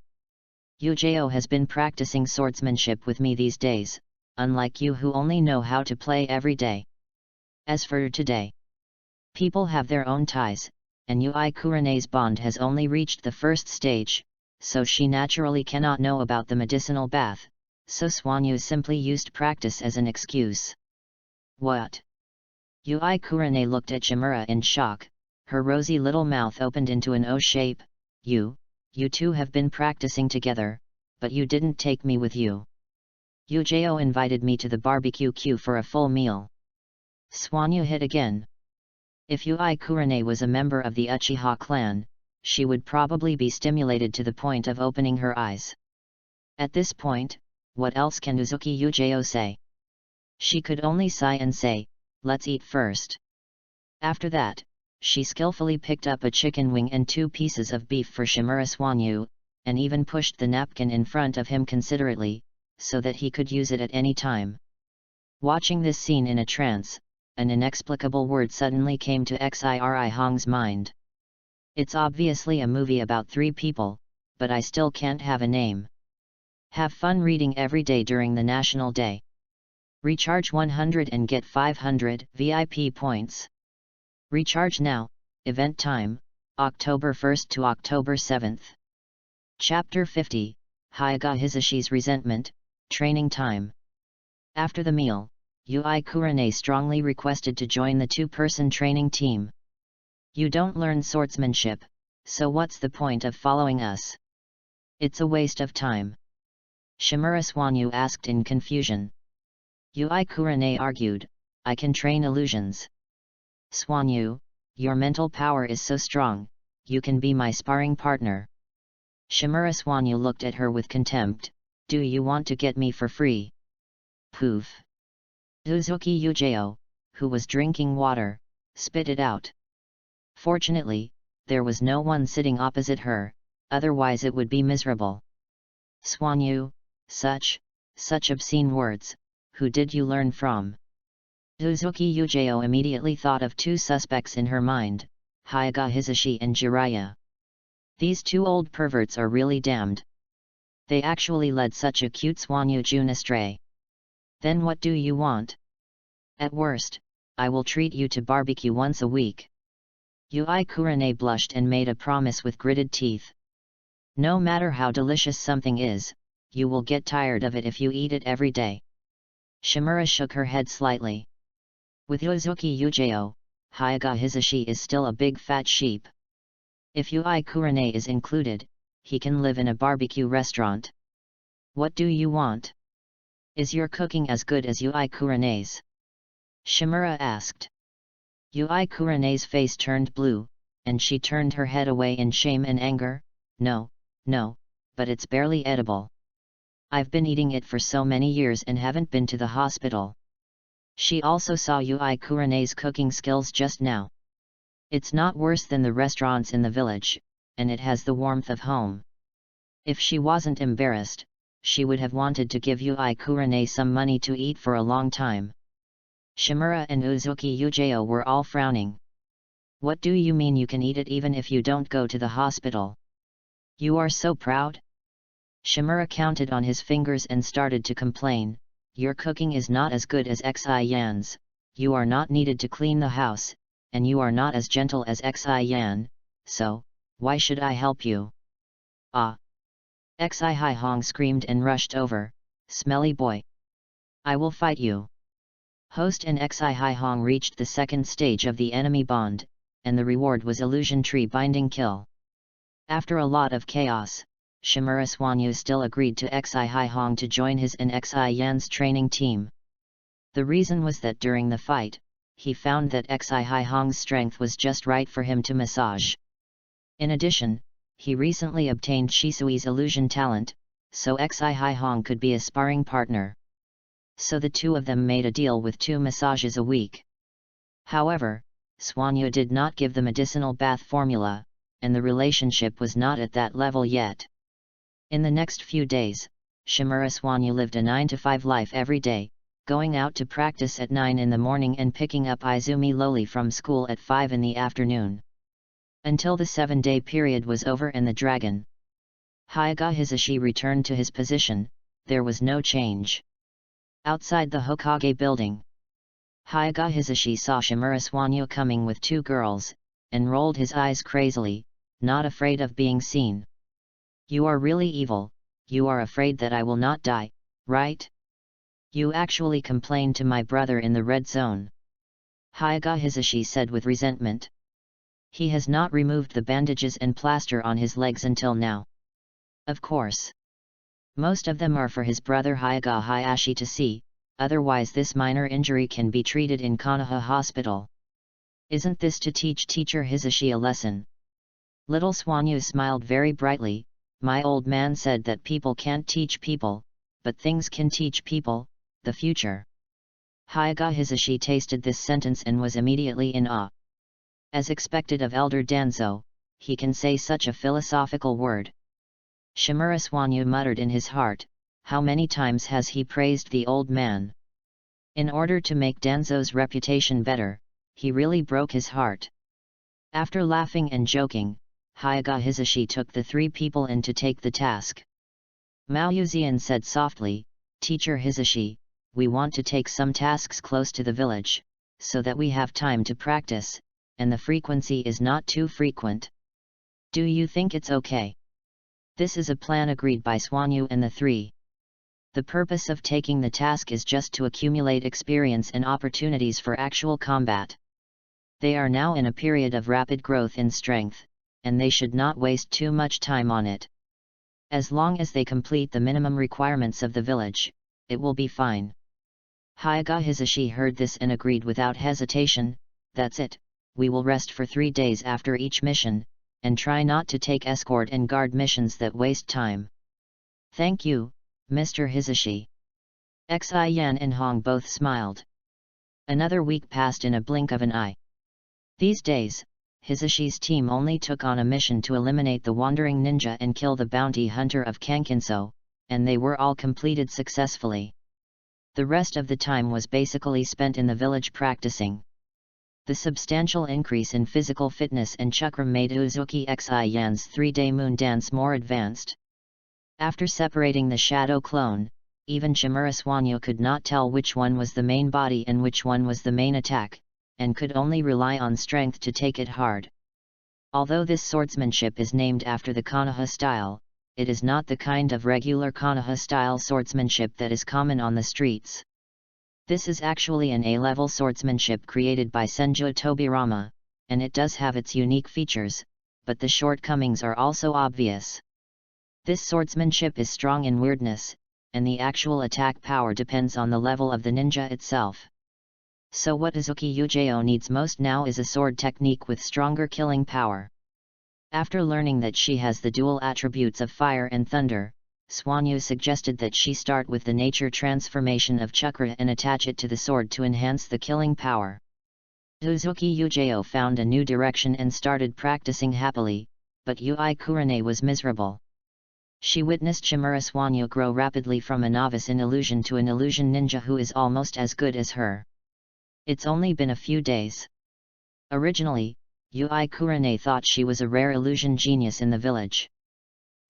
"Yujao has been practicing swordsmanship with me these days, unlike you who only know how to play every day. As for today, people have their own ties, and Yui Kurene's bond has only reached the first stage, so she naturally cannot know about the medicinal bath, so Xuanyu simply used practice as an excuse." "What?" Yui Kurene looked at Shimura in shock, her rosy little mouth opened into an O shape. You two have been practicing together, but you didn't take me with you. Yujao invited me to the barbecue queue for a full meal." Xuanyu hit again. If Yui Kurene was a member of the Uchiha clan, she would probably be stimulated to the point of opening her eyes. At this point, what else can Uzuki Yujao say? She could only sigh and say, "Let's eat first." After that, she skillfully picked up a chicken wing and 2 pieces of beef for Shimura Xuanyu, and even pushed the napkin in front of him considerately, so that he could use it at any time. Watching this scene in a trance, an inexplicable word suddenly came to Xiri Hong's mind. "It's obviously a movie about 3 people, but I still can't have a name." Have fun reading every day during the National Day. Recharge 100 and get 500 VIP points. Recharge now. Event time, October 1st to October 7th. Chapter 50, Hyaga Hisashi's Resentment, Training Time. After the meal, Yui Kurane strongly requested to join the two-person training team. You don't learn swordsmanship, so what's the point of following us? It's a waste of time. Shimura Swanyu asked in confusion. Yui Kurane argued, I can train illusions. Swanyu, your mental power is so strong, you can be my sparring partner. Shimura Swanyu looked at her with contempt, do you want to get me for free? Poof. Uzuki Yujeo, who was drinking water, spit it out. Fortunately, there was no one sitting opposite her, otherwise it would be miserable. Swanyu, such obscene words, who did you learn from? Uzuki Yujeo immediately thought of two suspects in her mind, Hyaga Hisashi and Jiraiya. These two old perverts are really damned. They actually led such a cute Swanyu Jun astray. Then what do you want? At worst, I will treat you to barbecue once a week. Yui Kurane blushed and made a promise with gritted teeth. No matter how delicious something is, you will get tired of it if you eat it every day. Shimura shook her head slightly. With Uzuki Yujeo, Hyaga Hisashi is still a big fat sheep. If Yui Kurane is included, he can live in a barbecue restaurant. What do you want? Is your cooking as good as Yui Kurane's? Shimura asked. Yui Kurane's face turned blue, and she turned her head away in shame and anger. No, but it's barely edible. I've been eating it for so many years and haven't been to the hospital. She also saw Yui Kurane's cooking skills just now. It's not worse than the restaurants in the village, and it has the warmth of home. If she wasn't embarrassed, she would have wanted to give Yui Kurane some money to eat for a long time. Shimura and Uzuki Yujeo were all frowning. What do you mean you can eat it even if you don't go to the hospital? You are so proud? Shimura counted on his fingers and started to complain, your cooking is not as good as Xi Yan's, you are not needed to clean the house, and you are not as gentle as Xi Yan, so, why should I help you? Ah! Xi Hai Hong screamed and rushed over, smelly boy. I will fight you. Host and Xi Hai Hong reached the second stage of the enemy bond, and the reward was illusion tree binding kill. After a lot of chaos, Shimura Swanyu still agreed to Xi Hai Hong to join his and Xi Yan's training team. The reason was that during the fight, he found that Xi Hai Hong's strength was just right for him to massage. In addition, he recently obtained Shisui's illusion talent, so Xi Hai Hong could be a sparring partner. So the two of them made a deal with 2 massages a week. However, Swanyu did not give the medicinal bath formula, and the relationship was not at that level yet. In the next few days, Shimura Swanyu lived a 9-to-5 life every day, going out to practice at 9 in the morning and picking up Izumi Loli from school at 5 in the afternoon. Until the 7-day period was over and the dragon Hyaga Hisashi returned to his position, there was no change. Outside the Hokage building, Hyaga Hisashi saw Shimura Swanyu coming with 2 girls, and rolled his eyes crazily, not afraid of being seen. You are really evil, you are afraid that I will not die, right? You actually complained to my brother in the red zone. Hyaga Hisashi said with resentment. He has not removed the bandages and plaster on his legs until now. Of course. Most of them are for his brother Hyaga Hayashi to see, otherwise this minor injury can be treated in Konoha Hospital. Isn't this to teach teacher Hisashi a lesson? Little Swanyu smiled very brightly. My old man said that people can't teach people, but things can teach people, the future. Hyaga Hisashi tasted this sentence and was immediately in awe. As expected of Elder Danzo, he can say such a philosophical word. Shimura Swanyu muttered in his heart, how many times has he praised the old man? In order to make Danzo's reputation better, he really broke his heart. After laughing and joking, Hyaga Hisashi took the 3 people in to take the task. Mao Yuzian said softly, "Teacher Hisashi, we want to take some tasks close to the village, so that we have time to practice, and the frequency is not too frequent. Do you think it's okay?" This is a plan agreed by Swanyu and the three. The purpose of taking the task is just to accumulate experience and opportunities for actual combat. They are now in a period of rapid growth in strength, and they should not waste too much time on it. As long as they complete the minimum requirements of the village, it will be fine. Hyaga Hisashi heard this and agreed without hesitation, "That's it, we will rest for 3 days after each mission, and try not to take escort and guard missions that waste time." "Thank you, Mr. Hisashi." Xi Yan and Hong both smiled. Another week passed in a blink of an eye. These days, Hisashi's team only took on a mission to eliminate the wandering ninja and kill the bounty hunter of Kankinso, and they were all completed successfully. The rest of the time was basically spent in the village practicing. The substantial increase in physical fitness and chakra made Uzuki Xi Yan's 3-day moon dance more advanced. After separating the shadow clone, even Chimura Swanyu could not tell which one was the main body and which one was the main attack, and could only rely on strength to take it hard. Although this swordsmanship is named after the KONOHA style, it is not the kind of regular KONOHA style swordsmanship that is common on the streets. This is actually an A-level swordsmanship created by Senju Tobirama, and it does have its unique features, but the shortcomings are also obvious. This swordsmanship is strong in weirdness, and the actual attack power depends on the level of the ninja itself. So what Uzuki Ujo needs most now is a sword technique with stronger killing power. After learning that she has the dual attributes of fire and thunder, Swanyu suggested that she start with the nature transformation of chakra and attach it to the sword to enhance the killing power. Uzuki Ujo found a new direction and started practicing happily, but Yui Kurane was miserable. She witnessed Chimura Swanyu grow rapidly from a novice in illusion to an illusion ninja who is almost as good as her. It's only been a few days. Originally, Yui Kurane thought she was a rare illusion genius in the village.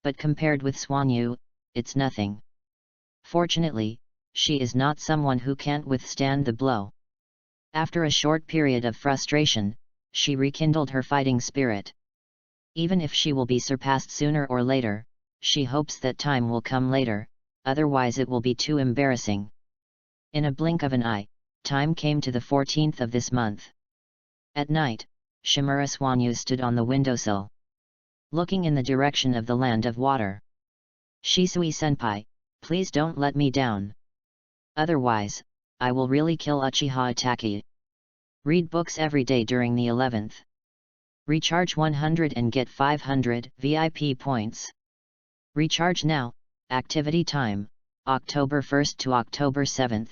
But compared with Swanyu, it's nothing. Fortunately, she is not someone who can't withstand the blow. After a short period of frustration, she rekindled her fighting spirit. Even if she will be surpassed sooner or later, she hopes that time will come later, otherwise it will be too embarrassing. In a blink of an eye, time came to the 14th of this month. At night, Chimura Swanyu stood on the windowsill, looking in the direction of the land of water. "Shisui-senpai, please don't let me down. Otherwise, I will really kill Uchiha Itachi. Read books every day during the 11th. Recharge 100 and get 500 VIP points. Recharge now, activity time, October 1st to October 7th.